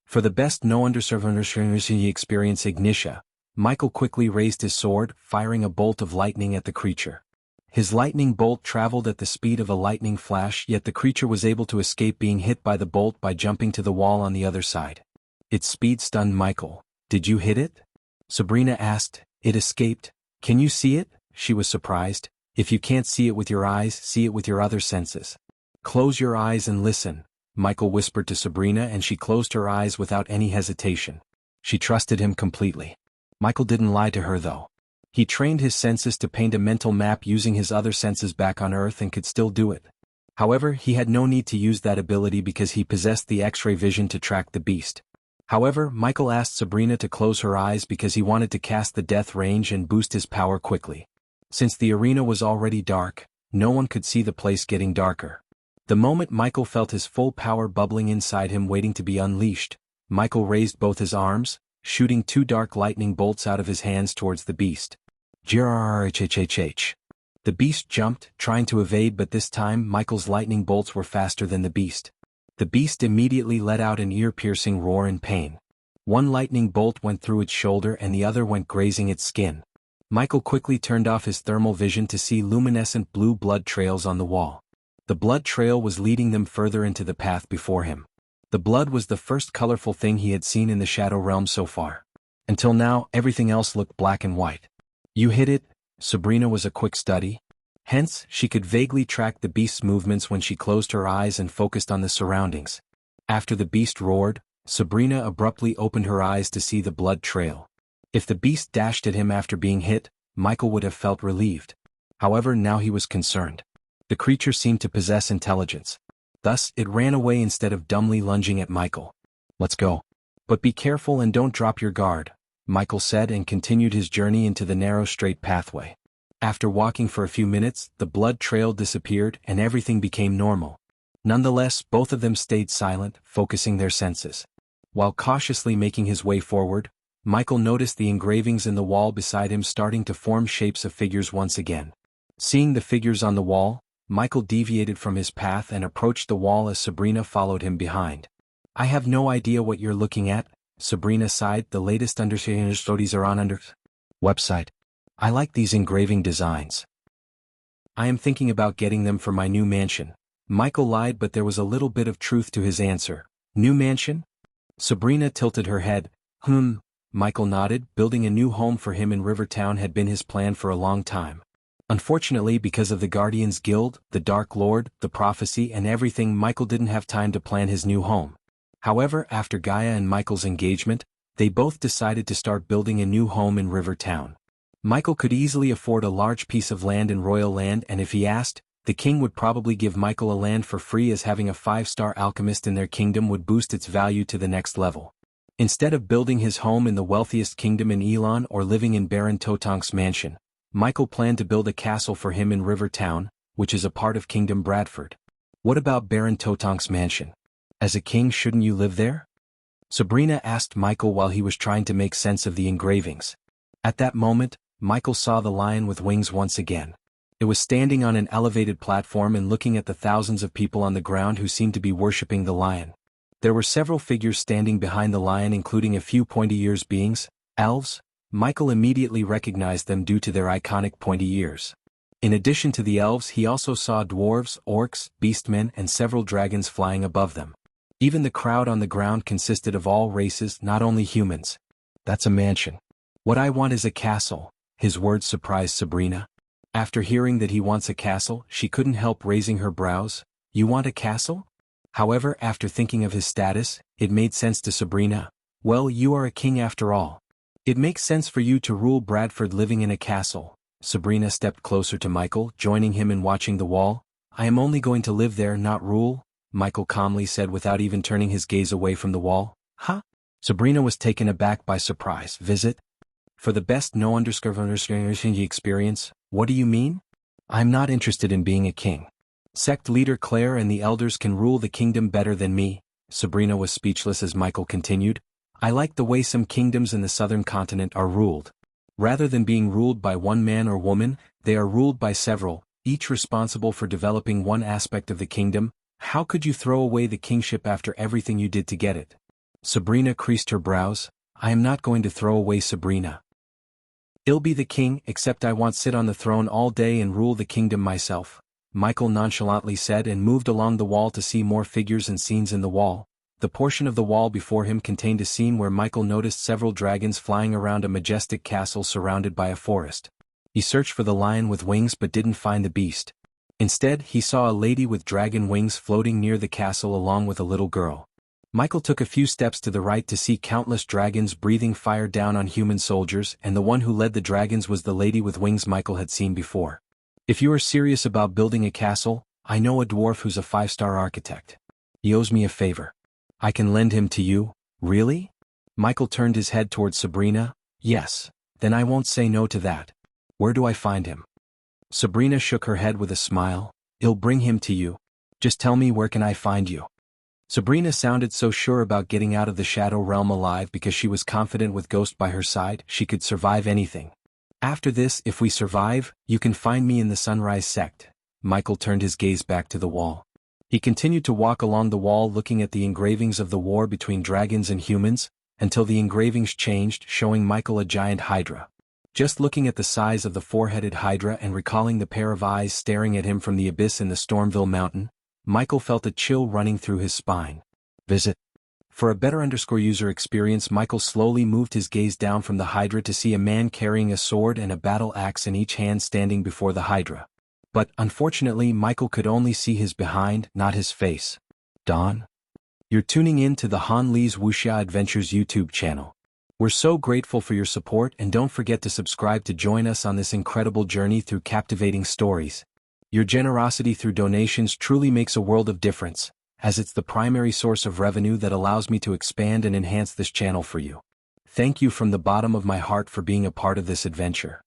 For the best no underserving experience Ignitia, Michael quickly raised his sword, firing a bolt of lightning at the creature. His lightning bolt traveled at the speed of a lightning flash, yet the creature was able to escape being hit by the bolt by jumping to the wall on the other side. Its speed stunned Michael. "Did you hit it?" Sabrina asked. "It escaped. Can you see it?" She was surprised. "If you can't see it with your eyes, see it with your other senses." "Close your eyes and listen," Michael whispered to Sabrina, and she closed her eyes without any hesitation. She trusted him completely. Michael didn't lie to her though. He trained his senses to paint a mental map using his other senses back on Earth and could still do it. However, he had no need to use that ability because he possessed the X-ray vision to track the beast. However, Michael asked Sabrina to close her eyes because he wanted to cast the death range and boost his power quickly. Since the arena was already dark, no one could see the place getting darker. The moment Michael felt his full power bubbling inside him waiting to be unleashed, Michael raised both his arms, shooting 2 dark lightning bolts out of his hands towards the beast. Grrrrhhhh. The beast jumped, trying to evade, but this time Michael's lightning bolts were faster than the beast. The beast immediately let out an ear-piercing roar in pain. One lightning bolt went through its shoulder and the other went grazing its skin. Michael quickly turned off his thermal vision to see luminescent blue blood trails on the wall. The blood trail was leading them further into the path before him. The blood was the first colorful thing he had seen in the Shadow Realm so far. Until now, everything else looked black and white. "You hit it," Sabrina was a quick study. Hence, she could vaguely track the beast's movements when she closed her eyes and focused on the surroundings. After the beast roared, Sabrina abruptly opened her eyes to see the blood trail. If the beast dashed at him after being hit, Michael would have felt relieved. However, now he was concerned. The creature seemed to possess intelligence. Thus, it ran away instead of dumbly lunging at Michael. "Let's go. But be careful and don't drop your guard," Michael said and continued his journey into the narrow straight pathway. After walking for a few minutes, the blood trail disappeared and everything became normal. Nonetheless, both of them stayed silent, focusing their senses. While cautiously making his way forward, Michael noticed the engravings in the wall beside him starting to form shapes of figures once again. Seeing the figures on the wall, Michael deviated from his path and approached the wall as Sabrina followed him behind. "I have no idea what you're looking at," Sabrina sighed. "The latest understanding stories are on under website. I like these engraving designs." I am thinking about getting them for my new mansion. Michael lied, but there was a little bit of truth to his answer. New mansion? Sabrina tilted her head. Michael nodded. Building a new home for him in Rivertown had been his plan for a long time. Unfortunately, because of the Guardians Guild, the Dark Lord, the prophecy and everything, Michael didn't have time to plan his new home. However, after Gaia and Michael's engagement, they both decided to start building a new home in Rivertown. Michael could easily afford a large piece of land in Royal Land, and if he asked, the king would probably give Michael a land for free, as having a 5-star alchemist in their kingdom would boost its value to the next level. Instead of building his home in the wealthiest kingdom in Elon or living in Baron Totonk's mansion, Michael planned to build a castle for him in Rivertown, which is a part of Kingdom Bradford. What about Baron Totonk's mansion? As a king, shouldn't you live there? Sabrina asked Michael while he was trying to make sense of the engravings. At that moment, Michael saw the lion with wings once again. It was standing on an elevated platform and looking at the thousands of people on the ground who seemed to be worshipping the lion. There were several figures standing behind the lion, including a few pointy ears beings, elves. Michael immediately recognized them due to their iconic pointy ears. In addition to the elves, he also saw dwarves, orcs, beastmen and several dragons flying above them. Even the crowd on the ground consisted of all races, not only humans. That's a mansion. What I want is a castle. His words surprised Sabrina. After hearing that he wants a castle, she couldn't help raising her brows. You want a castle? However, after thinking of his status, it made sense to Sabrina. Well, you are a king after all. It makes sense for you to rule Bradford living in a castle. Sabrina stepped closer to Michael, joining him in watching the wall. I am only going to live there, not rule, Michael calmly said without even turning his gaze away from the wall. Huh? Sabrina was taken aback by surprise. Visit? For the best no experience, what do you mean? I'm not interested in being a king. Sect leader Claire and the elders can rule the kingdom better than me. Sabrina was speechless as Michael continued. I like the way some kingdoms in the southern continent are ruled. Rather than being ruled by one man or woman, they are ruled by several, each responsible for developing one aspect of the kingdom. How could you throw away the kingship after everything you did to get it? Sabrina creased her brows. I am not going to throw away Sabrina. I'll be the king, except I want to sit on the throne all day and rule the kingdom myself, Michael nonchalantly said and moved along the wall to see more figures and scenes in the wall. The portion of the wall before him contained a scene where Michael noticed several dragons flying around a majestic castle surrounded by a forest. He searched for the lion with wings but didn't find the beast. Instead, he saw a lady with dragon wings floating near the castle along with a little girl. Michael took a few steps to the right to see countless dragons breathing fire down on human soldiers, and the one who led the dragons was the lady with wings Michael had seen before. If you are serious about building a castle, I know a dwarf who's a 5-star architect. He owes me a favor. I can lend him to you. Really? Michael turned his head towards Sabrina. Yes. Then I won't say no to that. Where do I find him? Sabrina shook her head with a smile. I'll bring him to you. Just tell me, where can I find you? Sabrina sounded so sure about getting out of the shadow realm alive because she was confident with Ghost by her side she could survive anything. After this, if we survive, you can find me in the Sunrise Sect. Michael turned his gaze back to the wall. He continued to walk along the wall looking at the engravings of the war between dragons and humans, until the engravings changed, showing Michael a giant hydra. Just looking at the size of the 4-headed hydra and recalling the pair of eyes staring at him from the abyss in the Stormville Mountain, Michael felt a chill running through his spine. Visit. For a better user experience, Michael slowly moved his gaze down from the hydra to see a man carrying a sword and a battle axe in each hand standing before the hydra. But, unfortunately, Michael could only see his behind, not his face. Don? You're tuning in to the Han Lee's Wuxia Adventures YouTube channel. We're so grateful for your support, and don't forget to subscribe to join us on this incredible journey through captivating stories. Your generosity through donations truly makes a world of difference, as it's the primary source of revenue that allows me to expand and enhance this channel for you. Thank you from the bottom of my heart for being a part of this adventure.